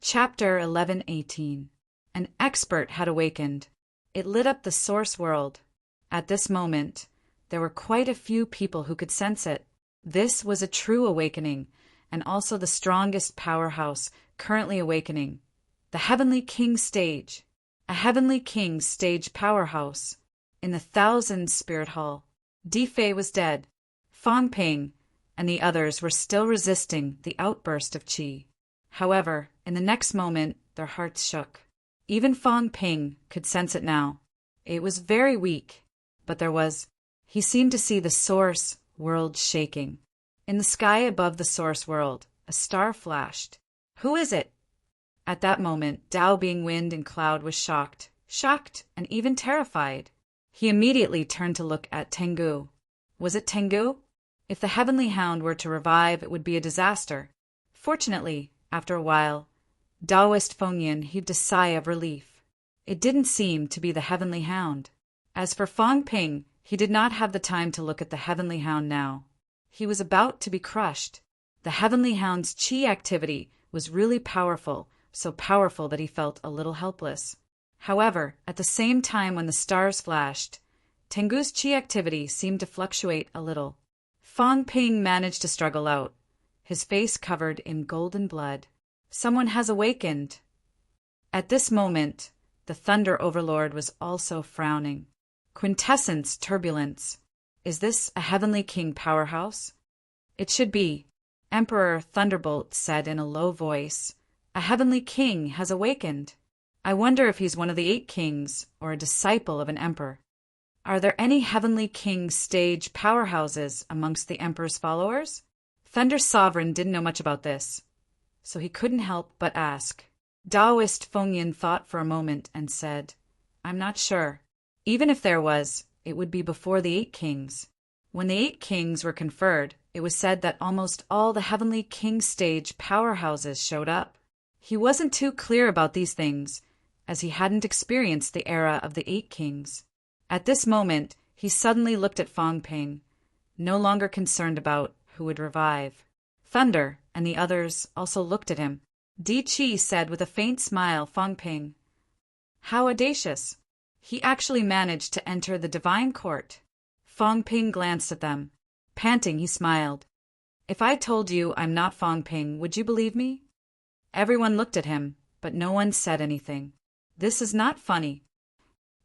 Chapter 11:18. An expert had awakened. It lit up the source world. At this moment, there were quite a few people who could sense it. This was a true awakening, and also the strongest powerhouse currently awakening. The Heavenly King stage. A Heavenly King stage powerhouse. In the Thousand Spirit Hall. Di-Fei was dead. Fang Ping and the others were still resisting the outburst of qi. However, in the next moment, their hearts shook. Even Fang Ping could sense it now. It was very weak, but he seemed to see the source world shaking. In the sky above the source world, a star flashed. Who is it? At that moment, Dao being wind and cloud was shocked, and even terrified. He immediately turned to look at Tengu. Was it Tengu? If the Heavenly Hound were to revive, it would be a disaster. Fortunately, after a while, Taoist Fengyan heaved a sigh of relief. It didn't seem to be the Heavenly Hound. As for Fang Ping, he did not have the time to look at the Heavenly Hound now. He was about to be crushed. The Heavenly Hound's qi activity was really powerful, so powerful that he felt a little helpless. However, at the same time when the stars flashed, Tengu's qi activity seemed to fluctuate a little. Fang Ping managed to struggle out, his face covered in golden blood. Someone has awakened. At this moment, the Thunder Overlord was also frowning. Quintessence turbulence. Is this a Heavenly King powerhouse? It should be. Emperor Thunderbolt said in a low voice. A Heavenly King has awakened. I wonder if he's one of the 8 kings or a disciple of an emperor. Are there any Heavenly King stage powerhouses amongst the emperor's followers? Thunder Sovereign didn't know much about this, so he couldn't help but ask. Taoist Fengyan thought for a moment and said, I'm not sure. Even if there was, it would be before the 8 kings. When the 8 kings were conferred, it was said that almost all the Heavenly King stage powerhouses showed up. He wasn't too clear about these things, as he hadn't experienced the era of the 8 kings. At this moment, he suddenly looked at Fang Ping, no longer concerned about who would revive. Thunder and the others also looked at him. Di Qi said with a faint smile, Fang Ping. How audacious. He actually managed to enter the divine court. Fang Ping glanced at them. Panting, he smiled. If I told you I'm not Fang Ping, would you believe me? Everyone looked at him, but no one said anything. This is not funny.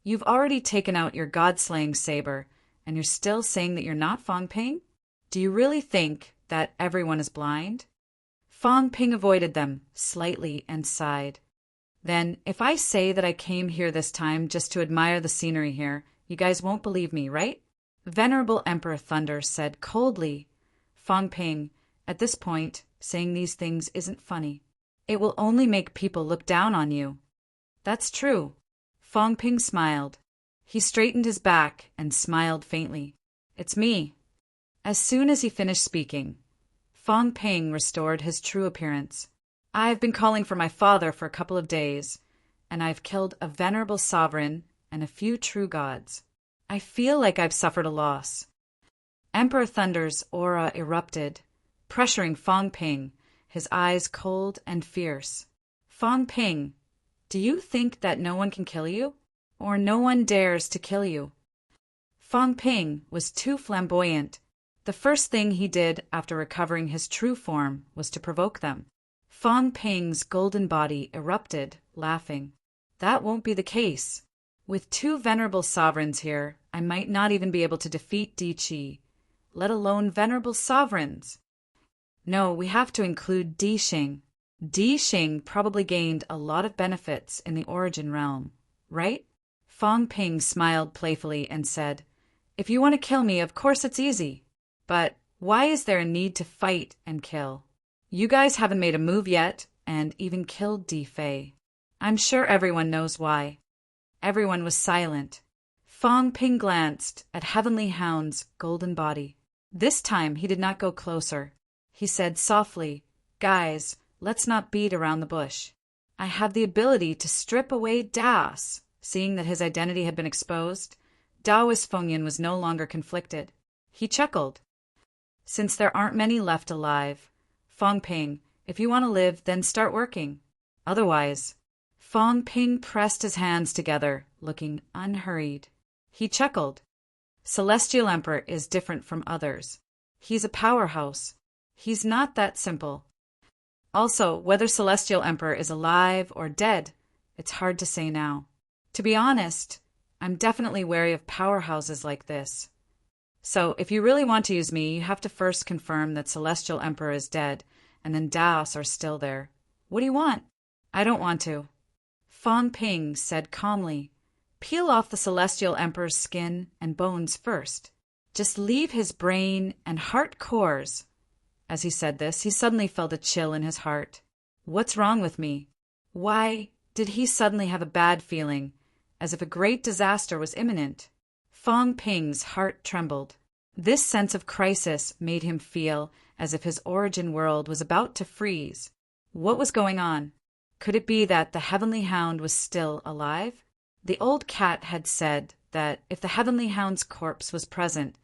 You've already taken out your god-slaying saber, and you're still saying that you're not Fang Ping? Do you really think that everyone is blind? Fang Ping avoided them slightly and sighed. Then, if I say that I came here this time just to admire the scenery here, you guys won't believe me, right? Venerable Emperor Thunder said coldly. Fang Ping, at this point, saying these things isn't funny. It will only make people look down on you. That's true. Fang Ping smiled. He straightened his back and smiled faintly. It's me. As soon as he finished speaking, Fang Ping restored his true appearance. I've been calling for my father for a couple of days, and I've killed a venerable sovereign and a few true gods. I feel like I've suffered a loss. Emperor Thunder's aura erupted, pressuring Fang Ping, his eyes cold and fierce. Fang Ping, do you think that no one can kill you? Or no one dares to kill you? Fang Ping was too flamboyant. The first thing he did after recovering his true form was to provoke them. Fang Ping's golden body erupted, laughing. That won't be the case. With 2 venerable sovereigns here, I might not even be able to defeat Di Qi, let alone venerable sovereigns. No, we have to include Di Xing. Di Xing probably gained a lot of benefits in the origin realm, right? Fang Ping smiled playfully and said, If you want to kill me, of course it's easy. But why is there a need to fight and kill? You guys haven't made a move yet, and even killed Di-Fei. I'm sure everyone knows why. Everyone was silent. Fang Ping glanced at Heavenly Hound's golden body. This time he did not go closer. He said softly, Guys, let's not beat around the bush. I have the ability to strip away Das. Seeing that his identity had been exposed, Taoist Fengyan was no longer conflicted. He chuckled. Since there aren't many left alive, Fang Ping, if you want to live, then start working. Otherwise, Fong Ping pressed his hands together, looking unhurried. He chuckled. Celestial Emperor is different from others. He's a powerhouse. He's not that simple. Also, whether Celestial Emperor is alive or dead, it's hard to say now. To be honest, I'm definitely wary of powerhouses like this. So, if you really want to use me, you have to first confirm that Celestial Emperor is dead, and then Daos are still there. What do you want? I don't want to. Fong Ping said calmly. Peel off the Celestial Emperor's skin and bones first. Just leave his brain and heart cores. As he said this, he suddenly felt a chill in his heart. What's wrong with me? Why did he suddenly have a bad feeling, as if a great disaster was imminent? Fong Ping's heart trembled. This sense of crisis made him feel as if his origin world was about to freeze. What was going on? Could it be that the Heavenly Hound was still alive? The old cat had said that if the Heavenly Hound's corpse was present,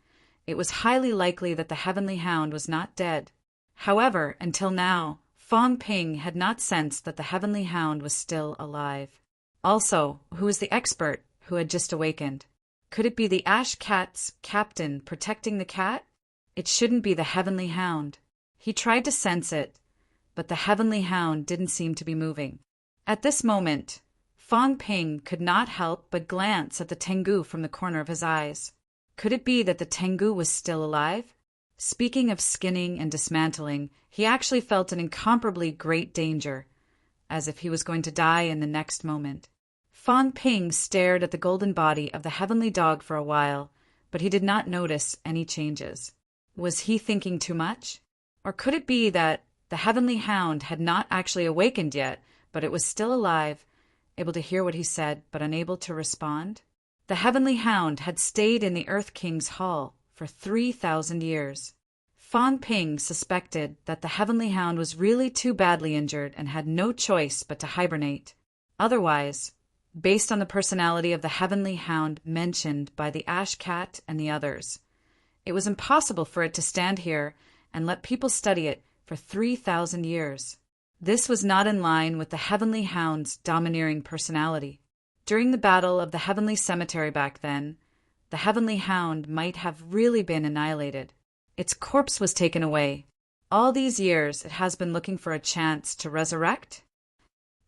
it was highly likely that the Heavenly Hound was not dead. However, until now, Fong Ping had not sensed that the Heavenly Hound was still alive. Also, who was the expert who had just awakened? Could it be the Ash Cat's captain protecting the cat? It shouldn't be the Heavenly Hound. He tried to sense it, but the Heavenly Hound didn't seem to be moving. At this moment, Fong Ping could not help but glance at the Tengu from the corner of his eyes. Could it be that the Tengu was still alive? Speaking of skinning and dismantling, he actually felt an incomparably great danger, as if he was going to die in the next moment. Fong Ping stared at the golden body of the heavenly dog for a while, but he did not notice any changes. Was he thinking too much? Or could it be that the Heavenly Hound had not actually awakened yet, but it was still alive, able to hear what he said, but unable to respond? The Heavenly Hound had stayed in the Earth King's hall for 3,000 years. Fong Ping suspected that the Heavenly Hound was really too badly injured and had no choice but to hibernate. Otherwise, based on the personality of the Heavenly Hound mentioned by the Ash Cat and the others, it was impossible for it to stand here and let people study it for 3,000 years. This was not in line with the Heavenly Hound's domineering personality. During the battle of the Heavenly Cemetery back then, the Heavenly Hound might have really been annihilated. Its corpse was taken away. All these years it has been looking for a chance to resurrect?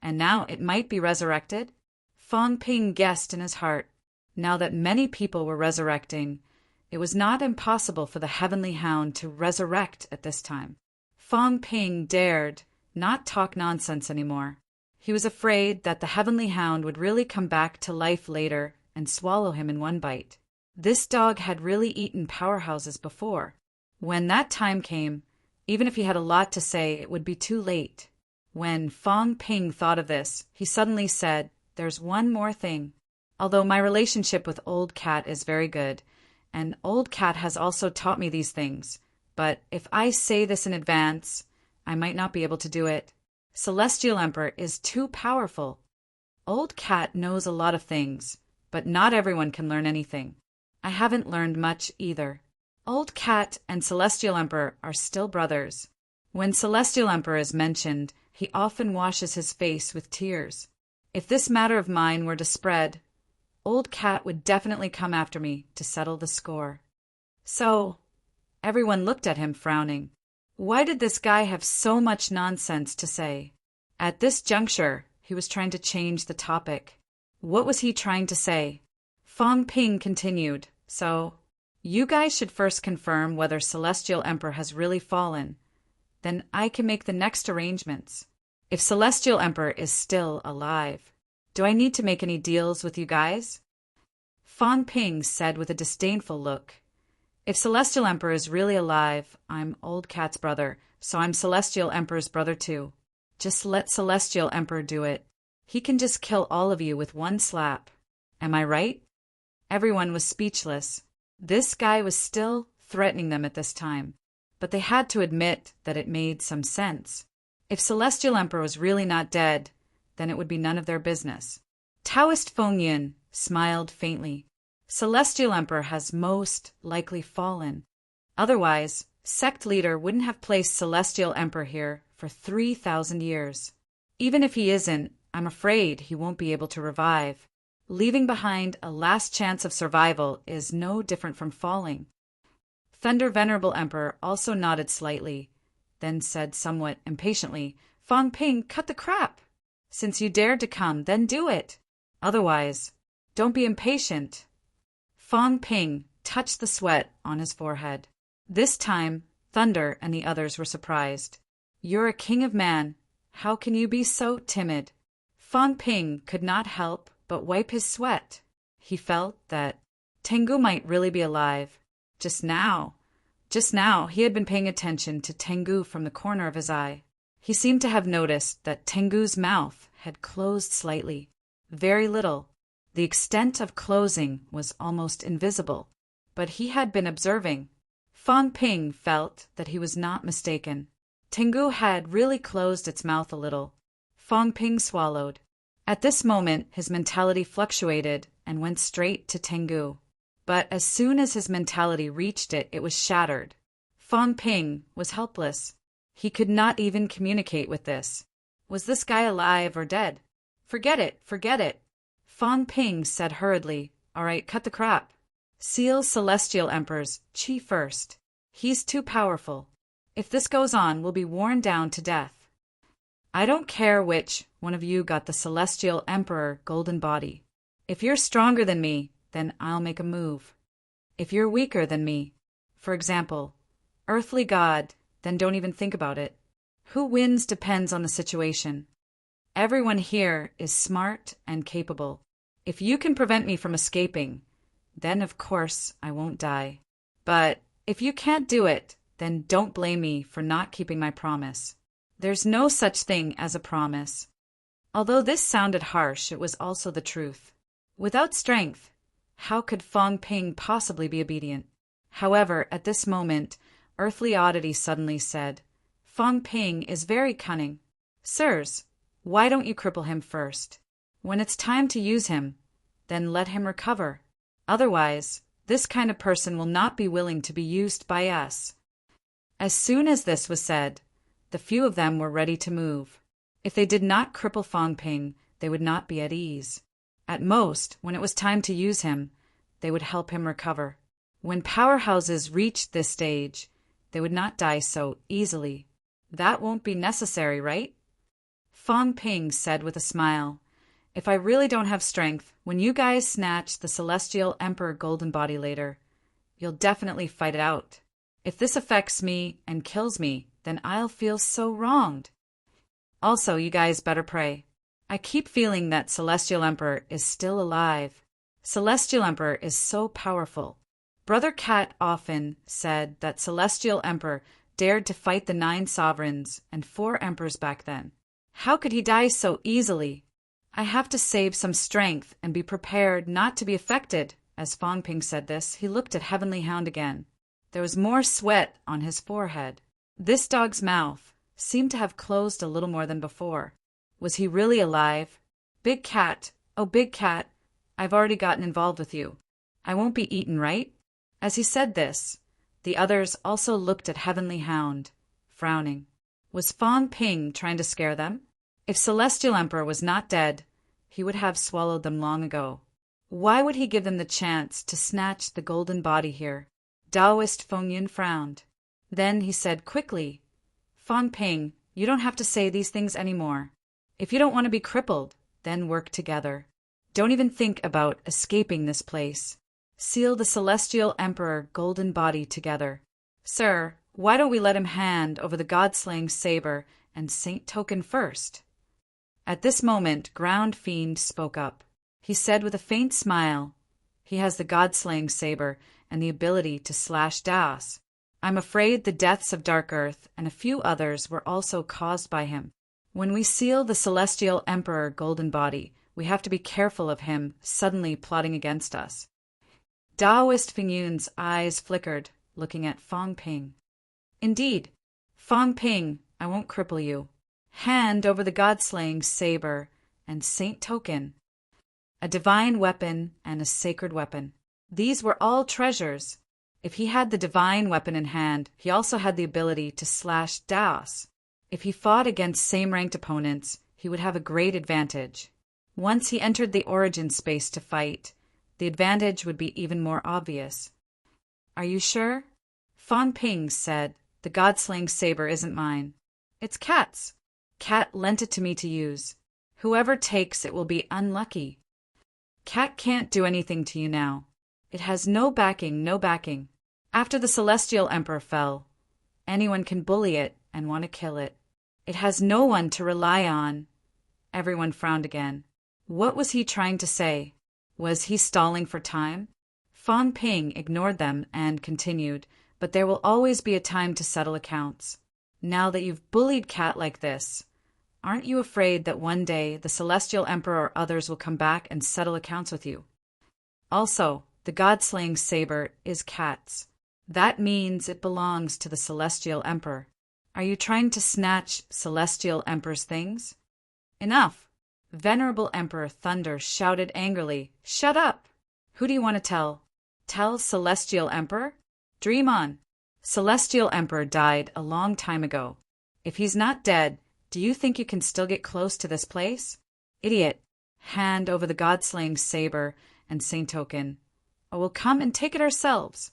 And now it might be resurrected? Fong Ping guessed in his heart. Now that many people were resurrecting, it was not impossible for the Heavenly Hound to resurrect at this time. Fong Ping dared not talk nonsense anymore. He was afraid that the Heavenly Hound would really come back to life later and swallow him in one bite. This dog had really eaten powerhouses before. When that time came, even if he had a lot to say, it would be too late. When Fong Ping thought of this, he suddenly said, "There's one more thing. Although my relationship with Old Cat is very good, and Old Cat has also taught me these things, but if I say this in advance, I might not be able to do it. Celestial Emperor is too powerful. Old Cat knows a lot of things, but not everyone can learn anything. I haven't learned much either. Old Cat and Celestial Emperor are still brothers. When Celestial Emperor is mentioned, he often washes his face with tears. If this matter of mine were to spread, Old Cat would definitely come after me to settle the score." So, everyone looked at him frowning. Why did this guy have so much nonsense to say? At this juncture, he was trying to change the topic. What was he trying to say? Fong Ping continued, "So, you guys should first confirm whether Celestial Emperor has really fallen. Then I can make the next arrangements. If Celestial Emperor is still alive, do I need to make any deals with you guys?" Fong Ping said with a disdainful look, "If Celestial Emperor is really alive, I'm Old Cat's brother, so I'm Celestial Emperor's brother too. Just let Celestial Emperor do it. He can just kill all of you with one slap. Am I right?" Everyone was speechless. This guy was still threatening them at this time, but they had to admit that it made some sense. If Celestial Emperor was really not dead, then it would be none of their business. Taoist Feng Yin smiled faintly. Celestial Emperor has most likely fallen. Otherwise, sect leader wouldn't have placed Celestial Emperor here for 3,000 years. Even if he isn't, I'm afraid he won't be able to revive. Leaving behind a last chance of survival is no different from falling. Thunder Venerable Emperor also nodded slightly, then said somewhat impatiently, Fang Ping, cut the crap! Since you dared to come, then do it. Otherwise, don't be impatient. Fang Ping touched the sweat on his forehead. This time, Thunder and the others were surprised. You're a king of man. How can you be so timid? Fang Ping could not help but wipe his sweat. He felt that Tengu might really be alive. Just now, he had been paying attention to Tengu from the corner of his eye. He seemed to have noticed that Tengu's mouth had closed slightly. Very little. The extent of closing was almost invisible. But he had been observing. Fang Ping felt that he was not mistaken. Tengu had really closed its mouth a little. Fang Ping swallowed. At this moment, his mentality fluctuated and went straight to Tengu. But as soon as his mentality reached it, it was shattered. Fang Ping was helpless. He could not even communicate with this. Was this guy alive or dead? Forget it, forget it. Fang Ping said hurriedly, All right, cut the crap. Seal Celestial Emperor's chi first. He's too powerful. If this goes on, we'll be worn down to death. I don't care which one of you got the Celestial Emperor golden body. If you're stronger than me, then I'll make a move. If you're weaker than me, for example, earthly god, then don't even think about it. Who wins depends on the situation. Everyone here is smart and capable. If you can prevent me from escaping, then of course I won't die. But if you can't do it, then don't blame me for not keeping my promise. There's no such thing as a promise. Although this sounded harsh, it was also the truth. Without strength, how could Fang Ping possibly be obedient? However, at this moment, Earthly Oddity suddenly said, Fang Ping is very cunning. Sirs, why don't you cripple him first? When it's time to use him, then let him recover. Otherwise, this kind of person will not be willing to be used by us. As soon as this was said, the few of them were ready to move. If they did not cripple Fang Ping, they would not be at ease. At most, when it was time to use him, they would help him recover. When powerhouses reached this stage, they would not die so easily. That won't be necessary, right? Fang Ping said with a smile, If I really don't have strength, when you guys snatch the Celestial Emperor golden body later, you'll definitely fight it out. If this affects me and kills me, then I'll feel so wronged. Also, you guys better pray. I keep feeling that Celestial Emperor is still alive. Celestial Emperor is so powerful. Brother Cat often said that Celestial Emperor dared to fight the 9 sovereigns and 4 emperors back then. How could he die so easily? I have to save some strength and be prepared not to be affected. As Fang Ping said this, he looked at Heavenly Hound again. There was more sweat on his forehead. This dog's mouth seemed to have closed a little more than before. Was he really alive? Big Cat, oh Big Cat, I've already gotten involved with you. I won't be eaten, right? As he said this, the others also looked at Heavenly Hound, frowning. Was Fang Ping trying to scare them? If Celestial Emperor was not dead, he would have swallowed them long ago. Why would he give them the chance to snatch the golden body here? Taoist Feng frowned. Then he said quickly, Fang Ping, you don't have to say these things anymore. If you don't want to be crippled, then work together. Don't even think about escaping this place. Seal the Celestial Emperor golden body together. Sir, why don't we let him hand over the God-slaying saber and Saint Token first? At this moment, Ground Fiend spoke up. He said with a faint smile, He has the God-slaying saber and the ability to slash Das. I'm afraid the deaths of Dark Earth and a few others were also caused by him. When we seal the Celestial Emperor golden body, we have to be careful of him suddenly plotting against us. Taoist Feng Yun's eyes flickered, looking at Fang Ping. Indeed, Fang Ping, I won't cripple you. Hand over the God-slaying saber and Saint Token. A divine weapon and a sacred weapon. These were all treasures. If he had the divine weapon in hand, he also had the ability to slash Das. If he fought against same-ranked opponents, he would have a great advantage. Once he entered the origin space to fight, the advantage would be even more obvious. Are you sure? Fan Ping said, the god-slaying saber isn't mine. It's Cat's. Cat lent it to me to use. Whoever takes it will be unlucky. Cat can't do anything to you now. It has no backing, no backing. After the Celestial Emperor fell, anyone can bully it and want to kill it. It has no one to rely on. Everyone frowned again. What was he trying to say? Was he stalling for time? Fan Ping ignored them and continued, but there will always be a time to settle accounts. Now that you've bullied Cat like this, aren't you afraid that one day the Celestial Emperor or others will come back and settle accounts with you? Also, the god-slaying saber is Cat's. That means it belongs to the Celestial Emperor. Are you trying to snatch Celestial Emperor's things? Enough! Venerable Emperor Thunder shouted angrily, Shut up! Who do you want to tell? Tell Celestial Emperor? Dream on! Celestial Emperor died a long time ago. If he's not dead, do you think you can still get close to this place? Idiot! Hand over the god-slaying saber and Saint Token, or we'll come and take it ourselves.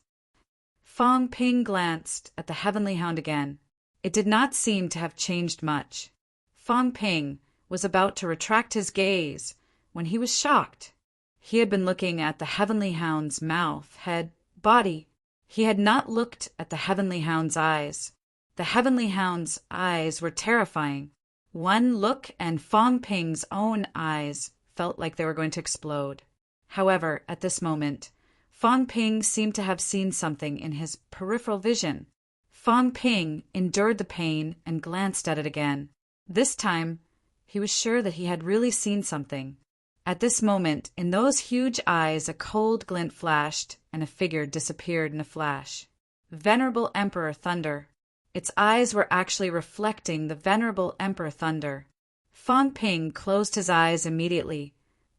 Fan Ping glanced at the Heavenly Hound again. It did not seem to have changed much. Fan Ping was about to retract his gaze when he was shocked. He had been looking at the Heavenly Hound's mouth, head, body. He had not looked at the Heavenly Hound's eyes. The Heavenly Hound's eyes were terrifying. One look and Fan Ping's own eyes felt like they were going to explode. However, at this moment, Fan Ping seemed to have seen something in his peripheral vision. Fan Ping endured the pain and glanced at it again. This time, he was sure that he had really seen something. At this moment, in those huge eyes a cold glint flashed, and a figure disappeared in a flash. Venerable Emperor Thunder. Its eyes were actually reflecting the Venerable Emperor Thunder. Fan Ping closed his eyes immediately,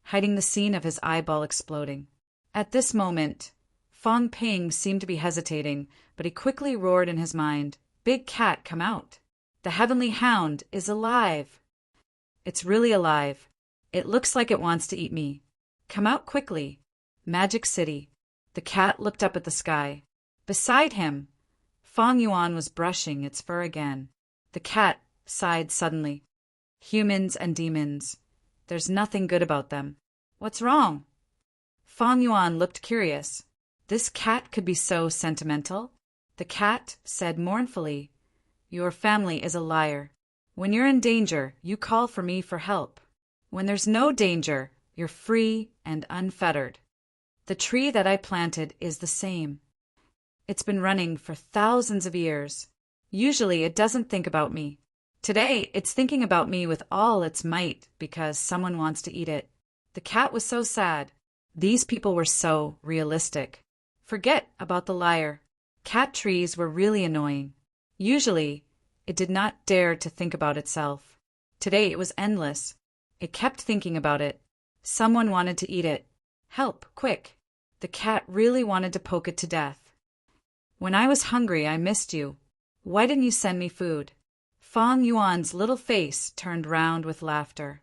hiding the scene of his eyeball exploding. At this moment, Fan Ping seemed to be hesitating, but he quickly roared in his mind, Big Cat, come out! The Heavenly Hound is alive! It's really alive. It looks like it wants to eat me. Come out quickly. Magic City. The cat looked up at the sky. Beside him, Fang Yuan was brushing its fur again. The cat sighed suddenly. Humans and demons. There's nothing good about them. What's wrong? Fang Yuan looked curious. This cat could be so sentimental. The cat said mournfully, Your family is a liar. When you're in danger, you call for me for help. When there's no danger, you're free and unfettered. The tree that I planted is the same. It's been running for thousands of years. Usually it doesn't think about me. Today, it's thinking about me with all its might because someone wants to eat it. The cat was so sad. These people were so realistic. Forget about the liar. Cat trees were really annoying. Usually, it did not dare to think about itself. Today it was endless. It kept thinking about it. Someone wanted to eat it. Help, quick. The cat really wanted to poke it to death. When I was hungry, I missed you. Why didn't you send me food? Fang Yuan's little face turned round with laughter.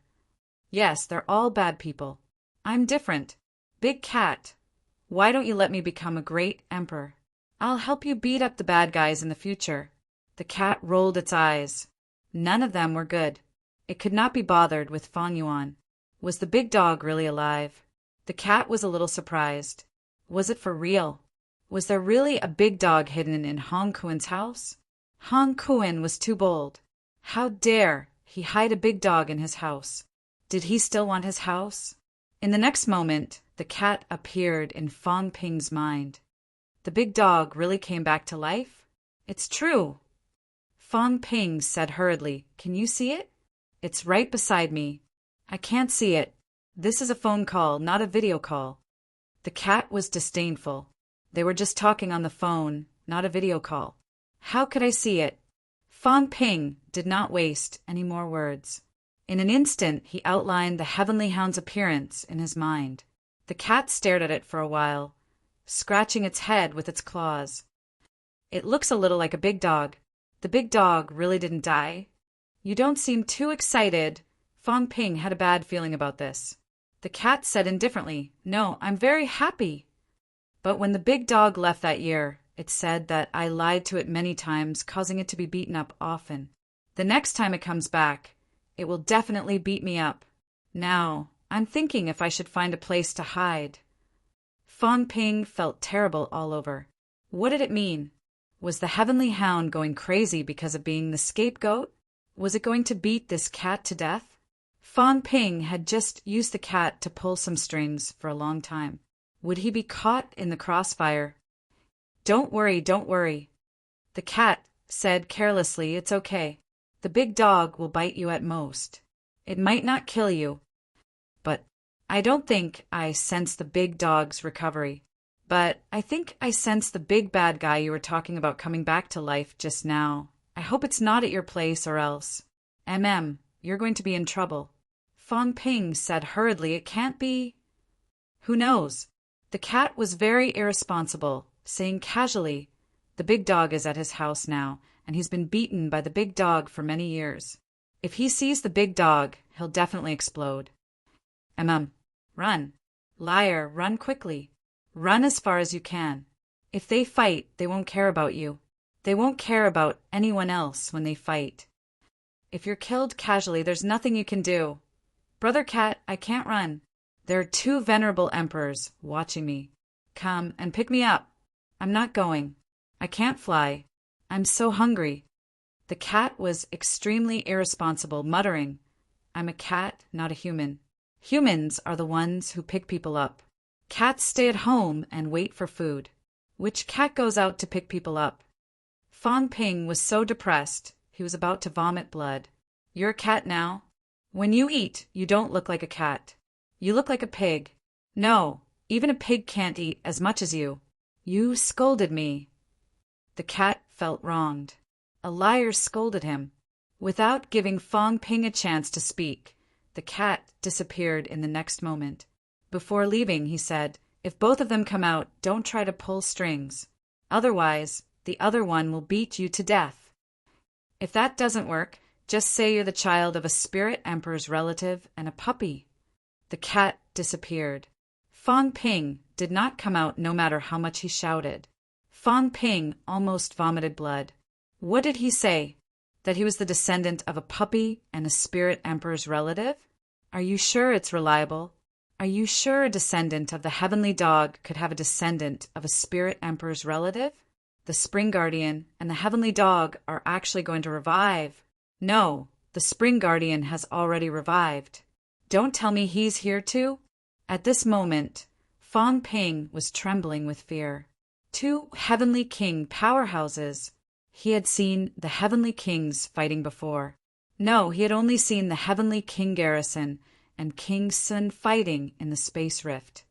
Yes, they're all bad people. I'm different. Big Cat, why don't you let me become a great emperor? I'll help you beat up the bad guys in the future. The cat rolled its eyes. None of them were good. It could not be bothered with Fang Yuan. Was the big dog really alive? The cat was a little surprised. Was it for real? Was there really a big dog hidden in Hong Kuen's house? Hong Kuen was too bold. How dare he hide a big dog in his house? Did he still want his house? In the next moment, the cat appeared in Fan Ping's mind. The big dog really came back to life? It's true. Fan Ping said hurriedly, Can you see it? It's right beside me. I can't see it. This is a phone call, not a video call. The cat was disdainful. They were just talking on the phone, not a video call. How could I see it? Fan Ping did not waste any more words. In an instant, he outlined the Heavenly Hound's appearance in his mind. The cat stared at it for a while, scratching its head with its claws. It looks a little like a big dog. The big dog really didn't die. You don't seem too excited Fong Ping had a bad feeling about this. The cat said indifferently, "No, I'm very happy." But when the big dog left that year, it said that I lied to it many times, causing it to be beaten up often. The next time it comes back, it will definitely beat me up. Now, I'm thinking if I should find a place to hide. Fong Ping felt terrible all over. What did it mean? Was the heavenly hound going crazy because of being the scapegoat? Was it going to beat this cat to death? Fong Ping had just used the cat to pull some strings for a long time. Would he be caught in the crossfire? Don't worry, don't worry. The cat said carelessly, "It's okay. The big dog will bite you at most. It might not kill you. But I don't think I sense the big dog's recovery. But I think I sense the big bad guy you were talking about coming back to life just now. I hope it's not at your place or else. You're going to be in trouble." Fong Ping said hurriedly, "It can't be." Who knows? The cat was very irresponsible, saying casually, "The big dog is at his house now, and he's been beaten by the big dog for many years. If he sees the big dog, he'll definitely explode. Run. Liar, run quickly. Run as far as you can. If they fight, they won't care about you. They won't care about anyone else when they fight. If you're killed casually, there's nothing you can do. Brother cat, I can't run. There are 2 venerable emperors watching me. Come and pick me up. I'm not going. I can't fly. I'm so hungry." The cat was extremely irresponsible, muttering, "I'm a cat, not a human. Humans are the ones who pick people up. Cats stay at home and wait for food. Which cat goes out to pick people up?" Fong Ping was so depressed, he was about to vomit blood. "You're a cat now? When you eat, you don't look like a cat. You look like a pig. No, even a pig can't eat as much as you. You scolded me." The cat felt wronged. A liar scolded him. Without giving Fong Ping a chance to speak, the cat disappeared in the next moment. Before leaving, he said, "If both of them come out, don't try to pull strings. Otherwise, the other one will beat you to death. If that doesn't work, just say you're the child of a spirit emperor's relative and a puppy." The cat disappeared. Fong Ping did not come out no matter how much he shouted. Fong Ping almost vomited blood. What did he say? That he was the descendant of a puppy and a spirit emperor's relative? Are you sure it's reliable? Are you sure a descendant of the heavenly dog could have a descendant of a spirit emperor's relative? The spring guardian and the heavenly dog are actually going to revive. No, the spring guardian has already revived. Don't tell me he's here too? At this moment, Fong Ping was trembling with fear. 2 heavenly king powerhouses. He had seen the heavenly kings fighting before. No, he had only seen the heavenly king Garrison and King Sun fighting in the space rift.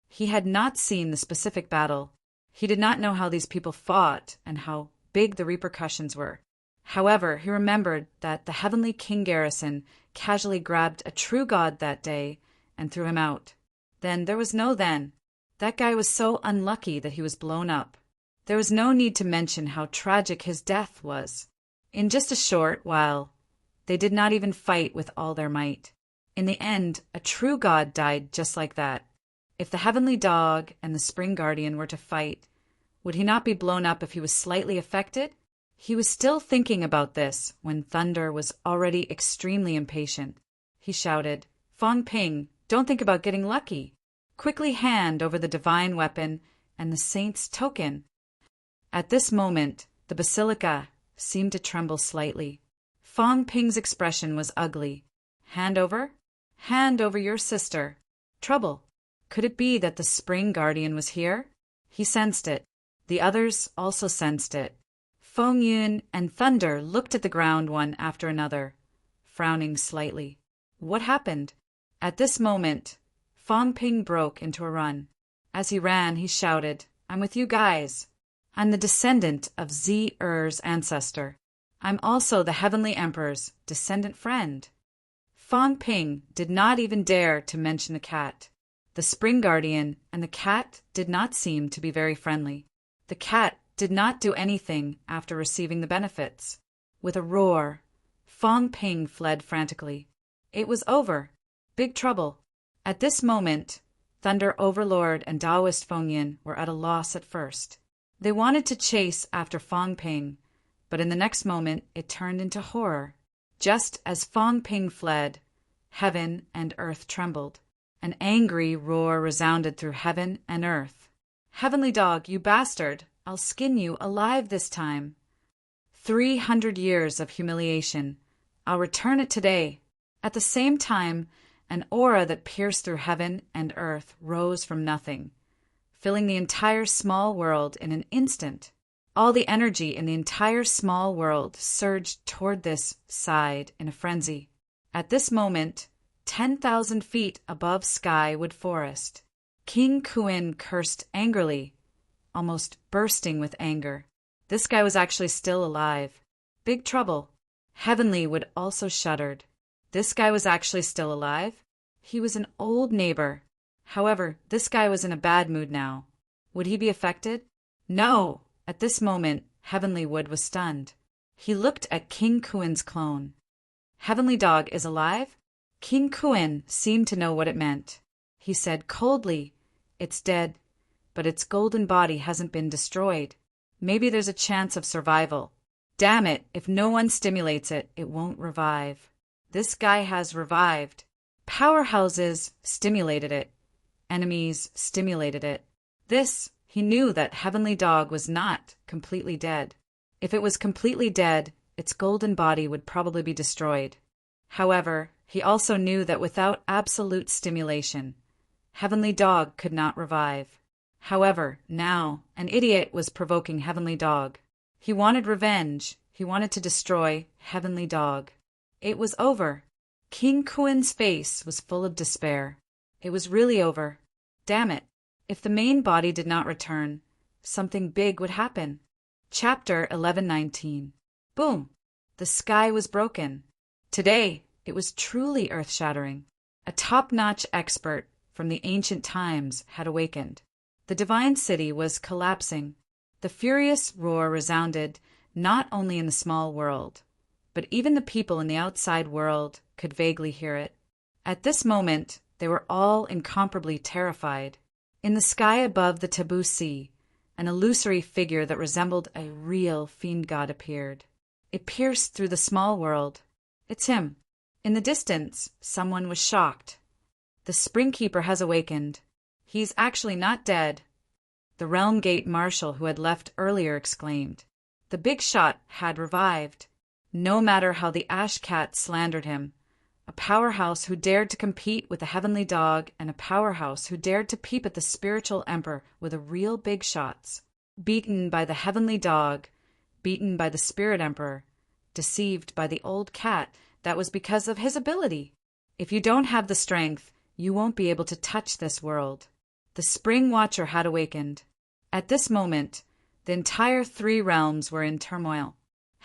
He had not seen the specific battle. He did not know how these people fought and how big the repercussions were. However, he remembered that the heavenly king Garrison casually grabbed a true god that day and threw him out. Then there was no then. That guy was so unlucky that he was blown up. There was no need to mention how tragic his death was. In just a short while, they did not even fight with all their might. In the end, a true god died just like that. If the heavenly dog and the spring guardian were to fight, would he not be blown up if he was slightly affected? He was still thinking about this when Thunder was already extremely impatient. He shouted, "Fong Ping, don't think about getting lucky. Quickly hand over the divine weapon and the saint's token." At this moment, the basilica seemed to tremble slightly. Fong Ping's expression was ugly. "Hand over? Hand over your sister. Trouble. Could it be that the spring guardian was here?" He sensed it. The others also sensed it. Feng Yun and Thunder looked at the ground one after another, frowning slightly. What happened? At this moment, Fong Ping broke into a run. As he ran, he shouted, "I'm with you guys. I'm the descendant of Zi-Er's ancestor. I'm also the Heavenly Emperor's descendant friend." Fong Ping did not even dare to mention the cat. The Spring Guardian and the cat did not seem to be very friendly. The cat did not do anything after receiving the benefits. With a roar, Fong Ping fled frantically. It was over. Big trouble. At this moment, Thunder Overlord and Taoist Fengyan were at a loss at first. They wanted to chase after Fang Ping, but in the next moment it turned into horror. Just as Fang Ping fled, heaven and earth trembled. An angry roar resounded through heaven and earth. "Heavenly Dog, you bastard! I'll skin you alive this time. 300 years of humiliation. I'll return it today." At the same time, an aura that pierced through heaven and earth rose from nothing, filling the entire small world in an instant. All the energy in the entire small world surged toward this side in a frenzy. At this moment, 10,000 feet above Skywood Forest, King Kuin cursed angrily, almost bursting with anger. This guy was actually still alive. Big trouble. Heavenly Wood also shuddered. This guy was actually still alive? He was an old neighbor. However, this guy was in a bad mood now. Would he be affected? No! At this moment, Heavenly Wood was stunned. He looked at King Kuin's clone. "Heavenly Dog is alive?" King Kuin seemed to know what it meant. He said coldly, "It's dead, but its golden body hasn't been destroyed. Maybe there's a chance of survival. Damn it, if no one stimulates it, it won't revive." This guy has revived. Powerhouses stimulated it. Enemies stimulated it. He knew that Heavenly Dog was not completely dead. If it was completely dead, its golden body would probably be destroyed. However, he also knew that without absolute stimulation, Heavenly Dog could not revive. However, now, an idiot was provoking Heavenly Dog. He wanted revenge. He wanted to destroy Heavenly Dog. It was over. King Kuin's face was full of despair. It was really over. Damn it. If the main body did not return, something big would happen. Chapter 1119. Boom! The sky was broken. Today, it was truly earth-shattering. A top-notch expert from the ancient times had awakened. The divine city was collapsing. The furious roar resounded not only in the small world, but even the people in the outside world could vaguely hear it. At this moment, they were all incomparably terrified. In the sky above the taboo sea, an illusory figure that resembled a real fiend god appeared. It pierced through the small world. It's him. In the distance, someone was shocked. The Springkeeper has awakened. He's actually not dead. The Realm Gate Marshal who had left earlier exclaimed. The big shot had revived. No matter how the Ash Cat slandered him, a powerhouse who dared to compete with the Heavenly Dog and a powerhouse who dared to peep at the Spiritual Emperor were the real big shots. Beaten by the Heavenly Dog, beaten by the Spirit Emperor, deceived by the old cat, that was because of his ability. If you don't have the strength, you won't be able to touch this world. The Spring Watcher had awakened. At this moment, the entire 3 realms were in turmoil.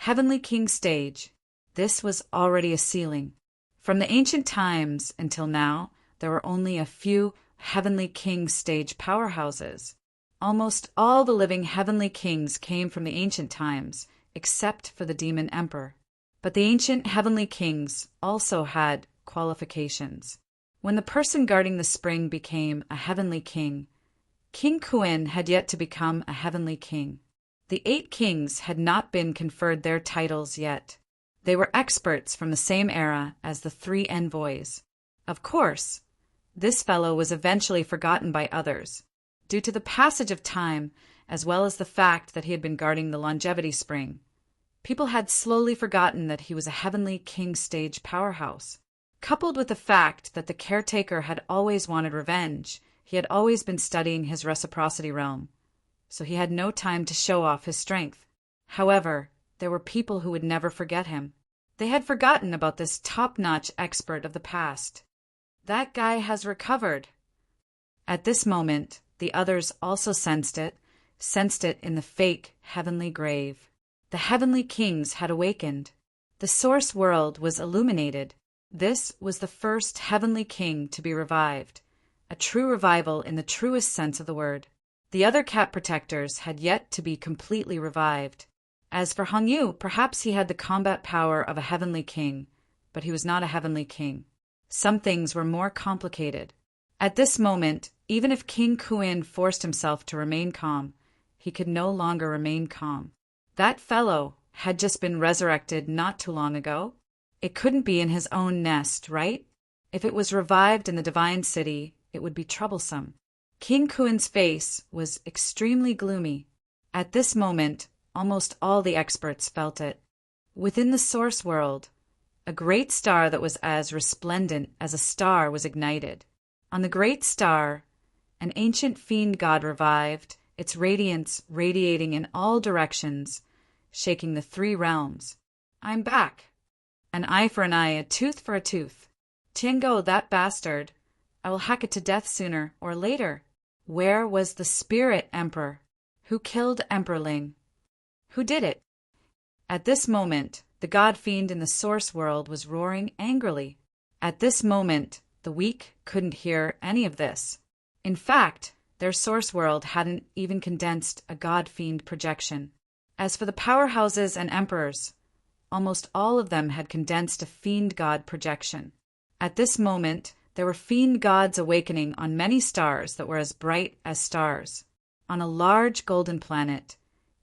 Heavenly King Stage. This was already a ceiling. From the ancient times until now, there were only a few Heavenly King Stage powerhouses. Almost all the living Heavenly Kings came from the ancient times, except for the Demon Emperor. But the ancient Heavenly Kings also had qualifications. When the person guarding the spring became a Heavenly King, King Kuin had yet to become a Heavenly King. The 8 kings had not been conferred their titles yet. They were experts from the same era as the 3 envoys. Of course, this fellow was eventually forgotten by others, due to the passage of time as well as the fact that he had been guarding the longevity spring. People had slowly forgotten that he was a Heavenly King Stage powerhouse. Coupled with the fact that the caretaker had always wanted revenge, he had always been studying his reciprocity realm, so he had no time to show off his strength. However, there were people who would never forget him. They had forgotten about this top-notch expert of the past. That guy has recovered. At this moment, the others also sensed it in the fake heavenly grave. The Heavenly Kings had awakened. The source world was illuminated. This was the first Heavenly King to be revived, a true revival in the truest sense of the word. The other cat protectors had yet to be completely revived. As for Hong Yu, perhaps he had the combat power of a Heavenly King, but he was not a Heavenly King. Some things were more complicated. At this moment, even if King Kuin forced himself to remain calm, he could no longer remain calm. That fellow had just been resurrected not too long ago. It couldn't be in his own nest, right? If it was revived in the divine city, it would be troublesome. King Kuin's face was extremely gloomy. At this moment, almost all the experts felt it. Within the source world, a great star that was as resplendent as a star was ignited. On the great star, an ancient fiend god revived, its radiance radiating in all directions, shaking the three realms. I'm back. An eye for an eye, a tooth for a tooth. Tiango, that bastard. I will hack it to death sooner or later. Where was the spirit emperor? Who killed Emperor Ling? Who did it? At this moment, the god fiend in the source world was roaring angrily. At this moment, the weak couldn't hear any of this. In fact, their source world hadn't even condensed a god fiend projection. As for the powerhouses and emperors, almost all of them had condensed a fiend god projection. At this moment, there were fiend gods awakening on many stars that were as bright as stars. On a large golden planet,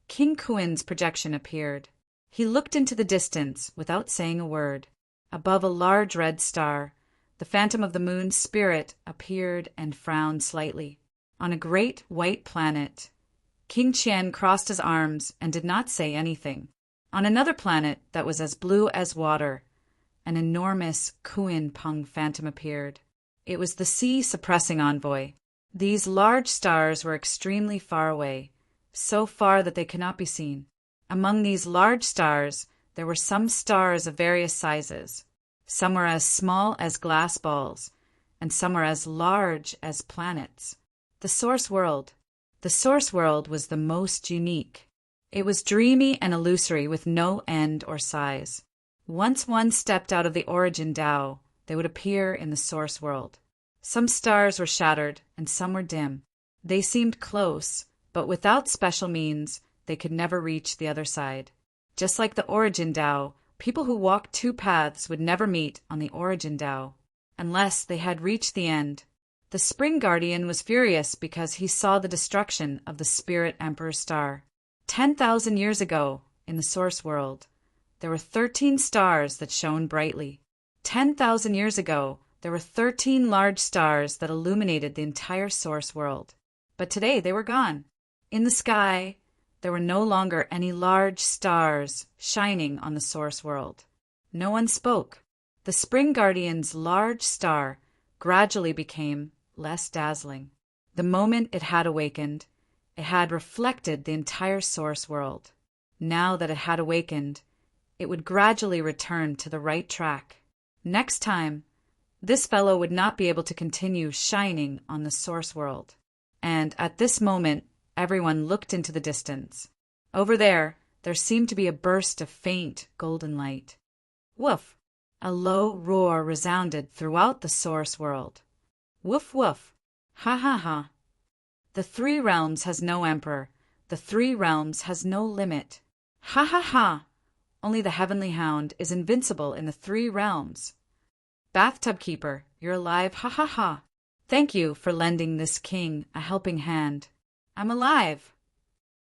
King Kuin's projection appeared. He looked into the distance without saying a word. Above a large red star, the phantom of the moon's spirit appeared and frowned slightly. On a great white planet, King Qian crossed his arms and did not say anything. On another planet that was as blue as water, an enormous Kuin Peng phantom appeared. It was the sea-suppressing envoy. These large stars were extremely far away, so far that they could not be seen. Among these large stars, there were some stars of various sizes. Some were as small as glass balls, and some were as large as planets. The source world. The source world was the most unique. It was dreamy and illusory with no end or size. Once one stepped out of the origin Tao, they would appear in the source world. Some stars were shattered and some were dim. They seemed close, but without special means, they could never reach the other side. Just like the origin Tao, people who walked two paths would never meet on the origin Tao, unless they had reached the end. The Spring Guardian was furious because he saw the destruction of the Spirit Emperor star. 10,000 years ago, in the source world, there were 13 stars that shone brightly. 10,000 years ago, there were 13 large stars that illuminated the entire source world. But today they were gone. In the sky, there were no longer any large stars shining on the source world. No one spoke. The Spring Guardian's large star gradually became less dazzling. The moment it had awakened, it had reflected the entire source world. Now that it had awakened, it would gradually return to the right track. Next time, this fellow would not be able to continue shining on the source world. And at this moment, everyone looked into the distance. Over there seemed to be a burst of faint golden light. Woof! A low roar resounded throughout the source world. Woof woof! Ha ha ha! The three realms has no emperor. The three realms has no limit. Ha ha ha! Only the heavenly hound is invincible in the three realms. Bathtub keeper, you're alive, ha ha ha! Thank you for lending this king a helping hand. I'm alive.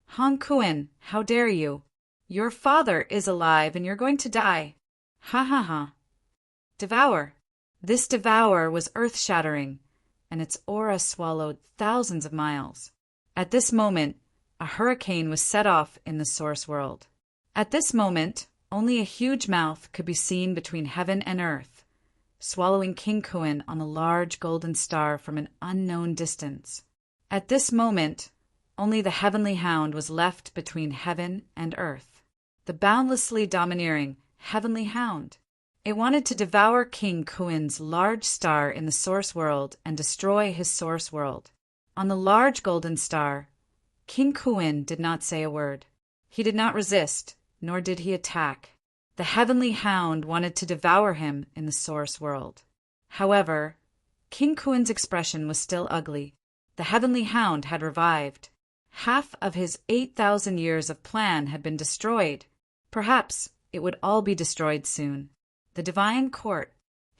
Hong Kuin, how dare you? Your father is alive and you're going to die. Ha ha ha. Devour. This devour was earth-shattering, and its aura swallowed thousands of miles. At this moment, a hurricane was set off in the source world. At this moment, only a huge mouth could be seen between heaven and earth, swallowing King Kuin on a large golden star from an unknown distance. At this moment, only the heavenly hound was left between heaven and earth. The boundlessly domineering heavenly hound. It wanted to devour King Kuin's large star in the source world and destroy his source world. On the large golden star, King Kuin did not say a word. He did not resist, nor did he attack. The heavenly hound wanted to devour him in the source world. However, King Kuin's expression was still ugly. The heavenly hound had revived. Half of his 8,000 years of plan had been destroyed. Perhaps it would all be destroyed soon. The divine court.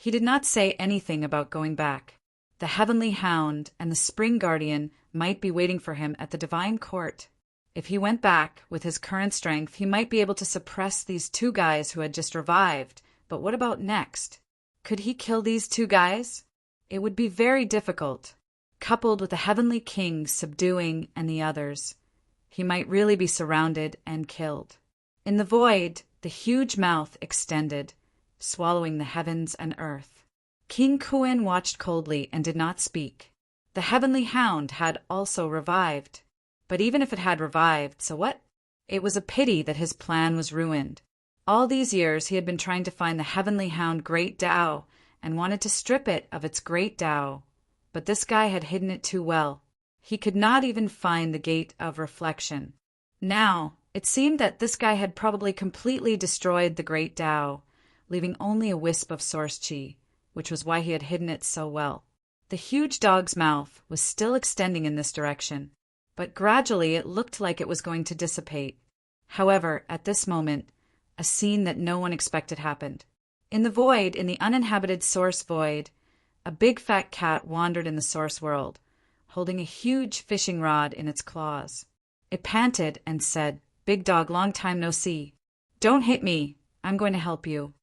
He did not say anything about going back. The Heavenly Hound and the Spring Guardian might be waiting for him at the Divine Court. If he went back with his current strength, he might be able to suppress these two guys who had just revived. But what about next? Could he kill these two guys? It would be very difficult. Coupled with the Heavenly King subduing and the others, he might really be surrounded and killed. In the void, the huge mouth extended, swallowing the heavens and earth. King Kuin watched coldly and did not speak. The Heavenly Hound had also revived. But even if it had revived, so what? It was a pity that his plan was ruined. All these years he had been trying to find the Heavenly Hound Great Tao and wanted to strip it of its Great Tao. But this guy had hidden it too well. He could not even find the Gate of Reflection. Now, it seemed that this guy had probably completely destroyed the Great Tao, leaving only a wisp of Source Chi, which was why he had hidden it so well. The huge dog's mouth was still extending in this direction, but gradually it looked like it was going to dissipate. However, at this moment, a scene that no one expected happened. In the void, in the uninhabited Source Void, a big fat cat wandered in the Source world, holding a huge fishing rod in its claws. It panted and said, "Big dog, long time no see. Don't hit me, I'm going to help you."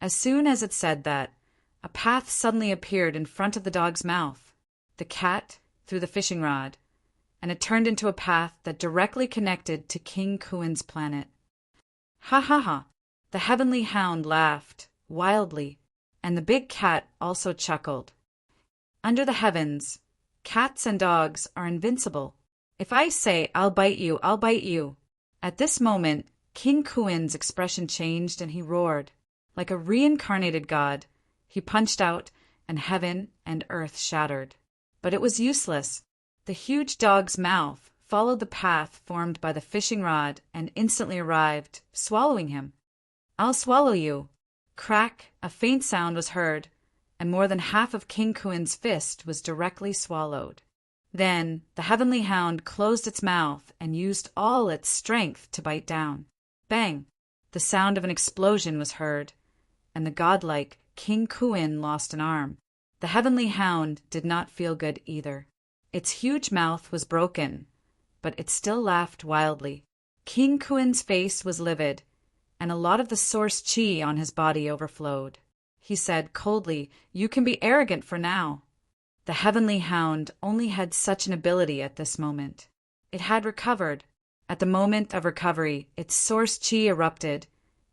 As soon as it said that, a path suddenly appeared in front of the dog's mouth. The cat threw the fishing rod, and it turned into a path that directly connected to King Kuin's planet. Ha ha ha! The Heavenly Hound laughed, wildly, and the big cat also chuckled. Under the heavens, cats and dogs are invincible. If I say, "I'll bite you, I'll bite you." At this moment, King Kuin's expression changed and he roared. Like a reincarnated god, he punched out, and heaven and earth shattered. But it was useless. The huge dog's mouth followed the path formed by the fishing rod and instantly arrived, swallowing him. "I'll swallow you." Crack, a faint sound was heard, and more than half of King Kuin's fist was directly swallowed. Then the Heavenly Hound closed its mouth and used all its strength to bite down. Bang! The sound of an explosion was heard, and the godlike King Kuin lost an arm. The Heavenly Hound did not feel good either. Its huge mouth was broken, but it still laughed wildly. King Kuin's face was livid, and a lot of the Source Chi on his body overflowed. He said coldly, "You can be arrogant for now." The Heavenly Hound only had such an ability at this moment. It had recovered. At the moment of recovery, its Source Chi erupted,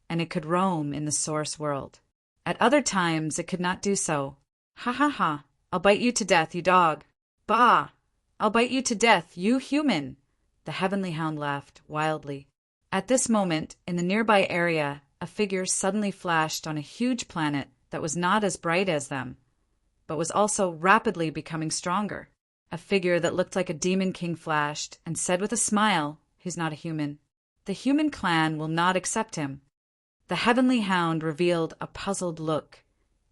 and it could roam in the Source world. At other times, it could not do so. "Ha ha ha! I'll bite you to death, you dog." "Bah! I'll bite you to death, you human!" The Heavenly Hound laughed wildly. At this moment, in the nearby area, a figure suddenly flashed on a huge planet that was not as bright as them, but was also rapidly becoming stronger. A figure that looked like a demon king flashed and said with a smile, "He's not a human. The human clan will not accept him." The Heavenly Hound revealed a puzzled look,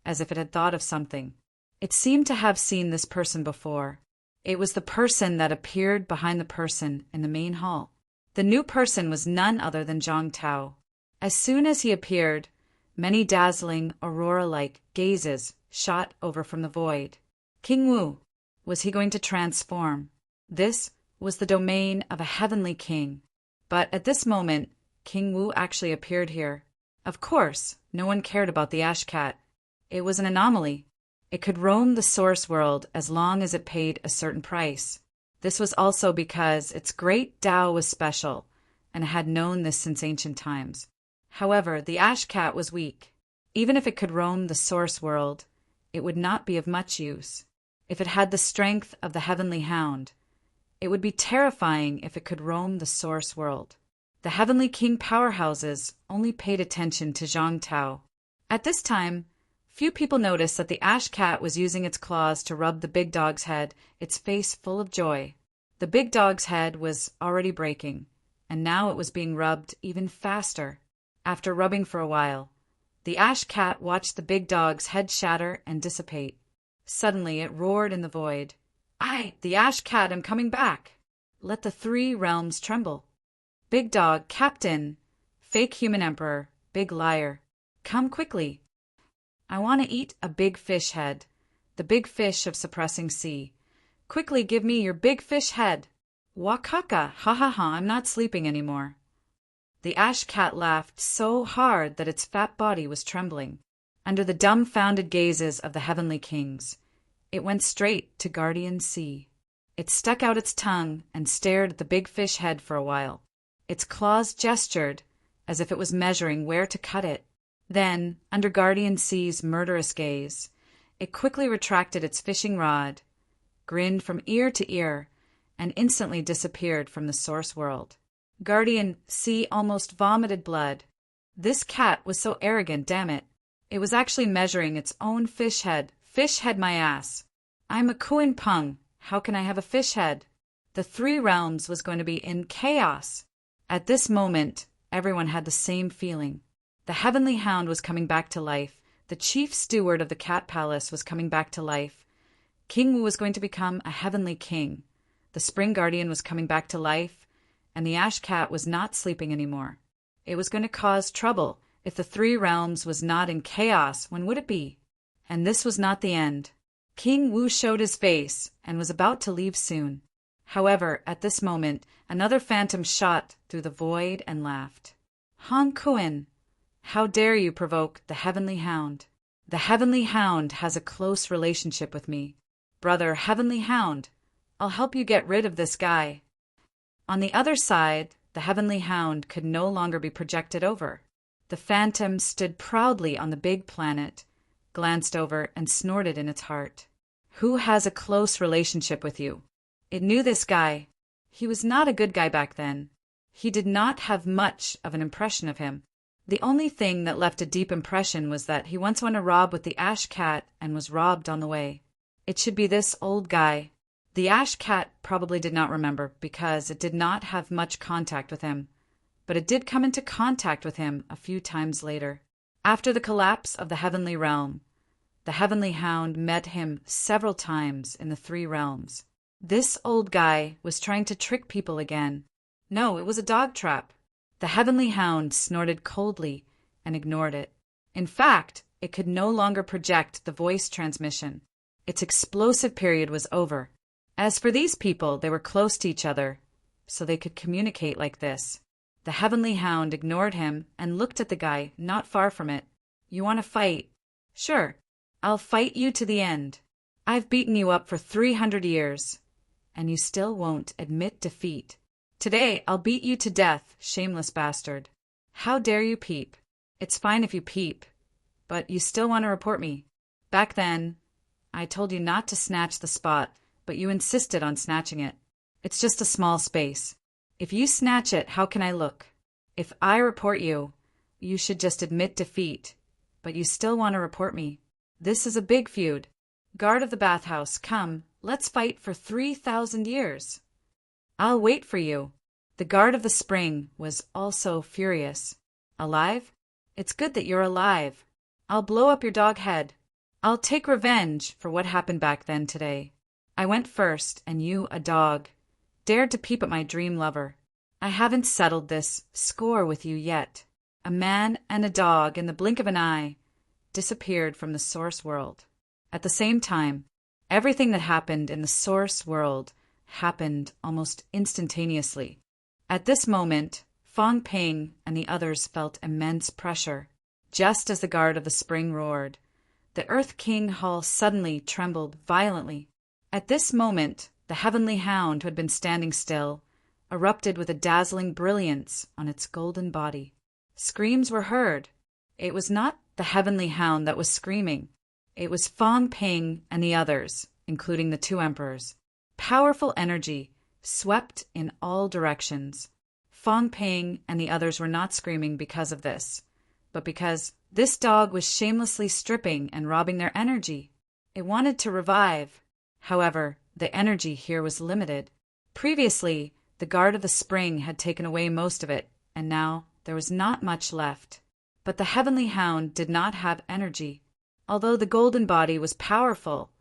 as if it had thought of something. It seemed to have seen this person before. It was the person that appeared behind the person in the main hall. The new person was none other than Zhang Tao. As soon as he appeared, many dazzling, aurora-like gazes shot over from the void. King Wu, was he going to transform? This was the domain of a heavenly king. But at this moment, King Wu actually appeared here. Of course, no one cared about the ash cat. It was an anomaly. It could roam the Source world as long as it paid a certain price. This was also because its great Tao was special, and it had known this since ancient times. However, the ash cat was weak. Even if it could roam the Source world, it would not be of much use. If it had the strength of the Heavenly Hound, it would be terrifying if it could roam the Source world. The Heavenly King powerhouses only paid attention to Zhang Tao. At this time, few people noticed that the ash cat was using its claws to rub the big dog's head, its face full of joy. The big dog's head was already breaking, and now it was being rubbed even faster. After rubbing for a while, the ash cat watched the big dog's head shatter and dissipate. Suddenly it roared in the void, "I, the ash cat, am coming back!" Let the three realms tremble. Big dog, captain, fake human emperor, big liar, come quickly. I want to eat a big fish head, the big fish of suppressing sea. Quickly give me your big fish head. Wakaka, ha ha ha, I'm not sleeping anymore. The ash cat laughed so hard that its fat body was trembling. Under the dumbfounded gazes of the heavenly kings, it went straight to Guardian Sea. It stuck out its tongue and stared at the big fish head for a while. Its claws gestured as if it was measuring where to cut it. Then, under Guardian Sea's murderous gaze, it quickly retracted its fishing rod, grinned from ear to ear, and instantly disappeared from the source world. Guardian Sea almost vomited blood. This cat was so arrogant, damn it. It was actually measuring its own fish head. Fish head my ass. I'm a Kuin Pung. How can I have a fish head? The three realms was going to be in chaos. At this moment, everyone had the same feeling. The heavenly hound was coming back to life. The chief steward of the cat palace was coming back to life. King Wu was going to become a heavenly king. The spring guardian was coming back to life, and the ash cat was not sleeping anymore. It was going to cause trouble. If the three realms was not in chaos, when would it be? And this was not the end. King Wu showed his face and was about to leave soon. However, at this moment, another phantom shot through the void and laughed. Han Kuin, how dare you provoke the heavenly hound? The heavenly hound has a close relationship with me. Brother Heavenly Hound, I'll help you get rid of this guy. On the other side, the heavenly hound could no longer be projected over. The phantom stood proudly on the big planet, glanced over, and snorted in its heart. Who has a close relationship with you? It knew this guy. He was not a good guy back then. He did not have much of an impression of him. The only thing that left a deep impression was that he once went a rob with the ash cat and was robbed on the way. It should be this old guy. The ash cat probably did not remember because it did not have much contact with him, but it did come into contact with him a few times later. After the collapse of the heavenly realm, the heavenly hound met him several times in the three realms. This old guy was trying to trick people again. No, it was a dog trap. The heavenly hound snorted coldly and ignored it. In fact, it could no longer project the voice transmission. Its explosive period was over. As for these people, they were close to each other, so they could communicate like this. The heavenly hound ignored him and looked at the guy not far from it. You want to fight? Sure, I'll fight you to the end. I've beaten you up for 300 years, and you still won't admit defeat. Today, I'll beat you to death, shameless bastard. How dare you peep? It's fine if you peep, but you still want to report me. Back then, I told you not to snatch the spot, but you insisted on snatching it. It's just a small space. If you snatch it, how can I look? If I report you, you should just admit defeat, but you still want to report me. This is a big feud. Guard of the bathhouse, come, let's fight for 3,000 years. I'll wait for you. The guard of the spring was also furious. Alive? It's good that you're alive. I'll blow up your dog head. I'll take revenge for what happened back then today. I went first, and you, a dog, dared to peep at my dream lover. I haven't settled this score with you yet. A man and a dog, in the blink of an eye, disappeared from the source world. At the same time, everything that happened in the source world happened almost instantaneously. At this moment, Fong Ping and the others felt immense pressure. Just as the guard of the spring roared, the Earth King Hall suddenly trembled violently. At this moment, the heavenly hound, who had been standing still, erupted with a dazzling brilliance on its golden body. Screams were heard. It was not the heavenly hound that was screaming. It was Fong Ping and the others, including the two emperors. Powerful energy swept in all directions. Fong Ping and the others were not screaming because of this, but because this dog was shamelessly stripping and robbing their energy. It wanted to revive. However, the energy here was limited. Previously, the guard of the spring had taken away most of it, and now there was not much left. But the heavenly hound did not have energy. Although the golden body was powerful,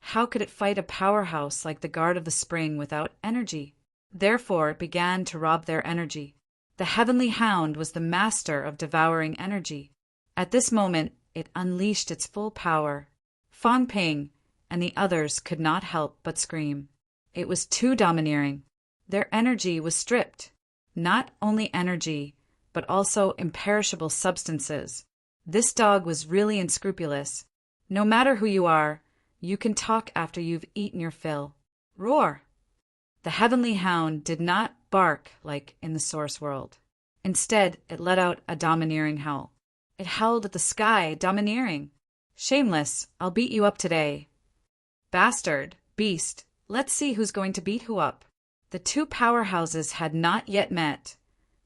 how could it fight a powerhouse like the guard of the spring without energy? Therefore, it began to rob their energy. The heavenly hound was the master of devouring energy. At this moment, it unleashed its full power. Fang Ping and the others could not help but scream. It was too domineering. Their energy was stripped. Not only energy, but also imperishable substances. This dog was really unscrupulous. No matter who you are, you can talk after you've eaten your fill. Roar! The heavenly hound did not bark like in the source world. Instead, it let out a domineering howl. It howled at the sky, domineering. Shameless, I'll beat you up today. Bastard, beast, let's see who's going to beat who up. The two powerhouses had not yet met,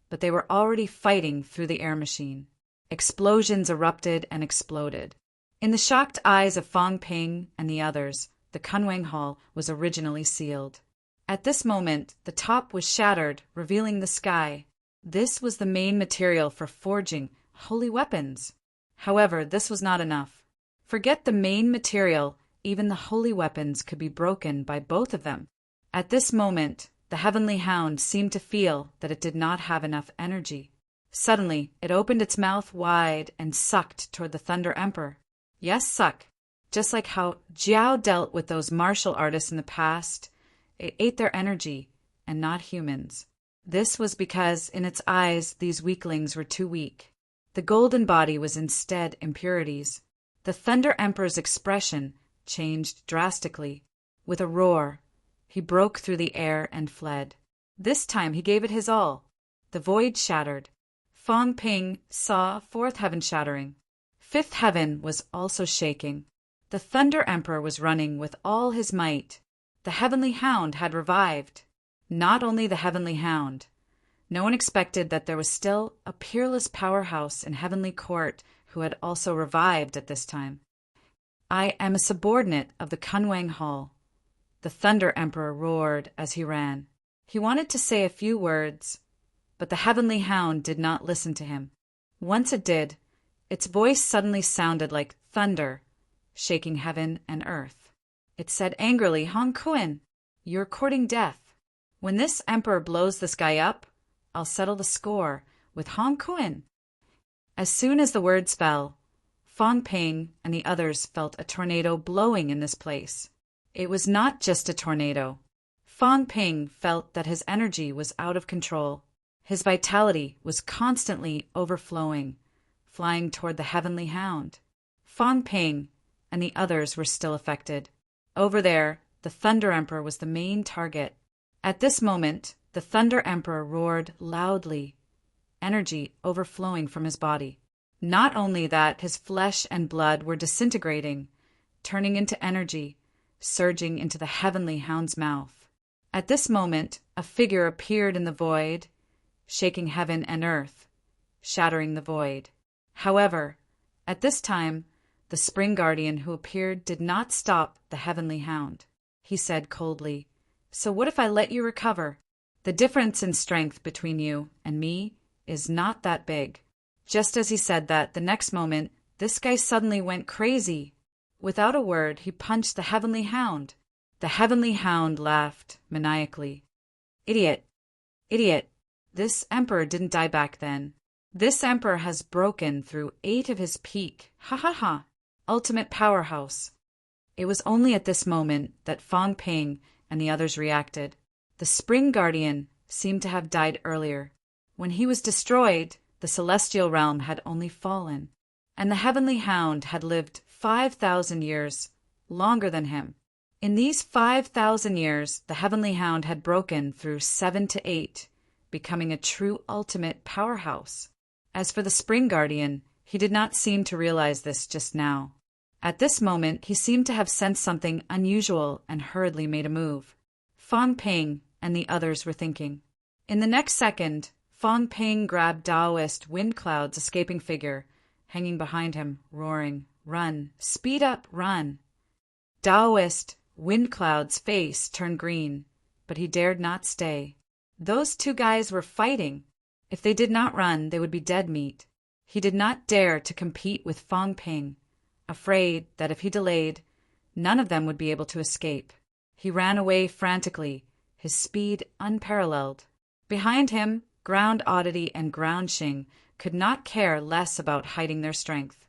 but they were already fighting through the air machine. Explosions erupted and exploded. In the shocked eyes of Fang Ping and the others, the Kunwang Hall was originally sealed. At this moment, the top was shattered, revealing the sky. This was the main material for forging holy weapons. However, this was not enough. Forget the main material, even the holy weapons could be broken by both of them. At this moment, the heavenly hound seemed to feel that it did not have enough energy. Suddenly, it opened its mouth wide and sucked toward the Thunder Emperor. Yes, suck. Just like how Jiao dealt with those martial artists in the past, it ate their energy, and not humans. This was because in its eyes these weaklings were too weak. The golden body was instead impurities. The Thunder Emperor's expression changed drastically. With a roar, he broke through the air and fled. This time he gave it his all. The void shattered. Fang Ping saw fourth heaven shattering. Fifth heaven was also shaking. The Thunder Emperor was running with all his might. The heavenly hound had revived. Not only the heavenly hound. No one expected that there was still a peerless powerhouse in heavenly court who had also revived at this time. I am a subordinate of the Kunwang Hall. The Thunder Emperor roared as he ran. He wanted to say a few words, but the heavenly hound did not listen to him. Once it did, its voice suddenly sounded like thunder, shaking heaven and earth. It said angrily, Hong Kuan, you're courting death. When this emperor blows this guy up, I'll settle the score with Hong Kuan. As soon as the words fell, Fang Ping and the others felt a tornado blowing in this place. It was not just a tornado. Fang Ping felt that his energy was out of control. His vitality was constantly overflowing, flying toward the heavenly hound. Fang Ping and the others were still affected. Over there, the Thunder Emperor was the main target. At this moment, the Thunder Emperor roared loudly, energy overflowing from his body. Not only that, his flesh and blood were disintegrating, turning into energy, surging into the heavenly hound's mouth. At this moment, a figure appeared in the void, shaking heaven and earth, shattering the void. However, at this time, the Spring Guardian who appeared did not stop the heavenly hound. He said coldly, So what if I let you recover? The difference in strength between you and me is not that big. Just as he said that, the next moment, this guy suddenly went crazy. Without a word, he punched the heavenly hound. The heavenly hound laughed maniacally. Idiot! Idiot! This emperor didn't die back then. This emperor has broken through 8 of his peak. Ha ha ha! Ultimate powerhouse. It was only at this moment that Fang Ping and the others reacted. The Spring Guardian seemed to have died earlier. When he was destroyed, the celestial realm had only fallen, and the heavenly hound had lived 5,000 years, longer than him. In these 5,000 years, the heavenly hound had broken through 7 to 8, becoming a true ultimate powerhouse. As for the Spring Guardian, he did not seem to realize this just now. At this moment, he seemed to have sensed something unusual and hurriedly made a move. Fang Ping and the others were thinking. In the next second, Fang Ping grabbed Taoist Wind Cloud's escaping figure, hanging behind him, roaring, Run! Speed up! Run! Taoist Wind Cloud's face turned green, but he dared not stay. Those two guys were fighting. If they did not run, they would be dead meat. He did not dare to compete with Fang Ping, afraid that if he delayed, none of them would be able to escape. He ran away frantically, his speed unparalleled. Behind him, Ground Oddity and Ground Xing could not care less about hiding their strength.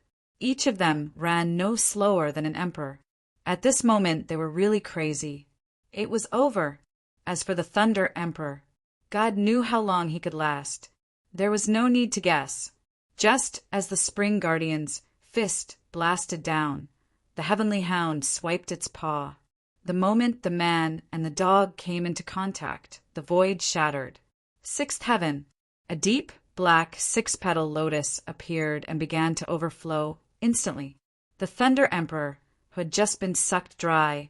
Each of them ran no slower than an emperor. At this moment they were really crazy. It was over. As for the Thunder Emperor, God knew how long he could last. There was no need to guess. Just as the Spring Guardian's fist blasted down, the Heavenly Hound swiped its paw. The moment the man and the dog came into contact, the void shattered. Sixth heaven. A deep, black, six-petal lotus appeared and began to overflow instantly. The Thunder Emperor, who had just been sucked dry,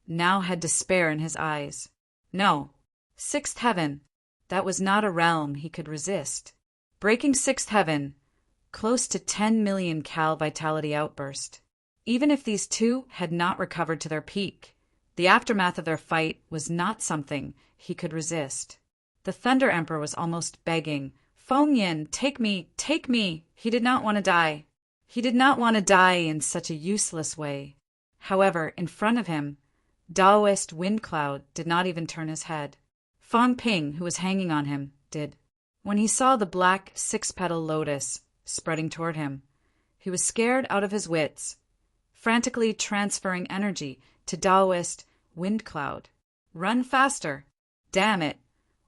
now had despair in his eyes. No, sixth heaven, that was not a realm he could resist. Breaking sixth heaven, close to 10 million cal vitality outburst. Even if these two had not recovered to their peak, the aftermath of their fight was not something he could resist. The Thunder Emperor was almost begging, "Feng Yin, take me, take me!" He did not want to die. He did not want to die in such a useless way. However, in front of him, Daoist Wind Cloud did not even turn his head. Fang Ping, who was hanging on him, did. When he saw the black six-petal lotus spreading toward him, he was scared out of his wits, frantically transferring energy to Daoist Wind Cloud. Run faster! Damn it!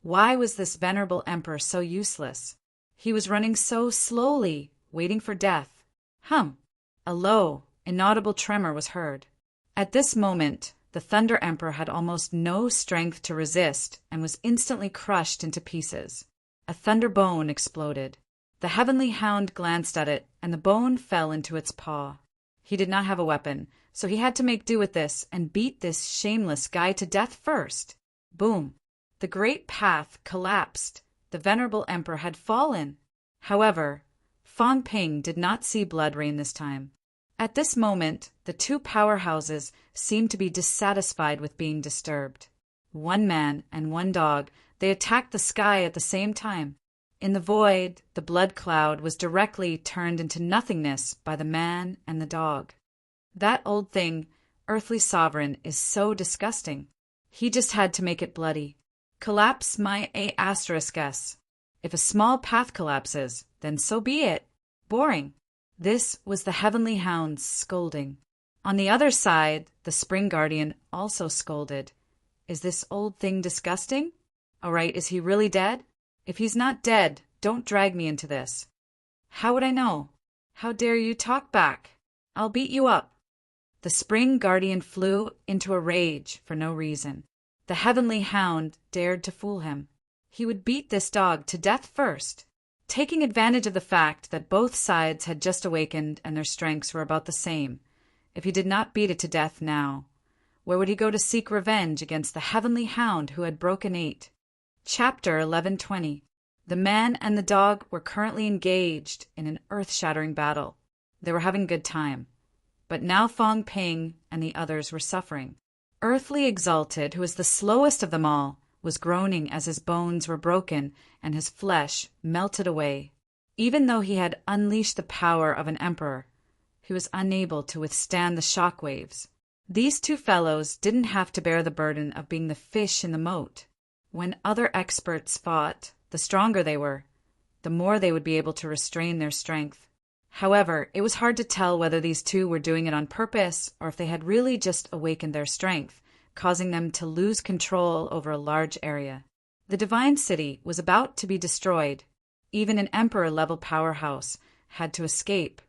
Why was this venerable emperor so useless? He was running so slowly, waiting for death. Hum! A low, inaudible tremor was heard. At this moment, the Thunder Emperor had almost no strength to resist and was instantly crushed into pieces. A thunder bone exploded. The Heavenly Hound glanced at it, and the bone fell into its paw. He did not have a weapon, so he had to make do with this and beat this shameless guy to death first. Boom! The great path collapsed. The venerable emperor had fallen. However, Fang Ping did not see blood rain this time. At this moment, the two powerhouses seemed to be dissatisfied with being disturbed. One man and one dog, they attacked the sky at the same time. In the void, the blood cloud was directly turned into nothingness by the man and the dog. That old thing, earthly sovereign, is so disgusting. He just had to make it bloody. Collapse my A**s. If a small path collapses, then so be it. Boring. This was the Heavenly Hound's scolding. On the other side, the Spring Guardian also scolded. Is this old thing disgusting? All right, is he really dead? If he's not dead, don't drag me into this. How would I know? How dare you talk back? I'll beat you up. The Spring Guardian flew into a rage for no reason. The Heavenly Hound dared to fool him. He would beat this dog to death first. Taking advantage of the fact that both sides had just awakened and their strengths were about the same, if he did not beat it to death now, where would he go to seek revenge against the Heavenly Hound who had broken 8? Chapter 1120. The man and the dog were currently engaged in an earth-shattering battle. They were having a good time. But now Fang Ping and the others were suffering. Earthly Exalted, who was the slowest of them all, was groaning as his bones were broken and his flesh melted away. Even though he had unleashed the power of an emperor, he was unable to withstand the shock waves. These two fellows didn't have to bear the burden of being the fish in the moat. When other experts fought, the stronger they were, the more they would be able to restrain their strength. However, it was hard to tell whether these two were doing it on purpose or if they had really just awakened their strength, causing them to lose control over a large area. The Divine City was about to be destroyed. Even an emperor-level powerhouse had to escape.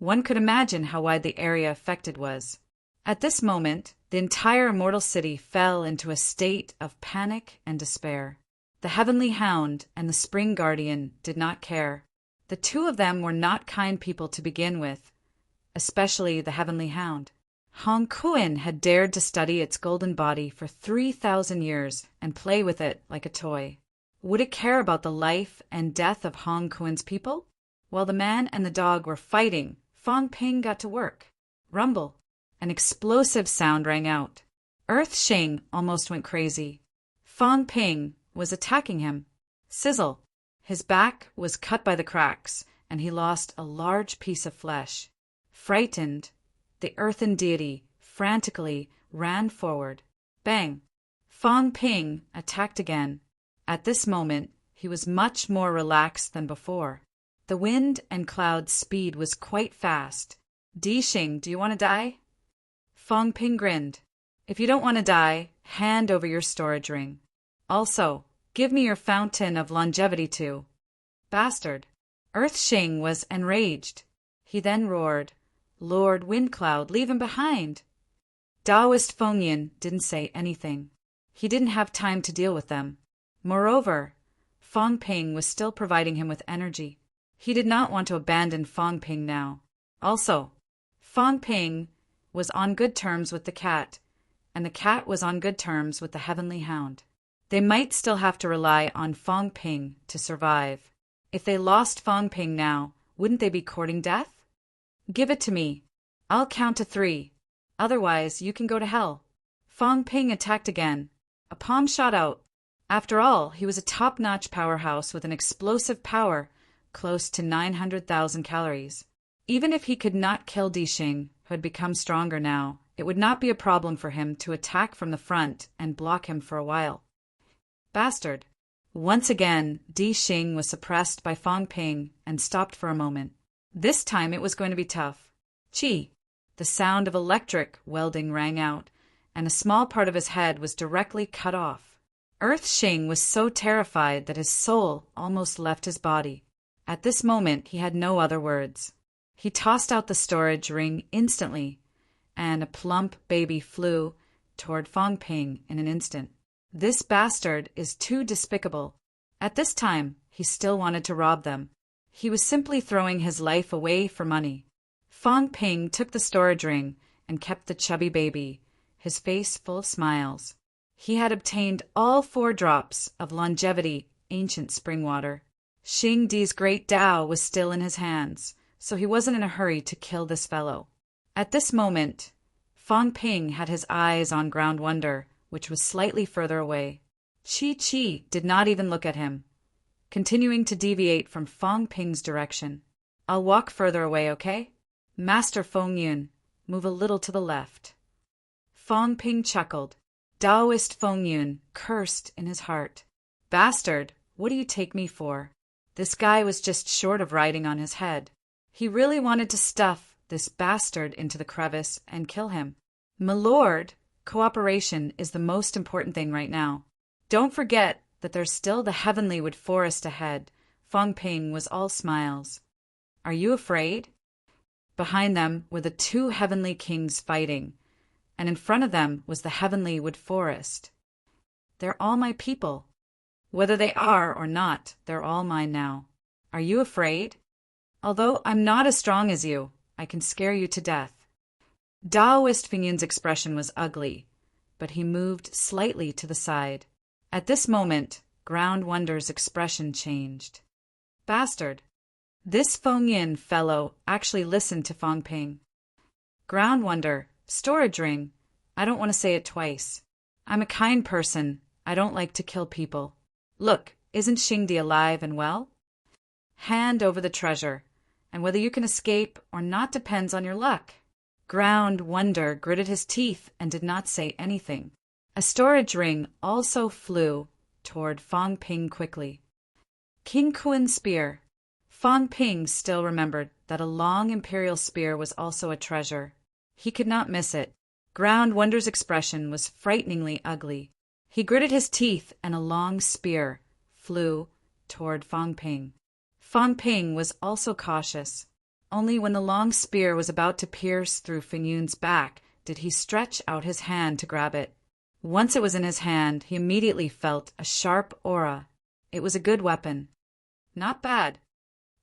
One could imagine how wide the area affected was. At this moment, the entire immortal city fell into a state of panic and despair. The Heavenly Hound and the Spring Guardian did not care. The two of them were not kind people to begin with, especially the Heavenly Hound. Hong Kuan had dared to study its golden body for 3,000 years and play with it like a toy. Would it care about the life and death of Hong Kuan's people? While the man and the dog were fighting, Fang Ping got to work. Rumble. An explosive sound rang out. Earth Shing almost went crazy. Fang Ping was attacking him. Sizzle. His back was cut by the cracks, and he lost a large piece of flesh. Frightened, the earthen deity frantically ran forward. Bang! Fang Ping attacked again. At this moment, he was much more relaxed than before. The wind and cloud's speed was quite fast. Di Xing, do you want to die? Fong Ping grinned. If you don't want to die, hand over your storage ring. Also, give me your fountain of longevity too. Bastard. Earth Xing was enraged. He then roared, Lord Windcloud, leave him behind. Taoist Feng Yin didn't say anything. He didn't have time to deal with them. Moreover, Fong Ping was still providing him with energy. He did not want to abandon Fong Ping now. Also, Fong Ping was on good terms with the cat, and the cat was on good terms with the heavenly hound. They might still have to rely on Fong Ping to survive. If they lost Fong Ping now, wouldn't they be courting death? Give it to me. I'll count to 3. Otherwise, you can go to hell. Fong Ping attacked again. A palm shot out. After all, he was a top-notch powerhouse with an explosive power close to 900,000 calories. Even if he could not kill Di Xing, who had become stronger now, it would not be a problem for him to attack from the front and block him for a while. Bastard. Once again, Di Xing was suppressed by Fong Ping and stopped for a moment. This time it was going to be tough. Chi! The sound of electric welding rang out, and a small part of his head was directly cut off. Earth Xing was so terrified that his soul almost left his body. At this moment he had no other words. He tossed out the storage ring instantly, and a plump baby flew toward Fong Ping in an instant. This bastard is too despicable. At this time, he still wanted to rob them. He was simply throwing his life away for money. Fong Ping took the storage ring and kept the chubby baby, his face full of smiles. He had obtained all 4 drops of longevity ancient spring water. Xing Di's great Tao was still in his hands, so he wasn't in a hurry to kill this fellow. At this moment, Fong Ping had his eyes on Ground Wonder, which was slightly further away. Chi did not even look at him, continuing to deviate from Fong Ping's direction. I'll walk further away, okay? Master Feng Yun, move a little to the left. Fong Ping chuckled. Taoist Feng Yun cursed in his heart. Bastard, what do you take me for? This guy was just short of riding on his head. He really wanted to stuff this bastard into the crevice and kill him. My lord, cooperation is the most important thing right now. Don't forget that there's still the heavenly wood forest ahead. Fong Ping was all smiles. Are you afraid? Behind them were the 2 heavenly kings fighting, and in front of them was the heavenly wood forest. They're all my people. Whether they are or not, they're all mine now. Are you afraid? Although I'm not as strong as you, I can scare you to death. Taoist Feng Yun's expression was ugly, but he moved slightly to the side. At this moment, Ground Wonder's expression changed. Bastard. This Feng Yin fellow actually listened to Fong Ping. Ground Wonder, storage ring. I don't want to say it twice. I'm a kind person. I don't like to kill people. Look, isn't Xingdi alive and well? Hand over the treasure, and whether you can escape or not depends on your luck. Ground Wonder gritted his teeth and did not say anything. A storage ring also flew toward Fong Ping quickly. King Kuan's spear. Fong Ping still remembered that a long imperial spear was also a treasure. He could not miss it. Ground Wonder's expression was frighteningly ugly. He gritted his teeth and a long spear flew toward Fong Ping. Fong Ping was also cautious. Only when the long spear was about to pierce through Feng Yun's back did he stretch out his hand to grab it. Once it was in his hand, he immediately felt a sharp aura. It was a good weapon. Not bad.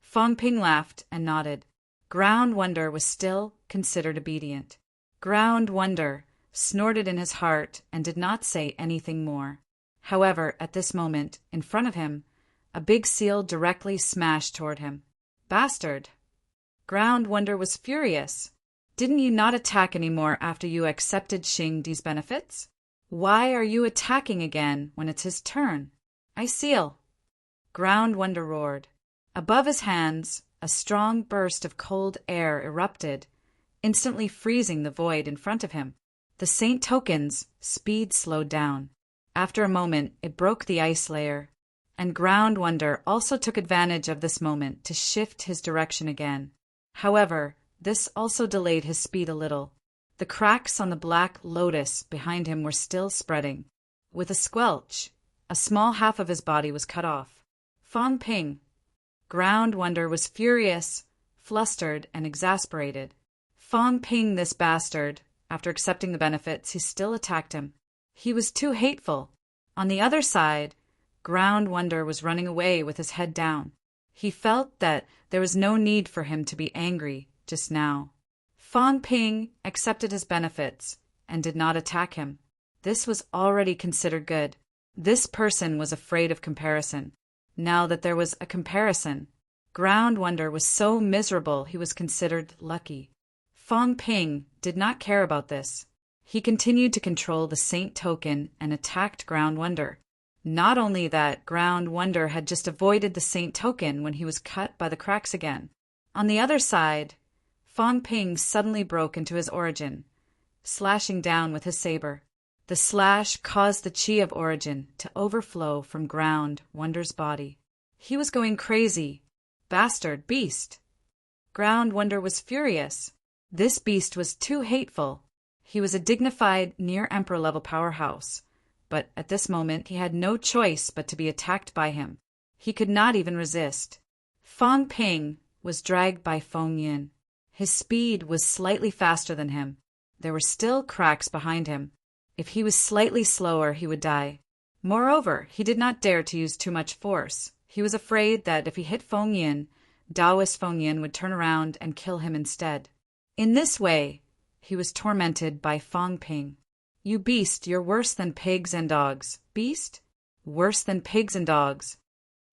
Fong Ping laughed and nodded. Ground Wonder was still considered obedient. Ground Wonder snorted in his heart and did not say anything more. However, at this moment, in front of him, a big seal directly smashed toward him. Bastard! Ground Wonder was furious. Didn't you not attack anymore after you accepted Xingdi's benefits? Why are you attacking again when it's his turn? I seal! Ground Wonder roared. Above his hands, a strong burst of cold air erupted, instantly freezing the void in front of him. The Saint Token's speed slowed down. After a moment, it broke the ice layer, and Ground Wonder also took advantage of this moment to shift his direction again. However, This also delayed his speed a little. The cracks on the black lotus behind him were still spreading. With a squelch, a small half of his body was cut off. Fang Ping. Ground Wonder was furious, flustered, and exasperated. Fang Ping, this bastard. After accepting the benefits, he still attacked him. He was too hateful. On the other side, Ground Wonder was running away with his head down. He felt that there was no need for him to be angry just now. Fang Ping accepted his benefits and did not attack him. This was already considered good. This person was afraid of comparison. Now that there was a comparison, Ground Wonder was so miserable he was considered lucky. Fang Ping did not care about this. He continued to control the Saint Token and attacked Ground Wonder. Not only that, Ground Wonder had just avoided the Saint Token when he was cut by the cracks again. On the other side, Fang Ping suddenly broke into his origin, slashing down with his saber. The slash caused the chi of origin to overflow from Ground Wonder's body. He was going crazy. Bastard beast! Ground Wonder was furious. This beast was too hateful. He was a dignified, near-emperor-level powerhouse, but at this moment he had no choice but to be attacked by him. He could not even resist. Fang Ping was dragged by Feng Yin. His speed was slightly faster than him. There were still cracks behind him. If he was slightly slower, he would die. Moreover, he did not dare to use too much force. He was afraid that if he hit Feng Yin, Taoist Feng Yin would turn around and kill him instead. In this way, he was tormented by Fang Ping. You beast, you're worse than pigs and dogs. Beast? Worse than pigs and dogs.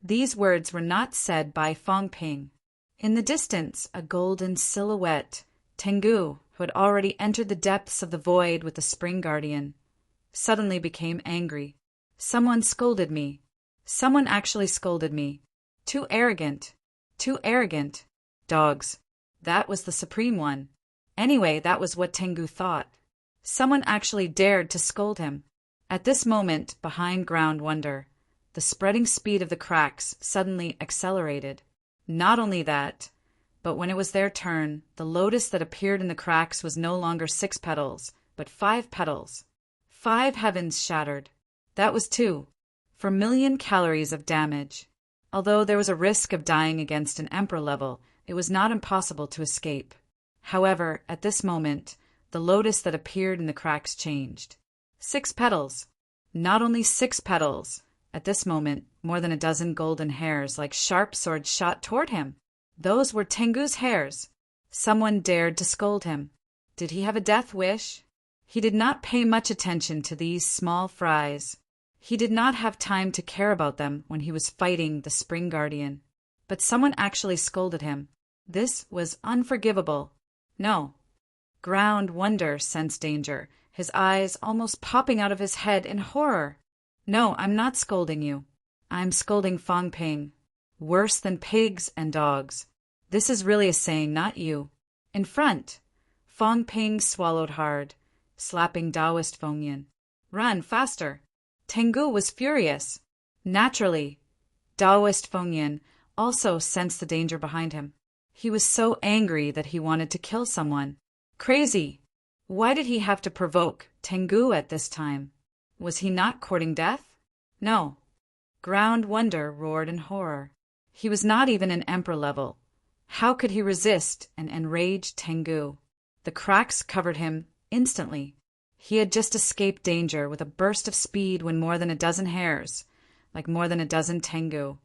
These words were not said by Fang Ping. In the distance, a golden silhouette, Tengu, who had already entered the depths of the void with the Spring Guardian, suddenly became angry. Someone scolded me. Someone actually scolded me. Too arrogant. Too arrogant. Dogs. That was the supreme one. Anyway, that was what Tengu thought. Someone actually dared to scold him. At this moment, behind Ground Wonder, the spreading speed of the cracks suddenly accelerated. Not only that, but when it was their turn, the lotus that appeared in the cracks was no longer 6 petals, but 5 petals. 5 heavens shattered. That was 2. For million calories of damage. Although there was a risk of dying against an emperor level, it was not impossible to escape. However, at this moment, the lotus that appeared in the cracks changed. 6 petals. Not only 6 petals. At this moment, more than a dozen golden hairs like sharp swords shot toward him. Those were Tengu's hairs. Someone dared to scold him. Did he have a death wish? He did not pay much attention to these small fries. He did not have time to care about them when he was fighting the Spring Guardian. But someone actually scolded him. This was unforgivable. No. Ground Wonder sensed danger, his eyes almost popping out of his head in horror. No, I'm not scolding you. I'm scolding Fang Ping. Worse than pigs and dogs. This is really a saying, not you. In front. Fang Ping swallowed hard, slapping Taoist Feng Yin. Run, faster. Tengu was furious. Naturally, Taoist Feng Yin also sensed the danger behind him. He was so angry that he wanted to kill someone. Crazy. Why did he have to provoke Tengu at this time? Was he not courting death? No. Ground Wonder roared in horror. He was not even an emperor level. How could he resist an enraged Tengu? The cracks covered him instantly. He had just escaped danger with a burst of speed when more than a dozen hairs, like more than a dozen Tengu,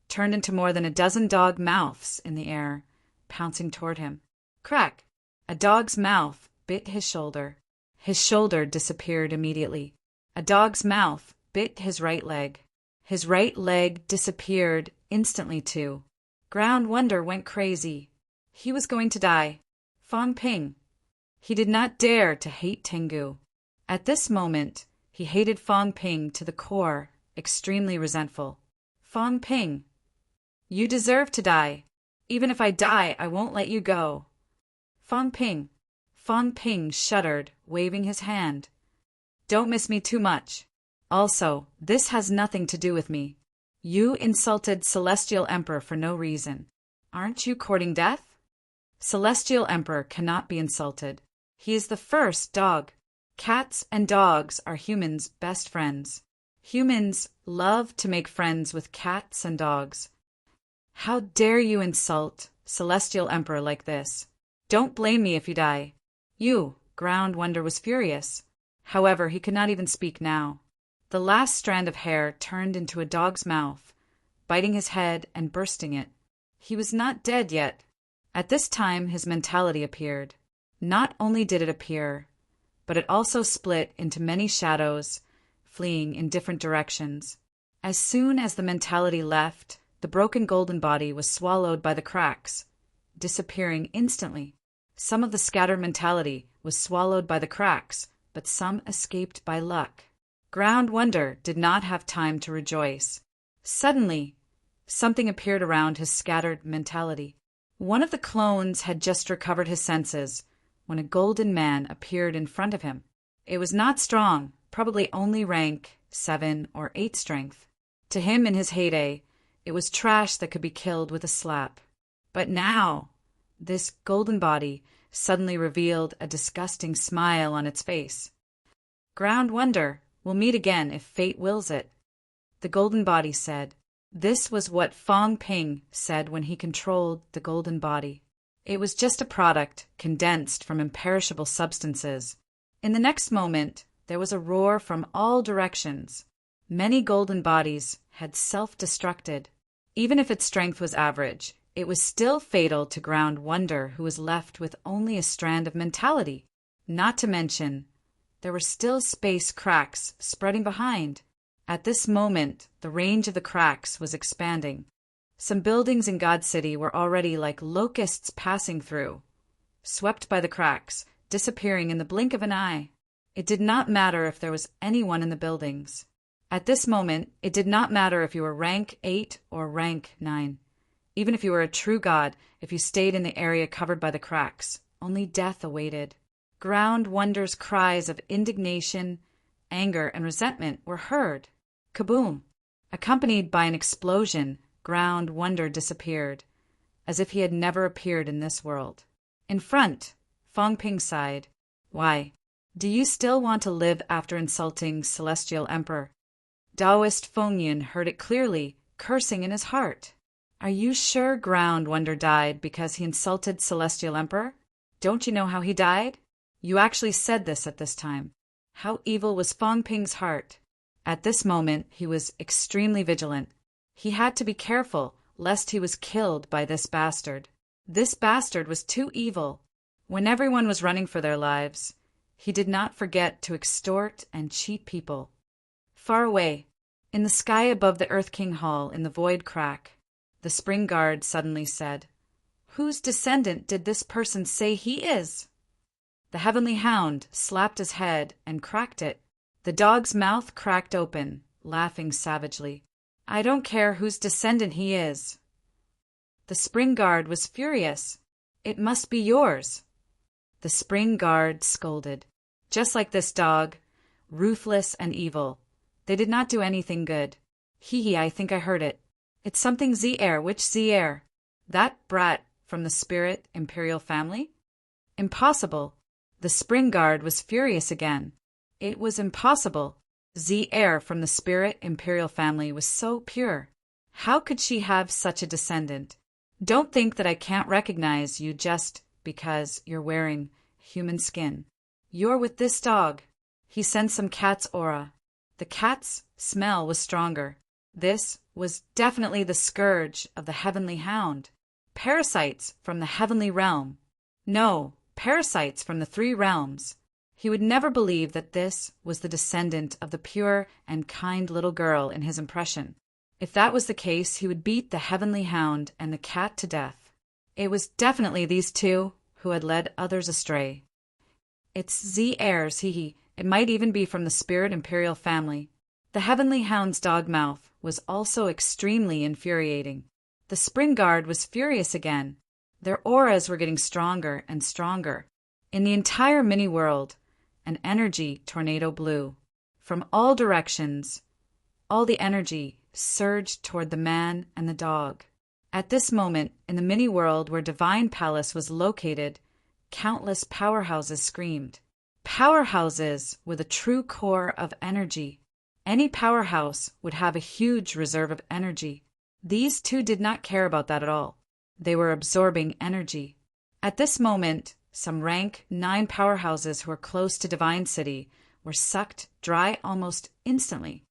turned into more than a dozen dog mouths in the air, pouncing toward him. Crack! A dog's mouth bit his shoulder. His shoulder disappeared immediately. A dog's mouth bit his right leg. His right leg disappeared instantly too. Ground Wonder went crazy. He was going to die. Fang Ping. He did not dare to hate Tengu. At this moment, he hated Fang Ping to the core, extremely resentful. Fang Ping. You deserve to die. Even if I die, I won't let you go. Fang Ping. Fang Ping shuddered, waving his hand. Don't miss me too much. Also, this has nothing to do with me. You insulted Celestial Emperor for no reason. Aren't you courting death? Celestial Emperor cannot be insulted. He is the first dog. Cats and dogs are humans' best friends. Humans love to make friends with cats and dogs. How dare you insult Celestial Emperor like this? Don't blame me if you die. You, Ground Wonder was furious. However, he could not even speak now. The last strand of hair turned into a dog's mouth, biting his head and bursting it. He was not dead yet. At this time, his mentality appeared. Not only did it appear, but it also split into many shadows, fleeing in different directions. As soon as the mentality left, the broken golden body was swallowed by the cracks, disappearing instantly. Some of the scattered mentality was swallowed by the cracks, but some escaped by luck. Ground Wonder did not have time to rejoice. Suddenly, something appeared around his scattered mentality. One of the clones had just recovered his senses when a golden man appeared in front of him. It was not strong, probably only rank 7 or 8 strength. To him in his heyday, it was trash that could be killed with a slap. But now, this golden body suddenly revealed a disgusting smile on its face. Ground Wonder, we'll meet again if fate wills it. The golden body said. This was what Fong Ping said when he controlled the golden body. It was just a product condensed from imperishable substances. In the next moment, there was a roar from all directions. Many golden bodies had self-destructed. Even if its strength was average, it was still fatal to Ground Wonder, who was left with only a strand of mentality. Not to mention, there were still space cracks spreading behind. At this moment, the range of the cracks was expanding. Some buildings in God City were already like locusts passing through, swept by the cracks, disappearing in the blink of an eye. It did not matter if there was anyone in the buildings. At this moment, it did not matter if you were rank 8 or rank 9. Even if you were a true god, if you stayed in the area covered by the cracks, only death awaited. Ground Wonder's cries of indignation, anger, and resentment were heard. Kaboom! Accompanied by an explosion, Ground Wonder disappeared, as if he had never appeared in this world. In front, Fong Ping sighed. Why, do you still want to live after insulting Celestial Emperor? Taoist Feng Yun heard it clearly, cursing in his heart. Are you sure Ground Wonder died because he insulted Celestial Emperor? Don't you know how he died? You actually said this at this time. How evil was Fong Ping's heart? At this moment, he was extremely vigilant. He had to be careful, lest he was killed by this bastard. This bastard was too evil. When everyone was running for their lives, he did not forget to extort and cheat people. Far away, in the sky above the Earth King Hall in the void crack, the spring guard suddenly said, Whose descendant did this person say he is? The heavenly hound slapped his head and cracked it. The dog's mouth cracked open, laughing savagely. I don't care whose descendant he is. The spring guard was furious. It must be yours. The spring guard scolded. Just like this dog, ruthless and evil. They did not do anything good. Hee, I think I heard it. It's something Z-Air. Which Z-Air? That brat from the Spirit Imperial family? Impossible. The spring guard was furious again. It was impossible. Z-Air from the Spirit Imperial family was so pure. How could she have such a descendant? Don't think that I can't recognize you just because you're wearing human skin. You're with this dog. He sensed some cat's aura. The cat's smell was stronger. This was definitely the scourge of the heavenly hound. Parasites from the heavenly realm. No, parasites from the 3 realms. He would never believe that this was the descendant of the pure and kind little girl in his impression. If that was the case, he would beat the heavenly hound and the cat to death. It was definitely these 2 who had led others astray. It's Z-Heirs, hee. It might even be from the Spirit Imperial family. The heavenly hound's dog mouth was also extremely infuriating. The spring guard was furious again. Their auras were getting stronger and stronger. In the entire mini-world, an energy tornado blew. From all directions, all the energy surged toward the man and the dog. At this moment, in the mini-world where Divine Palace was located, countless powerhouses screamed. Powerhouses were the true core of energy. Any powerhouse would have a huge reserve of energy. These two did not care about that at all. They were absorbing energy. At this moment, some rank 9 powerhouses who were close to Divine City were sucked dry almost instantly.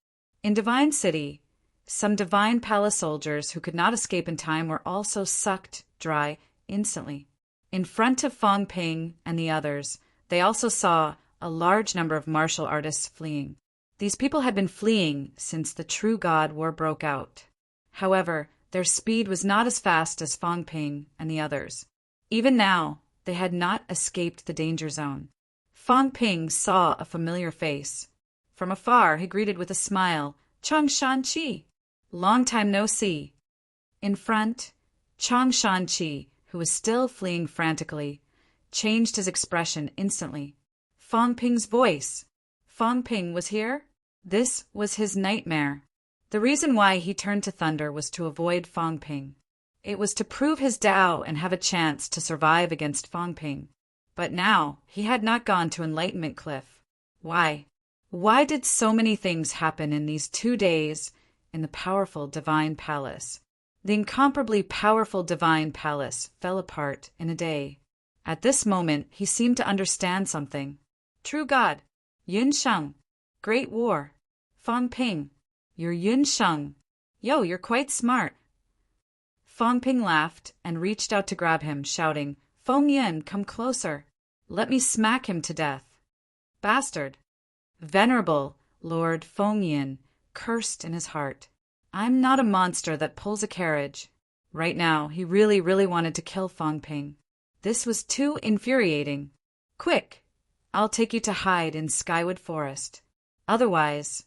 In Divine City, some Divine Palace soldiers who could not escape in time were also sucked dry instantly. In front of Fong Ping and the others, they also saw a large number of martial artists fleeing. These people had been fleeing since the True God War broke out. However, their speed was not as fast as Fong Ping and the others. Even now, they had not escaped the danger zone. Fong Ping saw a familiar face. From afar, he greeted with a smile, "Chang Shan Qi. Long time no see." In front, Chang Shan Qi, who was still fleeing frantically, changed his expression instantly. Fong Ping's voice. Fong Ping was here? This was his nightmare. The reason why he turned to thunder was to avoid Fong Ping. It was to prove his Tao and have a chance to survive against Fong Ping. But now, he had not gone to Enlightenment Cliff. Why? Why did so many things happen in these 2 days in the powerful Divine Palace? The incomparably powerful Divine Palace fell apart in a day. At this moment, he seemed to understand something. True God, Yun Sheng, Great War, Fong Ping, you're Yun Sheng. Yo, you're quite smart. Fong Ping laughed and reached out to grab him, shouting, "Fong Yun, come closer. Let me smack him to death." Bastard. Venerable Lord Fong Yun cursed in his heart. I'm not a monster that pulls a carriage. Right now, he really wanted to kill Fong Ping. This was too infuriating. Quick, I'll take you to hide in Skywood Forest. Otherwise,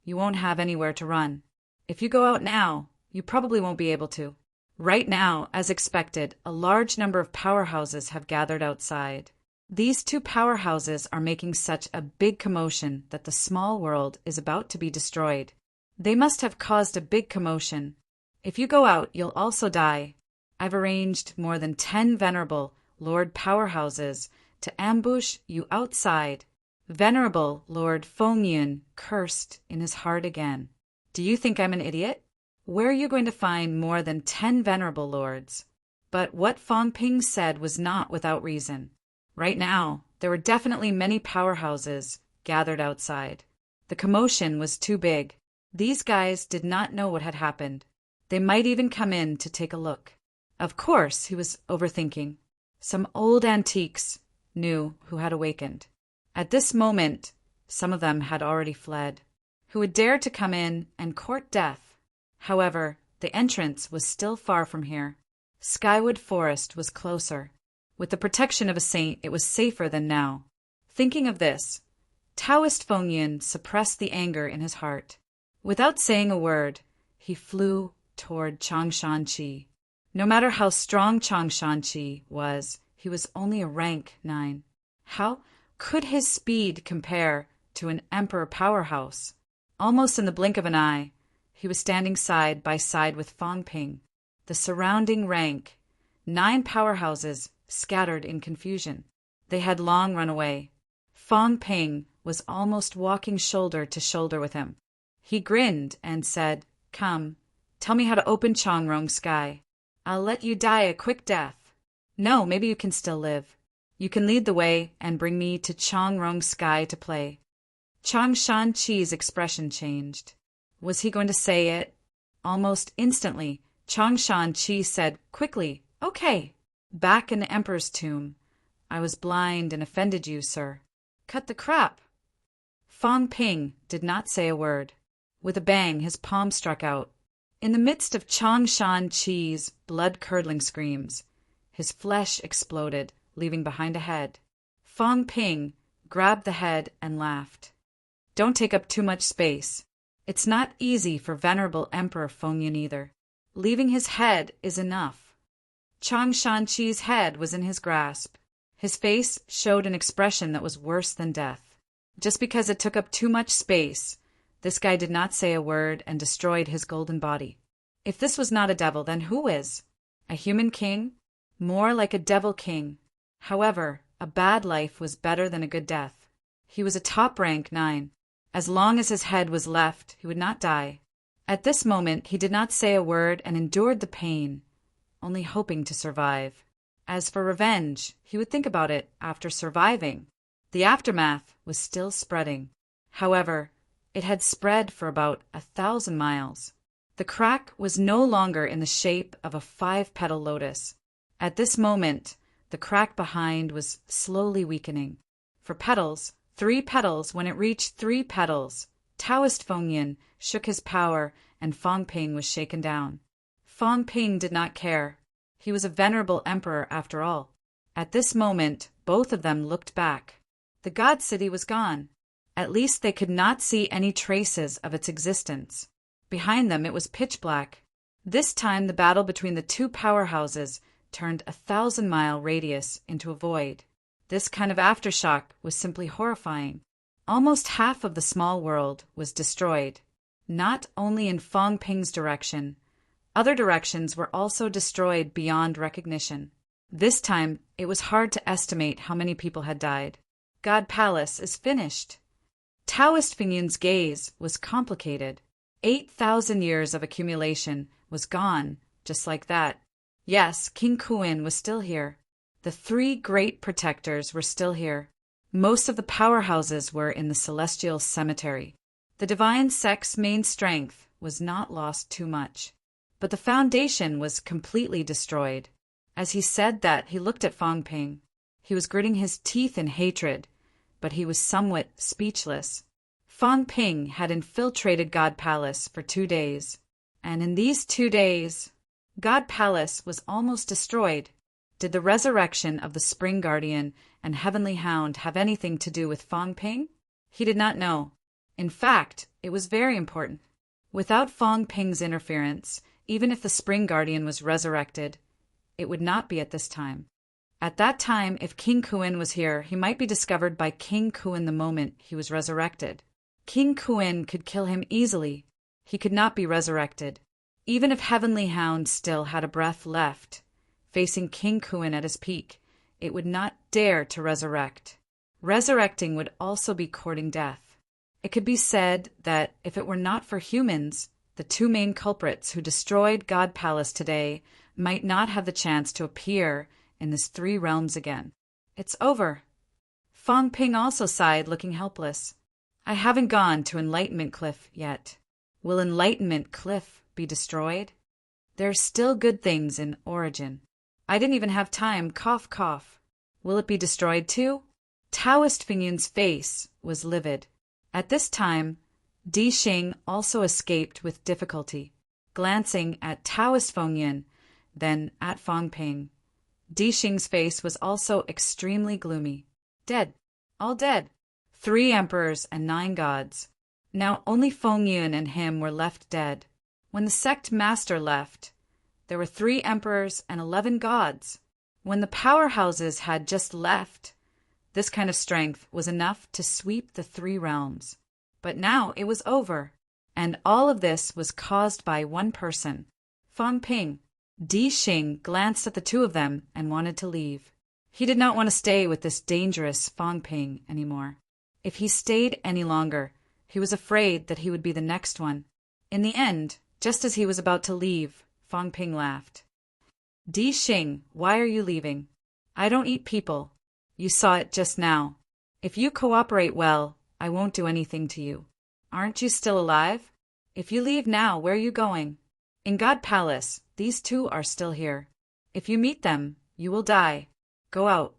you won't have anywhere to run. If you go out now, you probably won't be able to. Right now, as expected, a large number of powerhouses have gathered outside. These 2 powerhouses are making such a big commotion that the small world is about to be destroyed. They must have caused a big commotion. If you go out, you'll also die. I've arranged more than 10 venerable Lord powerhouses to ambush you outside. Venerable Lord Fong Yun cursed in his heart again. Do you think I'm an idiot? Where are you going to find more than 10 venerable lords? But what Fong Ping said was not without reason. Right now, there were definitely many powerhouses gathered outside. The commotion was too big. These guys did not know what had happened. They might even come in to take a look. Of course, he was overthinking. Some old antiques knew who had awakened. At this moment, some of them had already fled. Who would dare to come in and court death? However, the entrance was still far from here. Skywood Forest was closer. With the protection of a saint, it was safer than now. Thinking of this, Taoist Fong Yun suppressed the anger in his heart. Without saying a word, he flew toward Chang Shan Qi. No matter how strong Chang Shan Qi was, he was only a rank 9. How could his speed compare to an emperor powerhouse? Almost in the blink of an eye, he was standing side by side with Fong Ping. The surrounding rank 9 powerhouses scattered in confusion. They had long run away. Fong Ping was almost walking shoulder to shoulder with him. He grinned and said, "Come, tell me how to open Changrong Sky. I'll let you die a quick death. No, maybe you can still live. You can lead the way and bring me to Changrong Sky to play." Chang Shan Qi's expression changed. Was he going to say it? Almost instantly, Chang Shan Qi said quickly, "Okay." Back in the Emperor's tomb. "I was blind and offended you, sir." Cut the crap. Fong Ping did not say a word. With a bang, his palm struck out. In the midst of Chang Shan Qi's blood-curdling screams, his flesh exploded, leaving behind a head. Fong Ping grabbed the head and laughed. "Don't take up too much space. It's not easy for Venerable Emperor Fong Yun either. Leaving his head is enough." Chang Shan Qi's head was in his grasp. His face showed an expression that was worse than death. Just because it took up too much space, this guy did not say a word and destroyed his golden body. If this was not a devil, then who is? A human king? More like a devil king. However, a bad life was better than a good death. He was a top rank 9. As long as his head was left, he would not die. At this moment, he did not say a word and endured the pain, only hoping to survive. As for revenge, he would think about it after surviving. The aftermath was still spreading. However, it had spread for about 1,000 miles. The crack was no longer in the shape of a 5-petal lotus. At this moment, the crack behind was slowly weakening. For petals, 3 petals, when it reached 3 petals, Taoist Fengyan shook his power and Fang Ping was shaken down. Fang Ping did not care. He was a venerable emperor after all. At this moment, both of them looked back. The God City was gone. At least they could not see any traces of its existence. Behind them it was pitch black. This time the battle between the 2 powerhouses turned a 1,000-mile radius into a void. This kind of aftershock was simply horrifying. Almost half of the small world was destroyed. Not only in Fang Ping's direction, other directions were also destroyed beyond recognition. This time, it was hard to estimate how many people had died. God Palace is finished. Taoist Fengyan's gaze was complicated. 8,000 years of accumulation was gone, just like that. Yes, King Kuin was still here. The 3 great protectors were still here. Most of the powerhouses were in the celestial cemetery. The divine sect's main strength was not lost too much. But the foundation was completely destroyed. As he said that, he looked at Fang Ping. He was gritting his teeth in hatred, but he was somewhat speechless. Fang Ping had infiltrated God Palace for 2 days, and in these 2 days, God Palace was almost destroyed. Did the resurrection of the Spring Guardian and Heavenly Hound have anything to do with Fang Ping? He did not know. In fact, it was very important. Without Fang Ping's interference, even if the Spring Guardian was resurrected, it would not be at this time. At that time, if King Kuin was here, he might be discovered by King Kuin the moment he was resurrected. King Kuin could kill him easily. He could not be resurrected. Even if Heavenly Hound still had a breath left, facing King Kuin at his peak, it would not dare to resurrect. Resurrecting would also be courting death. It could be said that if it were not for humans, the 2 main culprits who destroyed God Palace today might not have the chance to appear in this 3 realms again. It's over. Fang Ping also sighed, looking helpless. I haven't gone to Enlightenment Cliff yet. Will Enlightenment Cliff be destroyed? There's still good things in Origin. I didn't even have time, cough, cough. Will it be destroyed too? Taoist Fengyan's face was livid. At this time, Di Xing also escaped with difficulty, glancing at Taoist Fengyan, then at Fang Ping. Di Xing's face was also extremely gloomy. Dead. All dead. 3 emperors and 9 gods. Now only Fengyan and him were left dead. When the sect master left, there were 3 emperors and 11 gods. When the powerhouses had just left, this kind of strength was enough to sweep the 3 realms. But now it was over, and all of this was caused by one person, Fang Ping. Di Xing glanced at the 2 of them and wanted to leave. He did not want to stay with this dangerous Fang Ping anymore. If he stayed any longer, he was afraid that he would be the next one. In the end, just as he was about to leave, Fang Ping laughed. Di Xing, why are you leaving? I don't eat people. You saw it just now. If you cooperate well, I won't do anything to you. Aren't you still alive? If you leave now, where are you going? In God Palace, these 2 are still here. If you meet them, you will die. Go out.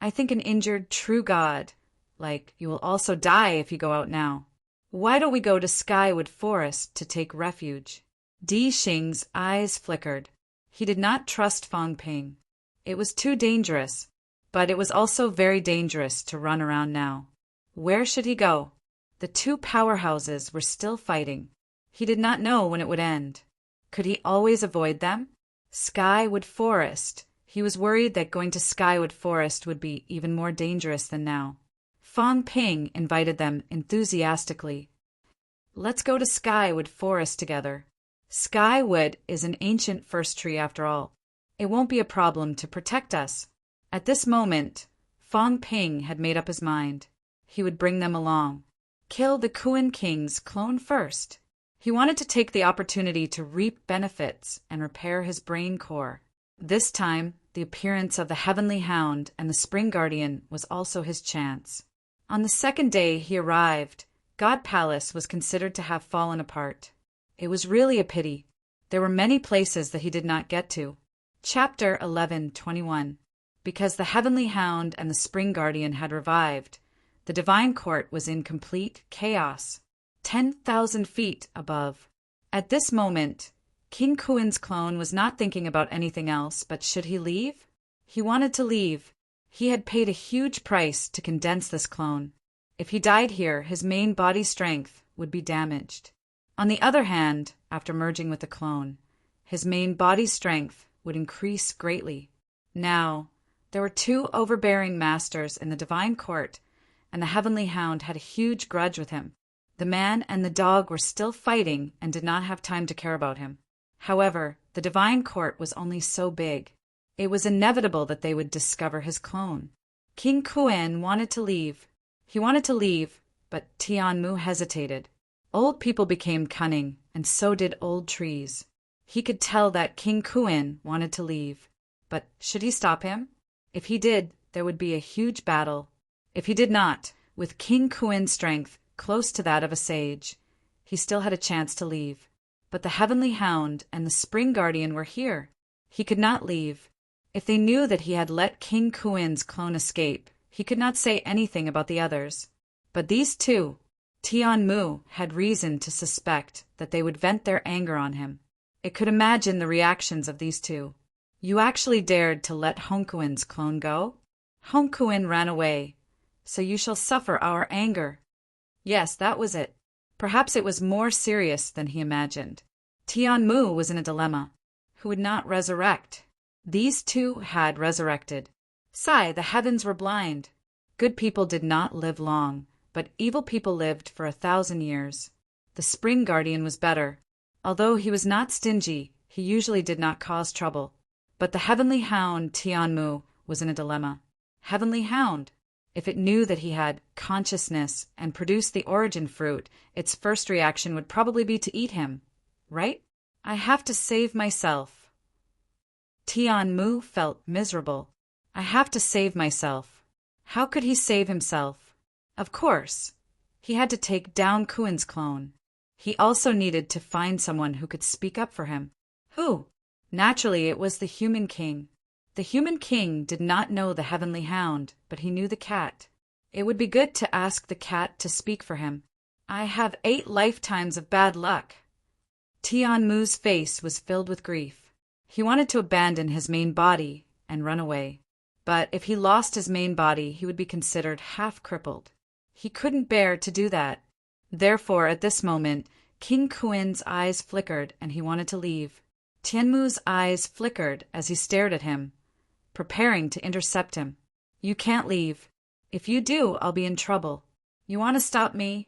I think an injured true god, like you will also die if you go out now. Why don't we go to Skywood Forest to take refuge? Di Xing's eyes flickered. He did not trust Fang Ping. It was too dangerous, but it was also very dangerous to run around now. Where should he go? The 2 powerhouses were still fighting. He did not know when it would end. Could he always avoid them? Skywood Forest. He was worried that going to Skywood Forest would be even more dangerous than now. Fang Ping invited them enthusiastically. Let's go to Skywood Forest together. Skywood is an ancient first tree after all. It won't be a problem to protect us. At this moment, Fong Ping had made up his mind. He would bring them along. Kill the Kuan King's clone first. He wanted to take the opportunity to reap benefits and repair his brain core. This time, the appearance of the Heavenly Hound and the Spring Guardian was also his chance. On the second day he arrived, God Palace was considered to have fallen apart. It was really a pity. There were many places that he did not get to. Chapter 11:21. Because the Heavenly Hound and the Spring Guardian had revived, the Divine Court was in complete chaos, 10,000 feet above. At this moment, King Kuan's clone was not thinking about anything else, but should he leave? He wanted to leave. He had paid a huge price to condense this clone. If he died here, his main body strength would be damaged. On the other hand, after merging with the clone, his main body strength would increase greatly. Now, there were two overbearing masters in the Divine Court, and the Heavenly Hound had a huge grudge with him. The man and the dog were still fighting and did not have time to care about him. However, the Divine Court was only so big. It was inevitable that they would discover his clone. King Kuan wanted to leave. He wanted to leave, but Tianmu hesitated. Old people became cunning, and so did old trees. He could tell that King Kuan wanted to leave. But should he stop him? If he did, there would be a huge battle. If he did not, with King Kuan's strength close to that of a sage, he still had a chance to leave. But the Heavenly Hound and the Spring Guardian were here. He could not leave. If they knew that he had let King Kuan's clone escape, he could not say anything about the others. But these two, Tianmu had reason to suspect that they would vent their anger on him. It could imagine the reactions of these two. You actually dared to let Hongkuan's clone go? Hongkuan ran away, so you shall suffer our anger. Yes, that was it. Perhaps it was more serious than he imagined. Tianmu was in a dilemma. Who would not resurrect? These two had resurrected. Sigh, the heavens were blind. Good people did not live long, but evil people lived for 1,000 years. The Spring Guardian was better. Although he was not stingy, he usually did not cause trouble. But the Heavenly Hound, Tianmu, was in a dilemma. Heavenly Hound! If it knew that he had consciousness and produced the origin fruit, its first reaction would probably be to eat him, right? I have to save myself. Tianmu felt miserable. I have to save myself. How could he save himself? Of course, he had to take down Kuan's clone. He also needed to find someone who could speak up for him. Who? Naturally, it was the Human King. The Human King did not know the Heavenly Hound, but he knew the cat. It would be good to ask the cat to speak for him. I have 8 lifetimes of bad luck. Tianmu's face was filled with grief. He wanted to abandon his main body and run away. But if he lost his main body, he would be considered half-crippled. He couldn't bear to do that. Therefore, at this moment, King Kuan's eyes flickered and he wanted to leave. Tianmu's eyes flickered as he stared at him, preparing to intercept him. You can't leave. If you do, I'll be in trouble. You want to stop me?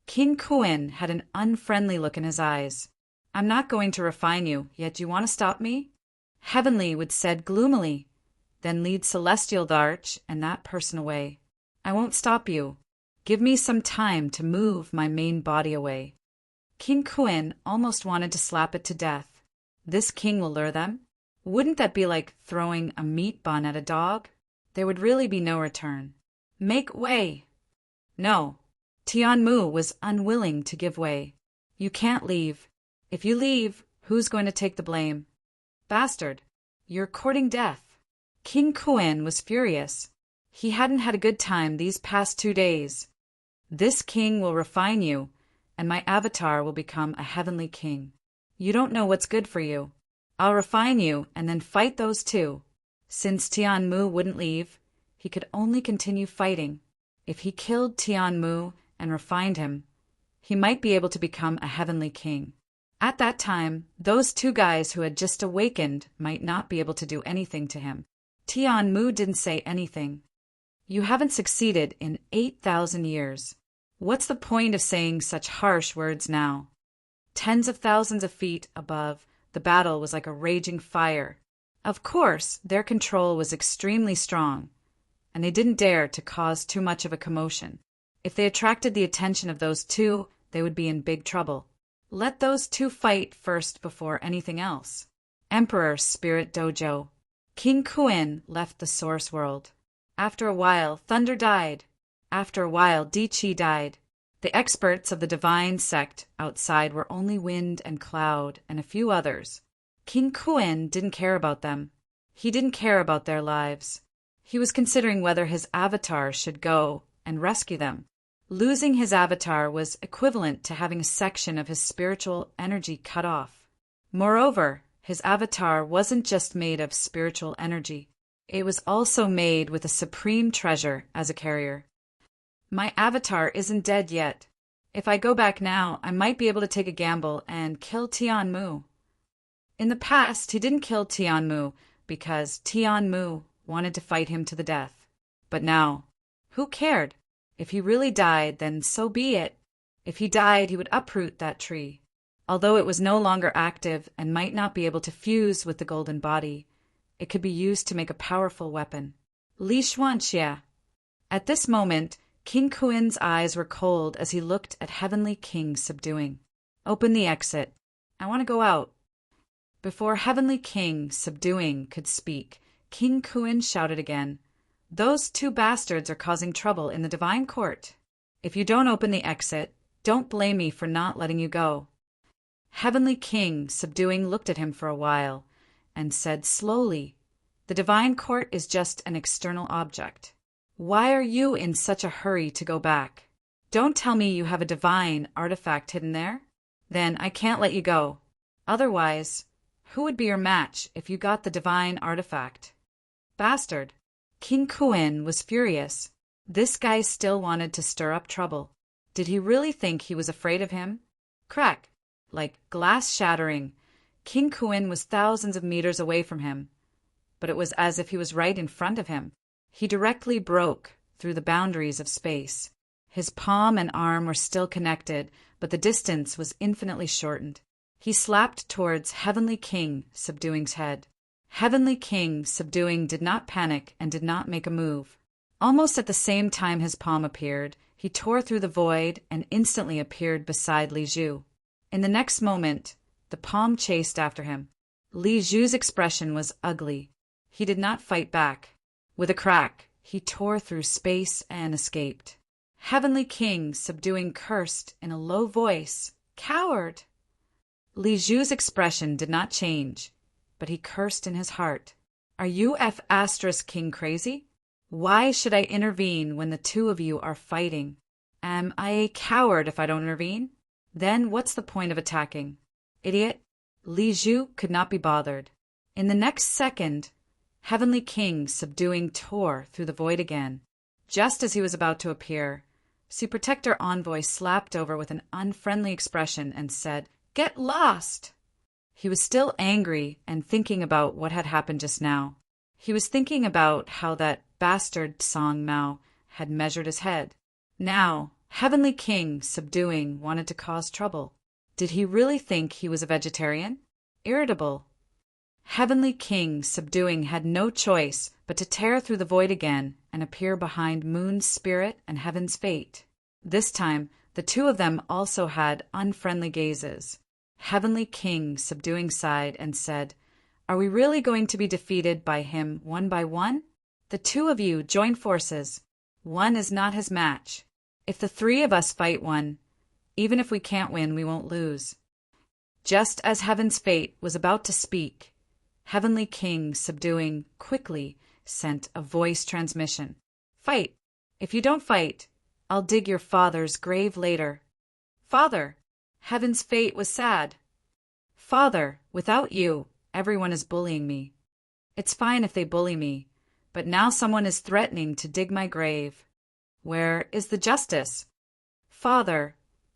King Kuan had an unfriendly look in his eyes. I'm not going to refine you, yet you want to stop me? Heavenly would said gloomily, then lead Celestial Darch and that person away. I won't stop you. Give me some time to move my main body away. King Kuan almost wanted to slap it to death. This king will lure them? Wouldn't that be like throwing a meat bun at a dog? There would really be no return. Make way! No. Tianmu was unwilling to give way. You can't leave. If you leave, who's going to take the blame? Bastard, you're courting death. King Kuan was furious. He hadn't had a good time these past 2 days. This king will refine you, and my avatar will become a heavenly king. You don't know what's good for you. I'll refine you and then fight those two. Since Tianmu wouldn't leave, he could only continue fighting. If he killed Tianmu and refined him, he might be able to become a heavenly king. At that time, those 2 guys who had just awakened might not be able to do anything to him. Tianmu didn't say anything. You haven't succeeded in 8,000 years. What's the point of saying such harsh words now? Tens of thousands of feet above, the battle was like a raging fire. Of course, their control was extremely strong, and they didn't dare to cause too much of a commotion. If they attracted the attention of those two, they would be in big trouble. Let those two fight first before anything else. Emperor Spirit Dojo. King Kuin left the source world. After a while, Thunder died. After a while, Di-Chi died. The experts of the divine sect outside were only Wind and Cloud and a few others. King Kuin didn't care about them. He didn't care about their lives. He was considering whether his avatar should go and rescue them. Losing his avatar was equivalent to having a section of his spiritual energy cut off. Moreover, his avatar wasn't just made of spiritual energy. It was also made with a supreme treasure as a carrier. My avatar isn't dead yet. If I go back now, I might be able to take a gamble and kill Tianmu. In the past, he didn't kill Tianmu because Tianmu wanted to fight him to the death. But now, who cared? If he really died, then so be it. If he died, he would uproot that tree. Although it was no longer active and might not be able to fuse with the golden body, it could be used to make a powerful weapon. Li Xuanxia. At this moment, King Kuin's eyes were cold as he looked at Heavenly King subduing. Open the exit. I want to go out. Before Heavenly King subduing could speak, King Kuin shouted again, Those two bastards are causing trouble in the divine court. If you don't open the exit, don't blame me for not letting you go. Heavenly King subduing looked at him for a while and said slowly, The divine court is just an external object. Why are you in such a hurry to go back? Don't tell me you have a divine artifact hidden there? Then I can't let you go. Otherwise, who would be your match if you got the divine artifact? Bastard. King Kuin was furious. This guy still wanted to stir up trouble. Did he really think he was afraid of him? Crack. Like glass shattering. King Kuin was thousands of meters away from him, but it was as if he was right in front of him. He directly broke through the boundaries of space. His palm and arm were still connected, but the distance was infinitely shortened. He slapped towards Heavenly King Subduing's head. Heavenly King Subduing did not panic and did not make a move. Almost at the same time his palm appeared, he tore through the void and instantly appeared beside Li Zhu. In the next moment, the palm chased after him. Li Zhu's expression was ugly. He did not fight back. With a crack, he tore through space and escaped. Heavenly King Subduing cursed in a low voice, Coward! Li Zhu's expression did not change, but he cursed in his heart. Are you King crazy? Why should I intervene when the two of you are fighting? Am I a coward if I don't intervene? Then what's the point of attacking? Idiot! Li Zhu could not be bothered. In the next second, Heavenly King Subduing tore through the void again. Just as he was about to appear, Superprotector Envoy slapped over with an unfriendly expression and said, Get lost! He was still angry and thinking about what had happened just now. He was thinking about how that bastard Song Mao had measured his head. Now, Heavenly King Subduing wanted to cause trouble. Did he really think he was a vegetarian? Irritable. Heavenly King Subduing had no choice but to tear through the void again and appear behind Moon's spirit and Heaven's fate. This time, the two of them also had unfriendly gazes. Heavenly King Subduing sighed and said, Are we really going to be defeated by him one by one? The two of you join forces. One is not his match. If the three of us fight one, even if we can't win, we won't lose. Just as Heaven's fate was about to speak, Heavenly King Subduing quickly sent a voice transmission. Fight! If you don't fight, I'll dig your father's grave later. Father! Heaven's fate was sad. Father, without you, everyone is bullying me. It's fine if they bully me, but now someone is threatening to dig my grave. Where is the justice? Father,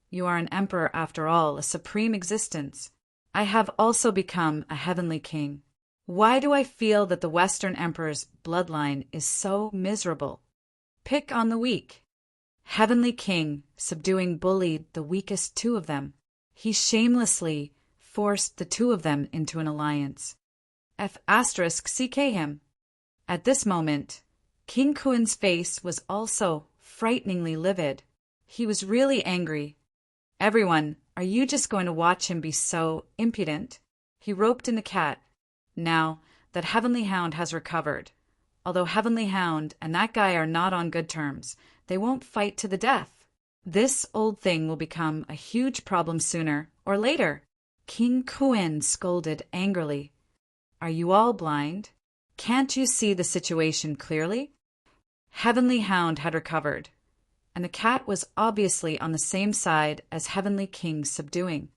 you are an emperor after all, a supreme existence. I have also become a heavenly king. Why do I feel that the Western Emperor's bloodline is so miserable? Pick on the weak. Heavenly King Subduing bullied the weakest two of them. He shamelessly forced the two of them into an alliance. F***ck him. At this moment, King Kuen's face was also frighteningly livid. He was really angry. Everyone, are you just going to watch him be so impudent? He roped in the cat. Now that Heavenly Hound has recovered, although Heavenly Hound and that guy are not on good terms, they won't fight to the death. This old thing will become a huge problem sooner or later. King Kuen scolded angrily. Are you all blind? Can't you see the situation clearly? Heavenly Hound had recovered, and the cat was obviously on the same side as Heavenly King subduing.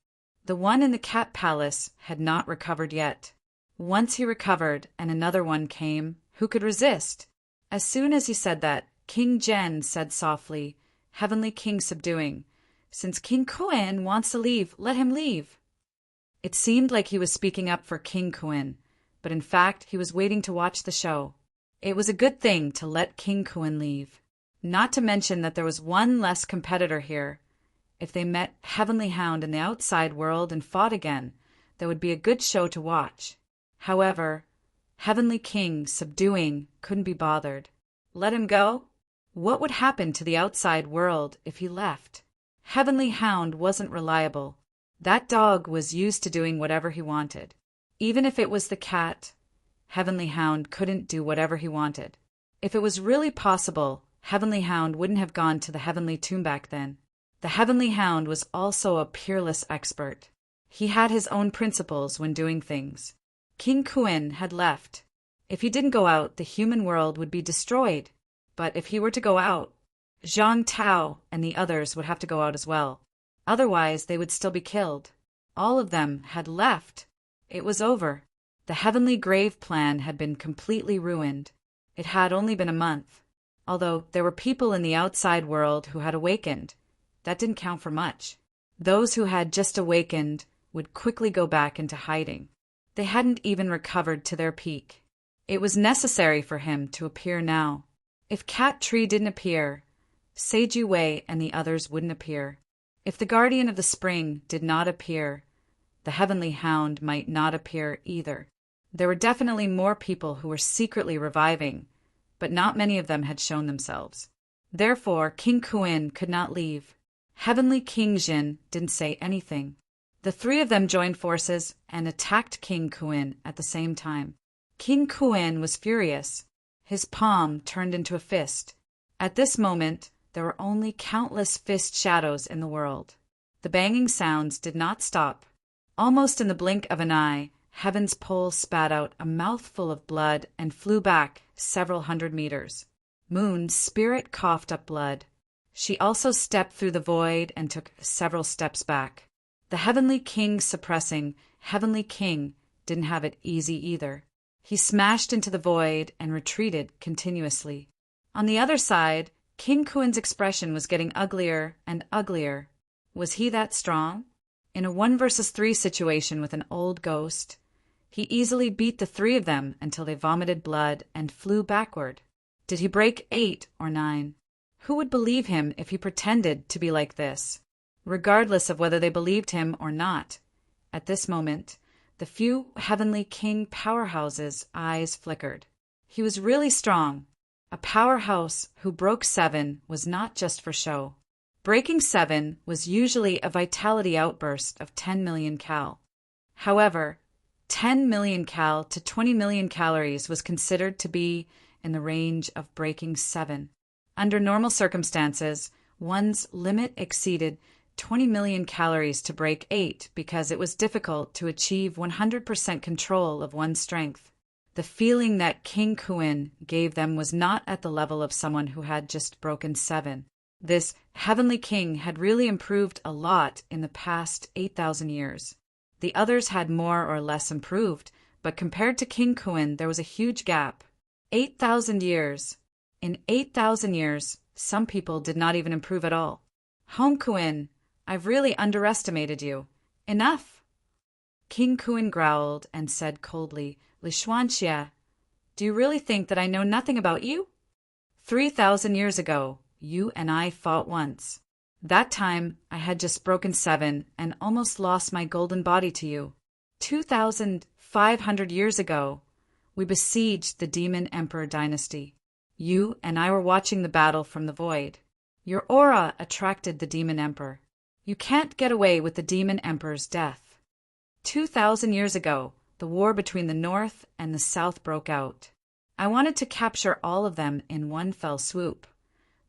The one in the cat palace had not recovered yet. Once he recovered and another one came, who could resist? As soon as he said that, King Jen said softly, Heavenly King subduing, since King Kuen wants to leave, let him leave. It seemed like he was speaking up for King Kuen, but in fact he was waiting to watch the show. It was a good thing to let King Kuen leave. Not to mention that there was one less competitor here. If they met Heavenly Hound in the outside world and fought again, there would be a good show to watch. However, Heavenly King subduing couldn't be bothered. Let him go? What would happen to the outside world if he left? Heavenly Hound wasn't reliable. That dog was used to doing whatever he wanted. Even if it was the cat, Heavenly Hound couldn't do whatever he wanted. If it was really possible, Heavenly Hound wouldn't have gone to the Heavenly Tomb back then. The Heavenly Hound was also a peerless expert. He had his own principles when doing things. King Kuen had left. If he didn't go out, the human world would be destroyed. But if he were to go out, Zhang Tao and the others would have to go out as well. Otherwise, they would still be killed. All of them had left. It was over. The Heavenly Grave plan had been completely ruined. It had only been a month. Although there were people in the outside world who had awakened, that didn't count for much. Those who had just awakened would quickly go back into hiding. They hadn't even recovered to their peak. It was necessary for him to appear now. If Cat Tree didn't appear, Seiju Wei and the others wouldn't appear. If the Guardian of the Spring did not appear, the Heavenly Hound might not appear either. There were definitely more people who were secretly reviving, but not many of them had shown themselves. Therefore, King Kuen could not leave. Heavenly King Jin didn't say anything. The three of them joined forces and attacked King Kuen at the same time. King Kuen was furious. His palm turned into a fist. At this moment, there were only countless fist shadows in the world. The banging sounds did not stop. Almost in the blink of an eye, Heaven's pole spat out a mouthful of blood and flew back several hundred meters. Moon's spirit coughed up blood. She also stepped through the void and took several steps back. The Heavenly King suppressing Heavenly King didn't have it easy either. He smashed into the void and retreated continuously. On the other side, King Kuen's expression was getting uglier and uglier. Was he that strong? In a 1 versus 3 situation with an old ghost, he easily beat the three of them until they vomited blood and flew backward. Did he break 8 or 9? Who would believe him if he pretended to be like this? Regardless of whether they believed him or not, at this moment, the few Heavenly King powerhouses' eyes flickered. He was really strong. A powerhouse who broke 7 was not just for show. Breaking 7 was usually a vitality outburst of 10 million cal. However, 10 million cal to 20 million calories was considered to be in the range of breaking 7. Under normal circumstances, one's limit exceeded 20 million calories to break 8 because it was difficult to achieve 100% control of one's strength. The feeling that King Kuen gave them was not at the level of someone who had just broken 7. This Heavenly King had really improved a lot in the past 8,000 years. The others had more or less improved, but compared to King Kuen, there was a huge gap. 8,000 years. In 8,000 years, some people did not even improve at all. Home Kuen, I've really underestimated you. Enough! King Kuen growled and said coldly, Li Xuanxia, do you really think that I know nothing about you? 3,000 years ago, you and I fought once. That time, I had just broken 7 and almost lost my golden body to you. 2,500 years ago, we besieged the Demon Emperor dynasty. You and I were watching the battle from the void. Your aura attracted the Demon Emperor. You can't get away with the Demon Emperor's death. 2,000 years ago, the war between the North and the South broke out. I wanted to capture all of them in one fell swoop,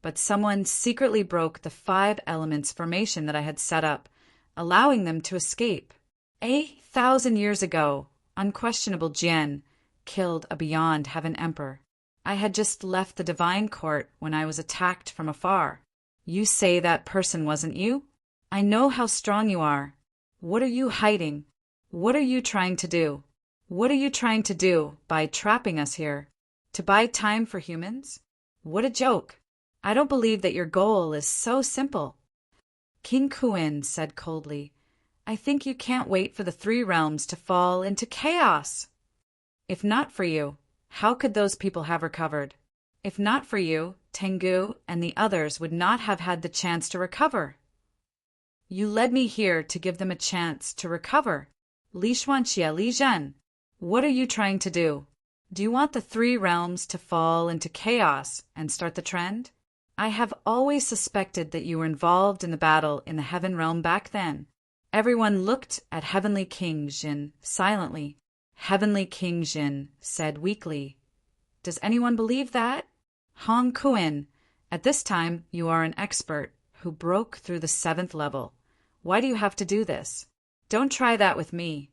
but someone secretly broke the 5 elements formation that I had set up, allowing them to escape. 1,000 years ago, unquestionable Jian killed a Beyond Heaven Emperor. I had just left the divine court when I was attacked from afar. You say that person wasn't you? I know how strong you are. What are you hiding? What are you trying to do? What are you trying to do by trapping us here? To buy time for humans? What a joke. I don't believe that your goal is so simple. King Kuin said coldly, I think you can't wait for the 3 realms to fall into chaos. If not for you, how could those people have recovered? If not for you, Tengu and the others would not have had the chance to recover. You led me here to give them a chance to recover. Li Xuanxia, Li Zhen, what are you trying to do? Do you want the 3 realms to fall into chaos and start the trend? I have always suspected that you were involved in the battle in the Heaven Realm back then. Everyone looked at Heavenly King Jin silently. Heavenly King Jin said weakly, Does anyone believe that? Hong Kuin, at this time you are an expert who broke through the 7th level. Why do you have to do this? Don't try that with me.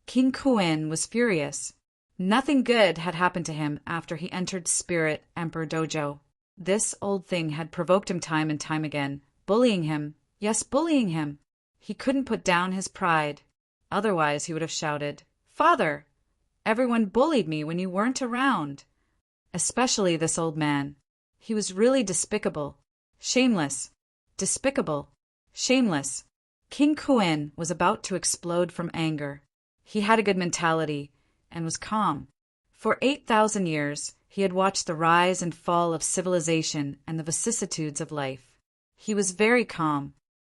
King Kuin was furious. Nothing good had happened to him after he entered Spirit Emperor Dojo. This old thing had provoked him time and time again, bullying him. Yes, bullying him. He couldn't put down his pride. Otherwise he would have shouted, Father, everyone bullied me when you weren't around. Especially this old man. He was really despicable. Shameless. Despicable. Shameless. King Kuin was about to explode from anger. He had a good mentality and was calm. For 8,000 years, he had watched the rise and fall of civilization and the vicissitudes of life. He was very calm.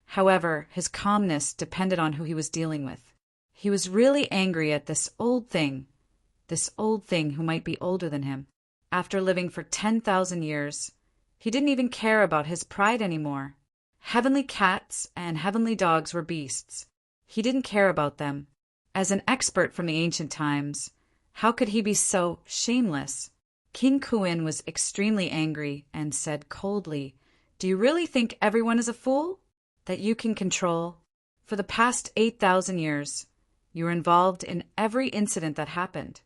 However, his calmness depended on who he was dealing with. He was really angry at this old thing who might be older than him. After living for 10,000 years, he didn't even care about his pride anymore. Heavenly cats and heavenly dogs were beasts. He didn't care about them. As an expert from the ancient times, how could he be so shameless? King Kuin was extremely angry and said coldly, Do you really think everyone is a fool? That you can control? For the past 8,000 years, you were involved in every incident that happened.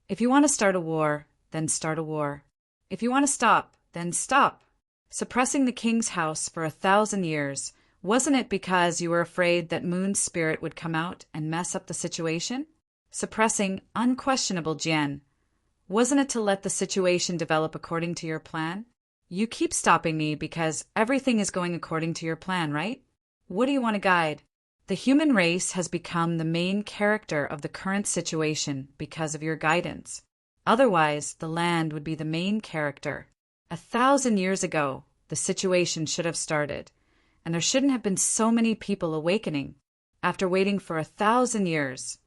If you want to start a war, then start a war. If you want to stop, then stop. Suppressing the king's house for 1,000 years, wasn't it because you were afraid that Moon's spirit would come out and mess up the situation? Suppressing unquestionable Jian, wasn't it to let the situation develop according to your plan? You keep stopping me because everything is going according to your plan, right? What do you want to guide? The human race has become the main character of the current situation because of your guidance. Otherwise, the land would be the main character. 1,000 years ago, the situation should have started, and there shouldn't have been so many people awakening. After waiting for 1,000 years,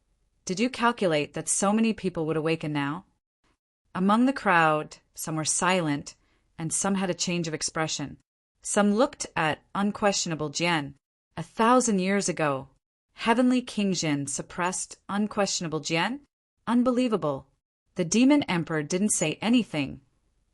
did you calculate that so many people would awaken now? Among the crowd, some were silent, and some had a change of expression. Some looked at unquestionable Jian. 1,000 years ago, Heavenly King Jin suppressed unquestionable Jian? Unbelievable. The Demon Emperor didn't say anything.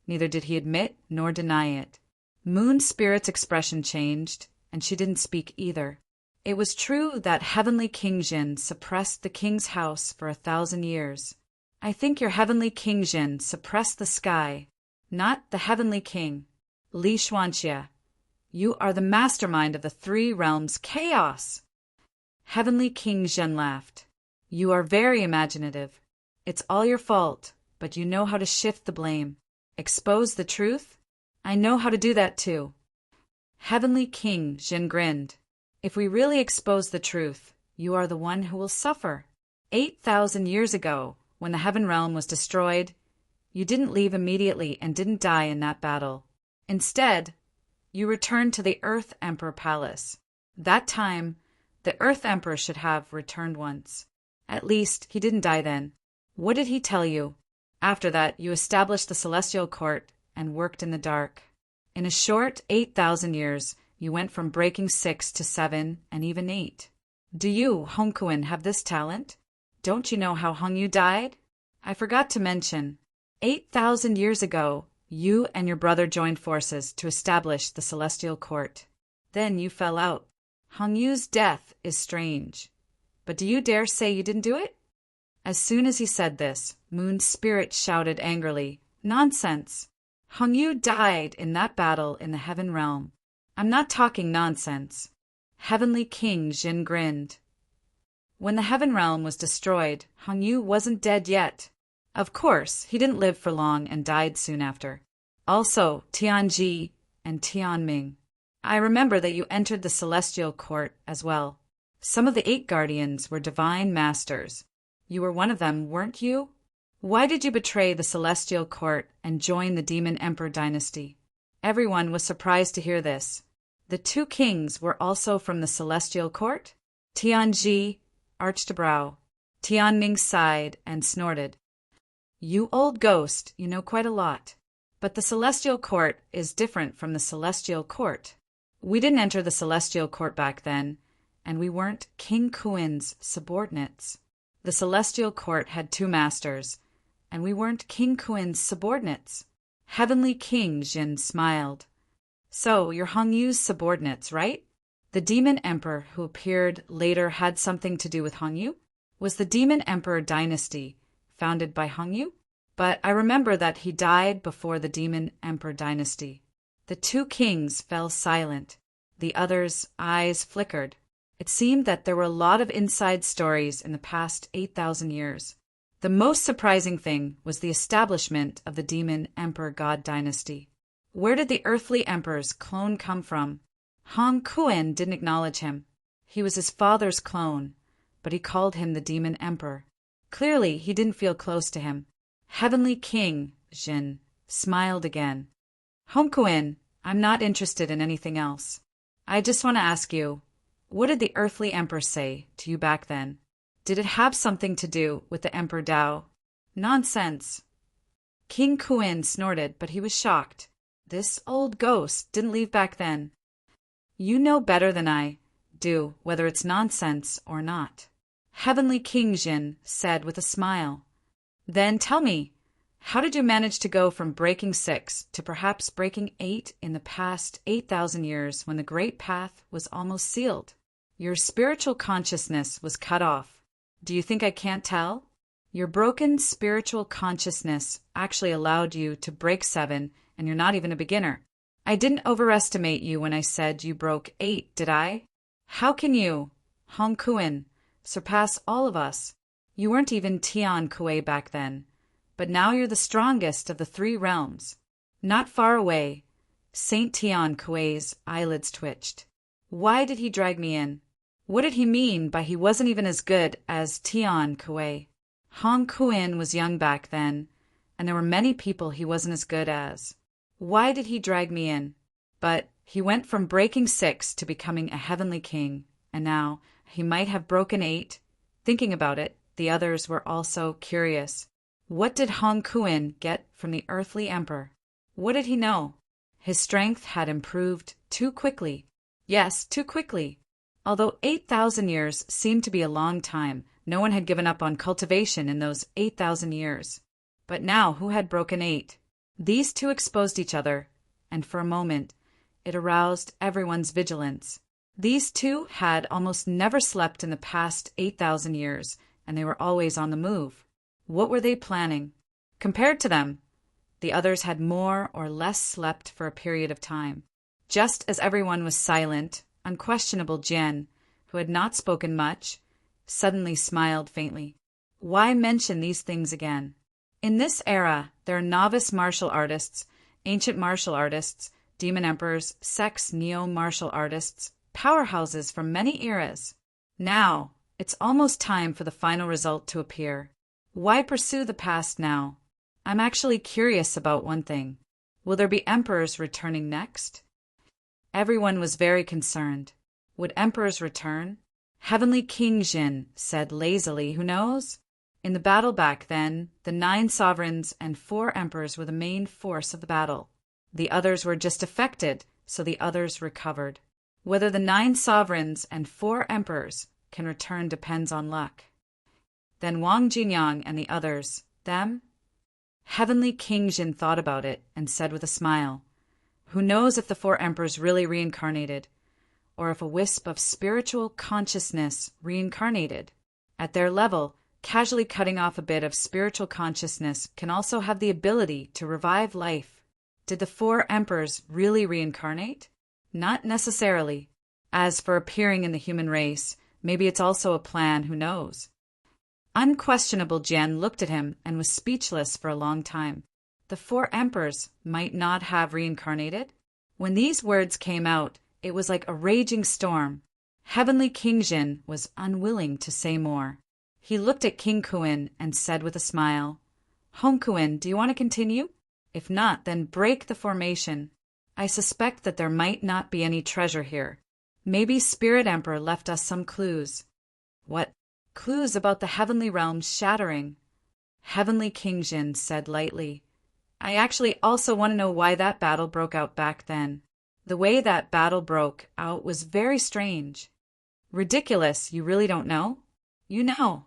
Neither did he admit nor deny it. Moon Spirit's expression changed, and she didn't speak either. It was true that Heavenly King Jin suppressed the king's house for 1,000 years. I think your Heavenly King Jin suppressed the sky, not the Heavenly King. Li Xuanxia, you are the mastermind of the 3 realms' chaos. Heavenly King Jin laughed. You are very imaginative. It's all your fault, but you know how to shift the blame. Expose the truth? I know how to do that too. Heavenly King Jin grinned. If we really expose the truth, you are the one who will suffer. 8,000 years ago, when the Heaven Realm was destroyed, you didn't leave immediately and didn't die in that battle. Instead, You return to the Earth Emperor Palace. That time, the Earth Emperor should have returned once. At least, he didn't die then. What did he tell you? After that, you established the Celestial Court and worked in the dark. In a short 8,000 years, you went from breaking 6 to 7 and even 8. Do you, Hongkuin, have this talent? Don't you know how Hongyu died? I forgot to mention. 8,000 years ago, you and your brother joined forces to establish the Celestial Court. Then you fell out. Hongyu's death is strange. But do you dare say you didn't do it? As soon as he said this, Moon's spirit shouted angrily, "Nonsense! Hongyu died in that battle in the Heaven Realm. I'm not talking nonsense." Heavenly King Jin grinned. When the Heaven Realm was destroyed, Hongyu wasn't dead yet. Of course, he didn't live for long and died soon after. Also, Tianji and Tianming. I remember that you entered the Celestial Court as well. Some of the 8 guardians were divine masters. You were one of them, weren't you? Why did you betray the Celestial Court and join the Demon Emperor dynasty? Everyone was surprised to hear this. The 2 kings were also from the Celestial Court? Tianji arched a brow. Tianming sighed and snorted. You old ghost, you know quite a lot. But the Celestial Court is different from the Celestial Court. We didn't enter the Celestial Court back then, and we weren't King Kuin's subordinates. The Celestial Court had 2 masters, and we weren't King Kuin's subordinates. Heavenly King Jin smiled. So, you're Hongyu's subordinates, right? The Demon Emperor who appeared later had something to do with Hongyu? Was the Demon Emperor dynasty founded by Hongyu? But I remember that he died before the Demon Emperor dynasty. The 2 kings fell silent. The others' eyes flickered. It seemed that there were a lot of inside stories in the past 8,000 years. The most surprising thing was the establishment of the Demon Emperor God dynasty. Where did the earthly emperor's clone come from? Hong Kuan didn't acknowledge him. He was his father's clone, but he called him the Demon Emperor. Clearly, he didn't feel close to him. Heavenly King Jin smiled again. Hong Kuan, I'm not interested in anything else. I just want to ask you, what did the earthly emperor say to you back then? Did it have something to do with the Emperor Dao? Nonsense. King Kuin snorted, but he was shocked. This old ghost didn't leave back then. You know better than I do whether it's nonsense or not. Heavenly King Jin said with a smile. Then tell me, how did you manage to go from breaking 6 to perhaps breaking 8 in the past 8,000 years when the Great Path was almost sealed? Your spiritual consciousness was cut off. Do you think I can't tell? Your broken spiritual consciousness actually allowed you to break 7, and you're not even a beginner. I didn't overestimate you when I said you broke 8, did I? How can you, Hong Kuan, surpass all of us? You weren't even Tian Kuei back then, but now you're the strongest of the 3 realms. Not far away, Saint Tian Kuei's eyelids twitched. Why did he drag me in? What did he mean by he wasn't even as good as Tian Kuei? Hong Kuan was young back then, and there were many people he wasn't as good as. Why did he drag me in? But he went from breaking 6 to becoming a heavenly king, and now he might have broken 8. Thinking about it, the others were also curious. What did Hong Kuan get from the earthly emperor? What did he know? His strength had improved too quickly. Yes, too quickly. Although 8,000 years seemed to be a long time, no one had given up on cultivation in those 8,000 years. But now who had broken 8? These 2 exposed each other, and for a moment, it aroused everyone's vigilance. These 2 had almost never slept in the past 8,000 years, and they were always on the move. What were they planning? Compared to them, the others had more or less slept for a period of time. Just as everyone was silent, unquestionable Jian, who had not spoken much, suddenly smiled faintly. Why mention these things again? In this era, there are novice martial artists, ancient martial artists, demon emperors, sex neo-martial artists, powerhouses from many eras. Now, it's almost time for the final result to appear. Why pursue the past now? I'm actually curious about one thing. Will there be emperors returning next? Everyone was very concerned. Would emperors return? Heavenly King Jin said lazily, who knows? In the battle back then, the 9 sovereigns and 4 emperors were the main force of the battle. The others were just affected, so the others recovered. Whether the 9 sovereigns and 4 emperors can return depends on luck. Then Wang Jinyang and the others, them? Heavenly King Jin thought about it and said with a smile, who knows if the 4 emperors really reincarnated, or if a wisp of spiritual consciousness reincarnated. At their level, casually cutting off a bit of spiritual consciousness can also have the ability to revive life. Did the 4 emperors really reincarnate? Not necessarily. As for appearing in the human race, maybe it's also a plan, who knows? Unquestionable Jian looked at him and was speechless for a long time. The 4 emperors might not have reincarnated? When these words came out, it was like a raging storm. Heavenly King Jin was unwilling to say more. He looked at King Kuin and said with a smile, Hong Kuin, do you want to continue? If not, then break the formation. I suspect that there might not be any treasure here. Maybe Spirit Emperor left us some clues. What? Clues about the heavenly realms shattering? Heavenly King Jin said lightly, I actually also want to know why that battle broke out back then. The way that battle broke out was very strange. Ridiculous, you really don't know? You know.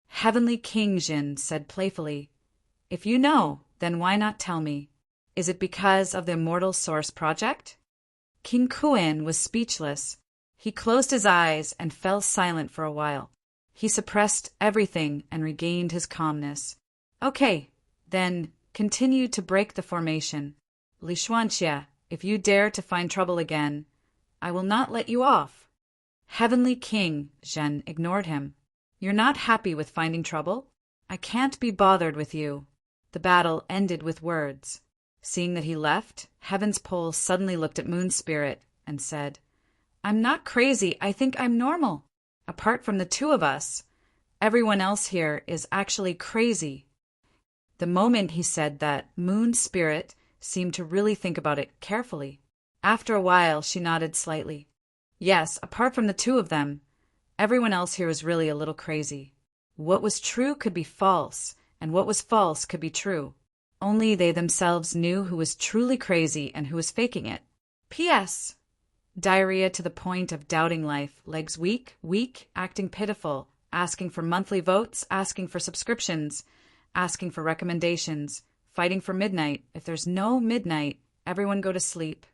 Heavenly King Jin said playfully, if you know, then why not tell me? Is it because of the Immortal Source Project? King Kuin was speechless. He closed his eyes and fell silent for a while. He suppressed everything and regained his calmness. Okay, then continue to break the formation. Li Xuanxia, if you dare to find trouble again, I will not let you off. Heavenly King Zhen ignored him. You're not happy with finding trouble? I can't be bothered with you. The battle ended with words. Seeing that he left, Heaven's Pole suddenly looked at Moon Spirit and said, I'm not crazy, I think I'm normal. Apart from the 2 of us, everyone else here is actually crazy. The moment he said that, Moon Spirit seemed to really think about it carefully. After a while, she nodded slightly. Yes, apart from the 2 of them, everyone else here is really a little crazy. What was true could be false, and what was false could be true. Only they themselves knew who was truly crazy and who was faking it. P.S. Diarrhea to the point of doubting life, legs weak, acting pitiful, asking for monthly votes, asking for subscriptions, asking for recommendations, fighting for midnight. If there's no midnight, everyone go to sleep.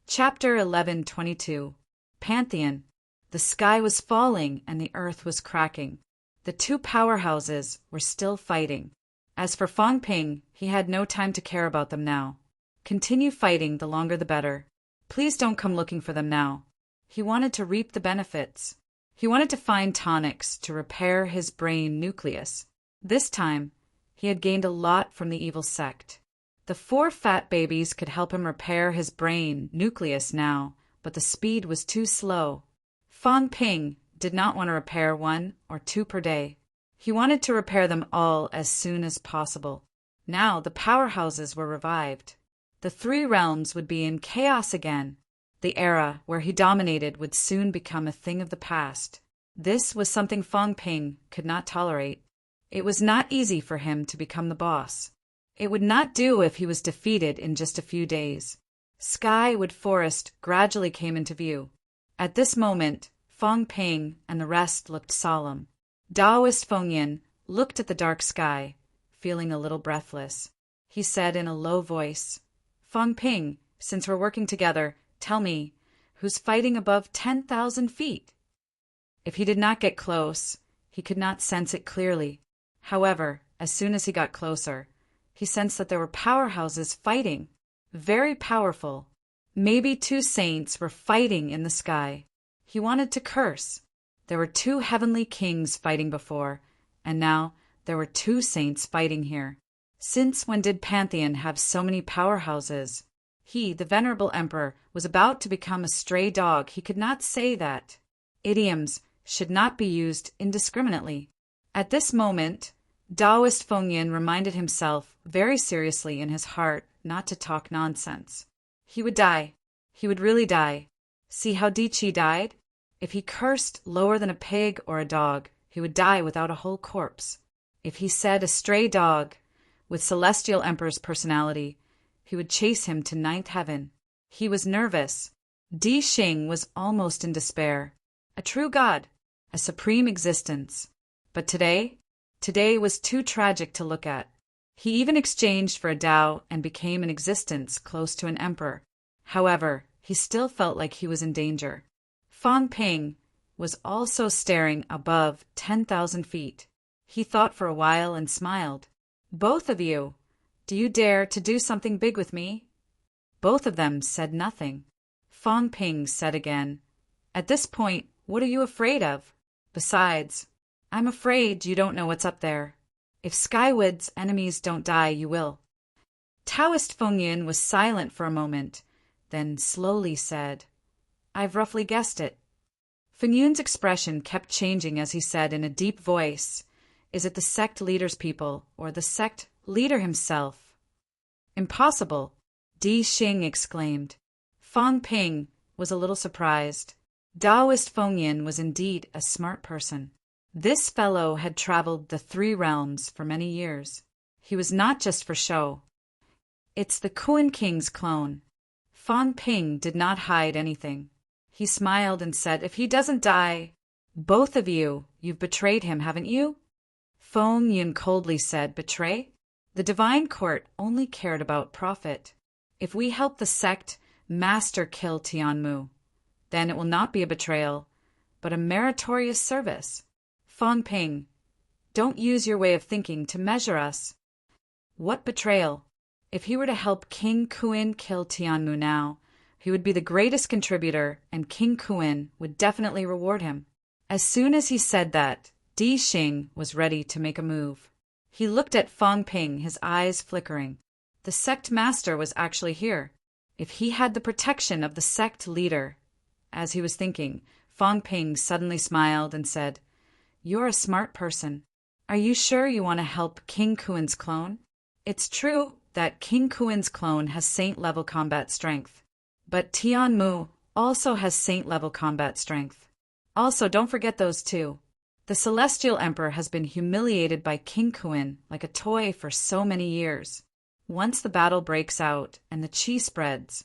Chapter 11:22. Pantheon. The sky was falling and the earth was cracking. The 2 powerhouses were still fighting. As for Fang Ping, he had no time to care about them now. Continue fighting, the longer the better. Please don't come looking for them now. He wanted to reap the benefits. He wanted to find tonics to repair his brain nucleus. This time, he had gained a lot from the evil sect. The 4 fat babies could help him repair his brain nucleus now, but the speed was too slow. Fang Ping did not want to repair 1 or 2 per day. He wanted to repair them all as soon as possible. Now the powerhouses were revived. The 3 realms would be in chaos again. The era where he dominated would soon become a thing of the past. This was something Fang Ping could not tolerate. It was not easy for him to become the boss. It would not do if he was defeated in just a few days. Skywood Forest gradually came into view. At this moment, Fang Ping and the rest looked solemn. Taoist Fengyan looked at the dark sky, feeling a little breathless. He said in a low voice, Fang Ping, since we're working together, tell me, who's fighting above 10,000 feet? If he did not get close, he could not sense it clearly. However, as soon as he got closer, he sensed that there were powerhouses fighting, very powerful. Maybe 2 saints were fighting in the sky. He wanted to curse. There were 2 heavenly kings fighting before, and now there were 2 saints fighting here. Since when did Pantheon have so many powerhouses? He, the venerable emperor, was about to become a stray dog. He could not say that. Idioms should not be used indiscriminately. At this moment, Taoist Fengyan reminded himself very seriously in his heart not to talk nonsense. He would die. he would really die. See how Di Chi died? If he cursed lower than a pig or a dog, he would die without a whole corpse. If he said a stray dog, with Celestial Emperor's personality, he would chase him to ninth heaven. He was nervous. Di Xing was almost in despair. A true god, a supreme existence. But today was too tragic to look at. He even exchanged for a Tao and became an existence close to an emperor. However, he still felt like he was in danger. Fang Ping was also staring above 10,000 feet. He thought for a while and smiled. Both of you, do you dare to do something big with me? Both of them said nothing. Fang Ping said again, at this point, what are you afraid of? Besides, I'm afraid you don't know what's up there. If Skywood's enemies don't die, you will. Taoist Feng Yun was silent for a moment, then slowly said, I've roughly guessed it. Feng Yun's expression kept changing as he said in a deep voice, is it the sect leader's people or the sect leader himself? Impossible, Di Xing exclaimed. Fang Ping was a little surprised. Taoist Feng Yun was indeed a smart person. This fellow had traveled the 3 realms for many years. He was not just for show. It's the Kuan King's clone. Fang Ping did not hide anything. He smiled and said, if he doesn't die, both of you've betrayed him, haven't you? Feng Yun coldly said, betray? The divine court only cared about profit. If we help the sect master kill Tianmu, then it will not be a betrayal, but a meritorious service. Fang Ping, don't use your way of thinking to measure us. What betrayal? If he were to help King Kuan kill Tianmu now, he would be the greatest contributor, and King Kuan would definitely reward him. As soon as he said that, Di Xing was ready to make a move. He looked at Fang Ping, his eyes flickering. The sect master was actually here. If he had the protection of the sect leader. As he was thinking, Fang Ping suddenly smiled and said, you're a smart person. Are you sure you want to help King Kuan's clone? It's true that King Kuan's clone has saint-level combat strength. But Tianmu also has saint-level combat strength. Also, don't forget those two. The Celestial Emperor has been humiliated by King Kuan like a toy for so many years. Once the battle breaks out and the chi spreads,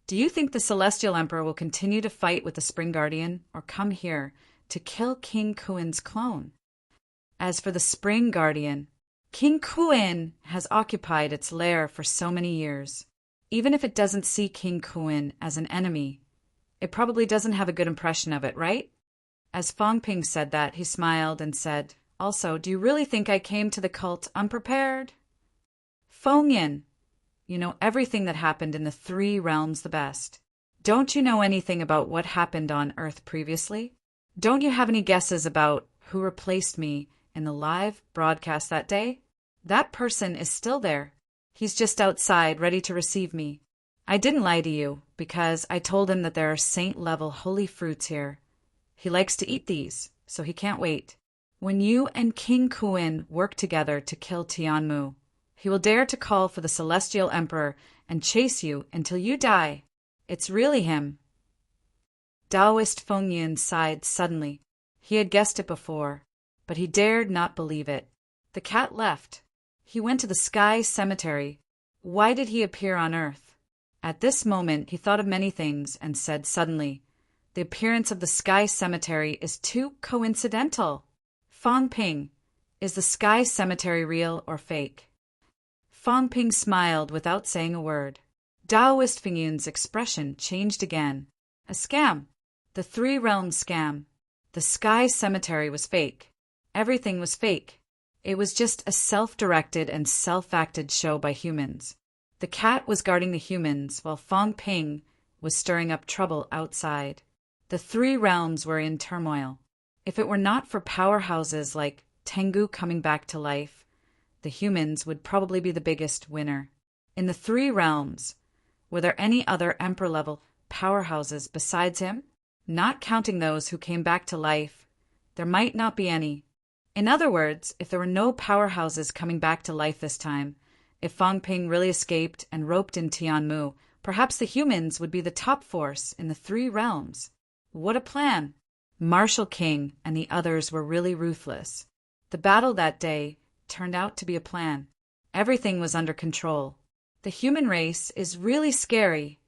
do you think the Celestial Emperor will continue to fight with the Spring Guardian or come here to kill King Kuan's clone? As for the Spring Guardian, King Kuan has occupied its lair for so many years. Even if it doesn't see King Kuan as an enemy, it probably doesn't have a good impression of it, right? As Fang Ping said that, he smiled and said, also, do you really think I came to the cult unprepared? Feng Yun, you know everything that happened in the 3 realms the best. Don't you know anything about what happened on Earth previously? Don't you have any guesses about who replaced me in the live broadcast that day? That person is still there. He's just outside, ready to receive me. I didn't lie to you, because I told him that there are saint-level holy fruits here. He likes to eat these, so he can't wait. When you and King Kuan work together to kill Tianmu, he will dare to call for the Celestial Emperor and chase you until you die. It's really him. Taoist Feng Yun sighed suddenly. He had guessed it before, but he dared not believe it. The cat left. He went to the Sky Cemetery. Why did he appear on Earth? At this moment he thought of many things and said suddenly, the appearance of the Sky Cemetery is too coincidental. Fang Ping, is the Sky Cemetery real or fake? Fang Ping smiled without saying a word. Taoist Feng Yun's expression changed again. A scam. The 3 realms scam. The Sky Cemetery was fake. Everything was fake. It was just a self-directed and self-acted show by humans. The cat was guarding the humans while Fang Ping was stirring up trouble outside. The 3 realms were in turmoil. If it were not for powerhouses like Tengu coming back to life, the humans would probably be the biggest winner. In the 3 realms, were there any other emperor-level powerhouses besides him? Not counting those who came back to life, there might not be any. In other words, if there were no powerhouses coming back to life this time, if Fang Ping really escaped and roped in Tianmu, Perhaps the humans would be the top force in the three realms. What a plan! Marshal King and the others were really ruthless. The battle that day turned out to be a plan. Everything was under control. The human race is really scary.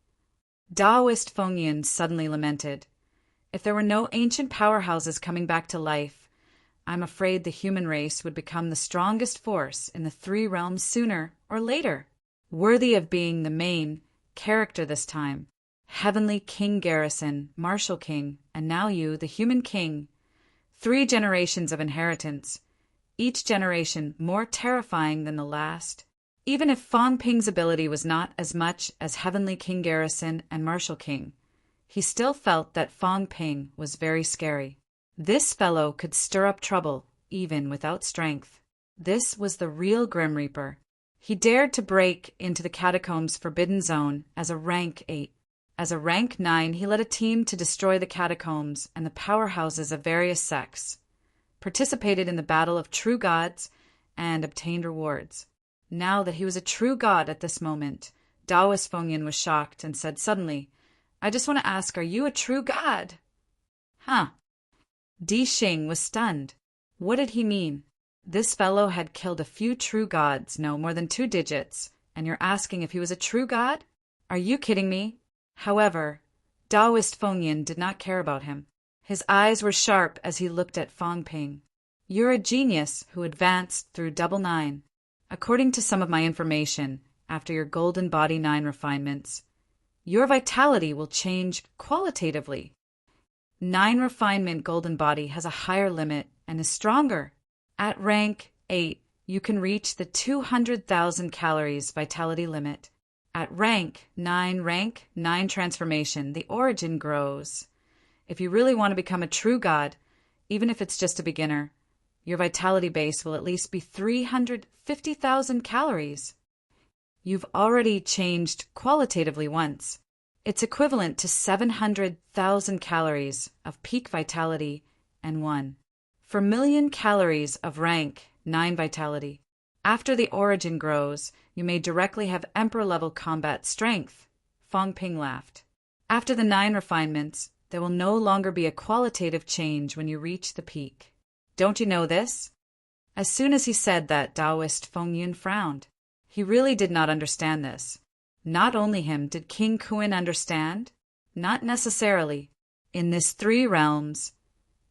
Taoist Fengyan suddenly lamented. If there were no ancient powerhouses coming back to life, I'm afraid the human race would become the strongest force in the three realms sooner or later. Worthy of being the main character this time. Heavenly King Garrison, Marshal King, and now you, the human king. 3 generations of inheritance, each generation more terrifying than the last. Even if Fong Ping's ability was not as much as Heavenly King Garrison and Marshal King, he still felt that Fong Ping was very scary. This fellow could stir up trouble, even without strength. This was the real Grim Reaper. He dared to break into the Catacombs Forbidden Zone as a rank 8. As a rank 9, he led a team to destroy the catacombs and the powerhouses of various sects, participated in the battle of true gods, and obtained rewards. Now that he was a true god at this moment, Taoist Fengyan was shocked and said suddenly, I just want to ask, are you a true god? Huh. Di Xing was stunned. What did he mean? This fellow had killed a few true gods, no more than 2 digits, and you're asking if he was a true god? Are you kidding me? However, Taoist Fengyan did not care about him. His eyes were sharp as he looked at Fong Ping. You're a genius who advanced through double 9. According to some of my information, after your golden body 9 refinements, your vitality will change qualitatively. 9 refinement golden body has a higher limit and is stronger. At rank 8, you can reach the 200,000 calories vitality limit. At rank 9 transformation, the origin grows. If you really want to become a true god, even if it's just a beginner, your vitality base will at least be 350,000 calories. You've already changed qualitatively once. It's equivalent to 700,000 calories of peak vitality and 1 per million calories of rank 9 vitality. After the origin grows, you may directly have Emperor-level combat strength. Fong Ping laughed. After the 9 refinements, there will no longer be a qualitative change when you reach the peak. Don't you know this? As soon as he said that, Taoist Fengyan frowned. He really did not understand this. Not only him, did King Kuan understand? Not necessarily. In this 3 realms,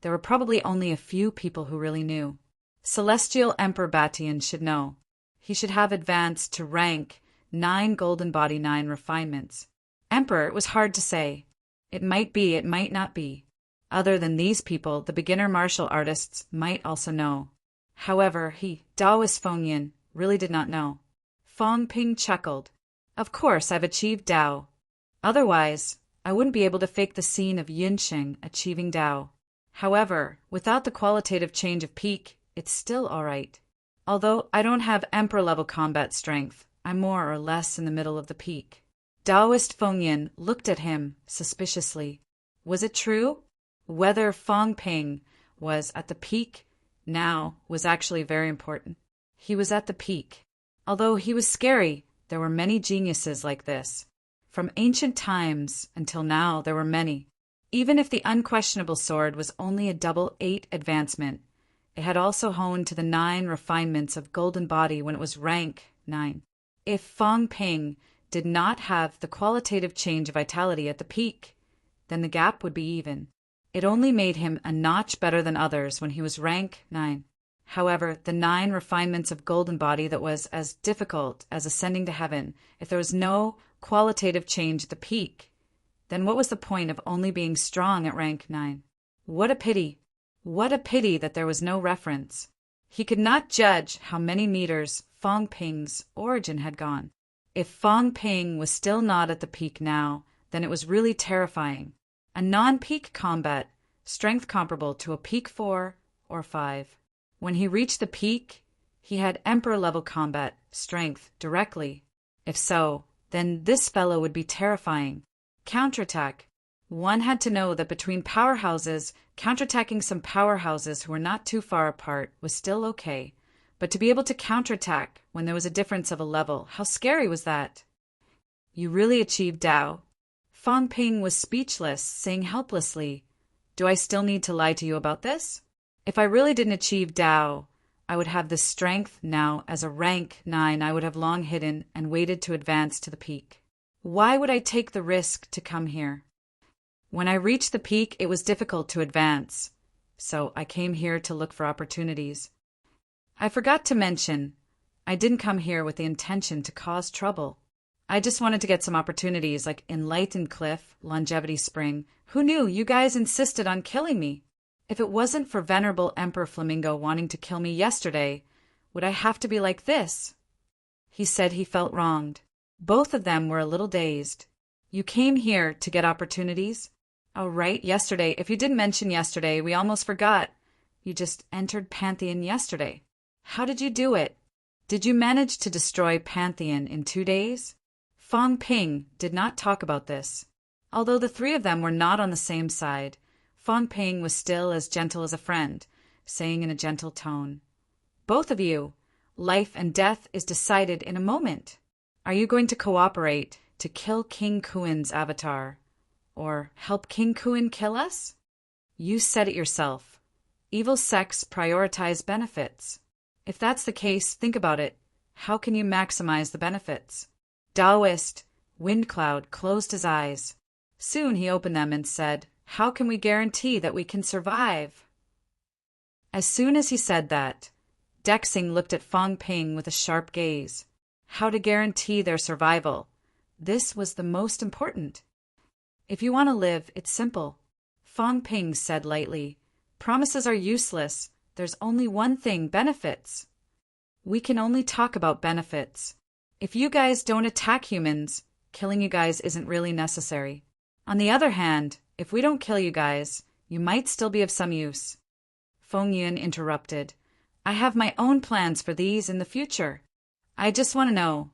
there were probably only a few people who really knew. Celestial Emperor Batian should know. He should have advanced to rank 9 golden body 9 refinements. Emperor, it was hard to say. It might be, it might not be. Other than these people, the beginner martial artists might also know. However, Taoist Fengyan, really did not know. Fong Ping chuckled. Of course, I've achieved Dao. Otherwise, I wouldn't be able to fake the scene of Yunxing achieving Dao. However, without the qualitative change of peak, it's still alright. Although I don't have Emperor-level combat strength, I'm more or less in the middle of the peak. Taoist Fengyan looked at him suspiciously. Was it true? Whether Fong Ping was at the peak now was actually very important. He was at the peak. Although he was scary, there were many geniuses like this. From ancient times until now, there were many. Even if the unquestionable sword was only a double 8 advancement, it had also honed to the 9 refinements of golden body when it was rank 9. If Fong Ping did not have the qualitative change of vitality at the peak, then the gap would be even. It only made him a notch better than others when he was rank 9. However, the 9 refinements of golden body that was as difficult as ascending to heaven, if there was no qualitative change at the peak, then what was the point of only being strong at rank 9? What a pity! What a pity that there was no reference. He could not judge how many meters Fong Ping's origin had gone. If Fong Ping was still not at the peak now, then it was really terrifying. A non-peak combat, strength comparable to a peak 4 or 5. When he reached the peak, he had Emperor-level combat strength directly. If so, then this fellow would be terrifying. Counterattack. One had to know that between powerhouses, counterattacking some powerhouses who were not too far apart was still okay. But to be able to counterattack when there was a difference of a level, how scary was that? You really achieved Tao. Fang Ping was speechless, saying helplessly, "Do I still need to lie to you about this? If I really didn't achieve Tao, I would have the strength now as a rank 9 I would have long hidden and waited to advance to the peak. Why would I take the risk to come here? When I reached the peak, it was difficult to advance, so I came here to look for opportunities. I forgot to mention, I didn't come here with the intention to cause trouble. I just wanted to get some opportunities like Enlightened Cliff, Longevity Spring. Who knew you guys insisted on killing me? If it wasn't for Venerable Emperor Flamingo wanting to kill me yesterday, would I have to be like this?" He said he felt wronged. Both of them were a little dazed. "You came here to get opportunities?" "Oh, right, yesterday. If you didn't mention yesterday, we almost forgot. You just entered Pantheon yesterday. How did you do it? Did you manage to destroy Pantheon in 2 days?" Fang Ping did not talk about this. Although the three of them were not on the same side, Fang Ping was still as gentle as a friend, saying in a gentle tone, "Both of you, life and death is decided in a moment. Are you going to cooperate to kill King Kuin's avatar, or help King Kuin kill us? You said it yourself. Evil sects prioritize benefits. If that's the case, think about it. How can you maximize the benefits?" Taoist Windcloud closed his eyes. Soon he opened them and said, "How can we guarantee that we can survive?" As soon as he said that, Dexing looked at Fang Ping with a sharp gaze. How to guarantee their survival? This was the most important. "If you want to live, it's simple," Fang Ping said lightly. "Promises are useless. There's only one thing, benefits. We can only talk about benefits. If you guys don't attack humans, killing you guys isn't really necessary. On the other hand, if we don't kill you guys, you might still be of some use." Feng Yun interrupted. "I have my own plans for these in the future. I just want to know,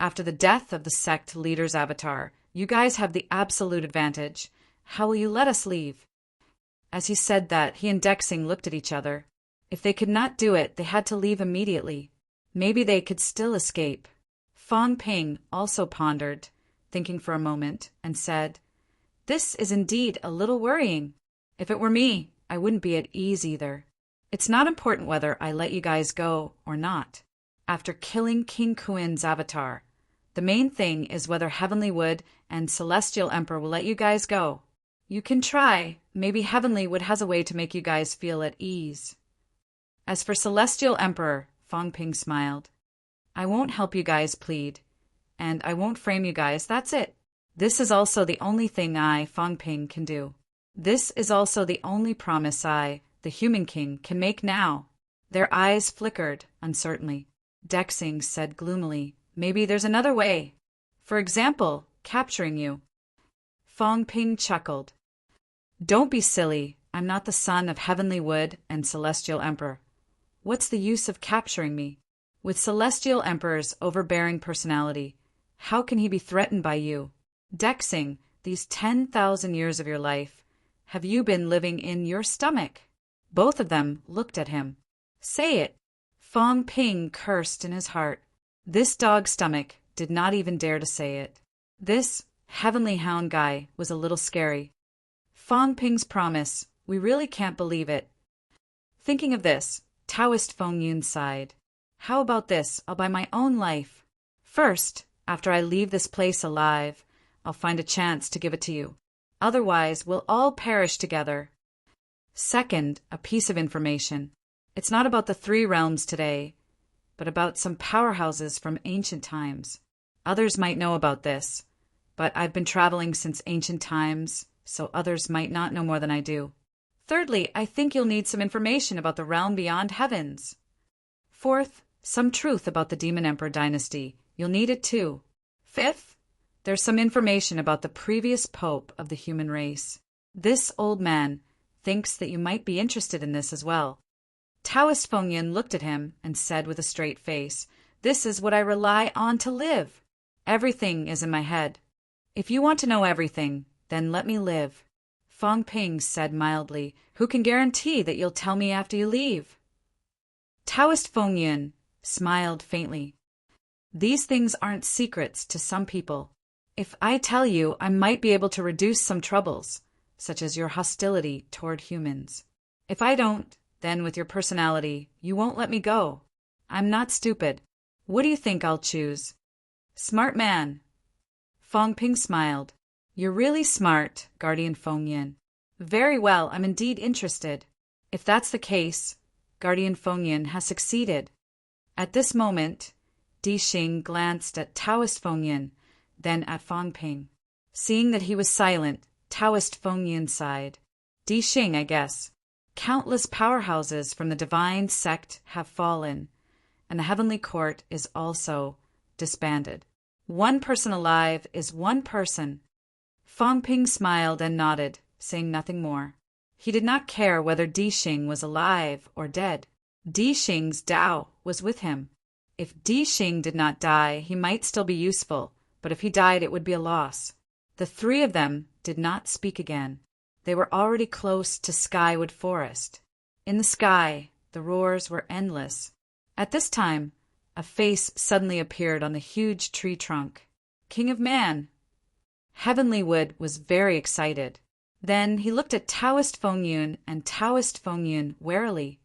after the death of the sect leader's avatar, you guys have the absolute advantage. How will you let us leave?" As he said that, he and Dexing looked at each other. If they could not do it, they had to leave immediately. Maybe they could still escape. Fang Ping also pondered, thinking for a moment, and said, "This is indeed a little worrying. If it were me, I wouldn't be at ease either. It's not important whether I let you guys go or not. After killing King Kuin's avatar, the main thing is whether Heavenly Wood and Celestial Emperor will let you guys go. You can try. Maybe Heavenly Wood has a way to make you guys feel at ease." As for Celestial Emperor, Fang Ping smiled. "I won't help you guys plead, and I won't frame you guys, that's it. This is also the only thing I, Fang Ping, can do. This is also the only promise I, the Human King, can make now." Their eyes flickered uncertainly. Dexing said gloomily, "Maybe there's another way. For example, capturing you." Fang Ping chuckled. "Don't be silly. I'm not the son of Heavenly Wood and Celestial Emperor. What's the use of capturing me? With Celestial Emperor's overbearing personality, how can he be threatened by you? Dexing, these 10,000 years of your life, have you been living in your stomach?" Both of them looked at him. "Say it." Fang Ping cursed in his heart. This dog stomach did not even dare to say it. This Heavenly Hound guy was a little scary. Fang Ping's promise, we really can't believe it. Thinking of this, Taoist Feng Yun sighed. "How about this? I'll buy my own life. First, after I leave this place alive, I'll find a chance to give it to you. Otherwise, we'll all perish together. Second, a piece of information. It's not about the 3 realms today, but about some powerhouses from ancient times. Others might know about this, but I've been traveling since ancient times, so others might not know more than I do. Thirdly, I think you'll need some information about the realm beyond heavens. Fourth, some truth about the Demon Emperor dynasty. You'll need it too. Fifth, there's some information about the previous pope of the human race. This old man thinks that you might be interested in this as well." Taoist Feng Yun looked at him and said with a straight face, "This is what I rely on to live. Everything is in my head. If you want to know everything, then let me live." Fang Ping said mildly, "Who can guarantee that you'll tell me after you leave?" Taoist Feng Yun smiled faintly. "These things aren't secrets to some people. If I tell you, I might be able to reduce some troubles, such as your hostility toward humans. If I don't, then with your personality, you won't let me go. I'm not stupid. What do you think I'll choose? Smart man. Fong Ping smiled. You're really smart, Guardian Feng Yin. Very well, I'm indeed interested. If that's the case, Guardian Feng Yin has succeeded. At this moment, Di Xing glanced at Taoist Feng Yin, then at Fong Ping. Seeing that he was silent, Taoist Feng Yin sighed. Di Xing, I guess. Countless powerhouses from the divine sect have fallen, and the heavenly court is also disbanded. One person alive is one person. Fong Ping smiled and nodded, saying nothing more. He did not care whether Di Xing was alive or dead. Di Xing's Tao was with him. If Di Xing did not die, he might still be useful, but if he died, it would be a loss. The three of them did not speak again. They were already close to Skywood Forest. In the sky, the roars were endless. At this time, a face suddenly appeared on the huge tree trunk. King of Man! Heavenly Wood was very excited. Then he looked at Taoist Feng Yun and Taoist Feng Yun warily,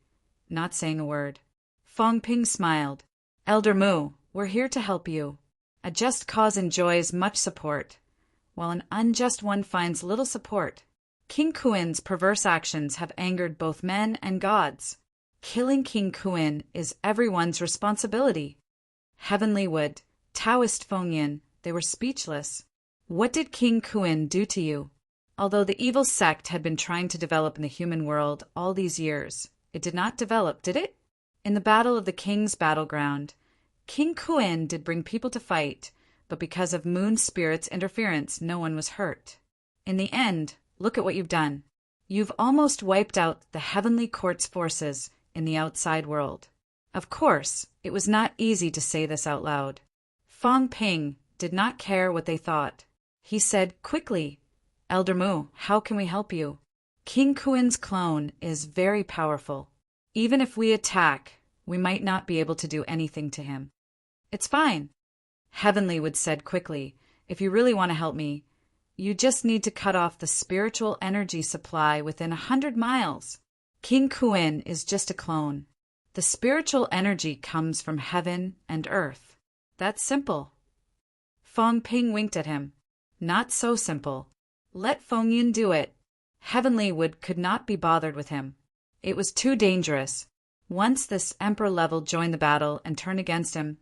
not saying a word. Fong Ping smiled. Elder Mu, we're here to help you. A just cause enjoys much support, while an unjust one finds little support. King Kuin's perverse actions have angered both men and gods. Killing King Kuin is everyone's responsibility. Heavenly Wood, Taoist Feng Yin, they were speechless. What did King Kuin do to you? Although the evil sect had been trying to develop in the human world all these years, it did not develop, did it? In the Battle of the King's battleground, King Kuin did bring people to fight, but because of Moon Spirit's interference, no one was hurt. In the end, look at what you've done. You've almost wiped out the Heavenly Court's forces in the outside world. Of course, it was not easy to say this out loud. Fong Ping did not care what they thought. He said quickly, Elder Mu, how can we help you? King Kuin's clone is very powerful. Even if we attack, we might not be able to do anything to him. It's fine. Heavenly Wood said quickly, if you really want to help me, you just need to cut off the spiritual energy supply within 100 miles. King Kuin is just a clone. The spiritual energy comes from heaven and earth. That's simple. Fong Ping winked at him. Not so simple. Let Feng Yun do it. Heavenly Wood could not be bothered with him. It was too dangerous. Once this Emperor level joined the battle and turned against him,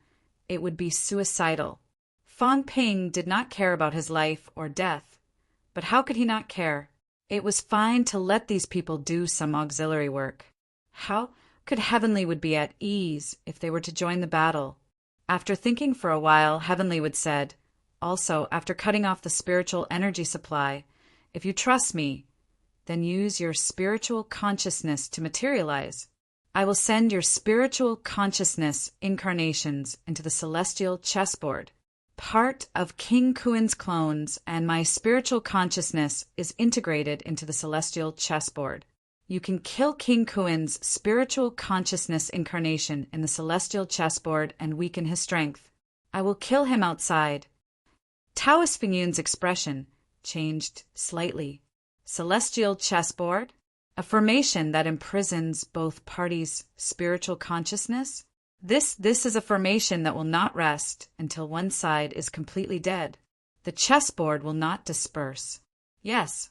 it would be suicidal. Fong Ping did not care about his life or death. But how could he not care? It was fine to let these people do some auxiliary work. How could Heavenly Wood be at ease if they were to join the battle? After thinking for a while, Heavenly Wood said, also, after cutting off the spiritual energy supply, if you trust me, then use your spiritual consciousness to materialize. I will send your spiritual consciousness incarnations into the celestial chessboard. Part of King Kuin's clones and my spiritual consciousness is integrated into the celestial chessboard. You can kill King Kuin's spiritual consciousness incarnation in the celestial chessboard and weaken his strength. I will kill him outside. Taoist Feng Yun's expression changed slightly. Celestial chessboard? A formation that imprisons both parties' spiritual consciousness? This is a formation that will not rest until one side is completely dead. The chessboard will not disperse. Yes.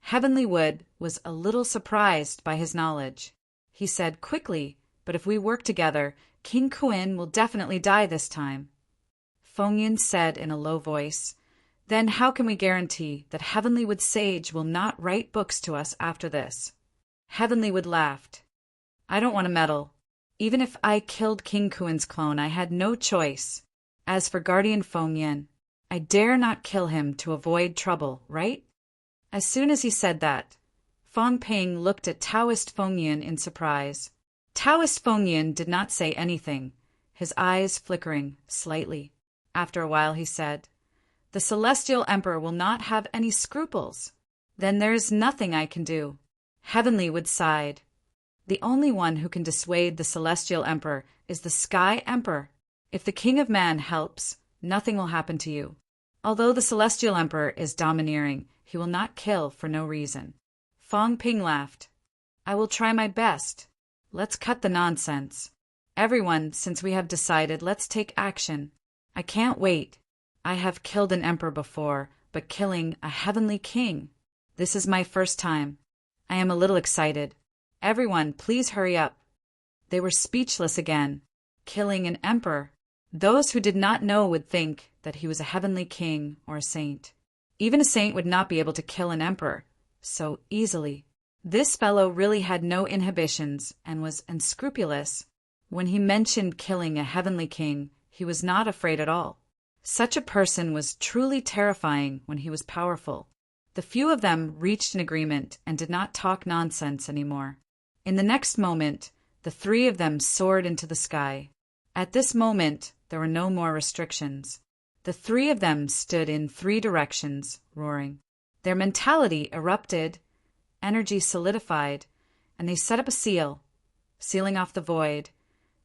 Heavenly Wood was a little surprised by his knowledge. He said quickly, but if we work together, King Kuin will definitely die this time. Feng Yun said in a low voice, then how can we guarantee that Heavenly Wood Sage will not write books to us after this? Heavenly Wood laughed. I don't want to meddle. Even if I killed King Kuin's clone, I had no choice. As for Guardian Feng Yin, I dare not kill him to avoid trouble, right? As soon as he said that, Fong Ping looked at Taoist Feng Yin in surprise. Taoist Feng Yin did not say anything, his eyes flickering slightly. After a while he said, the Celestial Emperor will not have any scruples. Then there is nothing I can do. Heavenly Wood sighed. The only one who can dissuade the Celestial Emperor is the Sky Emperor. If the King of Man helps, nothing will happen to you. Although the Celestial Emperor is domineering, he will not kill for no reason. Fong Ping laughed. I will try my best. Let's cut the nonsense. Everyone, since we have decided, let's take action. I can't wait. I have killed an emperor before, but killing a heavenly king. This is my first time. I am a little excited. Everyone, please hurry up. They were speechless again. Killing an emperor. Those who did not know would think that he was a heavenly king or a saint. Even a saint would not be able to kill an emperor so easily. This fellow really had no inhibitions and was unscrupulous. When he mentioned killing a heavenly king, he was not afraid at all. Such a person was truly terrifying when he was powerful. The few of them reached an agreement and did not talk nonsense anymore. In the next moment, the three of them soared into the sky. At this moment, there were no more restrictions. The three of them stood in three directions, roaring. Their mentality erupted, energy solidified, and they set up a seal, sealing off the void,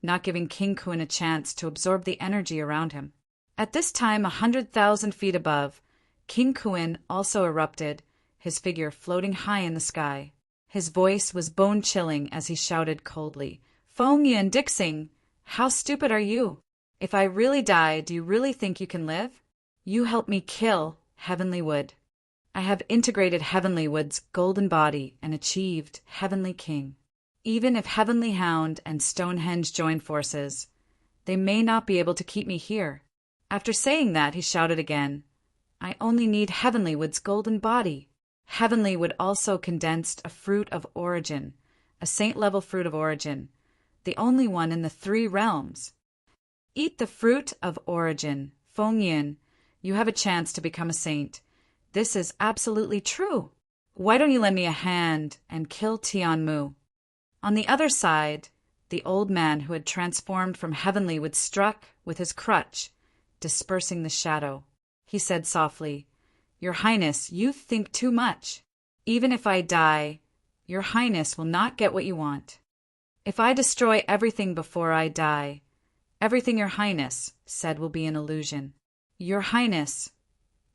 not giving King Kun a chance to absorb the energy around him. At this time, 100,000 feet above, King Kun also erupted, his figure floating high in the sky. His voice was bone-chilling as he shouted coldly, Fong Yun Dixing, how stupid are you? If I really die, do you really think you can live? You help me kill Heavenly Wood. I have integrated Heavenly Wood's golden body and achieved Heavenly King. Even if Heavenly Hound and Stonehenge join forces, they may not be able to keep me here. After saying that, he shouted again, I only need Heavenly Wood's golden body. Heavenly Wood also condensed a fruit of origin, a saint-level fruit of origin, the only one in the three realms. Eat the fruit of origin, Fong Yin. You have a chance to become a saint. This is absolutely true. Why don't you lend me a hand and kill Tianmu? On the other side, the old man who had transformed from Heavenly Wood struck with his crutch, dispersing the shadow. He said softly, Your Highness, you think too much. Even if I die, Your Highness will not get what you want. If I destroy everything before I die, everything Your Highness said will be an illusion. Your Highness,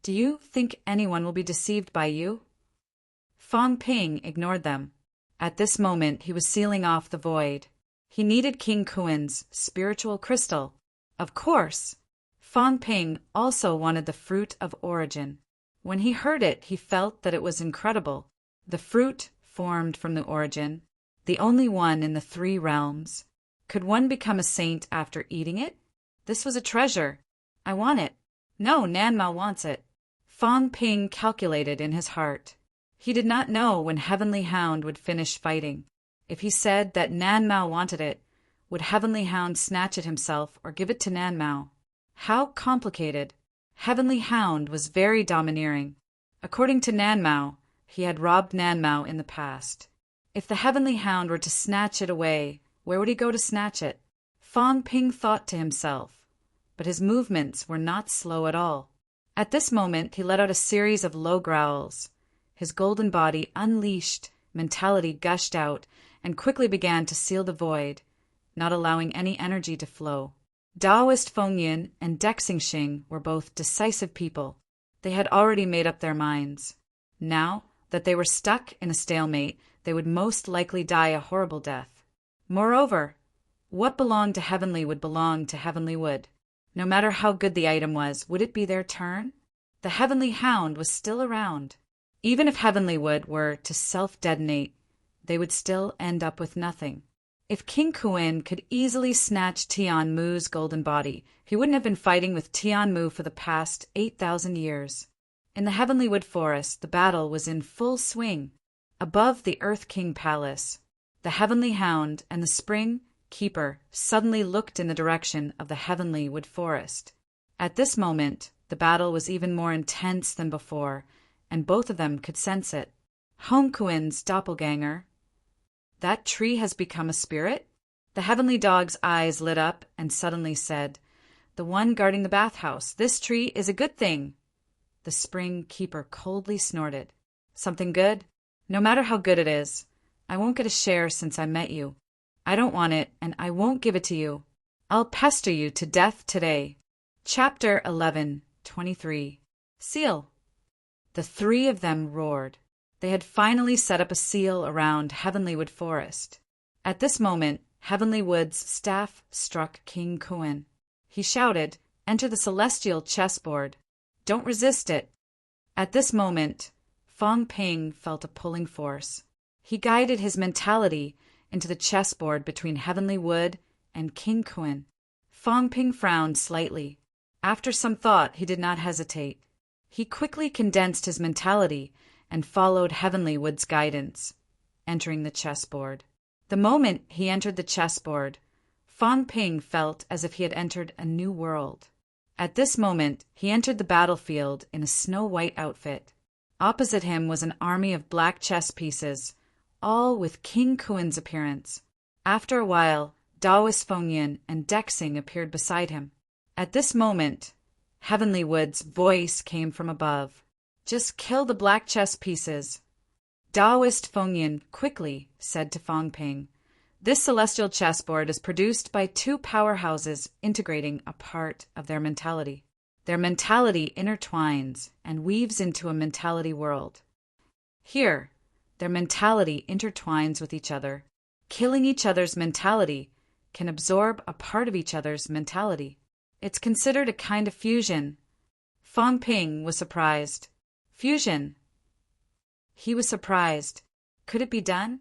do you think anyone will be deceived by you? Fong Ping ignored them. At this moment, he was sealing off the void. He needed King Kun's spiritual crystal. Of course, Fong Ping also wanted the fruit of origin. When he heard it, he felt that it was incredible. The fruit formed from the origin, the only one in the three realms. Could one become a saint after eating it? This was a treasure. I want it. No, Nanmao wants it. Fong Ping calculated in his heart. He did not know when Heavenly Hound would finish fighting. If he said that Nanmao wanted it, would Heavenly Hound snatch it himself or give it to Nanmao? How complicated. Heavenly Hound was very domineering. According to Nanmao, he had robbed Nanmao in the past. If the Heavenly Hound were to snatch it away, where would he go to snatch it? Fong Ping thought to himself, but his movements were not slow at all. At this moment, he let out a series of low growls. His golden body unleashed, mentality gushed out, and quickly began to seal the void, not allowing any energy to flow. Taoist Feng Yin and Dexing Xing were both decisive people. They had already made up their minds. Now that they were stuck in a stalemate, they would most likely die a horrible death. Moreover, what belonged to Heavenly would belong to Heavenly Wood. No matter how good the item was, would it be their turn? The Heavenly Hound was still around. Even if Heavenly Wood were to self-detonate, they would still end up with nothing. If King Kun could easily snatch Tianmu's golden body, he wouldn't have been fighting with Tianmu for the past 8,000 years. In the Heavenly Wood Forest, the battle was in full swing. Above the Earth King Palace, the Heavenly Hound and the Spring Keeper suddenly looked in the direction of the Heavenly Wood Forest. At this moment, the battle was even more intense than before, and both of them could sense it. Hong Kun's doppelganger. That tree has become a spirit? The Heavenly Dog's eyes lit up and suddenly said, The one guarding the bathhouse. This tree is a good thing. The Spring Keeper coldly snorted. Something good? No matter how good it is, I won't get a share since I met you. I don't want it, and I won't give it to you. I'll pester you to death today. Chapter 11:23. Seal! The three of them roared. They had finally set up a seal around Heavenlywood Forest. At this moment, Heavenlywood's staff struck King Kuin. He shouted, "Enter the celestial chessboard. Don't resist it." At this moment, Fong Ping felt a pulling force. He guided his mentality into the chessboard between Heavenlywood and King Kuin. Fong Ping frowned slightly. After some thought, he did not hesitate. He quickly condensed his mentality and followed Heavenlywood's guidance, entering the chessboard. The moment he entered the chessboard, Fong Ping felt as if he had entered a new world. At this moment, he entered the battlefield in a snow-white outfit. Opposite him was an army of black chess pieces, all with King Kuin's appearance. After a while, Daoist Fengyin and Dexing appeared beside him. At this moment, Heavenlywood's voice came from above. "Just kill the black chess pieces." Daoist Fengyin quickly said to Fong Ping, "This celestial chessboard is produced by two powerhouses integrating a part of their mentality. Their mentality intertwines and weaves into a mentality world. Here, their mentality intertwines with each other. Killing each other's mentality can absorb a part of each other's mentality. It's considered a kind of fusion." Fong Ping was surprised. Fusion? He was surprised. Could it be done?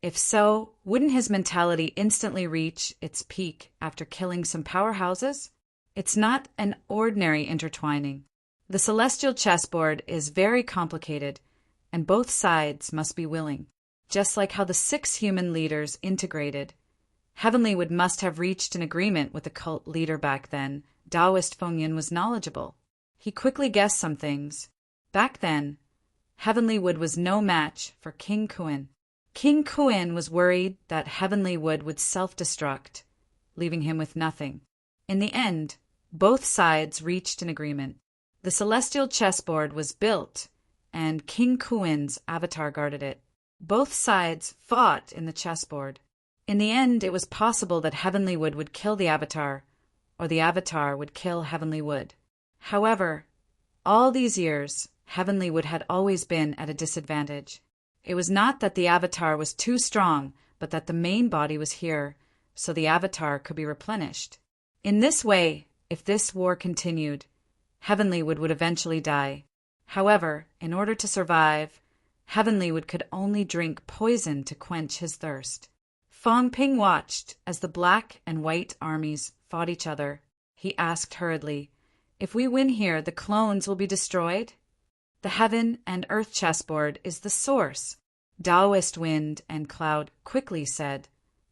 If so, wouldn't his mentality instantly reach its peak after killing some powerhouses? It's not an ordinary intertwining. The celestial chessboard is very complicated, and both sides must be willing. Just like how the 6 human leaders integrated. Heavenlywood must have reached an agreement with the cult leader back then. Daoist Fengyin was knowledgeable. He quickly guessed some things. Back then, Heavenlywood was no match for King Kuin. King Kuin was worried that Heavenlywood would self-destruct, leaving him with nothing. In the end, both sides reached an agreement. The celestial chessboard was built, and King Kuin's avatar guarded it. Both sides fought in the chessboard. In the end, it was possible that Heavenlywood would kill the avatar, or the avatar would kill Heavenlywood. However, all these years, Heavenlywood had always been at a disadvantage. It was not that the avatar was too strong, but that the main body was here, so the avatar could be replenished. In this way, if this war continued, Heavenlywood would eventually die. However, in order to survive, Heavenlywood could only drink poison to quench his thirst. Fong Ping watched as the black and white armies fought each other. He asked hurriedly, "If we win here, the clones will be destroyed?" "The heaven and earth chessboard is the source," Daoist Wind and Cloud quickly said.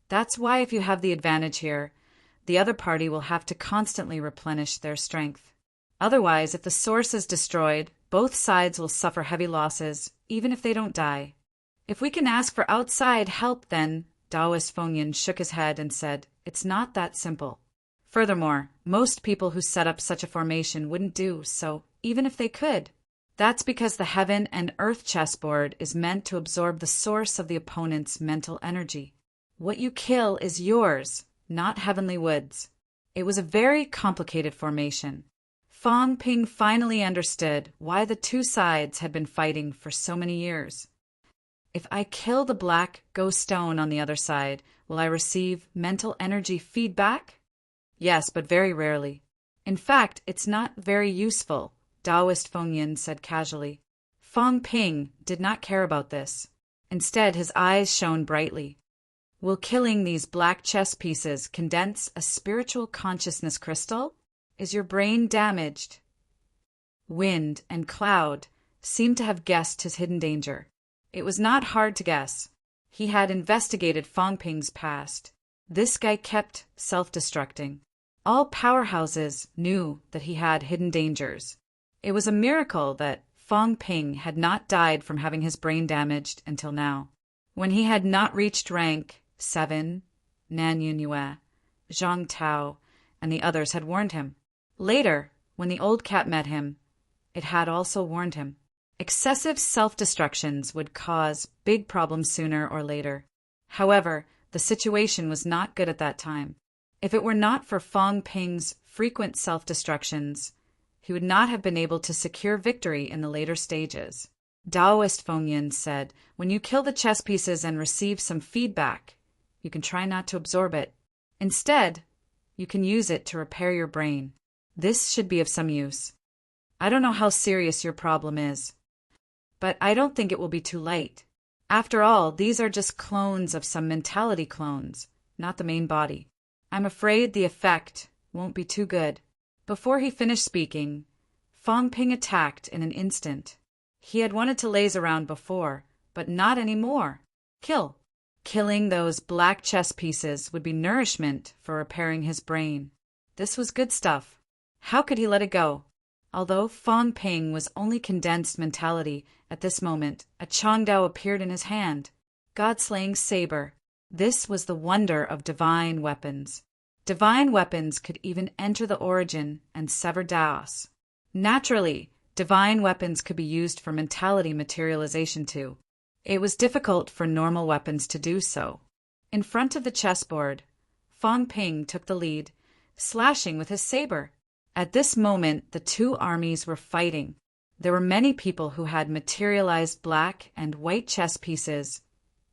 "That's why if you have the advantage here, the other party will have to constantly replenish their strength. Otherwise, if the source is destroyed, both sides will suffer heavy losses, even if they don't die. If we can ask for outside help then," Daoist Fengyin shook his head and said, "It's not that simple. Furthermore, most people who set up such a formation wouldn't do so, even if they could. That's because the heaven and earth chessboard is meant to absorb the source of the opponent's mental energy. What you kill is yours, not Heavenlywood's. It was a very complicated formation." Fong Ping finally understood why the two sides had been fighting for so many years. "If I kill the black ghost stone on the other side, will I receive mental energy feedback?" "Yes, but very rarely. In fact, it's not very useful," Daoist Fengyin said casually. Fong Ping did not care about this. Instead, his eyes shone brightly. "Will killing these black chess pieces condense a spiritual consciousness crystal? Is your brain damaged?" Wind and Cloud seemed to have guessed his hidden danger. It was not hard to guess. He had investigated Fong Ping's past. This guy kept self-destructing. All powerhouses knew that he had hidden dangers. It was a miracle that Fong Ping had not died from having his brain damaged until now. When he had not reached rank 7, Nan Yunyue, Zhang Tao, and the others had warned him. Later, when the old cat met him, it had also warned him. Excessive self-destructions would cause big problems sooner or later. However, the situation was not good at that time. If it were not for Fong Ping's frequent self-destructions, he would not have been able to secure victory in the later stages. Taoist Feng Yin said, when you kill the chess pieces and receive some feedback, you can try not to absorb it. Instead, you can use it to repair your brain. This should be of some use. I don't know how serious your problem is, but I don't think it will be too late. After all, these are just clones of some mentality clones, not the main body. I'm afraid the effect won't be too good. Before he finished speaking, Fang Ping attacked in an instant. He had wanted to laze around before, but not anymore. Kill. Killing those black chess pieces would be nourishment for repairing his brain. This was good stuff. How could he let it go? Although Fang Ping was only condensed mentality, at this moment, a Changdao appeared in his hand. God-slaying saber. This was the wonder of divine weapons. Divine weapons could even enter the origin and sever Daos. Naturally, divine weapons could be used for mentality materialization too. It was difficult for normal weapons to do so. In front of the chessboard, Fang Ping took the lead, slashing with his saber. At this moment, the two armies were fighting. There were many people who had materialized black and white chess pieces,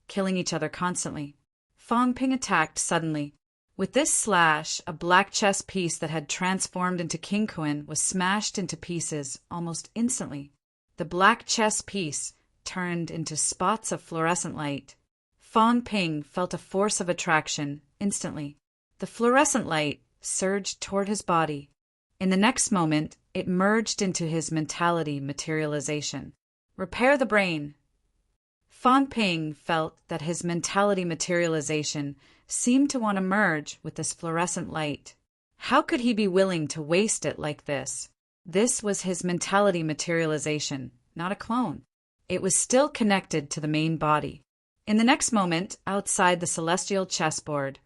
killing each other constantly. Fang Ping attacked suddenly. With this slash, a black chess piece that had transformed into King Kun was smashed into pieces almost instantly. The black chess piece turned into spots of fluorescent light. Fang Ping felt a force of attraction instantly. The fluorescent light surged toward his body. In the next moment, it merged into his mentality materialization. Repair the brain. Fang Ping felt that his mentality materialization seemed to want to merge with this fluorescent light. How could he be willing to waste it like this? This was his mentality materialization, not a clone. It was still connected to the main body. In the next moment, outside the celestial chessboard,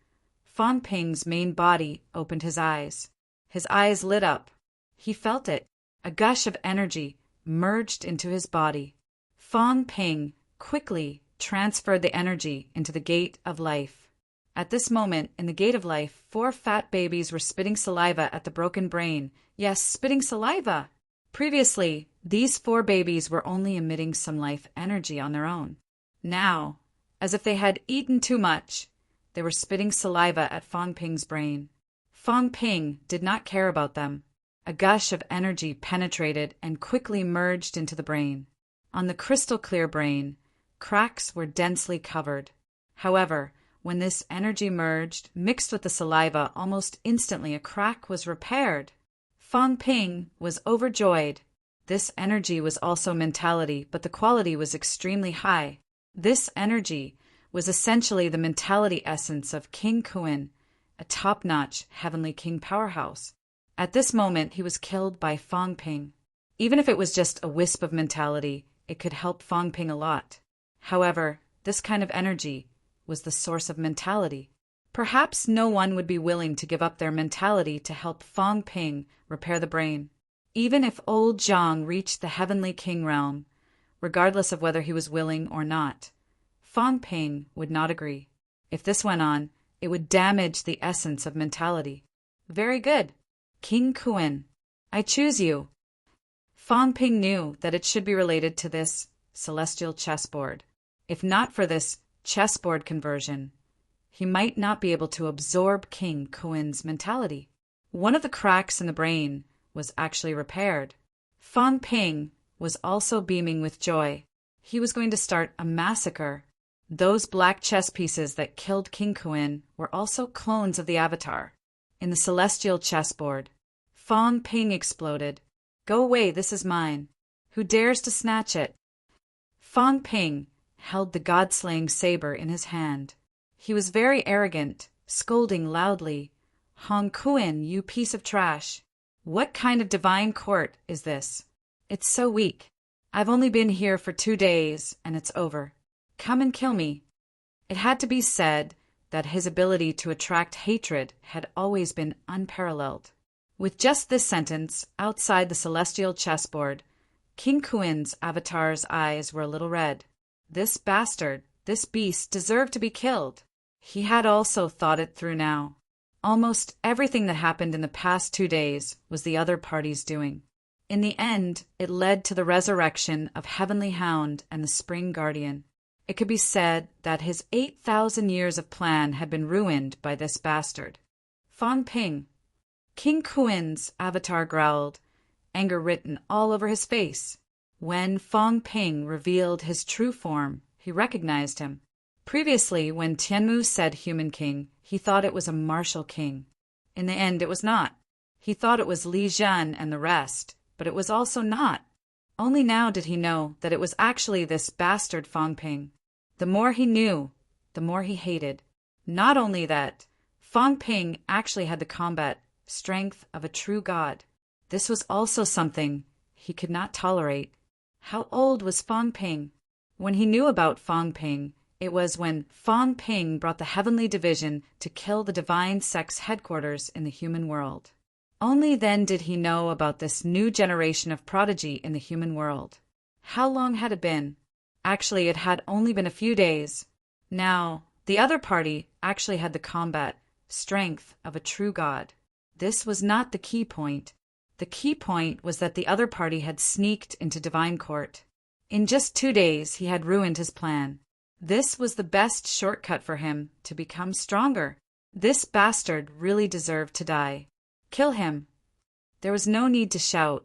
Fang Ping's main body opened his eyes. His eyes lit up. He felt it. A gush of energy merged into his body. Fang Ping quickly transferred the energy into the gate of life. At this moment, in the gate of life, 4 fat babies were spitting saliva at the broken brain. Yes, spitting saliva! Previously, these 4 babies were only emitting some life energy on their own. Now, as if they had eaten too much, they were spitting saliva at Fang Ping's brain. Fang Ping did not care about them. A gush of energy penetrated and quickly merged into the brain. On the crystal-clear brain, cracks were densely covered. However, when this energy merged, mixed with the saliva, almost instantly a crack was repaired. Fang Ping was overjoyed. This energy was also mentality, but the quality was extremely high. This energy was essentially the mentality essence of King Kun, a top-notch heavenly king powerhouse. At this moment, he was killed by Fang Ping. Even if it was just a wisp of mentality, it could help Fang Ping a lot. However, this kind of energy was the source of mentality. Perhaps no one would be willing to give up their mentality to help Fang Ping repair the brain. Even if old Zhang reached the heavenly king realm, regardless of whether he was willing or not, Fang Ping would not agree. If this went on, it would damage the essence of mentality. Very good. King Kun, I choose you. Fang Ping knew that it should be related to this celestial chessboard. If not for this chessboard conversion, he might not be able to absorb King Kun's mentality. One of the cracks in the brain was actually repaired. Fang Ping was also beaming with joy. He was going to start a massacre. Those black chess pieces that killed King Kun were also clones of the Avatar. In the celestial chessboard, Fang Ping exploded. Go away, this is mine. Who dares to snatch it? Fang Ping held the god-slaying saber in his hand. He was very arrogant, scolding loudly. Hong Kun, you piece of trash. What kind of divine court is this? It's so weak. I've only been here for 2 days, and it's over. Come and kill me. It had to be said that his ability to attract hatred had always been unparalleled. With just this sentence, outside the celestial chessboard, King Kun's avatar's eyes were a little red. This bastard, this beast, deserved to be killed. He had also thought it through now. Almost everything that happened in the past 2 days was the other party's doing. In the end, it led to the resurrection of Heavenly Hound and the Spring Guardian. It could be said that his 8,000 years of plan had been ruined by this bastard. Fong Ping. King Kuin's avatar growled, anger written all over his face. When Fong Ping revealed his true form, he recognized him. Previously, when Tianmu said human king, he thought it was a martial king. In the end, it was not. He thought it was Li Zhan and the rest, but it was also not. Only now did he know that it was actually this bastard Fong Ping. The more he knew, the more he hated. Not only that, Fong Ping actually had the combat strength of a true god. This was also something he could not tolerate. How old was Fong Ping? When he knew about Fong Ping, it was when Fong Ping brought the Heavenly Division to kill the Divine Sect's headquarters in the human world. Only then did he know about this new generation of prodigy in the human world. How long had it been? Actually, it had only been a few days. Now, the other party actually had the combat strength of a true god. This was not the key point. The key point was that the other party had sneaked into Divine Court. In just 2 days, he had ruined his plan. This was the best shortcut for him to become stronger. This bastard really deserved to die. Kill him. There was no need to shout.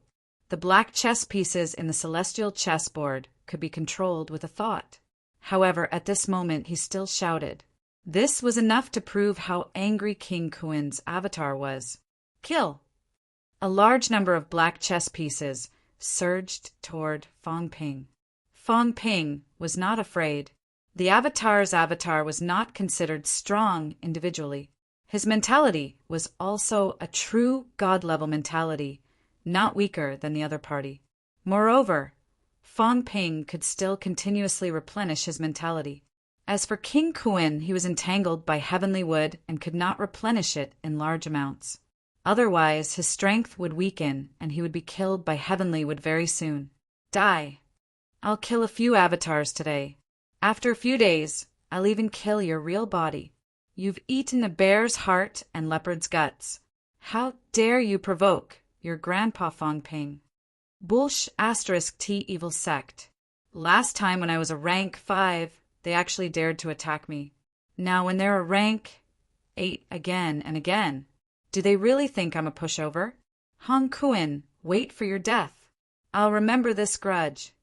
The black chess pieces in the celestial chessboard could be controlled with a thought. However, at this moment he still shouted. This was enough to prove how angry King Kuin's avatar was. Kill! A large number of black chess pieces surged toward Fong Ping. Fong Ping was not afraid. The avatar's avatar was not considered strong individually. His mentality was also a true god-level mentality, not weaker than the other party. Moreover, Fong Ping could still continuously replenish his mentality. As for King Kuin, he was entangled by heavenly wood and could not replenish it in large amounts. Otherwise, his strength would weaken and he would be killed by heavenly wood very soon. Die. I'll kill a few avatars today. After a few days, I'll even kill your real body. You've eaten a bear's heart and leopard's guts. How dare you provoke your grandpa Fong Ping? Bullsh *T evil sect. Last time when I was a rank 5, they actually dared to attack me. Now when they're a rank 8 again and again, do they really think I'm a pushover? Hong Kuin, wait for your death. I'll remember this grudge.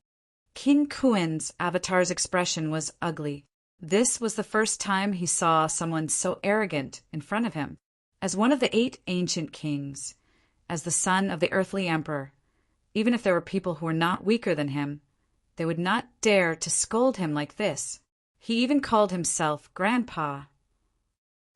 King Kuin's avatar's expression was ugly. This was the first time he saw someone so arrogant in front of him. As one of the 8 ancient kings, as the son of the earthly emperor, even if there were people who were not weaker than him, they would not dare to scold him like this. He even called himself Grandpa.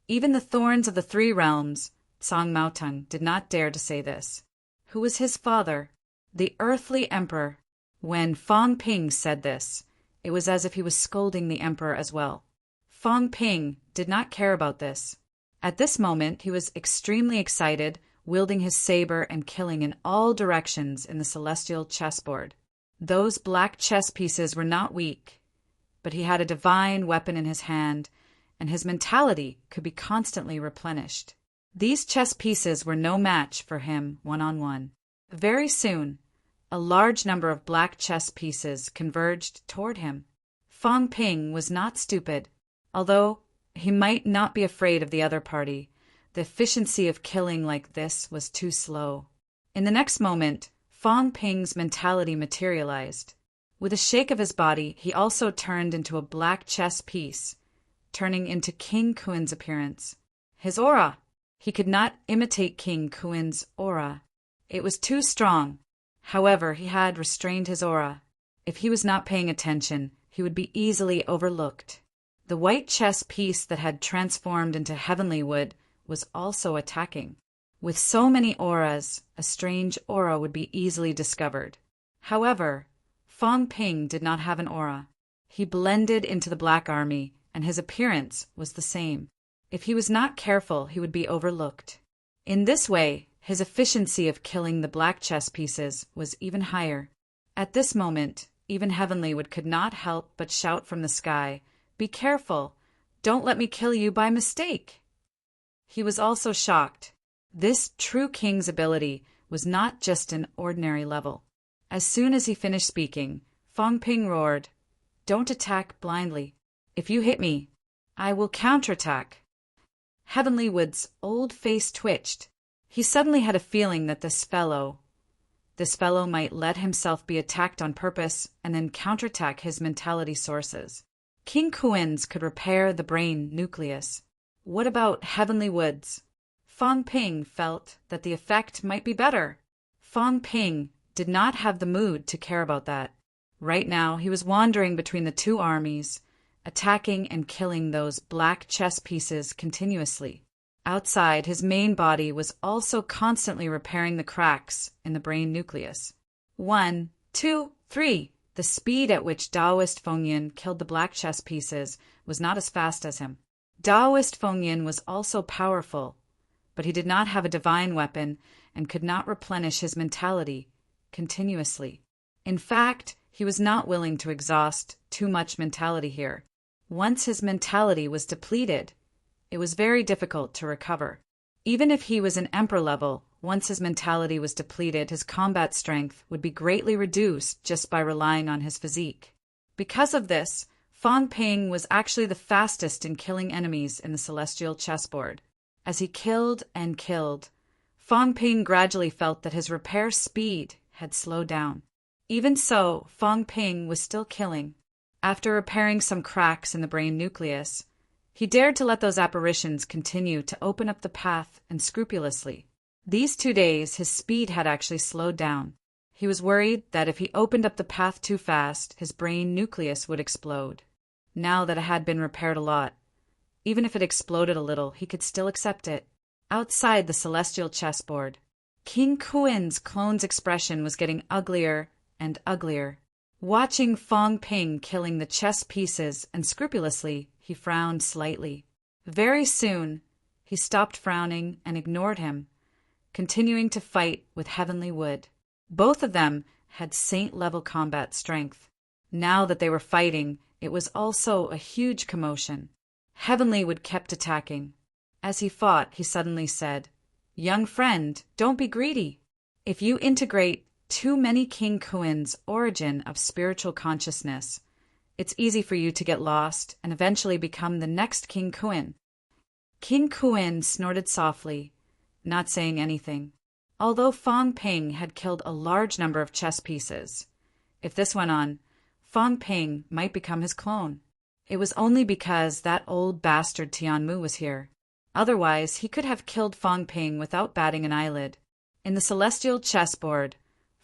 Even the thorns of the 3 realms, Tsang Maotong, did not dare to say this. Who was his father? The earthly emperor. When Fong Ping said this, it was as if he was scolding the emperor as well. Fong Ping did not care about this. At this moment, he was extremely excited, wielding his saber and killing in all directions in the celestial chessboard. Those black chess pieces were not weak, but he had a divine weapon in his hand, and his mentality could be constantly replenished. These chess pieces were no match for him one-on-one. Very soon, a large number of black chess pieces converged toward him. Fong Ping was not stupid. Although he might not be afraid of the other party, the efficiency of killing like this was too slow. In the next moment, Fong Ping's mentality materialized. With a shake of his body, he also turned into a black chess piece, turning into King Kuin's appearance. His aura! He could not imitate King Kuin's aura. It was too strong. However, he had restrained his aura. If he was not paying attention, he would be easily overlooked. The white chess piece that had transformed into heavenly wood was also attacking. With so many auras, a strange aura would be easily discovered. However, Fong Ping did not have an aura. He blended into the Black Army, and his appearance was the same. If he was not careful, he would be overlooked. In this way, his efficiency of killing the black chess pieces was even higher. At this moment, even Heavenly Wood could not help but shout from the sky, "Be careful! Don't let me kill you by mistake!" He was also shocked. This true king's ability was not just an ordinary level. As soon as he finished speaking, Fong Ping roared, "Don't attack blindly. If you hit me, I will counterattack." Heavenly Wood's old face twitched. He suddenly had a feeling that this fellow might let himself be attacked on purpose and then counterattack his mentality sources. King Kuen's could repair the brain nucleus. What about Heavenly Wood's? Fong Ping felt that the effect might be better. Fong Ping did not have the mood to care about that. Right now, he was wandering between the two armies, attacking and killing those black chess pieces continuously. Outside, his main body was also constantly repairing the cracks in the brain nucleus. 1, 2, 3. The speed at which Taoist Feng Yin killed the black chess pieces was not as fast as him. Taoist Feng Yin was also powerful, but he did not have a divine weapon and could not replenish his mentality continuously. In fact, he was not willing to exhaust too much mentality here. Once his mentality was depleted, it was very difficult to recover. Even if he was an emperor level, once his mentality was depleted, his combat strength would be greatly reduced just by relying on his physique. Because of this, Fong Ping was actually the fastest in killing enemies in the celestial chessboard. As he killed and killed, Fong Ping gradually felt that his repair speed had slowed down. Even so, Fong Ping was still killing. After repairing some cracks in the brain nucleus, he dared to let those apparitions continue to open up the path and scrupulously. These 2 days, his speed had actually slowed down. He was worried that if he opened up the path too fast, his brain nucleus would explode. Now that it had been repaired a lot, even if it exploded a little, he could still accept it. Outside the celestial chessboard, King Kuen's clone's expression was getting uglier and uglier. Watching Fong Ping killing the chess pieces unscrupulously, he frowned slightly. Very soon, he stopped frowning and ignored him, continuing to fight with Heavenly Wood. Both of them had saint-level combat strength. Now that they were fighting, it was also a huge commotion. Heavenly Wood kept attacking. As he fought, he suddenly said, "Young friend, don't be greedy. If you integrate too many King Kuen's origin of spiritual consciousness, it's easy for you to get lost and eventually become the next King Kuen." King Kuen snorted softly, not saying anything. Although Fong Ping had killed a large number of chess pieces, if this went on, Fong Ping might become his clone. It was only because that old bastard Tianmu was here. Otherwise, he could have killed Fong Ping without batting an eyelid. In the celestial chessboard,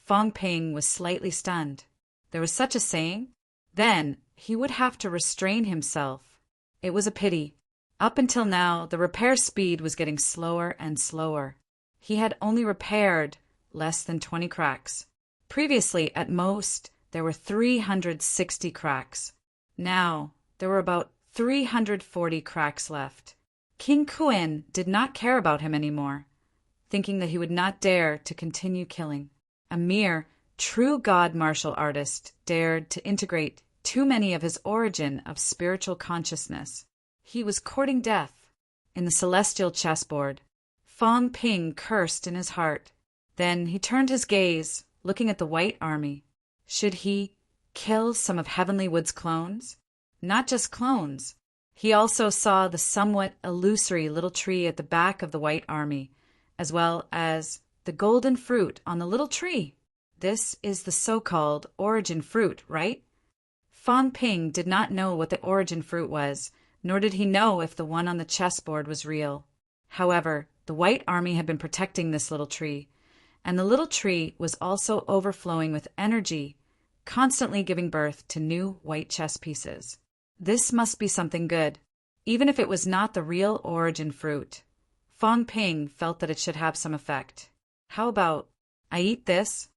Fong Ping was slightly stunned. There was such a saying? Then he would have to restrain himself. It was a pity. Up until now, the repair speed was getting slower and slower. He had only repaired less than 20 cracks. Previously, at most, there were 360 cracks. Now, there were about 340 cracks left. King Kuen did not care about him anymore, thinking that he would not dare to continue killing. A mere true god martial artist dared to integrate too many of his origin of spiritual consciousness. He was courting death. In the celestial chessboard, Fong Ping cursed in his heart. Then he turned his gaze, looking at the White Army. Should he kill some of Heavenly Wood's clones? Not just clones. He also saw the somewhat illusory little tree at the back of the White Army, as well as the golden fruit on the little tree. This is the so-called origin fruit, right? Fong Ping did not know what the origin fruit was, nor did he know if the one on the chessboard was real. However, the White Army had been protecting this little tree, and the little tree was also overflowing with energy, constantly giving birth to new white chess pieces. This must be something good. Even if it was not the real origin fruit, Fong Ping felt that it should have some effect. How about, I eat this?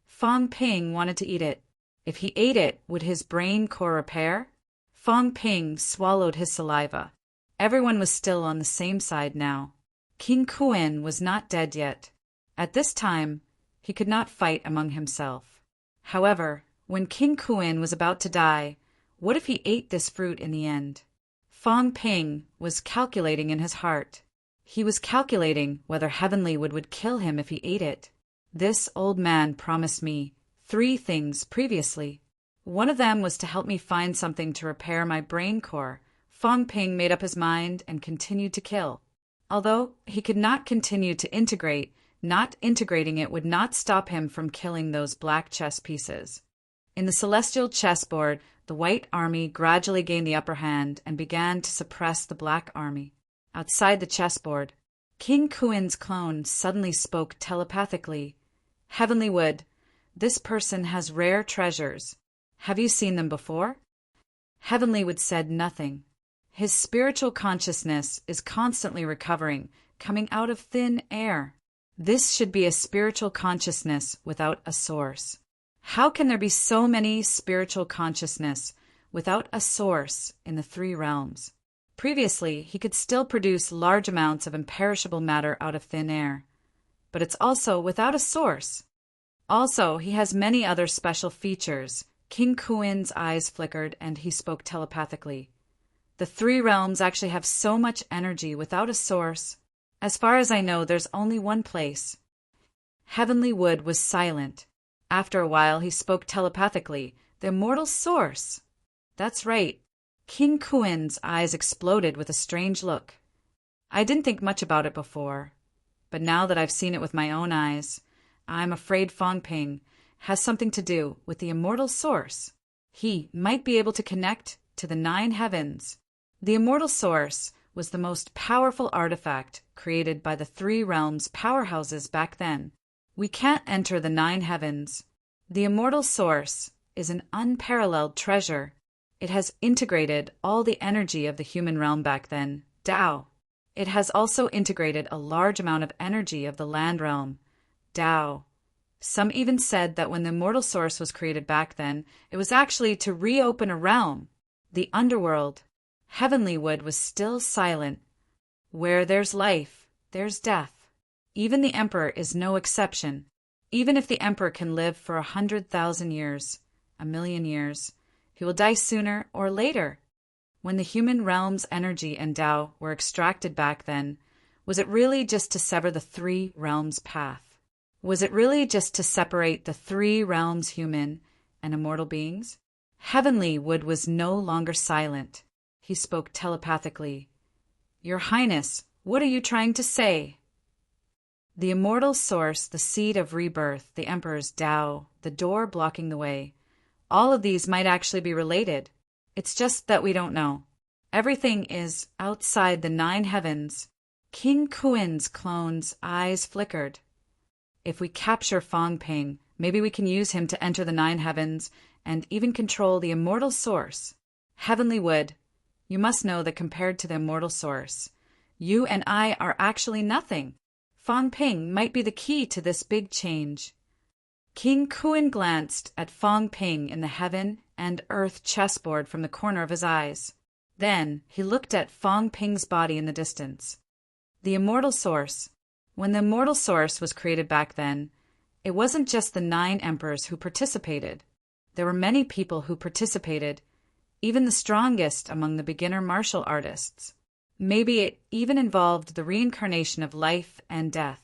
Fong Ping wanted to eat it. If he ate it, would his brain core repair? Fong Ping swallowed his saliva. Everyone was still on the same side now. King Kuen was not dead yet. At this time, he could not fight among himself. However, when King Kuen was about to die, what if he ate this fruit in the end? Fong Ping was calculating in his heart. He was calculating whether Heavenly would kill him if he ate it. This old man promised me 3 things previously. One of them was to help me find something to repair my brain core. Fong Ping made up his mind and continued to kill. Although he could not continue to integrate, not integrating it would not stop him from killing those black chess pieces. In the celestial chessboard, the white army gradually gained the upper hand and began to suppress the black army. Outside the chessboard, King Kuin's clone suddenly spoke telepathically. Heavenly Wood, this person has rare treasures. Have you seen them before? Heavenly Wood said nothing. His spiritual consciousness is constantly recovering, coming out of thin air. This should be a spiritual consciousness without a source. How can there be so many spiritual consciousness without a source in the 3 realms? Previously, he could still produce large amounts of imperishable matter out of thin air, but it's also without a source. Also, he has many other special features. King Kuin's eyes flickered and he spoke telepathically. The 3 realms actually have so much energy without a source. As far as I know, there's only one place. Heavenly Wood was silent. After a while, he spoke telepathically. The immortal source. That's right. King Kuin's eyes exploded with a strange look. I didn't think much about it before, but now that I've seen it with my own eyes, I'm afraid Fong Ping has something to do with the immortal source. He might be able to connect to the 9 heavens. The immortal source was the most powerful artifact created by the 3 realms powerhouses back then. We can't enter the 9 heavens. The immortal source is an unparalleled treasure. It has integrated all the energy of the human realm back then, Tao. It has also integrated a large amount of energy of the land realm, Tao. Some even said that when the immortal source was created back then, it was actually to reopen a realm, the underworld. Heavenly Wood was still silent. Where there's life, there's death. Even the Emperor is no exception. Even if the Emperor can live for 100,000 years, 1,000,000 years, he will die sooner or later. When the human realm's energy and Tao were extracted back then, was it really just to sever the 3 realms' path? Was it really just to separate the 3 realms, human and immortal beings? Heavenly Wood was no longer silent. He spoke telepathically. Your Highness, what are you trying to say? The immortal source, the seed of rebirth, the Emperor's Tao, the door blocking the way. All of these might actually be related. It's just that we don't know. Everything is outside the 9 heavens. King Kuin's clone's eyes flickered. If we capture Fong Ping, maybe we can use him to enter the 9 heavens and even control the immortal source. Heavenly Wood, you must know that compared to the immortal source, you and I are actually nothing. Fong Ping might be the key to this big change. King Kuin glanced at Fong Ping in the heaven and earth chessboard from the corner of his eyes. Then he looked at Fong Ping's body in the distance. The immortal source. When the immortal source was created back then, it wasn't just the 9 emperors who participated. There were many people who participated, even the strongest among the beginner martial artists. Maybe it even involved the reincarnation of life and death.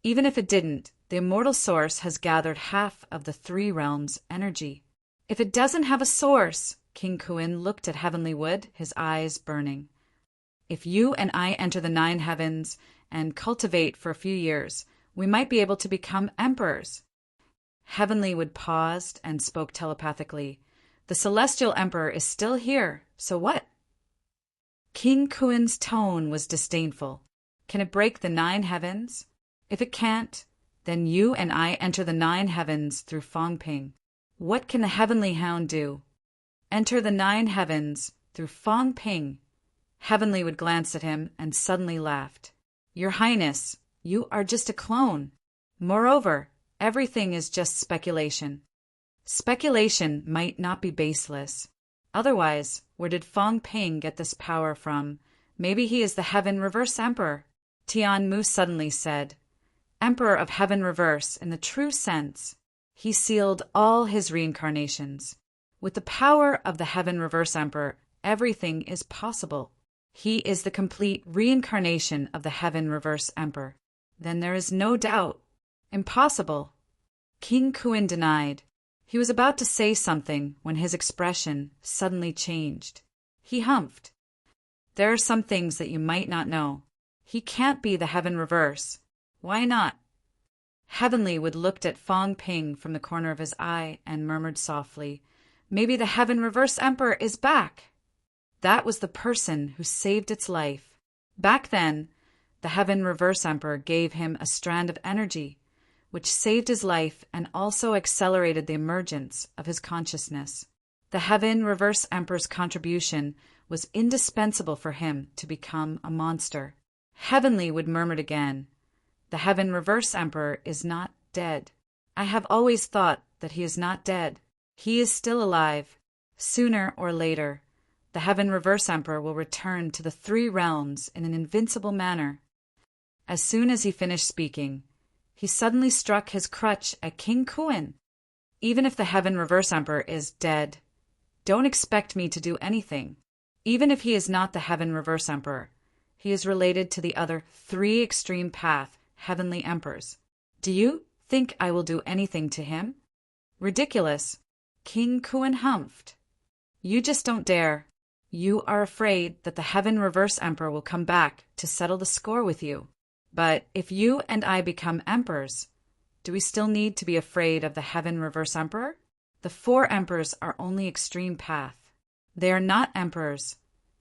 Even if it didn't, the immortal source has gathered half of the 3 realms' energy. If it doesn't have a source, King Kuin looked at Heavenly Wood, his eyes burning. If you and I enter the 9 heavens and cultivate for a few years, we might be able to become emperors. Heavenly Wood paused and spoke telepathically. The celestial emperor is still here, so what? King Kuin's tone was disdainful. Can it break the 9 heavens? If it can't, then you and I enter the 9 heavens through Fong Ping. What can the Heavenly Hound do? Enter the 9 heavens through Fong Ping. Heavenly Wood glanced at him and suddenly laughed. Your Highness, you are just a clone. Moreover, everything is just speculation. Speculation might not be baseless. Otherwise, where did Fong Ping get this power from? Maybe he is the Heaven Reverse Emperor. Tian Mu suddenly said, Emperor of Heaven Reverse in the true sense. He sealed all his reincarnations. With the power of the Heaven Reverse Emperor, everything is possible. He is the complete reincarnation of the Heaven Reverse Emperor. Then there is no doubt. Impossible. King Kuan denied. He was about to say something when his expression suddenly changed. He humphed. There are some things that you might not know. He can't be the Heaven Reverse. Why not? Heavenly Wood looked at Fong Ping from the corner of his eye and murmured softly, "Maybe the Heaven Reverse Emperor is back." That was the person who saved its life. Back then, the Heaven Reverse Emperor gave him a strand of energy, which saved his life and also accelerated the emergence of his consciousness. The Heaven Reverse Emperor's contribution was indispensable for him to become a monster. Heavenly Wood murmured again, "The Heaven Reverse Emperor is not dead. I have always thought that he is not dead. He is still alive. Sooner or later, the Heaven Reverse Emperor will return to the three realms in an invincible manner." As soon as he finished speaking, he suddenly struck his crutch at King Kuan. "Even if the Heaven Reverse Emperor is dead, don't expect me to do anything. Even if he is not the Heaven Reverse Emperor, he is related to the other three extreme path Heavenly Emperors. Do you think I will do anything to him?" "Ridiculous." King Kuan humphed. "You just don't dare. You are afraid that the Heaven Reverse Emperor will come back to settle the score with you. But if you and I become emperors, do we still need to be afraid of the Heaven Reverse Emperor? The four emperors are only extreme path. They are not emperors,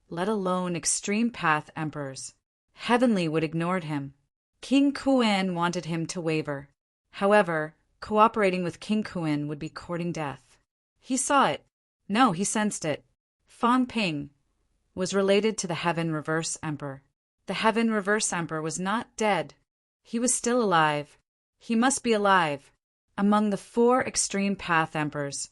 let alone extreme path emperors." Heavenly Wood ignored him. King Kuan wanted him to waver. However, cooperating with King Kuan would be courting death. He saw it. No, he sensed it. Fong Ping was related to the Heaven Reverse Emperor. The Heaven Reverse Emperor was not dead. He was still alive. He must be alive. Among the four extreme path emperors,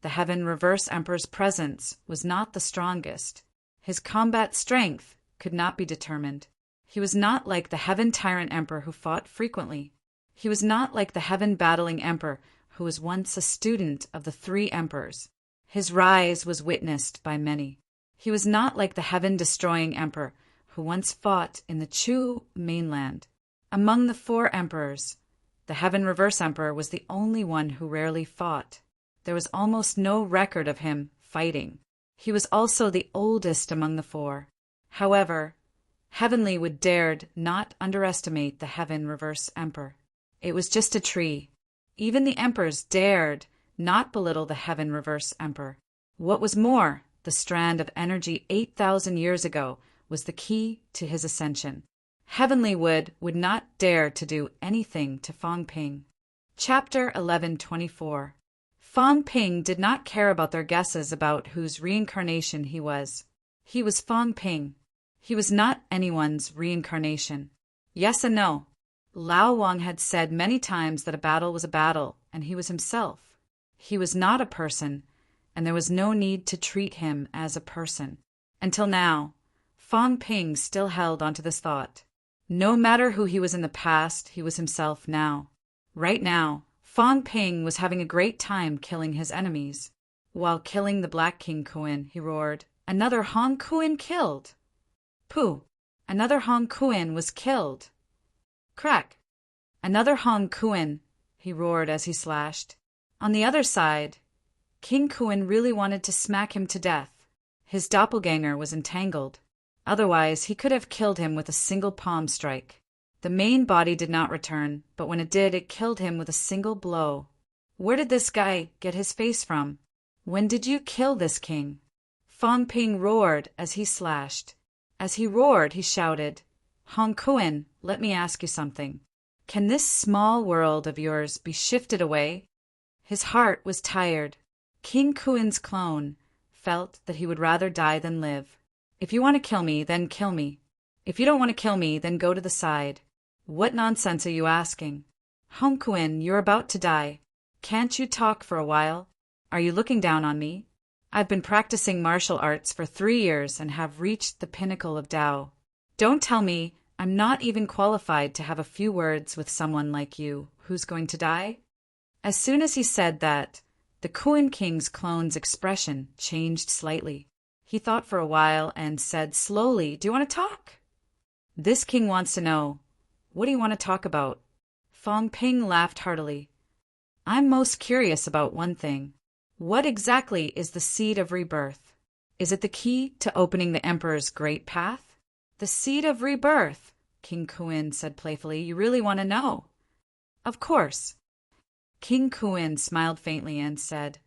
the Heaven Reverse Emperor's presence was not the strongest. His combat strength could not be determined. He was not like the Heaven Tyrant Emperor who fought frequently. He was not like the Heaven Battling Emperor who was once a student of the three emperors. His rise was witnessed by many. He was not like the Heaven Destroying Emperor who once fought in the Chu mainland. Among the four emperors, the Heaven Reverse Emperor was the only one who rarely fought. There was almost no record of him fighting. He was also the oldest among the four. However, Heavenly Wood dared not underestimate the Heaven Reverse Emperor. It was just a tree. Even the emperors dared not belittle the Heaven Reverse Emperor. What was more, the strand of energy 8,000 years ago was the key to his ascension. Heavenly Wood would not dare to do anything to Fong Ping. Chapter 1124. Fong Ping did not care about their guesses about whose reincarnation he was. He was Fong Ping. He was not anyone's reincarnation. Yes and no. Lao Wang had said many times that a battle was a battle, and he was himself. He was not a person, and there was no need to treat him as a person. Until now, Fong Ping still held onto this thought. No matter who he was in the past, he was himself now. Right now, Fong Ping was having a great time killing his enemies. While killing the Black King Kuan, he roared, "Another Hong Kuan killed!" Pooh! Another Hong Kuan was killed. Crack! Another Hong Kuan, he roared as he slashed. On the other side, King Kuan really wanted to smack him to death. His doppelganger was entangled. Otherwise, he could have killed him with a single palm strike. The main body did not return, but when it did, it killed him with a single blow. Where did this guy get his face from? When did you kill this king? Fong Ping roared as he slashed. As he roared, he shouted, "Hong Kuan, let me ask you something. Can this small world of yours be shifted away?" His heart was tired. King Kuan's clone felt that he would rather die than live. "If you want to kill me, then kill me. If you don't want to kill me, then go to the side. What nonsense are you asking? Hong Kuan, you're about to die. Can't you talk for a while? Are you looking down on me? I've been practicing martial arts for 3 years and have reached the pinnacle of Tao. Don't tell me I'm not even qualified to have a few words with someone like you who's going to die." As soon as he said that, the Kuan King's clone's expression changed slightly. He thought for a while and said slowly, "Do you want to talk?" "This king wants to know. What do you want to talk about?" Fong Ping laughed heartily. "I'm most curious about one thing. What exactly is the seed of rebirth? Is it the key to opening the emperor's great path?" "The seed of rebirth," King Kuin said playfully. "You really want to know?" "Of course." King Kuin smiled faintly and said,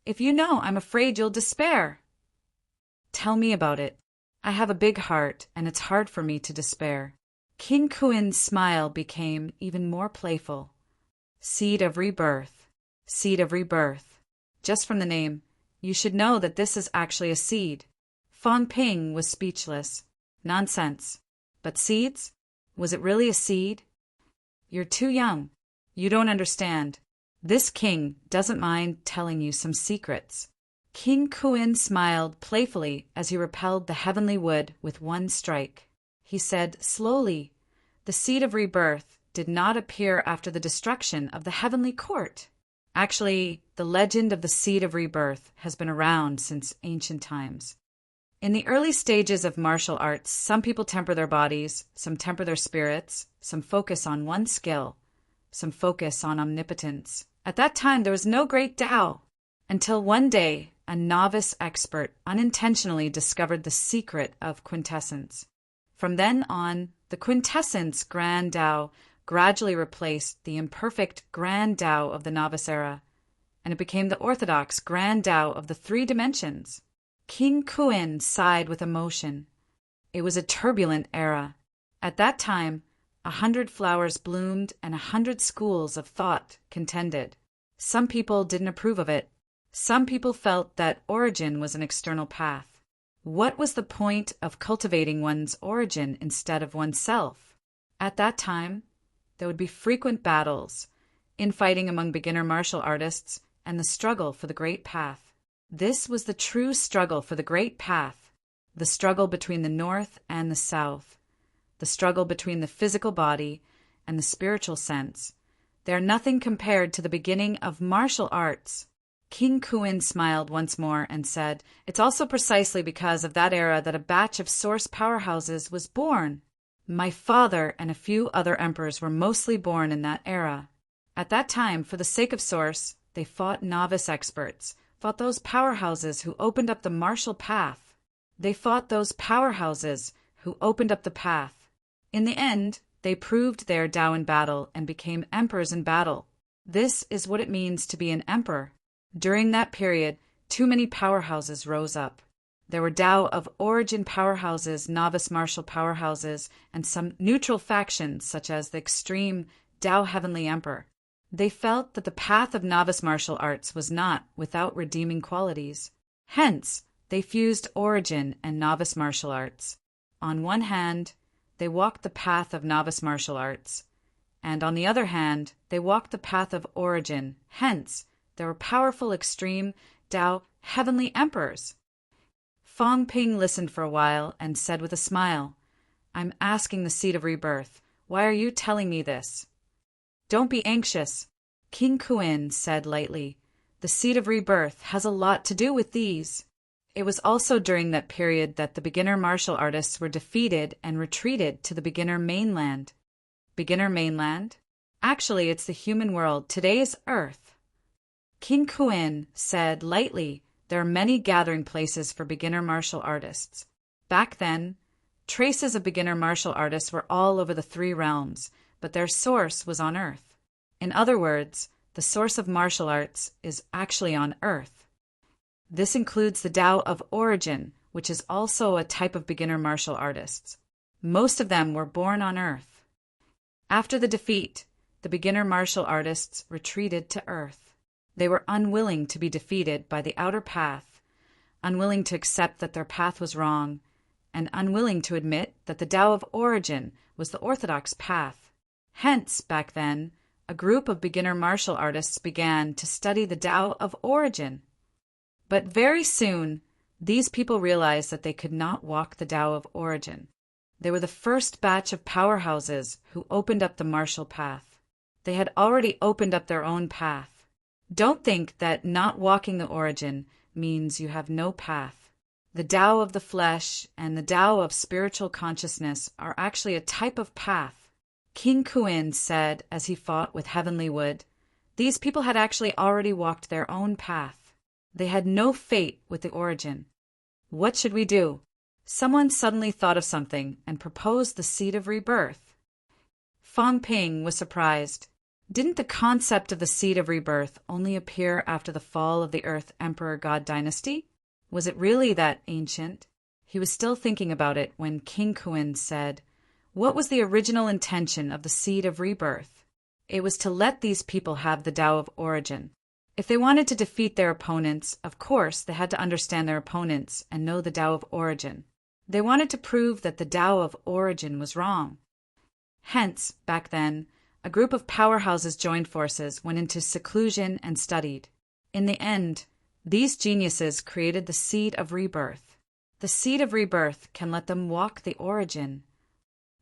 "If you know, I'm afraid you'll despair." "Tell me about it. I have a big heart, and it's hard for me to despair." King Kuin's smile became even more playful. "Seed of rebirth. Seed of rebirth. Just from the name, you should know that this is actually a seed." Fong Ping was speechless. "Nonsense. But seeds? Was it really a seed?" "You're too young. You don't understand. This king doesn't mind telling you some secrets." King Kuin smiled playfully as he repelled the heavenly wood with one strike. He said slowly, "The seed of rebirth did not appear after the destruction of the heavenly court. Actually, the legend of the seed of rebirth has been around since ancient times. In the early stages of martial arts, some people temper their bodies, some temper their spirits, some focus on one skill, some focus on omnipotence. At that time, there was no great Tao, until one day a novice expert unintentionally discovered the secret of quintessence. From then on, the quintessence Grand Tao gradually replaced the imperfect Grand Tao of the novice era, and it became the orthodox Grand Tao of the three dimensions." King Kuin sighed with emotion. It was a turbulent era. At that time, 100 flowers bloomed and 100 schools of thought contended. Some people didn't approve of it. Some people felt that origin was an external path. What was the point of cultivating one's origin instead of oneself? At that time, there would be frequent battles, infighting among beginner martial artists, and the struggle for the great path. This was the true struggle for the great path, the struggle between the North and the South, the struggle between the physical body and the spiritual sense. They are nothing compared to the beginning of martial arts. King Kuin smiled once more and said, "It's also precisely because of that era that a batch of source powerhouses was born. My father and a few other emperors were mostly born in that era. At that time, for the sake of source, they fought novice experts, fought those powerhouses who opened up the martial path. They fought those powerhouses who opened up the path. In the end, they proved their Tao in battle and became emperors in battle. This is what it means to be an emperor. During that period, too many powerhouses rose up. There were Tao of origin powerhouses, novice martial powerhouses, and some neutral factions such as the extreme Tao Heavenly Emperor. They felt that the path of novice martial arts was not without redeeming qualities. Hence, they fused origin and novice martial arts. On one hand, they walked the path of novice martial arts, and on the other hand, they walked the path of origin. Hence, there were powerful extreme Tao Heavenly Emperors." Fong Ping listened for a while and said with a smile, "I'm asking the seed of rebirth. Why are you telling me this?" "Don't be anxious," King Kuin said lightly. "The seed of rebirth has a lot to do with these." It was also during that period that the beginner martial artists were defeated and retreated to the beginner mainland. Beginner mainland? Actually, it's the human world, today's Earth. King Kuin said lightly, "There are many gathering places for beginner martial artists. Back then, traces of beginner martial artists were all over the three realms, but their source was on Earth. In other words, the source of martial arts is actually on Earth. This includes the Tao of origin, which is also a type of beginner martial artists. Most of them were born on Earth. After the defeat, the beginner martial artists retreated to Earth. They were unwilling to be defeated by the outer path, unwilling to accept that their path was wrong, and unwilling to admit that the Tao of origin was the orthodox path. Hence, back then, a group of beginner martial artists began to study the Tao of origin. But very soon, these people realized that they could not walk the Tao of origin. They were the first batch of powerhouses who opened up the martial path. They had already opened up their own path. Don't think that not walking the origin means you have no path. The Tao of the flesh and the Tao of spiritual consciousness are actually a type of path. King Kuin said as he fought with Heavenly Wood, these people had actually already walked their own path. They had no fate with the origin. What should we do? Someone suddenly thought of something and proposed the seed of rebirth. Fang Ping was surprised. Didn't the concept of the seed of rebirth only appear after the fall of the Earth Emperor God dynasty? Was it really that ancient? He was still thinking about it when King Kuin said, what was the original intention of the seed of rebirth? It was to let these people have the Tao of origin. If they wanted to defeat their opponents, of course they had to understand their opponents and know the Tao of origin. They wanted to prove that the Tao of origin was wrong. Hence, back then, a group of powerhouses joined forces, went into seclusion, and studied. In the end, these geniuses created the seed of rebirth. The seed of rebirth can let them walk the origin.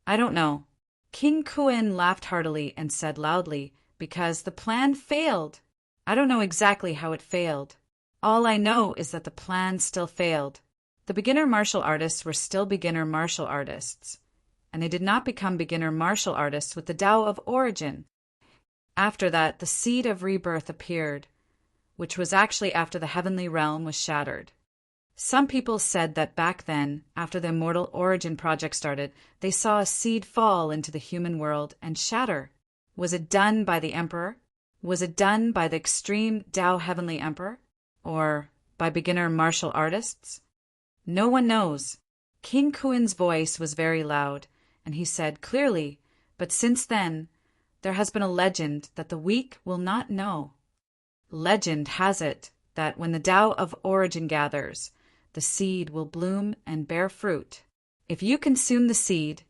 I don't know. King Kuin laughed heartily and said loudly, because the plan failed. I don't know exactly how it failed. All I know is that the plan still failed. The beginner martial artists were still beginner martial artists, and they did not become beginner martial artists with the Tao of origin. After that, the seed of rebirth appeared, which was actually after the heavenly realm was shattered. Some people said that back then, after the Immortal Origin project started, they saw a seed fall into the human world and shatter. Was it done by the Emperor? Was it done by the extreme Tao Heavenly Emperor? Or by beginner martial artists? No one knows. King Kuin's voice was very loud, and he said clearly, but since then, there has been a legend that the weak will not know. Legend has it that when the Tao of origin gathers, the seed will bloom and bear fruit. If you consume the seed,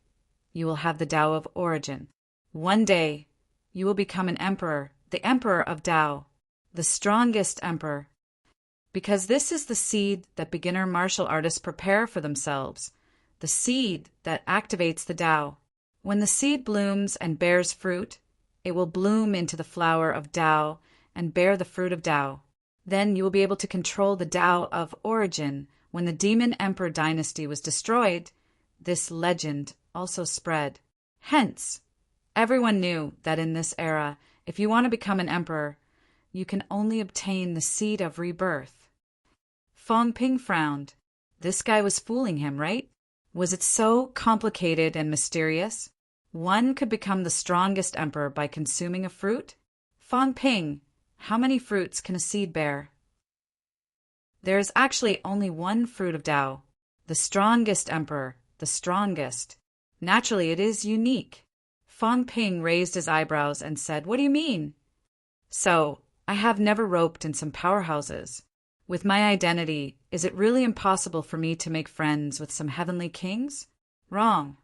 you will have the Tao of origin. One day, you will become an emperor, the emperor of Tao, the strongest emperor. Because this is the seed that beginner martial artists prepare for themselves, the seed that activates the Tao. When the seed blooms and bears fruit, it will bloom into the flower of Tao and bear the fruit of Tao. Then you will be able to control the Tao of origin. When the Demon Emperor dynasty was destroyed, this legend also spread. Hence, everyone knew that in this era, if you want to become an emperor, you can only obtain the seed of rebirth. Fang Ping frowned. This guy was fooling him, right? Was it so complicated and mysterious? One could become the strongest emperor by consuming a fruit? Fang Ping, how many fruits can a seed bear? There is actually only one fruit of Tao, the strongest emperor, the strongest. Naturally, it is unique. Fang Ping raised his eyebrows and said, what do you mean? So, I have never roped in some powerhouses. With my identity, is it really impossible for me to make friends with some heavenly kings? Wrong.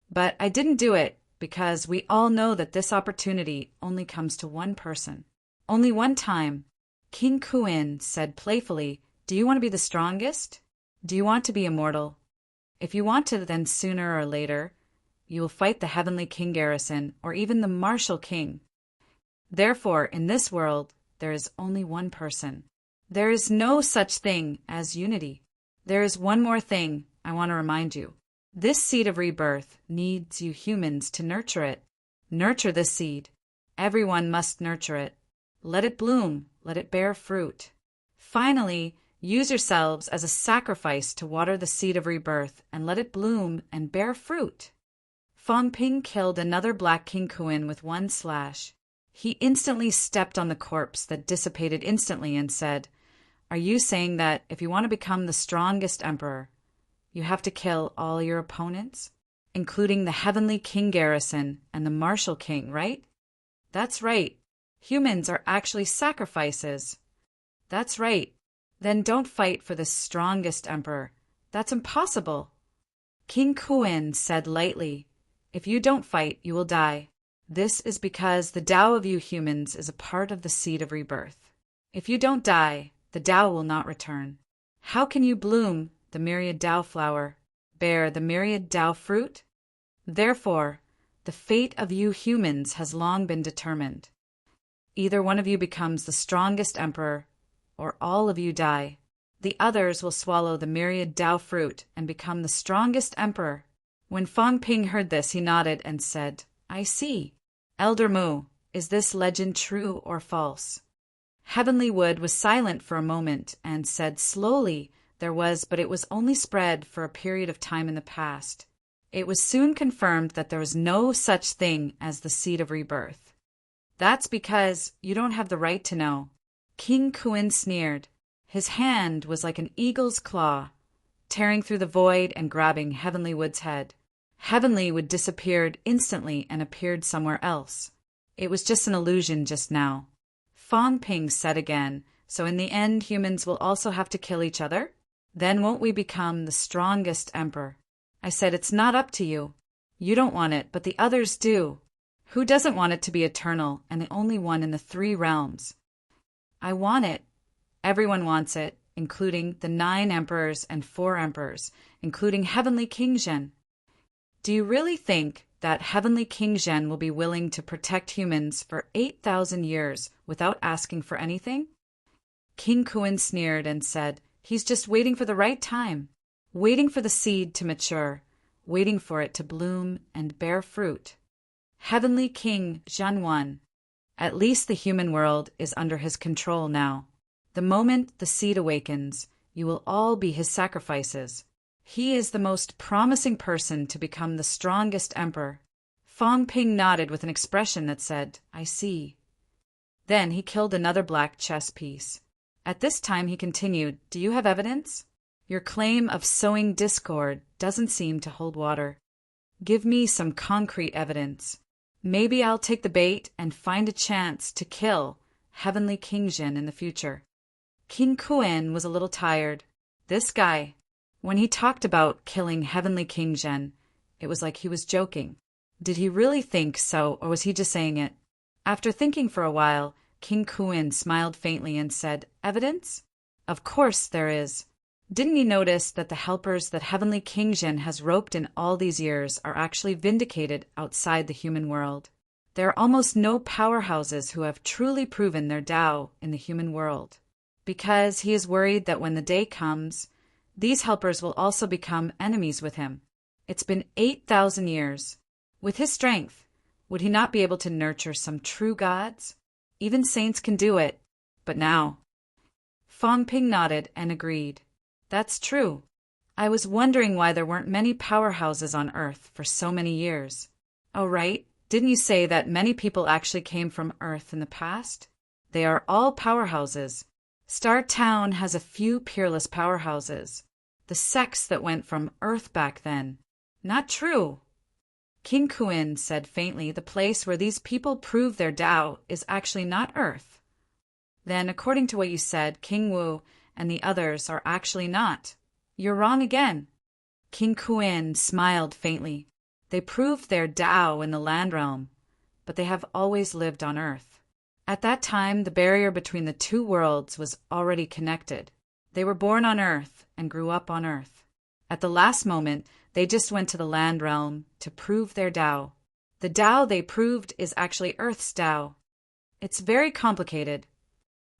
But I didn't do it because we all know that this opportunity only comes to one person. Only one time. King Kuin said playfully, do you want to be the strongest? Do you want to be immortal? If you want to, then sooner or later, you will fight the heavenly king garrison or even the martial king. Therefore, in this world, there is only one person. There is no such thing as unity. There is one more thing I want to remind you. This seed of rebirth needs you humans to nurture it. Nurture this seed. Everyone must nurture it. Let it bloom. Let it bear fruit. Finally, use yourselves as a sacrifice to water the seed of rebirth and let it bloom and bear fruit. Fang Ping killed another Black King Kuin with one slash. He instantly stepped on the corpse that dissipated instantly and said, are you saying that if you want to become the strongest emperor, you have to kill all your opponents, including the heavenly king garrison and the martial king, right? That's right. Humans are actually sacrifices. That's right. Then don't fight for the strongest emperor. That's impossible. King Kuin said lightly, if you don't fight, you will die. This is because the Tao of you humans is a part of the seed of rebirth. If you don't die, the Tao will not return. How can you bloom the myriad Tao flower, bear the myriad Tao fruit? Therefore, the fate of you humans has long been determined. Either one of you becomes the strongest emperor, or all of you die. The others will swallow the myriad Tao fruit and become the strongest emperor. When Fang Ping heard this, he nodded and said, I see. Elder Mu, is this legend true or false? Heavenly Wood was silent for a moment and said slowly, there was, but it was only spread for a period of time in the past. It was soon confirmed that there was no such thing as the seed of rebirth. That's because you don't have the right to know. King Kuin sneered. His hand was like an eagle's claw, tearing through the void and grabbing Heavenly Wood's head. Heavenly Wood disappeared instantly and appeared somewhere else. It was just an illusion just now. Fang Ping said again, so in the end humans will also have to kill each other? Then won't we become the strongest emperor? I said it's not up to you. You don't want it, but the others do. Who doesn't want it to be eternal and the only one in the 3 realms? I want it. Everyone wants it, including the 9 emperors and 4 emperors, including Heavenly King Zhen. Do you really think that Heavenly King Zhen will be willing to protect humans for 8,000 years without asking for anything? King Kuin sneered and said, he's just waiting for the right time, waiting for the seed to mature, waiting for it to bloom and bear fruit. Heavenly King Zhen won. At least the human world is under his control now. The moment the seed awakens, you will all be his sacrifices. He is the most promising person to become the strongest emperor. Fang Ping nodded with an expression that said, I see. Then he killed another black chess piece. At this time he continued, do you have evidence? Your claim of sowing discord doesn't seem to hold water. Give me some concrete evidence. Maybe I'll take the bait and find a chance to kill Heavenly King Zhen in the future. King Kuin was a little tired. This guy, when he talked about killing Heavenly King Zhen, it was like he was joking. Did he really think so, or was he just saying it? After thinking for a while, King Kuin smiled faintly and said, evidence? Of course there is. Didn't you notice that the helpers that Heavenly King Zhen has roped in all these years are actually vindicated outside the human world? There are almost no powerhouses who have truly proven their Tao in the human world. Because he is worried that when the day comes, these helpers will also become enemies with him. It's been 8,000 years. With his strength, would he not be able to nurture some true gods? Even saints can do it. But now. Fang Ping nodded and agreed. That's true. I was wondering why there weren't many powerhouses on Earth for so many years. Oh, right. Didn't you say that many people actually came from Earth in the past? They are all powerhouses. Star Town has a few peerless powerhouses. The sects that went from Earth back then. Not true. King Kuin said faintly, the place where these people prove their Tao is actually not Earth. Then, according to what you said, King Wu and the others are actually not. You're wrong again. King Kuin smiled faintly. They proved their Tao in the land realm, but they have always lived on Earth. At that time, the barrier between the 2 worlds was already connected. They were born on Earth and grew up on Earth. At the last moment, they just went to the land realm to prove their Tao. The Tao they proved is actually Earth's Tao. It's very complicated.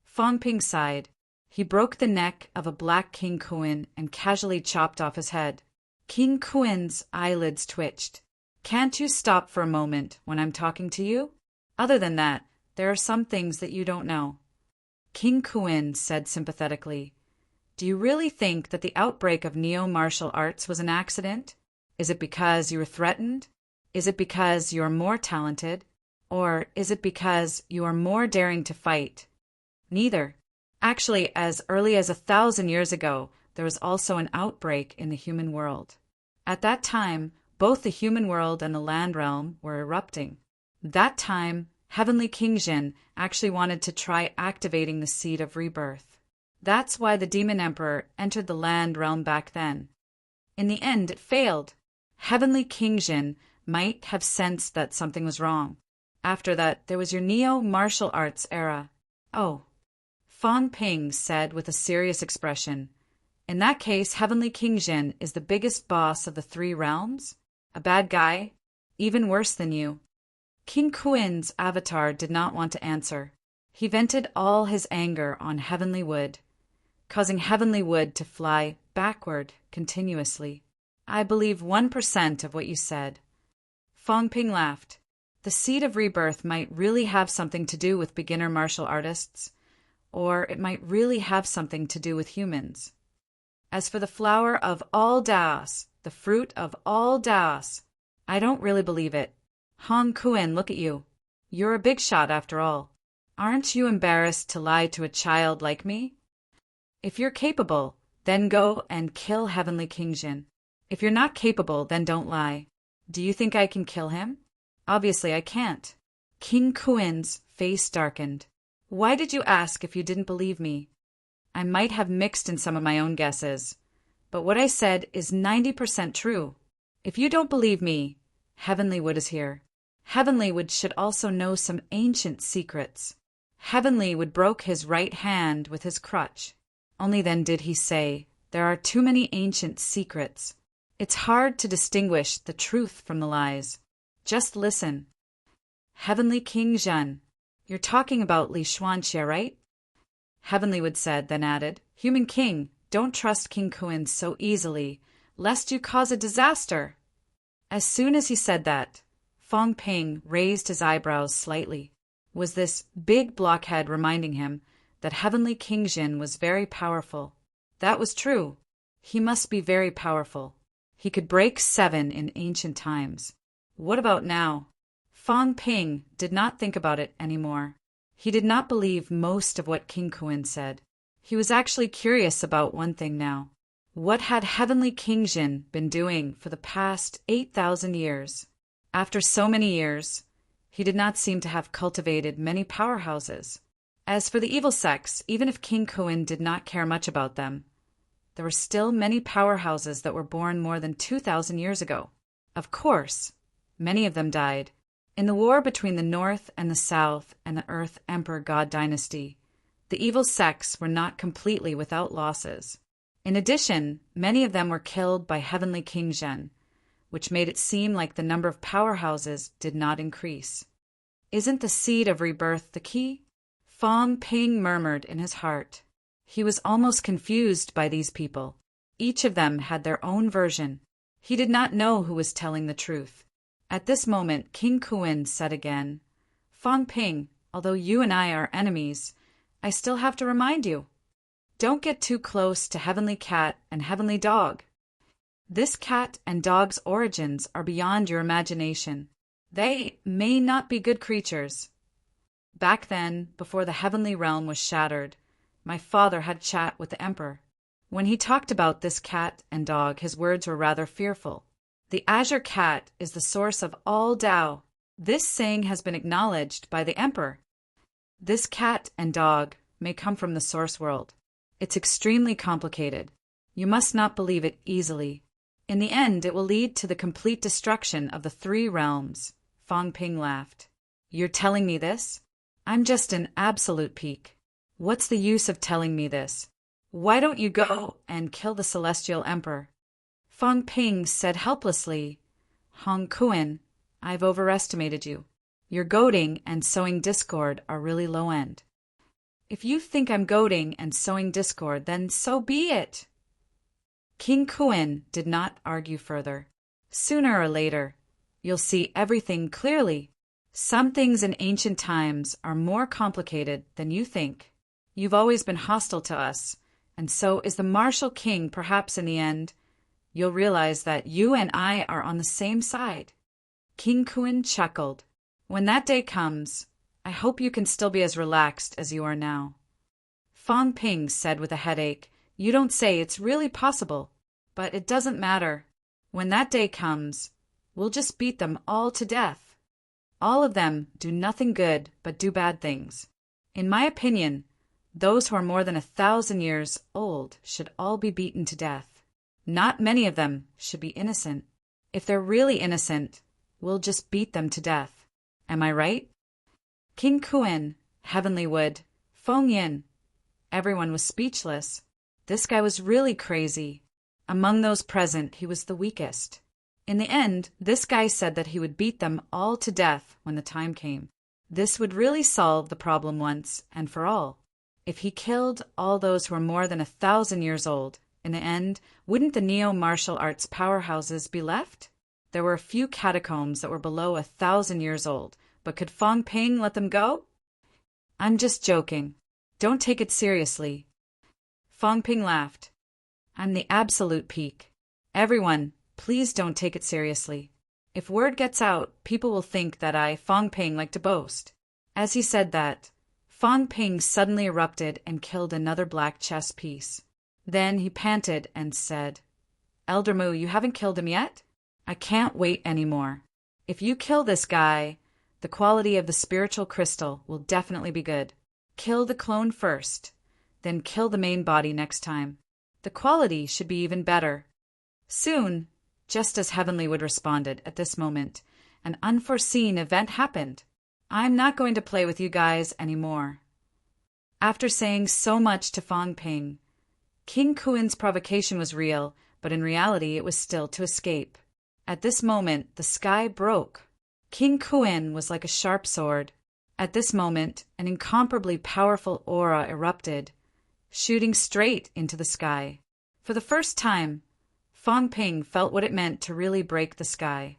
Fang Ping sighed. He broke the neck of a black King Kuin and casually chopped off his head. King Kuin's eyelids twitched. Can't you stop for a moment when I'm talking to you? Other than that, there are some things that you don't know. King Kuin said sympathetically, do you really think that the outbreak of neo-martial arts was an accident? Is it because you were threatened? Is it because you are more talented? Or is it because you are more daring to fight? Neither. Actually, as early as 1,000 years ago, there was also an outbreak in the human world. At that time, both the human world and the land realm were erupting. That time, Heavenly King Zhen actually wanted to try activating the seed of rebirth. That's why the Demon Emperor entered the land realm back then. In the end, it failed. Heavenly King Zhen might have sensed that something was wrong. After that, there was your neo-martial arts era. Oh. Fang Ping said with a serious expression, in that case, Heavenly King Zhen is the biggest boss of the 3 realms? A bad guy? Even worse than you? King Kuin's avatar did not want to answer. He vented all his anger on Heavenly Wood. causing heavenly wood to fly backward continuously. I believe 1% of what you said. Fong Ping laughed. The seed of rebirth might really have something to do with beginner martial artists, or it might really have something to do with humans. As for the flower of all Daos, the fruit of all Daos, I don't really believe it. Hong Kuen, look at you. You're a big shot after all. Aren't you embarrassed to lie to a child like me? If you're capable, then go and kill Heavenly King Jin. If you're not capable, then don't lie. Do you think I can kill him? Obviously I can't. King Kuen's face darkened. Why did you ask if you didn't believe me? I might have mixed in some of my own guesses, but what I said is 90% true. If you don't believe me, Heavenly Wood is here. Heavenly Wood should also know some ancient secrets. Heavenly Wood broke his right hand with his crutch. Only then did he say, there are too many ancient secrets. It's hard to distinguish the truth from the lies. Just listen. Heavenly King Zhen, you're talking about Li Xuanxia, right? Heavenly Wood said, then added, Human King, don't trust King Kuen so easily, lest you cause a disaster. As soon as he said that, Fong Ping raised his eyebrows slightly. Was this big blockhead reminding him that Heavenly King Jin was very powerful? That was true. He must be very powerful. He could break 7 in ancient times. What about now? Fong Ping did not think about it anymore. He did not believe most of what King Kuen said. He was actually curious about one thing now. What had Heavenly King Jin been doing for the past 8,000 years? After so many years, he did not seem to have cultivated many powerhouses. As for the evil sects, even if King Kuen did not care much about them, there were still many powerhouses that were born more than 2,000 years ago. Of course, many of them died. In the war between the North and the South and the Earth Emperor God dynasty, the evil sects were not completely without losses. In addition, many of them were killed by Heavenly King Zhen, which made it seem like the number of powerhouses did not increase. Isn't the seed of rebirth the key? Fong Ping murmured in his heart. He was almost confused by these people. Each of them had their own version. He did not know who was telling the truth. At this moment, King Kuen said again, Fong Ping, although you and I are enemies, I still have to remind you. Don't get too close to Heavenly Cat and Heavenly Dog. This cat and dog's origins are beyond your imagination. They may not be good creatures. Back then, before the heavenly realm was shattered, my father had a chat with the Emperor. When he talked about this cat and dog, his words were rather fearful. The Azure Cat is the source of all Tao. This saying has been acknowledged by the Emperor. This cat and dog may come from the source world. It's extremely complicated. You must not believe it easily. In the end, it will lead to the complete destruction of the 3 realms. Fong Ping laughed. You're telling me this? I'm just an absolute peak. What's the use of telling me this? Why don't you go and kill the Celestial Emperor? Fong Ping said helplessly, Hong Kuen, I've overestimated you. Your goading and sowing discord are really low end. If you think I'm goading and sowing discord, then so be it. King Kuen did not argue further. Sooner or later, you'll see everything clearly. Some things in ancient times are more complicated than you think. You've always been hostile to us, and so is the martial king. Perhaps in the end, you'll realize that you and I are on the same side. King Kuen chuckled. When that day comes, I hope you can still be as relaxed as you are now. Fong Ping said with a headache, You don't say. It's really possible. But it doesn't matter. When that day comes, we'll just beat them all to death. All of them do nothing good but do bad things. In my opinion, those who are more than 1,000 years old should all be beaten to death. Not many of them should be innocent. If they're really innocent, we'll just beat them to death. Am I right? King Kuen, Heavenly Wood, Feng Yin. Everyone was speechless. This guy was really crazy. Among those present, he was the weakest. In the end, this guy said that he would beat them all to death when the time came. This would really solve the problem once and for all. If he killed all those who were more than 1,000 years old, in the end, wouldn't the neo-martial arts powerhouses be left? There were a few catacombs that were below 1,000 years old, but could Fong Ping let them go? I'm just joking. Don't take it seriously. Fong Ping laughed. I'm the absolute peak. Everyone, please don't take it seriously. If word gets out, people will think that I, Fong Ping, like to boast. As he said that, Fong Ping suddenly erupted and killed another black chess piece. Then he panted and said, Elder Mu, you haven't killed him yet? I can't wait anymore. If you kill this guy, the quality of the spiritual crystal will definitely be good. Kill the clone first, then kill the main body next time. The quality should be even better. Soon, just as Heavenly Wood responded at this moment, an unforeseen event happened. I'm not going to play with you guys anymore. After saying so much to Fong Ping, King Kuin's provocation was real, but in reality it was still to escape. At this moment, the sky broke. King Kuin was like a sharp sword. At this moment, an incomparably powerful aura erupted, shooting straight into the sky. For the first time, Fong Ping felt what it meant to really break the sky.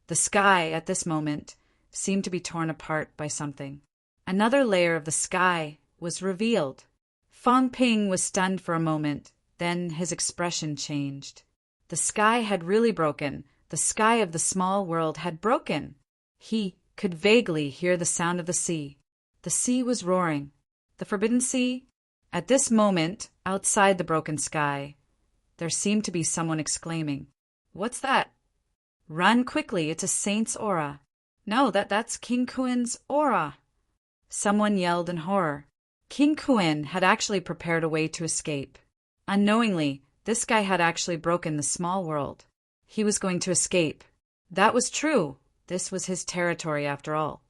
The sky, at this moment, seemed to be torn apart by something. Another layer of the sky was revealed. Fong Ping was stunned for a moment, then his expression changed. The sky had really broken. The sky of the small world had broken. He could vaguely hear the sound of the sea. The sea was roaring. The forbidden sea? At this moment, outside the broken sky, there seemed to be someone exclaiming, What's that? Run quickly, it's a saint's aura. No, that's King Kuin's aura. Someone yelled in horror. King Kuin had actually prepared a way to escape. Unknowingly, this guy had actually broken the small world. He was going to escape. That was true. This was his territory after all.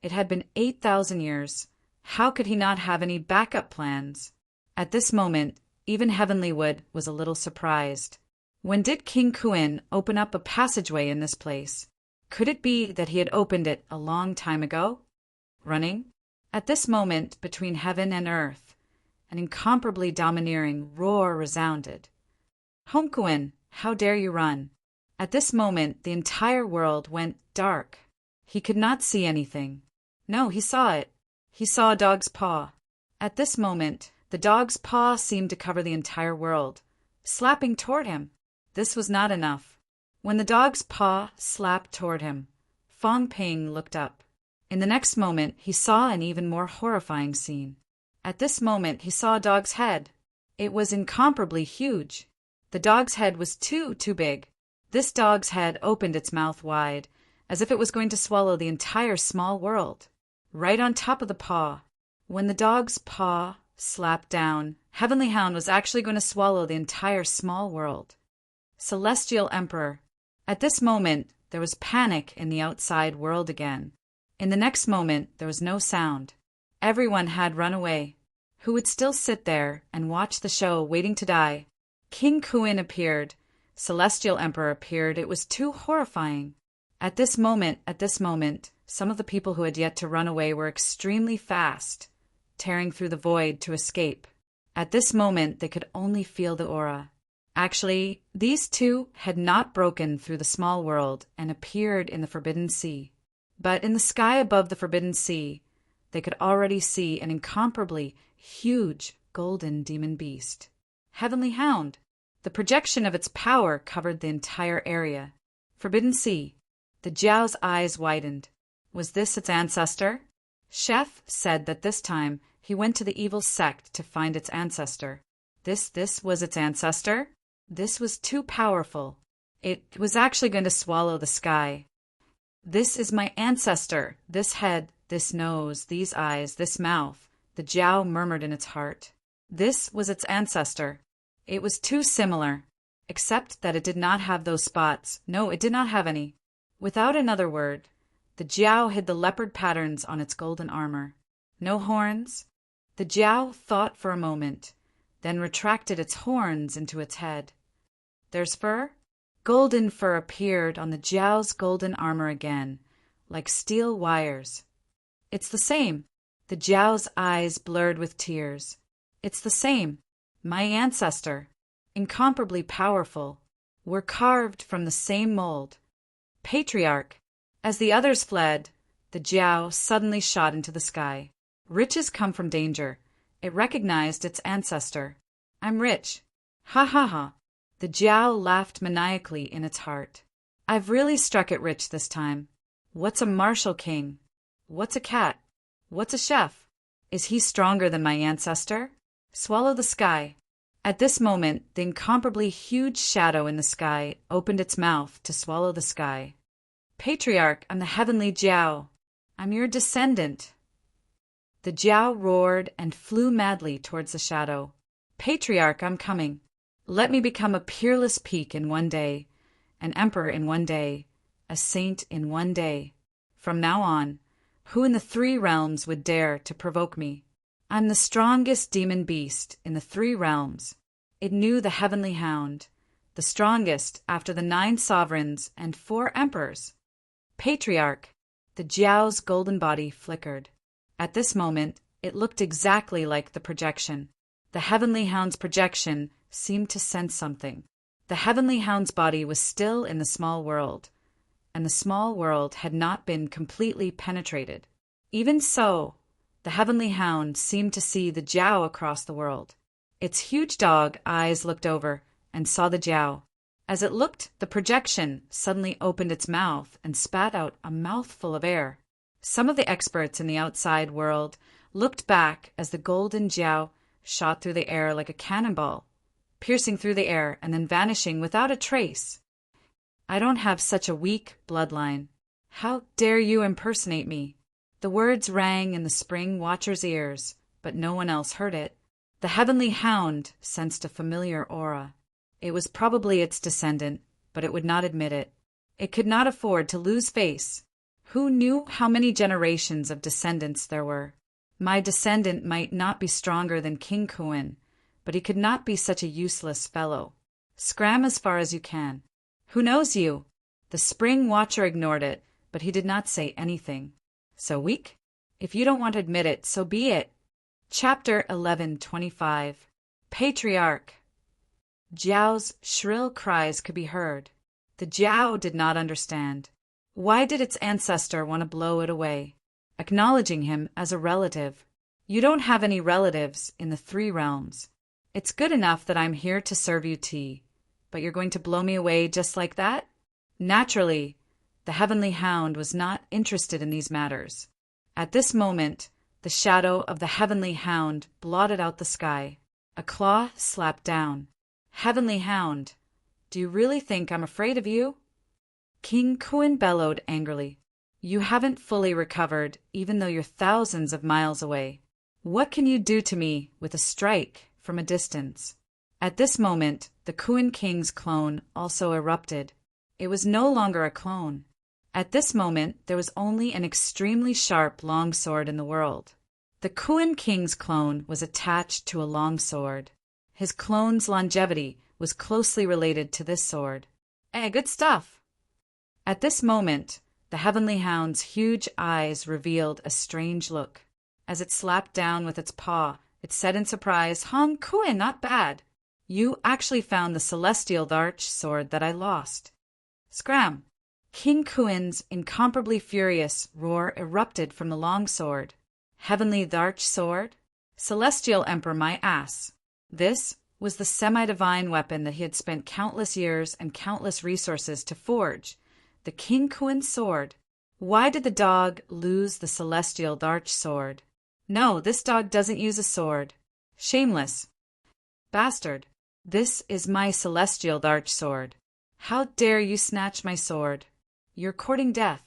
It had been 8,000 years. How could he not have any backup plans? At this moment, even Heavenly Wood was a little surprised. When did King Kuin open up a passageway in this place? Could it be that he had opened it a long time ago? Running? At this moment, between heaven and earth, an incomparably domineering roar resounded. Hong Kuin, how dare you run? At this moment, the entire world went dark. He could not see anything. No, he saw it. He saw a dog's paw. At this moment, the dog's paw seemed to cover the entire world, slapping toward him. This was not enough. When the dog's paw slapped toward him, Fong Ping looked up. In the next moment, he saw an even more horrifying scene. At this moment, he saw a dog's head. It was incomparably huge. The dog's head was too big. This dog's head opened its mouth wide, as if it was going to swallow the entire small world, right on top of the paw. When the dog's paw slapped down, Heavenly Hound was actually going to swallow the entire small world. Celestial Emperor. At this moment, there was panic in the outside world again. In the next moment, there was no sound. Everyone had run away. Who would still sit there and watch the show, waiting to die? King Kuin appeared. Celestial Emperor appeared. It was too horrifying. At this moment, some of the people who had yet to run away were extremely fast, tearing through the void to escape. At this moment, they could only feel the aura. Actually, these two had not broken through the small world and appeared in the Forbidden Sea. But in the sky above the Forbidden Sea, they could already see an incomparably huge golden demon beast. Heavenly Hound. The projection of its power covered the entire area. Forbidden Sea. The Jiao's eyes widened. Was this its ancestor? Chef said that this time he went to the evil sect to find its ancestor. This was its ancestor? This was too powerful. It was actually going to swallow the sky. This is my ancestor. This head, this nose, these eyes, this mouth, the Jiao murmured in its heart. This was its ancestor. It was too similar, except that it did not have those spots. No, it did not have any. Without another word, the Jiao hid the leopard patterns on its golden armor. No horns? The Jiao thought for a moment, then retracted its horns into its head. There's fur? Golden fur appeared on the Jiao's golden armor again, like steel wires. It's the same. The Jiao's eyes blurred with tears. It's the same. My ancestor, incomparably powerful, were carved from the same mold. Patriarch. As the others fled, the Jiao suddenly shot into the sky. Riches come from danger. It recognized its ancestor. I'm rich. Ha ha ha. The Jiao laughed maniacally in its heart. I've really struck it rich this time. What's a martial king? What's a cat? What's a chef? Is he stronger than my ancestor? Swallow the sky. At this moment, the incomparably huge shadow in the sky opened its mouth to swallow the sky. Patriarch, I'm the heavenly Jiao. I'm your descendant. The Jiao roared and flew madly towards the shadow. Patriarch, I'm coming. Let me become a peerless peak in one day, an emperor in one day, a saint in one day. From now on, who in the 3 realms would dare to provoke me? I'm the strongest demon beast in the 3 realms. It knew the heavenly hound, the strongest after the 9 sovereigns and 4 emperors. Patriarch, the Jiao's golden body flickered. At this moment, it looked exactly like the projection. The heavenly hound's projection seemed to sense something. The heavenly hound's body was still in the small world, and the small world had not been completely penetrated. Even so, the heavenly hound seemed to see the Jiao across the world. Its huge dog eyes looked over and saw the Jiao. As it looked, the projection suddenly opened its mouth and spat out a mouthful of air. Some of the experts in the outside world looked back as the golden Jiao shot through the air like a cannonball, piercing through the air and then vanishing without a trace. I don't have such a weak bloodline. How dare you impersonate me? The words rang in the spring watcher's ears, but no one else heard it. The heavenly hound sensed a familiar aura. It was probably its descendant, but it would not admit it. It could not afford to lose face. Who knew how many generations of descendants there were? My descendant might not be stronger than King Kuan, but he could not be such a useless fellow. Scram as far as you can. Who knows you? The spring watcher ignored it, but he did not say anything. So weak? If you don't want to admit it, so be it. Chapter 11:25. Patriarch. Jiao's shrill cries could be heard. The Jiao did not understand. Why did its ancestor want to blow it away, acknowledging him as a relative? You don't have any relatives in the 3 realms. It's good enough that I'm here to serve you tea, but you're going to blow me away just like that? Naturally, the heavenly hound was not interested in these matters. At this moment, the shadow of the heavenly hound blotted out the sky. A claw slapped down. Heavenly hound, do you really think I'm afraid of you? King Kuan bellowed angrily. You haven't fully recovered, even though you're thousands of miles away. What can you do to me with a strike from a distance? At this moment, the Kuan king's clone also erupted. It was no longer a clone. At this moment, there was only an extremely sharp longsword in the world. The Kuan king's clone was attached to a longsword. His clone's longevity was closely related to this sword. Good stuff! At this moment, the heavenly hound's huge eyes revealed a strange look. As it slapped down with its paw, it said in surprise, Hong Kuan, not bad. You actually found the celestial Dharch sword that I lost. Scram! King Kuan's incomparably furious roar erupted from the long sword. Heavenly Dharch sword? Celestial Emperor, my ass! This was the semi-divine weapon that he had spent countless years and countless resources to forge. The King Kuan sword. Why did the dog lose the celestial Dharch sword? No, this dog doesn't use a sword. Shameless. Bastard. This is my celestial Dharch sword. How dare you snatch my sword? You're courting death.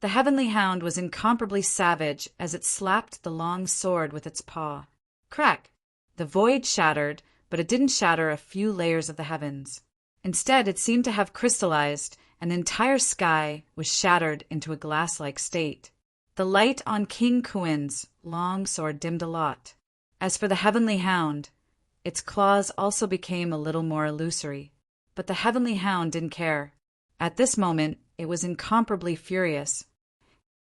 The heavenly hound was incomparably savage as it slapped the long sword with its paw. Crack! The void shattered, but it didn't shatter a few layers of the heavens. Instead, it seemed to have crystallized, and the entire sky was shattered into a glass-like state. The light on King Kuan's long sword dimmed a lot. As for the heavenly hound, its claws also became a little more illusory. But the heavenly hound didn't care. At this moment, it was incomparably furious.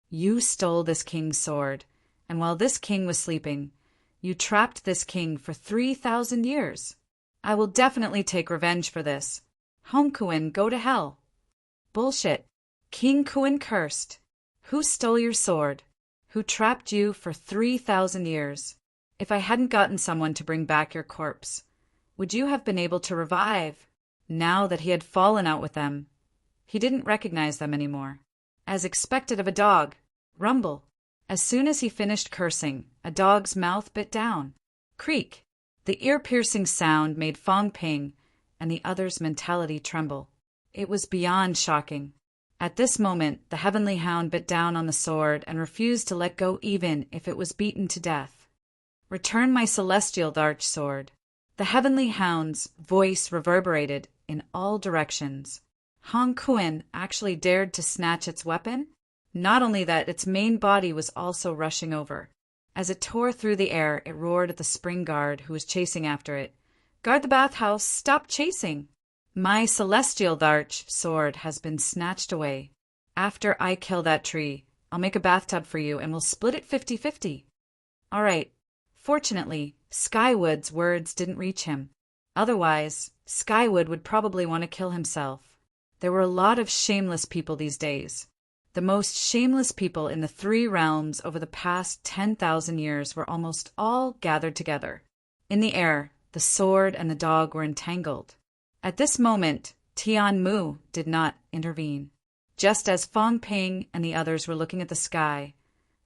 You stole this king's sword, and while this king was sleeping, You trapped this king for 3,000 years. I will definitely take revenge for this. Home Kuin, go to hell. Bullshit. King Kuin cursed. Who stole your sword? Who trapped you for 3,000 years? If I hadn't gotten someone to bring back your corpse, would you have been able to revive? Now that he had fallen out with them, he didn't recognize them anymore. As expected of a dog, rumble. As soon as he finished cursing, a dog's mouth bit down. Creak. The ear-piercing sound made Fong Ping and the other's mentality tremble. It was beyond shocking. At this moment, the heavenly hound bit down on the sword and refused to let go even if it was beaten to death. Return my celestial larch sword. The heavenly hound's voice reverberated in all directions. Hong Kuin actually dared to snatch its weapon. Not only that, its main body was also rushing over. As it tore through the air, it roared at the spring guard who was chasing after it. Guard the bathhouse, stop chasing! My celestial larch sword has been snatched away. After I kill that tree, I'll make a bathtub for you and we'll split it 50-50. All right. Fortunately, Skywood's words didn't reach him. Otherwise, Skywood would probably want to kill himself. There were a lot of shameless people these days. The most shameless people in the 3 realms over the past 10,000 years were almost all gathered together. In the air, the sword and the dog were entangled. At this moment, Tian Mu did not intervene. Just as Fong Ping and the others were looking at the sky,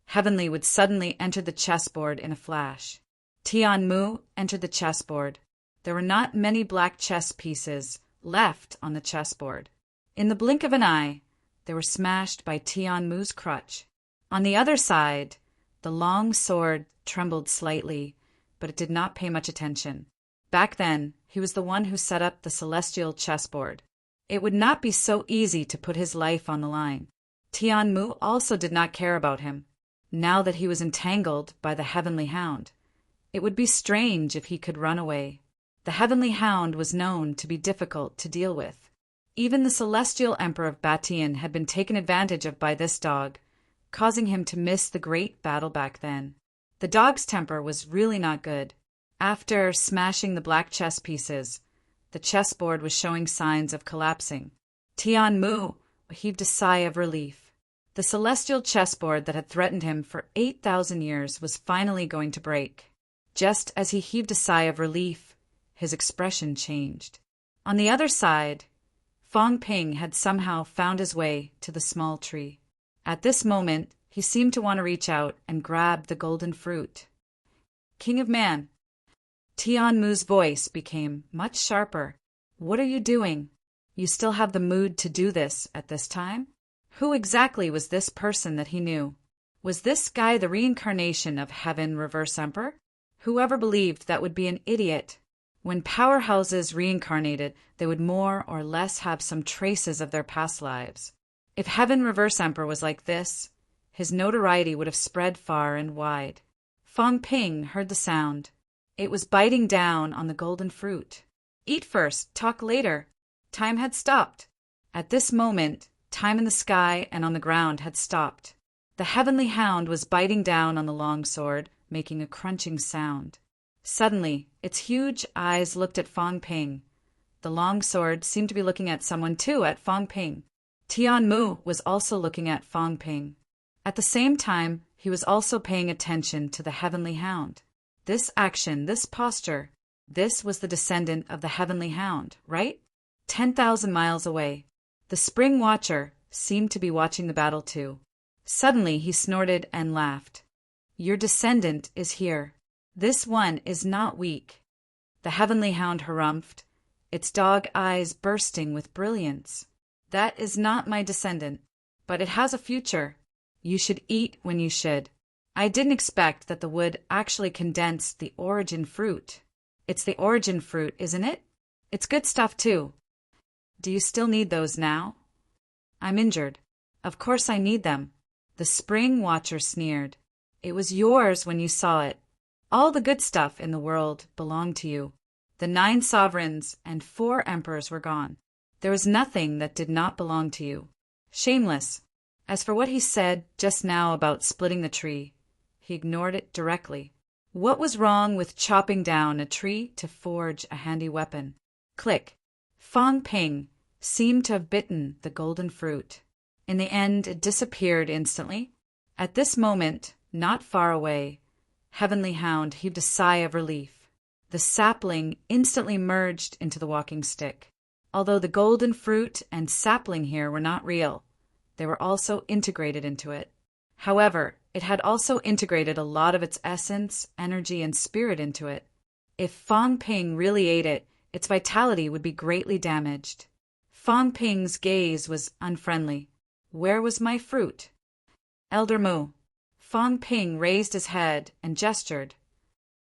Heavenly would suddenly enter the chessboard in a flash. Tian Mu entered the chessboard. There were not many black chess pieces left on the chessboard. In the blink of an eye, they were smashed by Tian Mu's crutch. On the other side, the long sword trembled slightly, but it did not pay much attention. Back then, he was the one who set up the celestial chessboard. It would not be so easy to put his life on the line. Tian Mu also did not care about him. Now that he was entangled by the heavenly hound, it would be strange if he could run away. The heavenly hound was known to be difficult to deal with. Even the celestial emperor of Batian had been taken advantage of by this dog, causing him to miss the great battle back then. The dog's temper was really not good. After smashing the black chess pieces, the chessboard was showing signs of collapsing. Tian Mu heaved a sigh of relief. The celestial chessboard that had threatened him for 8,000 years was finally going to break. Just as he heaved a sigh of relief, his expression changed. On the other side, Fong Ping had somehow found his way to the small tree. At this moment, he seemed to want to reach out and grab the golden fruit. King of Man. Tian Mu's voice became much sharper. What are you doing? You still have the mood to do this at this time? Who exactly was this person that he knew? Was this guy the reincarnation of Heaven Reverse Emperor? Whoever believed that would be an idiot. When powerhouses reincarnated, they would more or less have some traces of their past lives. If Heaven Reverse Emperor was like this, his notoriety would have spread far and wide. Fong Ping heard the sound. It was biting down on the golden fruit. Eat first, talk later. Time had stopped. At this moment, time in the sky and on the ground had stopped. The heavenly hound was biting down on the long sword, making a crunching sound. Suddenly, its huge eyes looked at Fong Ping. The long sword seemed to be looking at someone too, at Fong Ping. Tian Mu was also looking at Fong Ping. At the same time, he was also paying attention to the heavenly hound. This action, this posture, this was the descendant of the heavenly hound, right? 10,000 miles away. The Spring Watcher seemed to be watching the battle too. Suddenly he snorted and laughed. Your descendant is here. This one is not weak. The heavenly hound harumphed, its dog eyes bursting with brilliance. That is not my descendant, but it has a future. You should eat when you should. I didn't expect that the wood actually condensed the origin fruit. It's the origin fruit, isn't it? It's good stuff too. Do you still need those now? I'm injured. Of course I need them. The Spring Watcher sneered. It was yours when you saw it. All the good stuff in the world belonged to you. The 9 sovereigns and 4 emperors were gone. There was nothing that did not belong to you. Shameless. As for what he said just now about splitting the tree, he ignored it directly. What was wrong with chopping down a tree to forge a handy weapon? Click. Fang Ping seemed to have bitten the golden fruit. In the end, it disappeared instantly. At this moment, not far away, Heavenly Hound heaved a sigh of relief. The sapling instantly merged into the walking stick. Although the golden fruit and sapling here were not real, they were also integrated into it. However, it had also integrated a lot of its essence, energy, and spirit into it. If Fang Ping really ate it, its vitality would be greatly damaged. Fang Ping's gaze was unfriendly. Where was my fruit? Elder Mu. Fang Ping raised his head and gestured.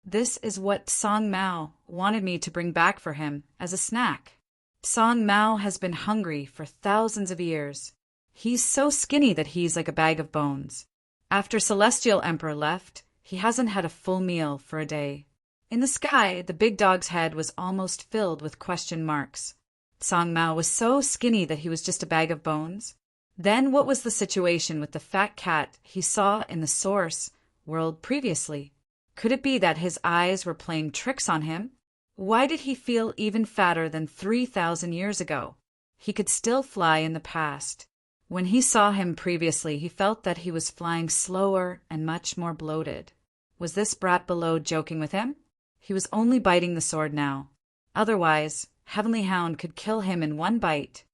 This is what Song Mao wanted me to bring back for him as a snack. Song Mao has been hungry for thousands of years. He's so skinny that he's like a bag of bones. After Celestial Emperor left, he hasn't had a full meal for a day. In the sky, the big dog's head was almost filled with question marks. Song Mao was so skinny that he was just a bag of bones. Then what was the situation with the fat cat he saw in the source world previously? Could it be that his eyes were playing tricks on him? Why did he feel even fatter than 3,000 years ago? He could still fly in the past. When he saw him previously, he felt that he was flying slower and much more bloated. Was this brat below joking with him? He was only biting the sword now. Otherwise, Heavenly Hound could kill him in one bite.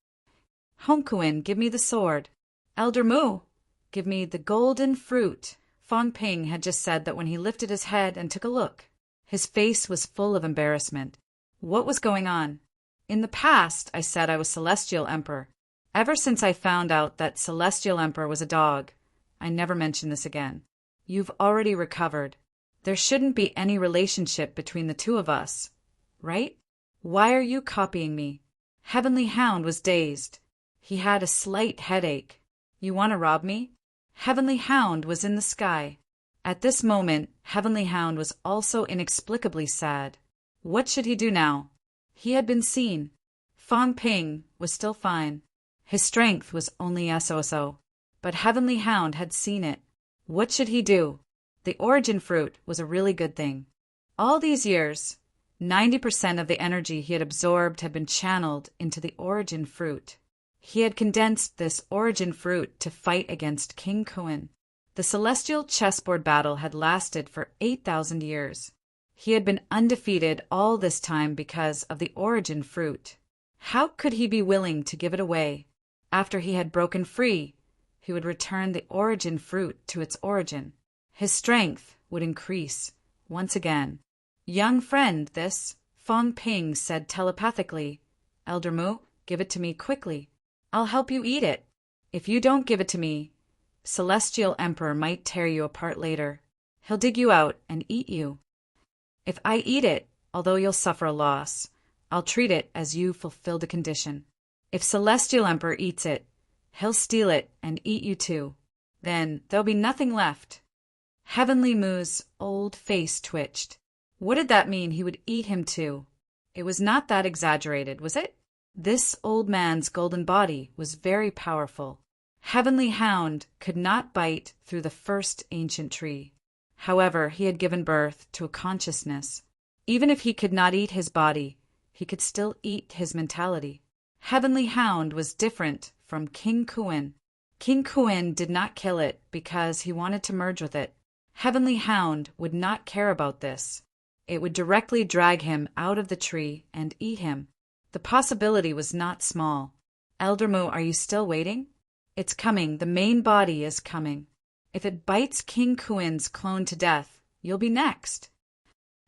Hongkuin, give me the sword. Elder Mu, give me the golden fruit. Fang Ping had just said that when he lifted his head and took a look. His face was full of embarrassment. What was going on? In the past, I said I was Celestial Emperor. Ever since I found out that Celestial Emperor was a dog, I never mentioned this again. You've already recovered. There shouldn't be any relationship between the two of us, right? Why are you copying me? Heavenly Hound was dazed. He had a slight headache. You want to rob me? Heavenly Hound was in the sky. At this moment, Heavenly Hound was also inexplicably sad. What should he do now? He had been seen. Fang Ping was still fine. His strength was only so-so. But Heavenly Hound had seen it. What should he do? The origin fruit was a really good thing. All these years, 90% of the energy he had absorbed had been channeled into the origin fruit. He had condensed this origin fruit to fight against King Kuin. The celestial chessboard battle had lasted for 8,000 years. He had been undefeated all this time because of the origin fruit. How could he be willing to give it away? After he had broken free, he would return the origin fruit to its origin. His strength would increase once again. Young friend, this, Fang Ping said telepathically. Elder Mu, give it to me quickly. I'll help you eat it. If you don't give it to me, Celestial Emperor might tear you apart later. He'll dig you out and eat you. If I eat it, although you'll suffer a loss, I'll treat it as you fulfilled a condition. If Celestial Emperor eats it, he'll steal it and eat you too. Then there'll be nothing left. Heavenly Mu's old face twitched. What did that mean he would eat him too? It was not that exaggerated, was it? This old man's golden body was very powerful. Heavenly Hound could not bite through the first ancient tree. However, he had given birth to a consciousness. Even if he could not eat his body, he could still eat his mentality. Heavenly Hound was different from King Kuin. King Kuin did not kill it because he wanted to merge with it. Heavenly Hound would not care about this. It would directly drag him out of the tree and eat him. The possibility was not small. Elder Mu, are you still waiting? It's coming. The main body is coming. If it bites King Kuin's clone to death, you'll be next.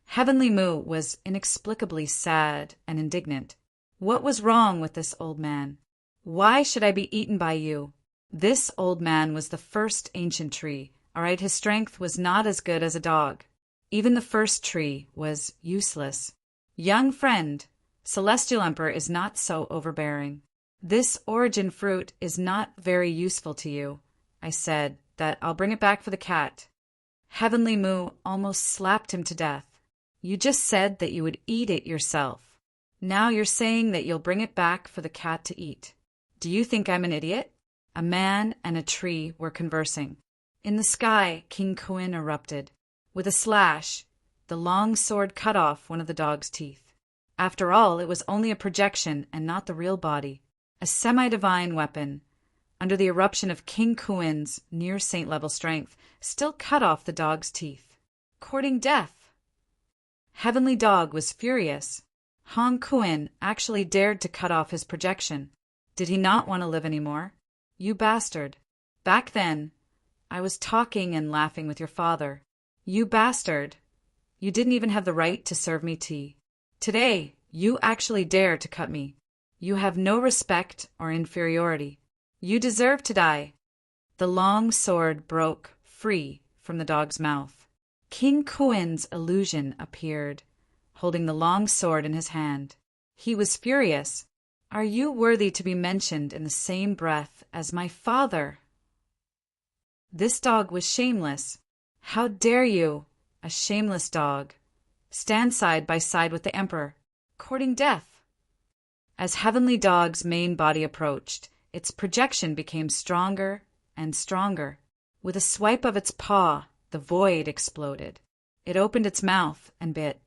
Heavenly Mu was inexplicably sad and indignant. What was wrong with this old man? Why should I be eaten by you? This old man was the first ancient tree. All right, his strength was not as good as a dog. Even the first tree was useless. Young friend, Celestial Emperor is not so overbearing. This origin fruit is not very useful to you. I said that I'll bring it back for the cat. Heavenly Mu almost slapped him to death. You just said that you would eat it yourself. Now you're saying that you'll bring it back for the cat to eat. Do you think I'm an idiot? A man and a tree were conversing. In the sky, King Kuin erupted. With a slash, The long sword cut off one of the dog's teeth. After all, it was only a projection and not the real body. A semi-divine weapon, under the eruption of King Kuin's near-saint-level strength, still cut off the dog's teeth, courting death. Heavenly Dog was furious. Hong Kuin actually dared to cut off his projection. Did he not want to live anymore? You bastard. Back then, I was talking and laughing with your father. You bastard. You didn't even have the right to serve me tea. Today, you actually dare to cut me. You have no respect or inferiority. You deserve to die. The long sword broke free from the dog's mouth. King Kuin's illusion appeared, holding the long sword in his hand. He was furious. Are you worthy to be mentioned in the same breath as my father? This dog was shameless. How dare you, a shameless dog, stand side by side with the emperor, courting death? As Heavenly Dog's main body approached, its projection became stronger and stronger. With a swipe of its paw, the void exploded. It opened its mouth and bit.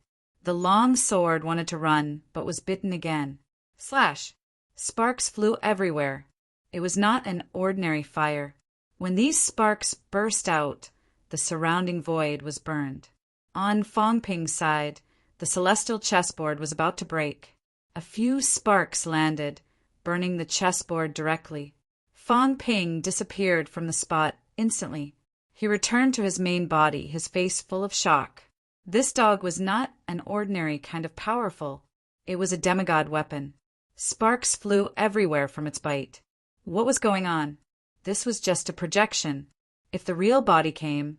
The long sword wanted to run, but was bitten again. Slash! Sparks flew everywhere. It was not an ordinary fire. When these sparks burst out, the surrounding void was burned. On Fong Ping's side, the celestial chessboard was about to break. A few sparks landed, burning the chessboard directly. Fong Ping disappeared from the spot instantly. He returned to his main body, his face full of shock. This dog was not an ordinary kind of powerful. It was a demigod weapon. Sparks flew everywhere from its bite. What was going on? This was just a projection. If the real body came,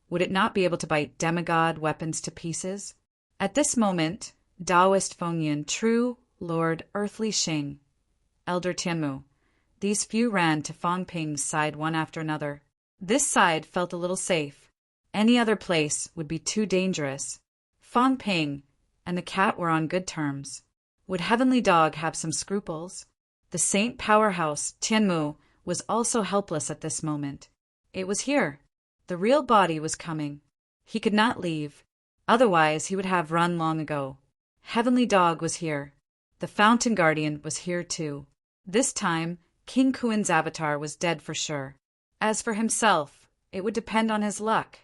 would it not be able to bite demigod weapons to pieces? At this moment, Taoist Fengyan, true Lord Earthly Xing, Elder Tianmu, these few ran to Fong Ping's side one after another. This side felt a little safe. Any other place would be too dangerous. Fong Ping and the cat were on good terms. Would Heavenly Dog have some scruples? The saint powerhouse, Tianmu, was also helpless at this moment. It was here. The real body was coming. He could not leave. Otherwise, he would have run long ago. Heavenly Dog was here. The Fountain Guardian was here too. This time, King Kuin's avatar was dead for sure. As for himself, it would depend on his luck.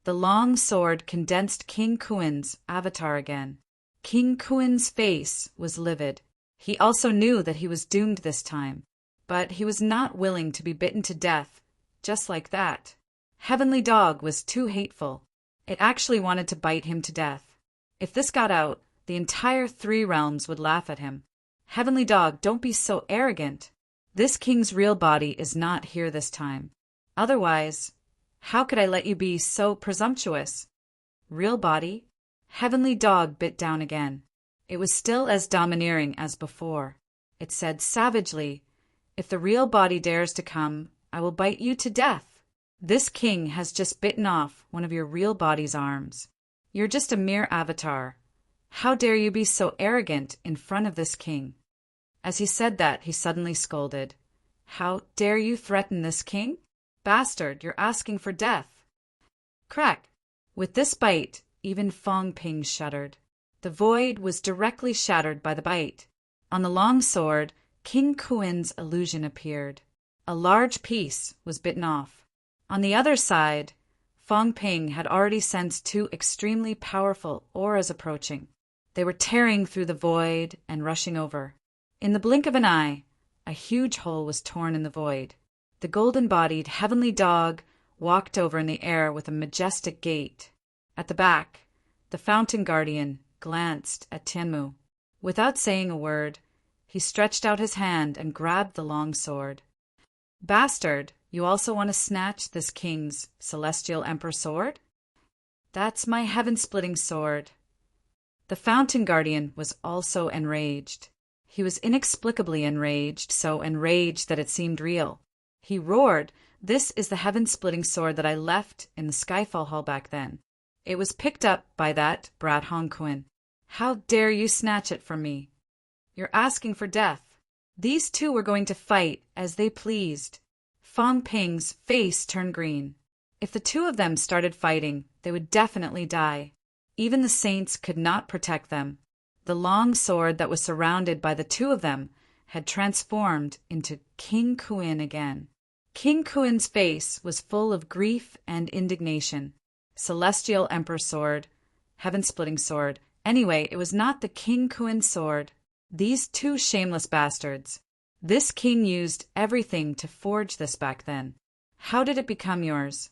The long sword condensed King Kuin's avatar again. King Kuin's face was livid. He also knew that he was doomed this time, but he was not willing to be bitten to death, just like that. Heavenly Dog was too hateful. It actually wanted to bite him to death. If this got out, the entire 3 realms would laugh at him. Heavenly Dog, don't be so arrogant. This king's real body is not here this time. Otherwise, how could I let you be so presumptuous? Real body? Heavenly Dog bit down again. It was still as domineering as before. It said savagely, "If the real body dares to come, I will bite you to death. This king has just bitten off one of your real body's arms. You're just a mere avatar. How dare you be so arrogant in front of this king?" As he said that, he suddenly scolded. "How dare you threaten this king? Bastard, you're asking for death." Crack! With this bite, even Fong Ping shuddered. The void was directly shattered by the bite. On the long sword, King Kuin's illusion appeared. A large piece was bitten off. On the other side, Fong Ping had already sensed 2 extremely powerful auras approaching. They were tearing through the void and rushing over. In the blink of an eye, a huge hole was torn in the void. The golden-bodied Heavenly Dog walked over in the air with a majestic gait. At the back, the Fountain Guardian glanced at Tianmu. Without saying a word, he stretched out his hand and grabbed the long sword. "Bastard, you also want to snatch this king's celestial emperor sword?" "That's my heaven-splitting sword." The Fountain Guardian was also enraged. He was inexplicably enraged, so enraged that it seemed real. He roared, "This is the heaven-splitting sword that I left in the Skyfall Hall back then. It was picked up by that brat Hong Kuin. How dare you snatch it from me? You're asking for death." These 2 were going to fight as they pleased. Fong Ping's face turned green. If the 2 of them started fighting, they would definitely die. Even the saints could not protect them. The long sword that was surrounded by the two of them had transformed into King Kuin again. King Kuin's face was full of grief and indignation. Celestial Emperor sword, heaven-splitting sword. Anyway, it was not the King Kuin sword. These two shameless bastards. This king used everything to forge this back then. How did it become yours?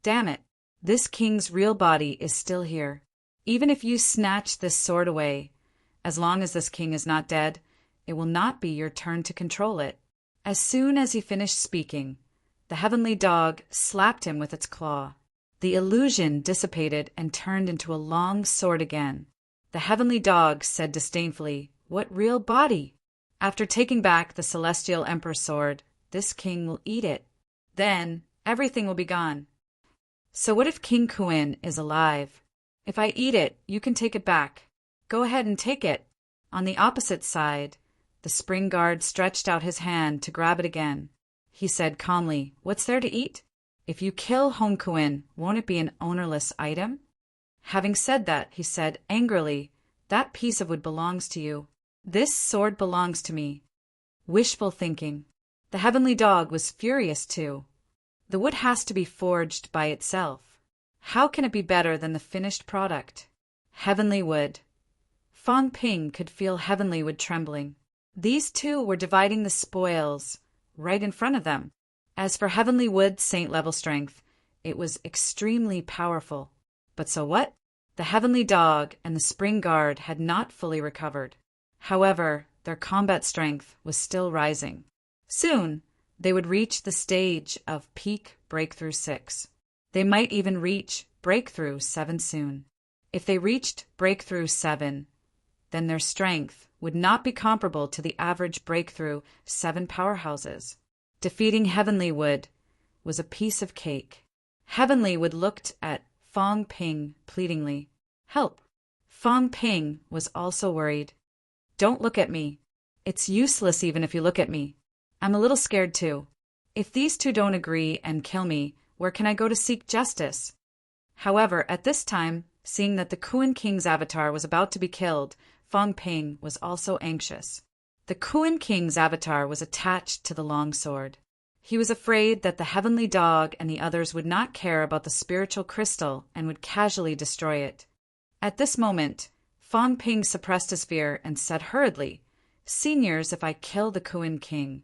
Damn it, this king's real body is still here. Even if you snatch this sword away, as long as this king is not dead, it will not be your turn to control it. As soon as he finished speaking, the heavenly dog slapped him with its claw. The illusion dissipated and turned into a long sword again. The heavenly dog said disdainfully, "What real body?" After taking back the celestial emperor's sword, this king will eat it. Then everything will be gone. So what if King Kuin is alive? If I eat it, you can take it back. Go ahead and take it. On the opposite side, the spring guard stretched out his hand to grab it again. He said calmly, "What's there to eat? If you kill Hong Kuin, won't it be an ownerless item?" Having said that, he said angrily, "That piece of wood belongs to you. This sword belongs to me." Wishful thinking. The heavenly dog was furious too. The wood has to be forged by itself. How can it be better than the finished product? Heavenly wood. Fong Ping could feel heavenly wood trembling. These two were dividing the spoils right in front of them. As for heavenly wood's saint-level strength, it was extremely powerful. But so what? The heavenly dog and the spring guard had not fully recovered. However, their combat strength was still rising. Soon, they would reach the stage of peak breakthrough 6. They might even reach breakthrough 7 soon. If they reached breakthrough 7, then their strength would not be comparable to the average breakthrough 7 powerhouses. Defeating Heavenly Wood was a piece of cake. Heavenly Wood looked at Fong Ping pleadingly. "Help." Fong Ping was also worried. "Don't look at me. It's useless even if you look at me. I'm a little scared too. If these two don't agree and kill me, where can I go to seek justice?" However, at this time, seeing that the Kuin King's avatar was about to be killed, Fong Ping was also anxious. The Kuin King's avatar was attached to the long sword. He was afraid that the heavenly dog and the others would not care about the spiritual crystal and would casually destroy it. At this moment, Fong Ping suppressed his fear and said hurriedly, "Seniors, if I kill the Kuin King,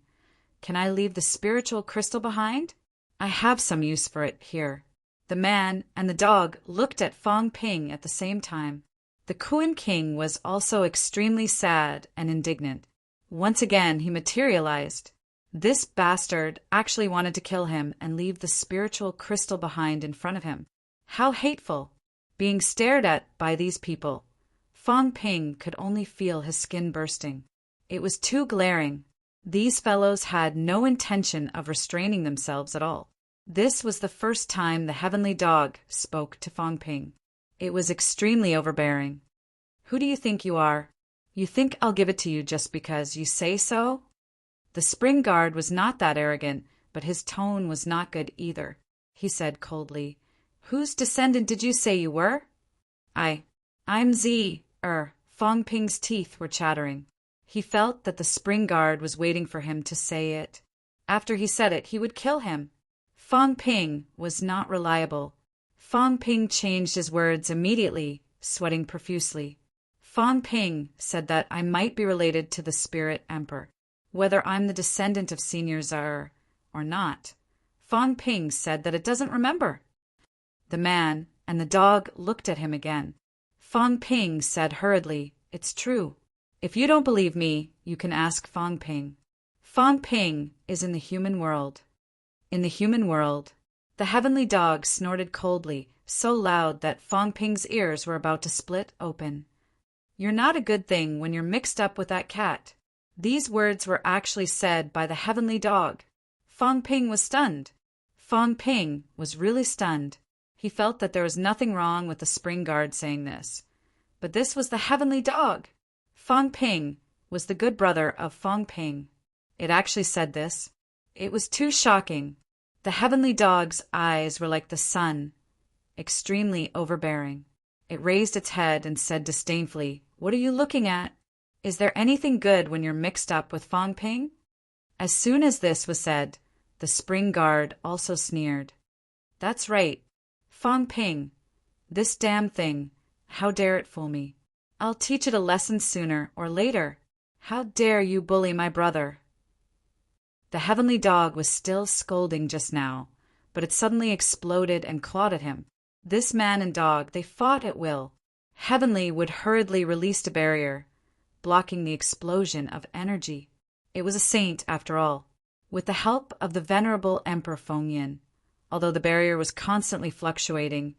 can I leave the spiritual crystal behind? I have some use for it here." The man and the dog looked at Fong Ping at the same time. The Kuin King was also extremely sad and indignant. Once again he materialized. This bastard actually wanted to kill him and leave the spiritual crystal behind in front of him. How hateful! Being stared at by these people, Fong Ping could only feel his skin bursting. It was too glaring. These fellows had no intention of restraining themselves at all. This was the first time the heavenly dog spoke to Fong Ping. It was extremely overbearing. "Who do you think you are? You think I'll give it to you just because you say so?" The spring guard was not that arrogant, but his tone was not good either. He said coldly, "Whose descendant did you say you were?" I'm Fong Ping's teeth were chattering. He felt that the spring guard was waiting for him to say it. After he said it, he would kill him. Fong Ping was not reliable. Fong Ping changed his words immediately, sweating profusely. Fong Ping said that I might be related to the Spirit Emperor, whether I'm the descendant of Senior Czar or not. Fong Ping said that it doesn't remember. The man and the dog looked at him again. Fong Ping said hurriedly, "It's true. If you don't believe me, you can ask Fong Ping. Fong Ping is in the human world." In the human world, the heavenly dog snorted coldly, so loud that Fong Ping's ears were about to split open. "You're not a good thing when you're mixed up with that cat." These words were actually said by the heavenly dog. Fong Ping was stunned. Fong Ping was really stunned. He felt that there was nothing wrong with the spring guard saying this. But this was the heavenly dog. Fong Ping was the good brother of Fong Ping. It actually said this. It was too shocking. The heavenly dog's eyes were like the sun, extremely overbearing. It raised its head and said disdainfully, "What are you looking at? Is there anything good when you're mixed up with Fong Ping?" As soon as this was said, the spring guard also sneered. "That's right. Fong Ping. This damn thing. How dare it fool me? I'll teach it a lesson sooner or later. How dare you bully my brother?" The heavenly dog was still scolding just now, but it suddenly exploded and clawed at him. This man and dog, they fought at will. Heavenly would hurriedly release a barrier, blocking the explosion of energy. It was a saint, after all. With the help of the venerable Emperor Fengyan, although the barrier was constantly fluctuating,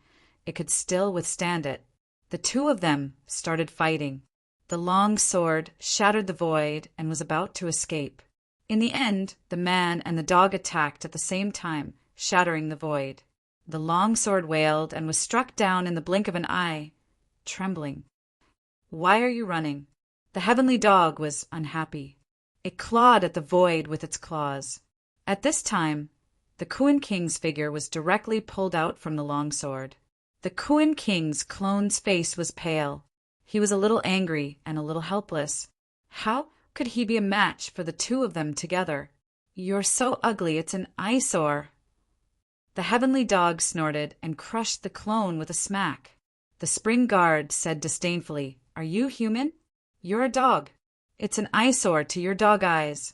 it could still withstand it. The two of them started fighting. The long sword shattered the void and was about to escape. In the end, the man and the dog attacked at the same time, shattering the void. The long sword wailed and was struck down in the blink of an eye, trembling. "Why are you running?" The heavenly dog was unhappy. It clawed at the void with its claws. At this time, the Kuan King's figure was directly pulled out from the long sword. The Kuan King's clone's face was pale. He was a little angry and a little helpless. How could he be a match for the two of them together? "You're so ugly, it's an eyesore." The heavenly dog snorted and crushed the clone with a smack. The spring guard said disdainfully, "Are you human? You're a dog. It's an eyesore to your dog eyes."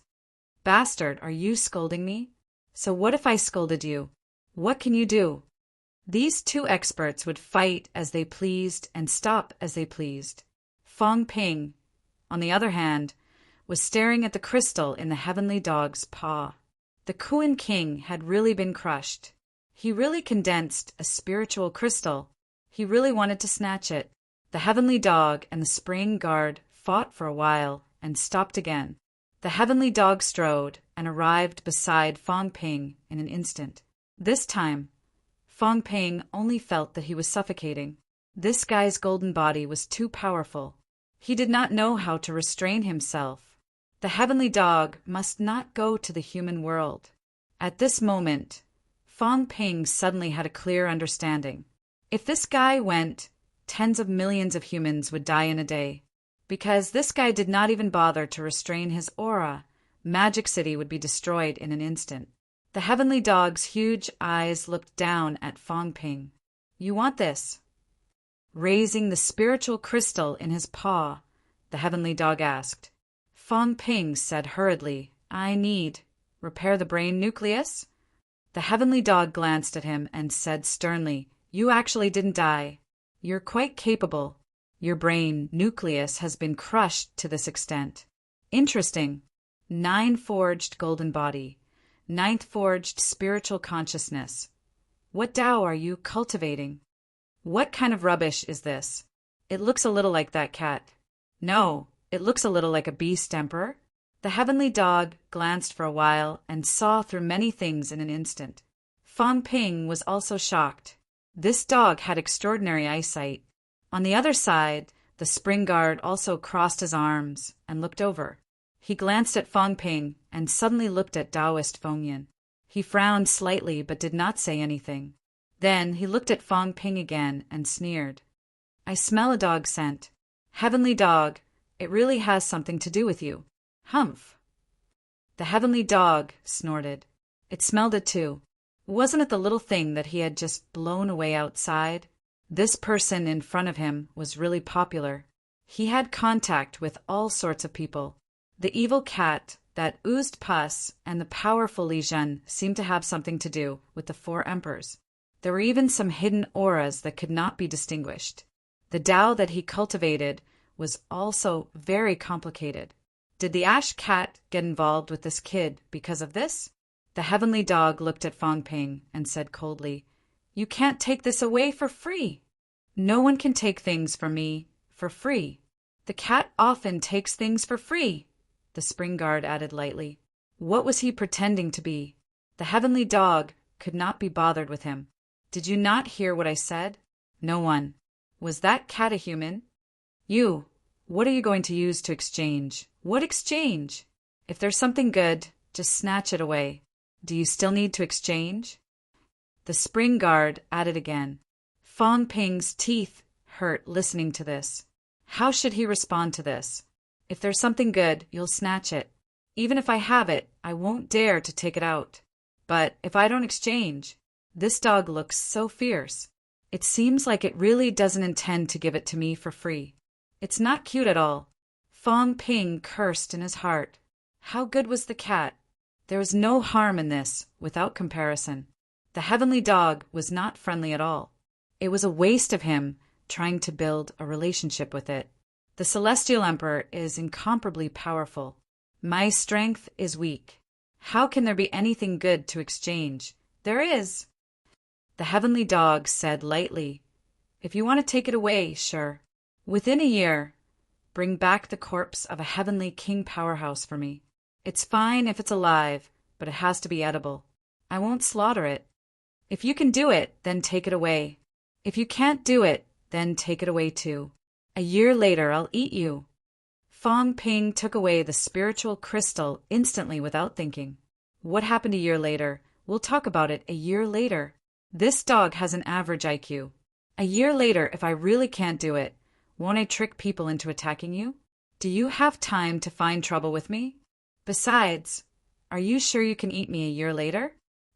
"Bastard, are you scolding me? So what if I scolded you? What can you do?" These two experts would fight as they pleased and stop as they pleased. Fong Ping, on the other hand, was staring at the crystal in the heavenly dog's paw. The Kuan King had really been crushed. He really condensed a spiritual crystal. He really wanted to snatch it. The heavenly dog and the spring guard fought for a while and stopped again. The heavenly dog strode and arrived beside Fong Ping in an instant. This time, Fong Ping only felt that he was suffocating. This guy's golden body was too powerful. He did not know how to restrain himself. The heavenly dog must not go to the human world. At this moment, Fong Ping suddenly had a clear understanding. If this guy went, tens of millions of humans would die in a day. Because this guy did not even bother to restrain his aura, Magic City would be destroyed in an instant. The heavenly dog's huge eyes looked down at Fong Ping. "You want this?" Raising the spiritual crystal in his paw, the heavenly dog asked. Fong Ping said hurriedly, "I need repair the brain nucleus?" The heavenly dog glanced at him and said sternly, "You actually didn't die. You're quite capable. Your brain nucleus has been crushed to this extent." Interesting. 9 forged golden body. 9th forged spiritual consciousness. What Tao are you cultivating? What kind of rubbish is this? It looks a little like that cat. No, it looks a little like a beast, Emperor. The heavenly dog glanced for a while and saw through many things in an instant. Fong Ping was also shocked. This dog had extraordinary eyesight. On the other side, the spring guard also crossed his arms and looked over. He glanced at Fong Ping and suddenly looked at Taoist Fengyan. He frowned slightly but did not say anything. Then he looked at Fong Ping again and sneered. "I smell a dog scent. Heavenly dog, it really has something to do with you." "Humph." The heavenly dog snorted. It smelled it too. Wasn't it the little thing that he had just blown away outside? This person in front of him was really popular. He had contact with all sorts of people. The evil cat that oozed pus and the powerful Li Zhen seemed to have something to do with the 4 emperors. There were even some hidden auras that could not be distinguished. The Tao that he cultivated was also very complicated. Did the ash cat get involved with this kid because of this? The heavenly dog looked at Fong Ping and said coldly, "You can't take this away for free." "No one can take things from me for free." "The cat often takes things for free," the spring guard added lightly. What was he pretending to be? The heavenly dog could not be bothered with him. "Did you not hear what I said?" "No one." "Was that cat a human?" "You. What are you going to use to exchange?" "What exchange?" "If there's something good, just snatch it away." "Do you still need to exchange?" The spring guard added again. Fong Ping's teeth hurt listening to this. How should he respond to this? If there's something good, you'll snatch it. Even if I have it, I won't dare to take it out. But if I don't exchange, this dog looks so fierce. It seems like it really doesn't intend to give it to me for free. It's not cute at all. Fong Ping cursed in his heart. How good was the cat? There was no harm in this, without comparison. The heavenly dog was not friendly at all. It was a waste of him trying to build a relationship with it. The Celestial Emperor is incomparably powerful. My strength is weak. How can there be anything good to exchange? There is. The heavenly dog said lightly, If you want to take it away, sure. Within a year, bring back the corpse of a heavenly king powerhouse for me. It's fine if it's alive, but it has to be edible. I won't slaughter it. If you can do it, then take it away. If you can't do it, then take it away too. A year later, I'll eat you. Fong Ping took away the spiritual crystal instantly without thinking. What happened a year later? We'll talk about it a year later. This dog has an average IQ. A year later, if I really can't do it, won't I trick people into attacking you? Do you have time to find trouble with me? Besides, are you sure you can eat me a year later?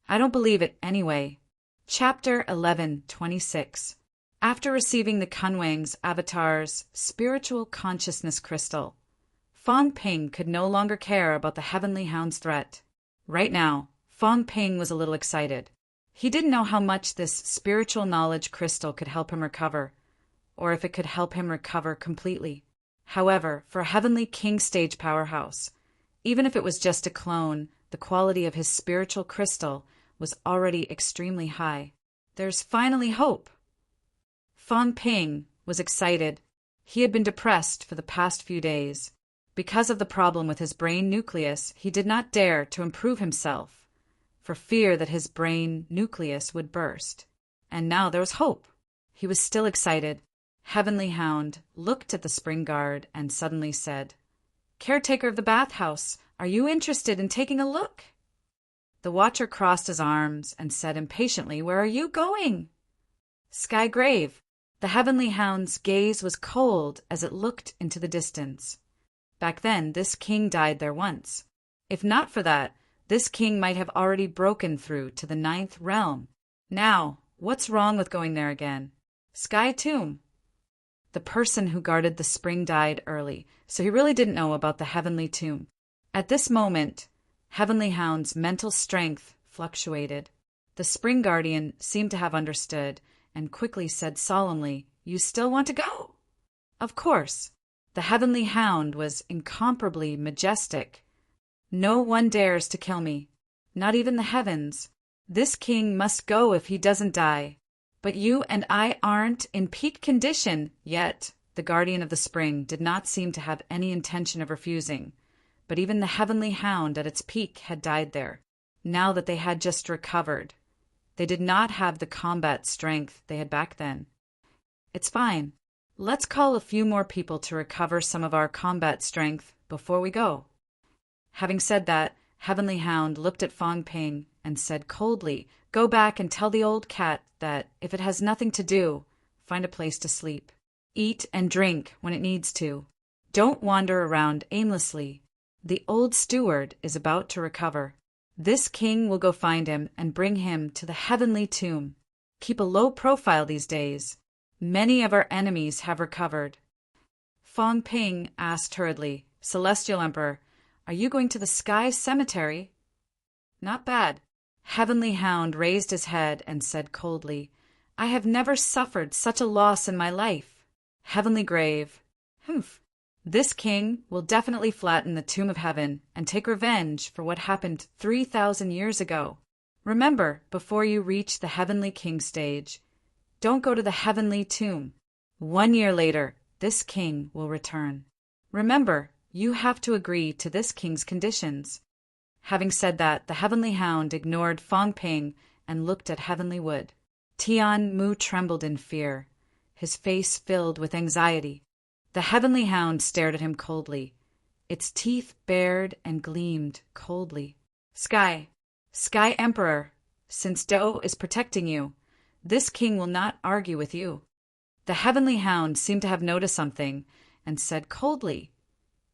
I don't believe it anyway. Chapter 11:26. After receiving the Kunwang's avatar's spiritual consciousness crystal, Fong Ping could no longer care about the heavenly hound's threat. Right now, Fong Ping was a little excited. He didn't know how much this spiritual knowledge crystal could help him recover, or if it could help him recover completely. However, for a heavenly king stage powerhouse, even if it was just a clone, the quality of his spiritual crystal was already extremely high. There's finally hope. Fong Ping was excited. He had been depressed for the past few days. Because of the problem with his brain nucleus, he did not dare to improve himself, for fear that his brain nucleus would burst. And now there was hope. He was still excited. Heavenly Hound looked at the spring guard and suddenly said, Caretaker of the bathhouse, are you interested in taking a look? The watcher crossed his arms and said impatiently, Where are you going? Sky Grave. The Heavenly Hound's gaze was cold as it looked into the distance. Back then, this king died there once. If not for that, this king might have already broken through to the 9th realm. Now, what's wrong with going there again? Sky Tomb. The person who guarded the spring died early, so he really didn't know about the heavenly tomb. At this moment, Heavenly Hound's mental strength fluctuated. The spring guardian seemed to have understood and quickly said solemnly, You still want to go? Of course. The Heavenly Hound was incomparably majestic. No one dares to kill me, not even the heavens. This king must go if he doesn't die. But you and I aren't in peak condition yet. The guardian of the spring did not seem to have any intention of refusing, but even the Heavenly Hound at its peak had died there, now that they had just recovered. They did not have the combat strength they had back then. It's fine. Let's call a few more people to recover some of our combat strength before we go. Having said that, Heavenly Hound looked at Fong Ping and said coldly, Go back and tell the old cat that, if it has nothing to do, find a place to sleep. Eat and drink when it needs to. Don't wander around aimlessly. The old steward is about to recover. This king will go find him and bring him to the heavenly tomb. Keep a low profile these days. Many of our enemies have recovered. Fong Ping asked hurriedly, Celestial Emperor, are you going to the Sky Cemetery? Not bad. Heavenly Hound raised his head and said coldly, I have never suffered such a loss in my life. Heavenly Grave. Humph. This king will definitely flatten the Tomb of Heaven and take revenge for what happened 3,000 years ago. Remember, before you reach the Heavenly King stage, don't go to the Heavenly Tomb. 1 year later, this king will return. Remember, you have to agree to this king's conditions. Having said that, the Heavenly Hound ignored Fong Ping and looked at Heavenly Wood. Tian Mu trembled in fear, his face filled with anxiety. The Heavenly Hound stared at him coldly. Its teeth bared and gleamed coldly. Sky Emperor, since Do is protecting you, this king will not argue with you. The heavenly hound seemed to have noticed something and said coldly,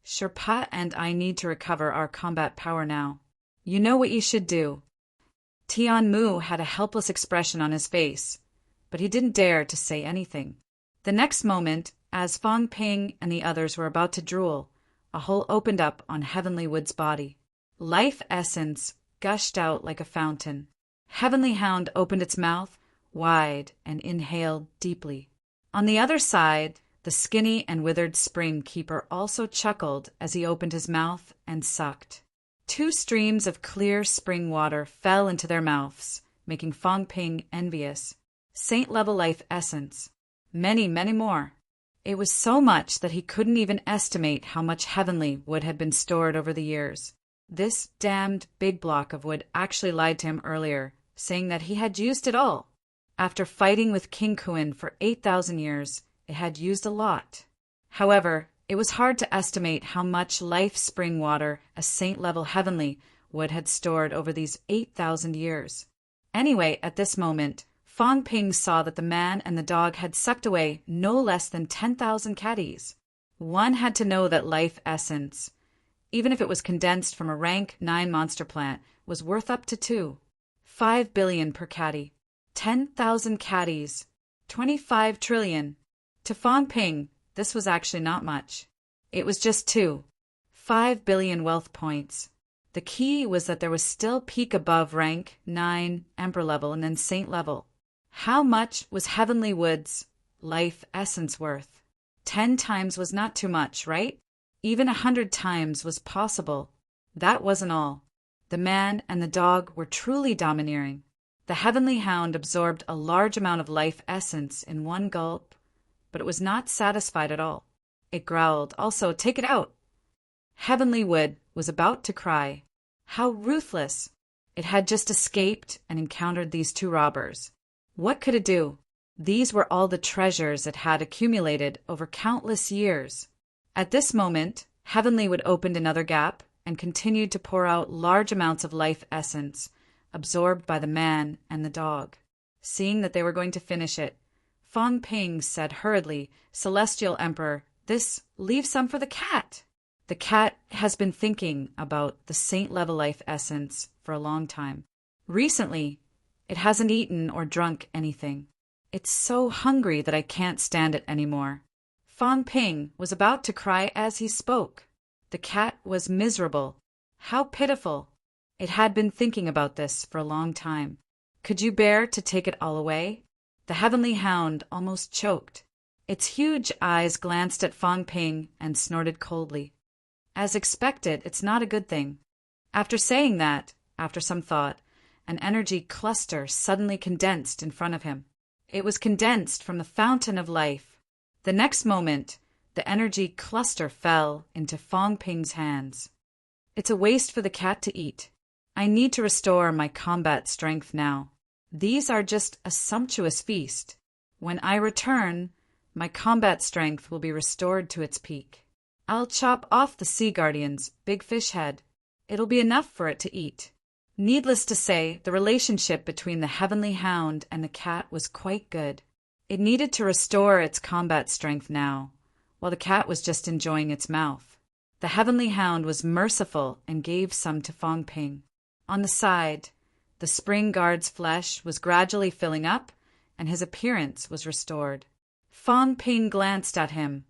Sherpa and I need to recover our combat power now. You know what you should do. Tian Mu had a helpless expression on his face, but he didn't dare to say anything. The next moment, as Fang Ping and the others were about to drool, a hole opened up on Heavenly Wood's body. Life essence gushed out like a fountain. Heavenly Hound opened its mouth wide and inhaled deeply. On the other side, the skinny and withered Spring Keeper also chuckled as he opened his mouth and sucked. 2 streams of clear spring water fell into their mouths, making Fang Ping envious. Saint-level life essence. Many, many more. It was so much that he couldn't even estimate how much heavenly wood had been stored over the years. This damned big block of wood actually lied to him earlier, saying that he had used it all. After fighting with King Kuin for 8,000 years, it had used a lot. However, it was hard to estimate how much life spring water a saint-level heavenly wood had stored over these 8,000 years. Anyway, at this moment, Fang Ping saw that the man and the dog had sucked away no less than 10,000 caddies. One had to know that life essence, even if it was condensed from a rank 9 monster plant, was worth up to 5 billion per caddy. 10,000 caddies. 25 trillion. To Fang Ping, this was actually not much. It was just 5 billion wealth points. The key was that there was still peak above rank 9 Emperor level and then Saint level. How much was Heavenly Wood's life essence worth? 10 times was not too much, right? Even 100 times was possible. That wasn't all. The man and the dog were truly domineering. The Heavenly Hound absorbed a large amount of life essence in one gulp, but it was not satisfied at all. It growled, also, take it out. Heavenly Wood was about to cry. How ruthless! It had just escaped and encountered these 2 robbers. What could it do? These were all the treasures it had accumulated over countless years. At this moment, Heavenly Wood opened another gap and continued to pour out large amounts of life essence, absorbed by the man and the dog. Seeing that they were going to finish it, Fang Ping said hurriedly, Celestial Emperor, leave some for the cat. The cat has been thinking about the saint-level life essence for a long time. Recently, it hasn't eaten or drunk anything. It's so hungry that I can't stand it anymore. Fang Ping was about to cry as he spoke. The cat was miserable. How pitiful. It had been thinking about this for a long time. Could you bear to take it all away? The Heavenly Hound almost choked. Its huge eyes glanced at Fang Ping and snorted coldly. As expected, it's not a good thing. After saying that, after some thought, an energy cluster suddenly condensed in front of him. It was condensed from the fountain of life. The next moment, the energy cluster fell into Fang Ping's hands. It's a waste for the cat to eat. I need to restore my combat strength now. These are just a sumptuous feast. When I return, my combat strength will be restored to its peak. I'll chop off the Sea Guardian's big fish head. It'll be enough for it to eat. Needless to say, the relationship between the Heavenly Hound and the cat was quite good. It needed to restore its combat strength now, while the cat was just enjoying its mouth. The Heavenly Hound was merciful and gave some to Fang Ping. On the side, the spring guard's flesh was gradually filling up, and his appearance was restored. Fang Ping glanced at him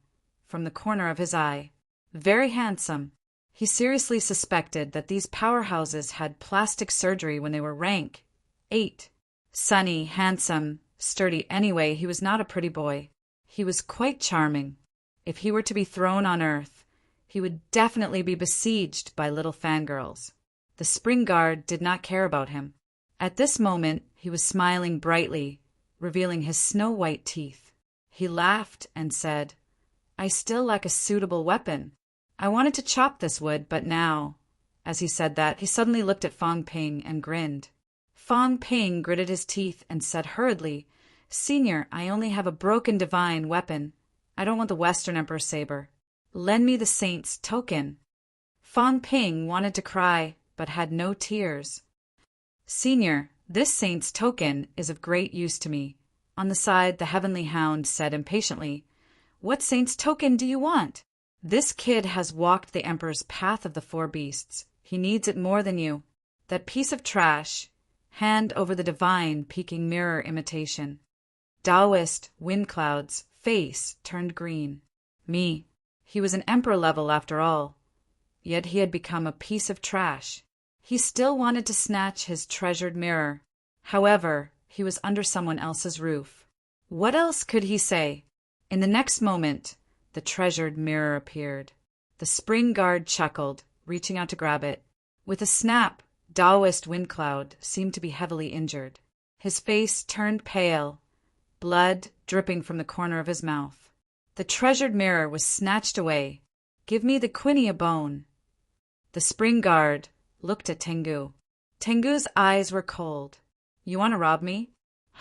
from the corner of his eye. Very handsome. He seriously suspected that these powerhouses had plastic surgery when they were rank 8. Sunny, handsome, sturdy. Anyway, he was not a pretty boy. He was quite charming. If he were to be thrown on Earth, he would definitely be besieged by little fangirls. The spring guard did not care about him. At this moment, he was smiling brightly, revealing his snow-white teeth. He laughed and said, I still lack a suitable weapon. I wanted to chop this wood, but now, as he said that, he suddenly looked at Fang Ping and grinned. Fang Ping gritted his teeth and said hurriedly, Senior, I only have a broken divine weapon. I don't want the Western Emperor saber. Lend me the saint's token. Fang Ping wanted to cry, but had no tears. Senior, this saint's token is of great use to me. On the side, the Heavenly Hound said impatiently, "What saint's token do you want? This kid has walked the Emperor's path of the four beasts. He needs it more than you. That piece of trash, hand over the divine peeking mirror imitation." Taoist wind cloud's face turned green. Me. He was an emperor level after all. Yet he had become a piece of trash. He still wanted to snatch his treasured mirror. However, he was under someone else's roof. What else could he say? In the next moment, the treasured mirror appeared. The spring guard chuckled, reaching out to grab it. With a snap, Taoist wind cloud seemed to be heavily injured. His face turned pale, blood dripping from the corner of his mouth. The treasured mirror was snatched away. "Give me the quinnia bone." The spring guard looked at Tengu. Tengu's eyes were cold. "You want to rob me?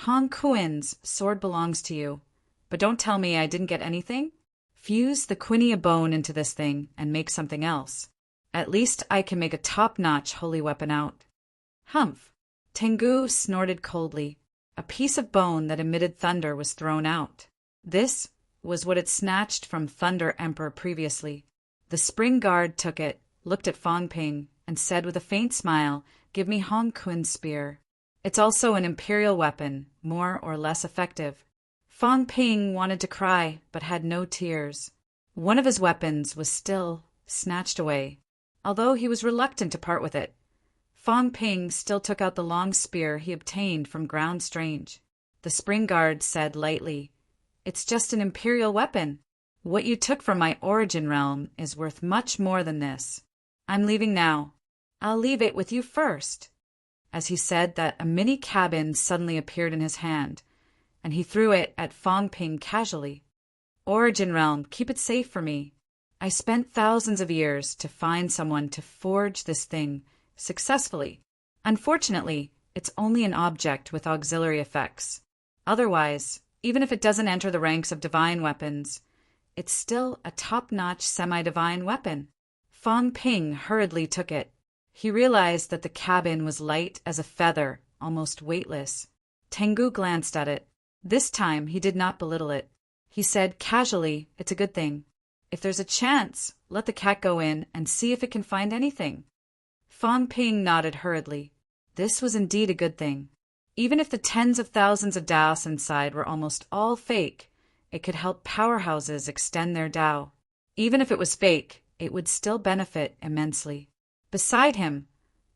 Hong Kuin's sword belongs to you. But don't tell me I didn't get anything. Fuse the quinnia bone into this thing and make something else. At least I can make a top-notch holy weapon out." "Humph!" Tengu snorted coldly. A piece of bone that emitted thunder was thrown out. This was what it snatched from Thunder Emperor previously. The spring guard took it, looked at Fong Ping, and said with a faint smile, "Give me Hong Kuin's spear. It's also an imperial weapon, more or less effective." Fong Ping wanted to cry, but had no tears. One of his weapons was still snatched away. Although he was reluctant to part with it, Fong Ping still took out the long spear he obtained from Ground Strange. The spring guard said lightly, "It's just an imperial weapon. What you took from my origin realm is worth much more than this. I'm leaving now. I'll leave it with you first." As he said that, a mini cabin suddenly appeared in his hand, and he threw it at Fong Ping casually. "Origin realm, keep it safe for me. I spent thousands of years to find someone to forge this thing successfully. Unfortunately, it's only an object with auxiliary effects. Otherwise, even if it doesn't enter the ranks of divine weapons, it's still a top-notch semi-divine weapon." Fong Ping hurriedly took it. He realized that the cabin was light as a feather, almost weightless. Tengu glanced at it. This time he did not belittle it. He said casually, "It's a good thing. If there's a chance, let the cat go in and see if it can find anything." Fong Ping nodded hurriedly. This was indeed a good thing. Even if the tens of thousands of Daos inside were almost all fake, it could help powerhouses extend their Dao. Even if it was fake, it would still benefit immensely. Beside him,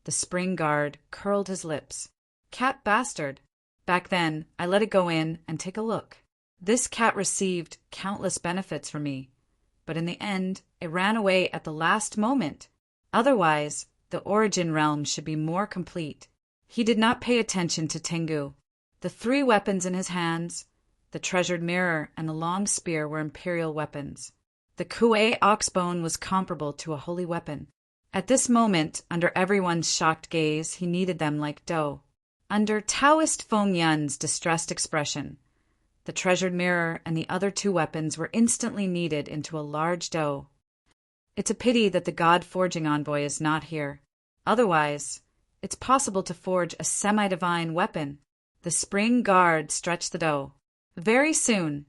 the spring guard curled his lips. "Cat bastard. Back then, I let it go in and take a look. This cat received countless benefits from me, but in the end, it ran away at the last moment. Otherwise, the origin realm should be more complete." He did not pay attention to Tengu. The three weapons in his hands, the treasured mirror and the long spear, were imperial weapons. The Kuei oxbone was comparable to a holy weapon. At this moment, under everyone's shocked gaze, he kneaded them like dough. Under Taoist Feng Yun's distressed expression, the treasured mirror and the other two weapons were instantly kneaded into a large dough. It's a pity that the God-forging envoy is not here. Otherwise, it's possible to forge a semi-divine weapon. The spring guard stretched the dough. Very soon,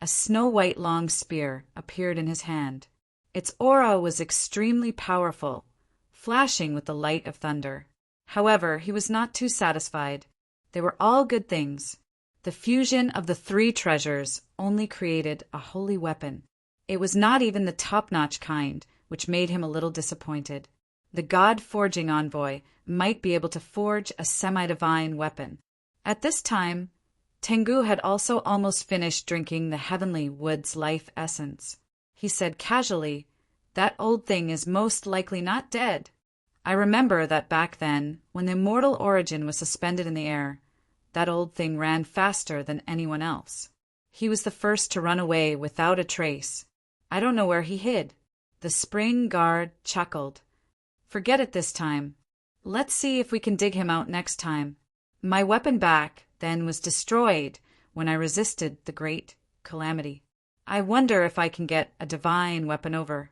a snow-white long spear appeared in his hand. Its aura was extremely powerful, flashing with the light of thunder. However, he was not too satisfied. They were all good things. The fusion of the three treasures only created a holy weapon. It was not even the top-notch kind, which made him a little disappointed. The God-forging envoy might be able to forge a semi-divine weapon. At this time, Tengu had also almost finished drinking the heavenly wood's life essence. He said casually, "That old thing is most likely not dead. I remember that back then, when the immortal origin was suspended in the air, that old thing ran faster than anyone else. He was the first to run away without a trace. I don't know where he hid." The spring guard chuckled. "Forget it this time. Let's see if we can dig him out next time. My weapon back then was destroyed when I resisted the great calamity. I wonder if I can get a divine weapon over.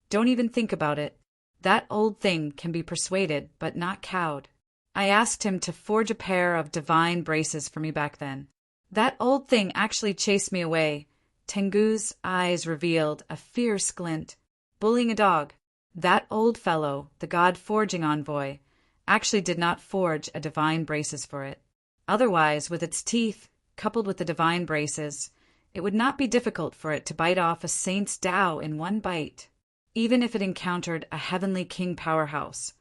Don't even think about it. That old thing can be persuaded, but not cowed. I asked him to forge a pair of divine braces for me back then. That old thing actually chased me away. Tengu's eyes revealed a fierce glint. Bullying a dog. That old fellow, the god-forging envoy, actually did not forge a divine braces for it. Otherwise, with its teeth, coupled with the divine braces, it would not be difficult for it to bite off a saint's Tao in one bite. Even if it encountered a heavenly king powerhouse,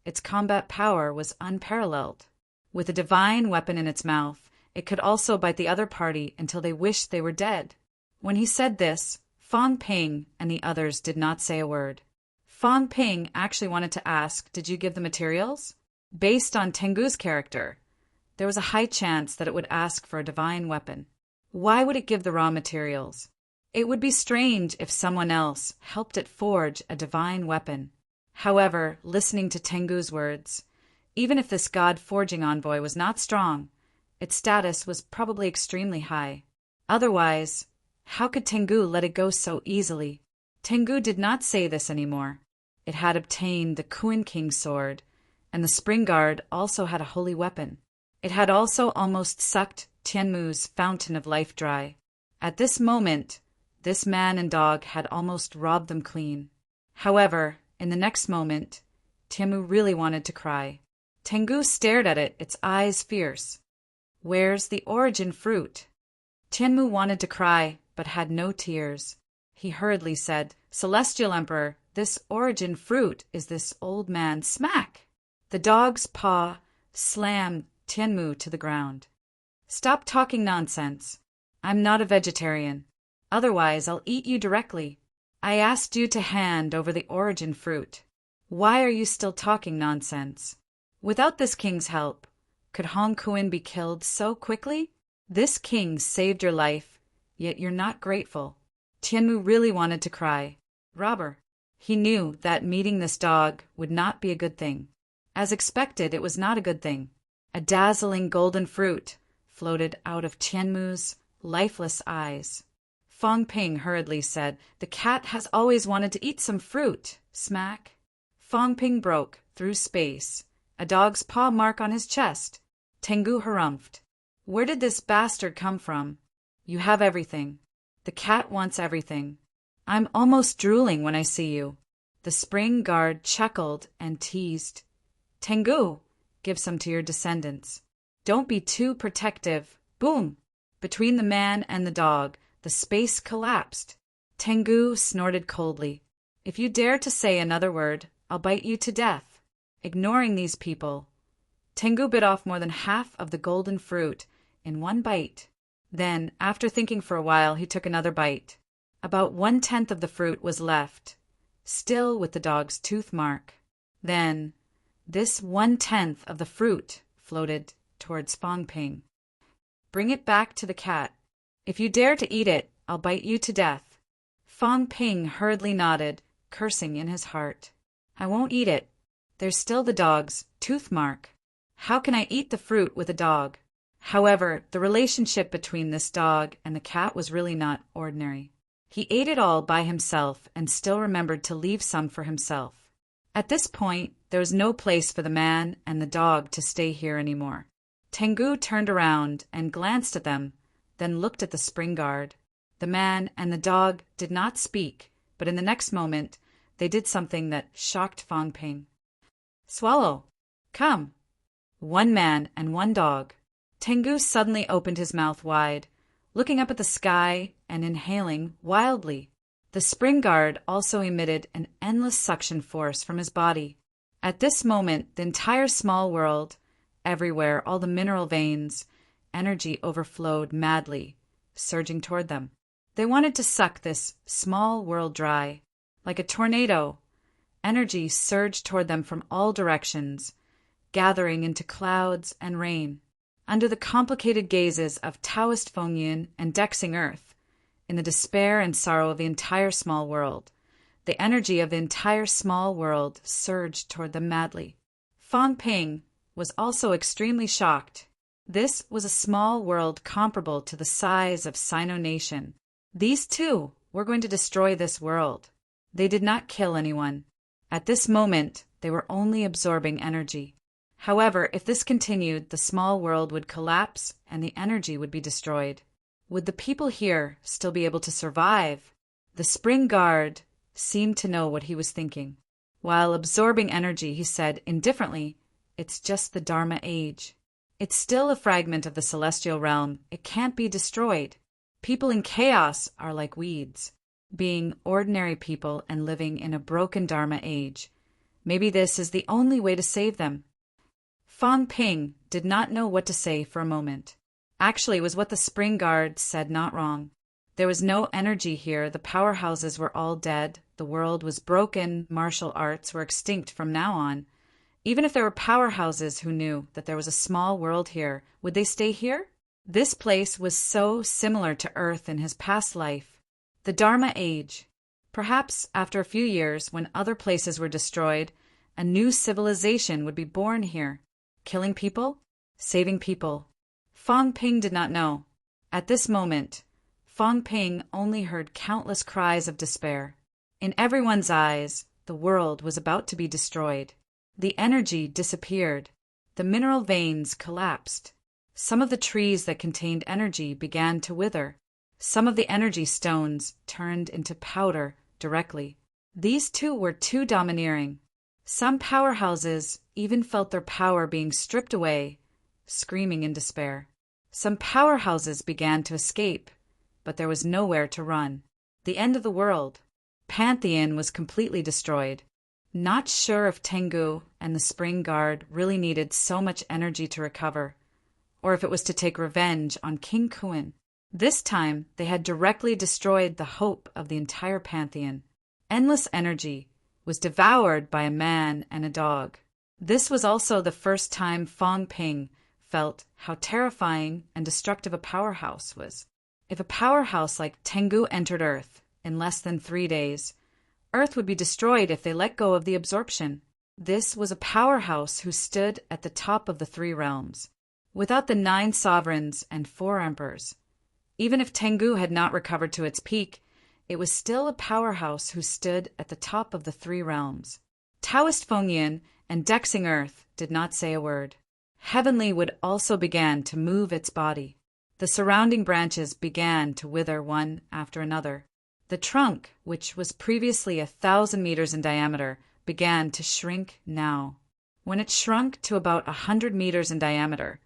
its combat power was unparalleled. With a divine weapon in its mouth, it could also bite the other party until they wished they were dead. When he said this, Fang Ping and the others did not say a word. Fang Ping actually wanted to ask, did you give the materials? Based on Tengu's character, there was a high chance that it would ask for a divine weapon. Why would it give the raw materials? It would be strange if someone else helped it forge a divine weapon. However, listening to Tengu's words, even if this god-forging envoy was not strong, its status was probably extremely high. Otherwise, how could Tengu let it go so easily? Tengu did not say this anymore. It had obtained the Kuan King sword, and the spring guard also had a holy weapon. It had also almost sucked Tianmu's fountain of life dry. At this moment, this man and dog had almost robbed them clean. However, in the next moment, Tianmu really wanted to cry. Tengu stared at it, its eyes fierce. Where's the origin fruit? Tianmu wanted to cry, but had no tears. He hurriedly said, Celestial Emperor, this origin fruit is this old man. Smack! The dog's paw slammed Tianmu to the ground. Stop talking nonsense. I'm not a vegetarian. Otherwise, I'll eat you directly. I asked you to hand over the origin fruit. Why are you still talking nonsense? Without this king's help, could Hong Kuan be killed so quickly? This king saved your life, yet you're not grateful. Tianmu really wanted to cry. Robber. He knew that meeting this dog would not be a good thing. As expected, it was not a good thing. A dazzling golden fruit floated out of Tianmu's lifeless eyes. Fang Ping hurriedly said, The cat has always wanted to eat some fruit. Smack. Fang Ping broke, through space, a dog's paw mark on his chest. Tengu harumphed. Where did this bastard come from? You have everything. The cat wants everything. I'm almost drooling when I see you. The spring guard chuckled and teased. Tengu, give some to your descendants. Don't be too protective. Boom! Between the man and the dog, the space collapsed. Tengu snorted coldly. If you dare to say another word, I'll bite you to death. Ignoring these people, Tengu bit off more than half of the golden fruit in one bite. Then, after thinking for a while, he took another bite. About 1/10 of the fruit was left, still with the dog's tooth mark. Then, this 1/10 of the fruit floated towards Fang Ping. Bring it back to the cat. If you dare to eat it, I'll bite you to death. Fang Ping hurriedly nodded, cursing in his heart. I won't eat it. There's still the dog's tooth mark. How can I eat the fruit with a dog? However, the relationship between this dog and the cat was really not ordinary. He ate it all by himself and still remembered to leave some for himself. At this point, there was no place for the man and the dog to stay here anymore. Tengu turned around and glanced at them, then looked at the spring guard. The man and the dog did not speak, but in the next moment, they did something that shocked Fang Ping. Swallow. Come. One man and one dog. Tengu suddenly opened his mouth wide, looking up at the sky and inhaling wildly. The spring guard also emitted an endless suction force from his body. At this moment, the entire small world, everywhere, all the mineral veins, energy overflowed madly, surging toward them. They wanted to suck this small world dry. Like a tornado, energy surged toward them from all directions, gathering into clouds and rain. Under the complicated gazes of Taoist Fengyin and Dexing Earth, in the despair and sorrow of the entire small world, the energy of the entire small world surged toward them madly. Fang Ping was also extremely shocked. This was a small world comparable to the size of Sino Nation. These two were going to destroy this world. They did not kill anyone. At this moment, they were only absorbing energy. However, if this continued, the small world would collapse and the energy would be destroyed. Would the people here still be able to survive? The spring guard seemed to know what he was thinking. While absorbing energy, he said indifferently, "It's just the Dharma age. It's still a fragment of the celestial realm. It can't be destroyed. People in chaos are like weeds, being ordinary people and living in a broken Dharma age. Maybe this is the only way to save them." Fong Ping did not know what to say for a moment. Actually, was what the spring guard said not wrong? There was no energy here, the powerhouses were all dead, the world was broken, martial arts were extinct from now on. Even if there were powerhouses who knew that there was a small world here, would they stay here? This place was so similar to Earth in his past life. The Dharma age. Perhaps after a few years, when other places were destroyed, a new civilization would be born here. Killing people? Saving people? Fong Ping did not know. At this moment, Fong Ping only heard countless cries of despair. In everyone's eyes, the world was about to be destroyed. The energy disappeared. The mineral veins collapsed. Some of the trees that contained energy began to wither. Some of the energy stones turned into powder directly. These two were too domineering. Some powerhouses even felt their power being stripped away, screaming in despair. Some powerhouses began to escape, but there was nowhere to run. The end of the world. Pantheon was completely destroyed. Not sure if Tengu and the Spring Guard really needed so much energy to recover, or if it was to take revenge on King Kuan. This time, they had directly destroyed the hope of the entire Pantheon. Endless energy was devoured by a man and a dog. This was also the first time Fong Ping felt how terrifying and destructive a powerhouse was. If a powerhouse like Tengu entered Earth in less than 3 days, Earth would be destroyed if they let go of the absorption. This was a powerhouse who stood at the top of the 3 realms, without the 9 sovereigns and 4 emperors. Even if Tengu had not recovered to its peak, it was still a powerhouse who stood at the top of the 3 realms. Taoist Fengyan and Dexing Earth did not say a word. Heavenly Wood also began to move its body. The surrounding branches began to wither one after another. The trunk, which was previously 1,000 meters in diameter, began to shrink now. When it shrunk to about 100 meters in diameter,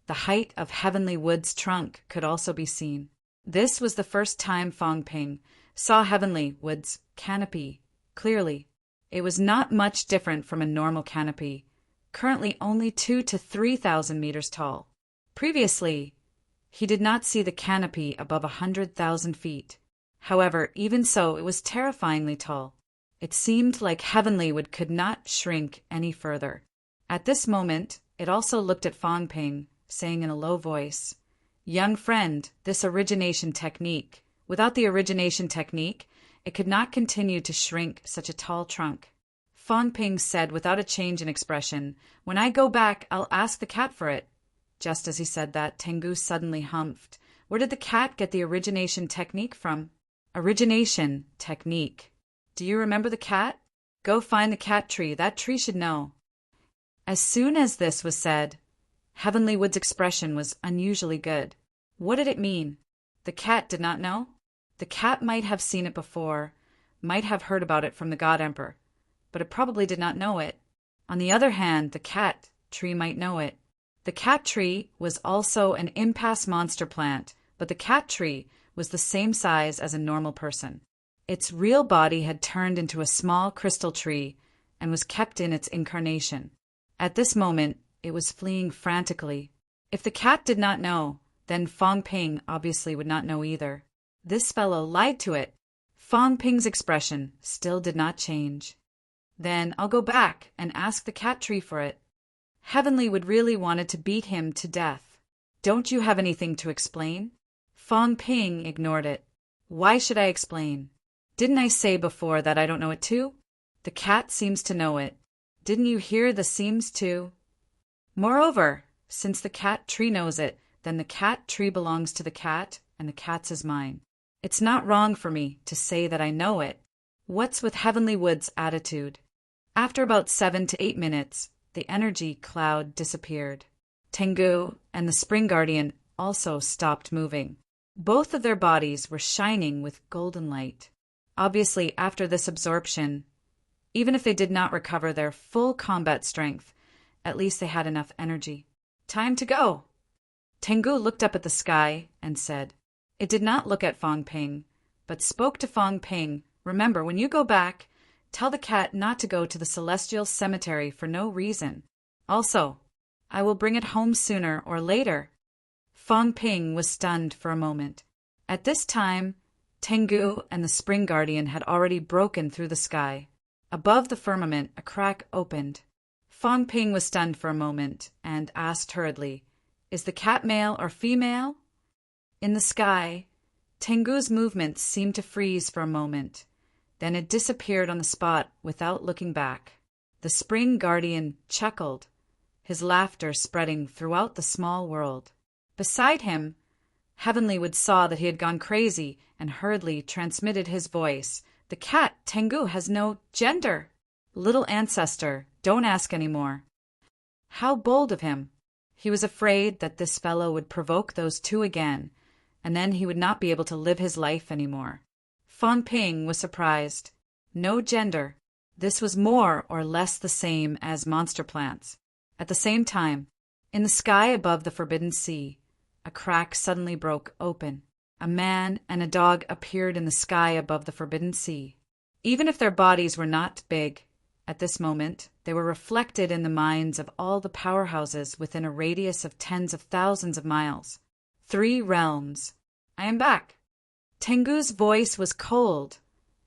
the height of Heavenly Wood's trunk could also be seen. This was the first time Fong Ping saw Heavenly Wood's canopy clearly. It was not much different from a normal canopy, currently only 2,000 to 3,000 meters tall. Previously, he did not see the canopy above 100,000 feet. However, even so, it was terrifyingly tall. It seemed like Heavenly Wood could not shrink any further. At this moment, it also looked at Fong Ping, saying in a low voice, "Young friend, this origination technique. Without the origination technique, it could not continue to shrink such a tall trunk." Fong Ping said without a change in expression, "When I go back, I'll ask the cat for it." Just as he said that, Tengu suddenly humphed. Where did the cat get the origination technique from? Origination technique. Do you remember the cat? Go find the cat tree. That tree should know. As soon as this was said, Heavenly Wood's expression was unusually good. What did it mean? The cat did not know? The cat might have seen it before, might have heard about it from the God Emperor, but it probably did not know it. On the other hand, the cat tree might know it. The cat tree was also an impasse monster plant, but the cat tree was the same size as a normal person. Its real body had turned into a small crystal tree and was kept in its incarnation. At this moment, it was fleeing frantically. If the cat did not know, then Fong Ping obviously would not know either. This fellow lied to it. Fong Ping's expression still did not change. Then I'll go back and ask the cat tree for it. Heavenly Wood really wanted to beat him to death. Don't you have anything to explain? Fong Ping ignored it. Why should I explain? Didn't I say before that I don't know it too? The cat seems to know it. Didn't you hear the seems to? Moreover, since the cat tree knows it, then the cat tree belongs to the cat, and the cat's is mine. It's not wrong for me to say that I know it. What's with Heavenly Wood's attitude? After about 7 to 8 minutes, the energy cloud disappeared. Tengu and the Spring Guardian also stopped moving. Both of their bodies were shining with golden light. Obviously, after this absorption, even if they did not recover their full combat strength, at least they had enough energy. Time to go! Tengu looked up at the sky and said. It did not look at Fong Ping, but spoke to Fong Ping. Remember, when you go back, tell the cat not to go to the celestial cemetery for no reason. Also, I will bring it home sooner or later. Fong Ping was stunned for a moment. At this time, Tengu and the Spring Guardian had already broken through the sky. Above the firmament, a crack opened. Fong Ping was stunned for a moment and asked hurriedly, Is the cat male or female? In the sky, Tengu's movements seemed to freeze for a moment. Then it disappeared on the spot without looking back. The Spring Guardian chuckled, his laughter spreading throughout the small world. Beside him, Heavenly Wood saw that he had gone crazy and hurriedly transmitted his voice. The cat, Tengu, has no gender. Little ancestor, don't ask any more. How bold of him. He was afraid that this fellow would provoke those two again, and then he would not be able to live his life anymore. Fong Ping was surprised. No gender. This was more or less the same as monster plants. At the same time, in the sky above the Forbidden Sea, a crack suddenly broke open. A man and a dog appeared in the sky above the Forbidden Sea. Even if their bodies were not big, at this moment, they were reflected in the minds of all the powerhouses within a radius of tens of thousands of miles. 3 realms. I am back. Tengu's voice was cold,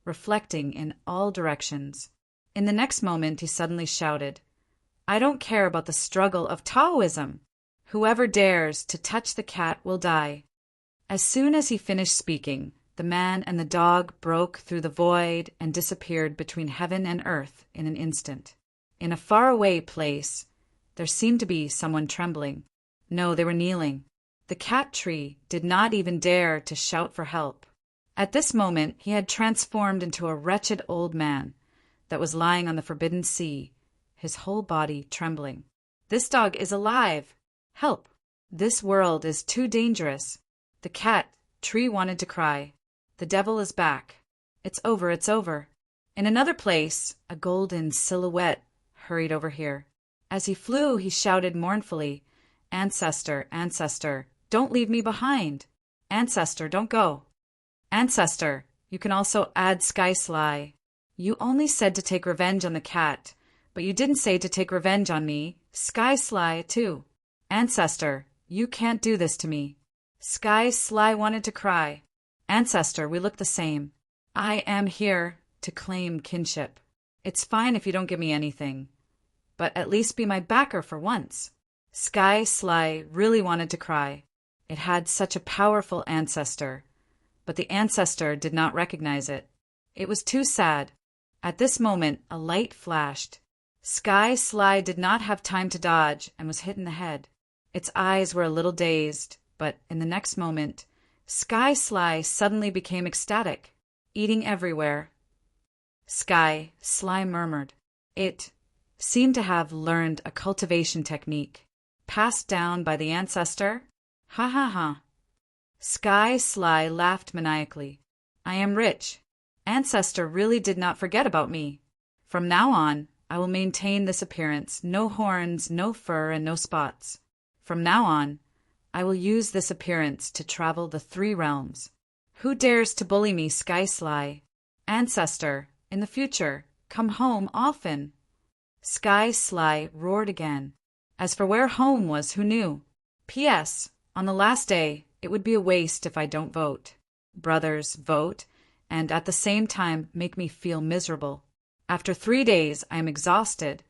reflecting in all directions. In the next moment, he suddenly shouted, I don't care about the struggle of Taoism. Whoever dares to touch the cat will die. As soon as he finished speaking, the man and the dog broke through the void and disappeared between heaven and earth in an instant. In a faraway place, there seemed to be someone trembling. No, they were kneeling. The cat tree did not even dare to shout for help. At this moment, he had transformed into a wretched old man that was lying on the Forbidden Sea, his whole body trembling. This dog is alive. Help! This world is too dangerous. The cat tree wanted to cry. The devil is back. It's over, it's over. In another place, a golden silhouette hurried over here. As he flew, he shouted mournfully, Ancestor, ancestor, don't leave me behind. Ancestor, don't go. Ancestor, you can also add Sky Sly. You only said to take revenge on the cat, but you didn't say to take revenge on me. Sky Sly, too. Ancestor, you can't do this to me. Sky Sly wanted to cry. Ancestor, we look the same. I am here to claim kinship. It's fine if you don't give me anything, but at least be my backer for once. Sky Sly really wanted to cry. It had such a powerful ancestor, but the ancestor did not recognize it. It was too sad. At this moment, a light flashed. Sky Sly did not have time to dodge and was hit in the head. Its eyes were a little dazed, but in the next moment, Sky Sly suddenly became ecstatic, eating everywhere. Sky Sly murmured. It seemed to have learned a cultivation technique, passed down by the ancestor. Ha ha ha. Sky Sly laughed maniacally. I am rich. Ancestor really did not forget about me. From now on, I will maintain this appearance, no horns, no fur, and no spots. From now on, I will use this appearance to travel the 3 realms. Who dares to bully me, Sky Sly? Ancestor, in the future, come home often. Sky Sly roared again. As for where home was, who knew? P.S. On the last day, it would be a waste if I don't vote. Brothers, vote, and at the same time make me feel miserable. After 3 days, I am exhausted.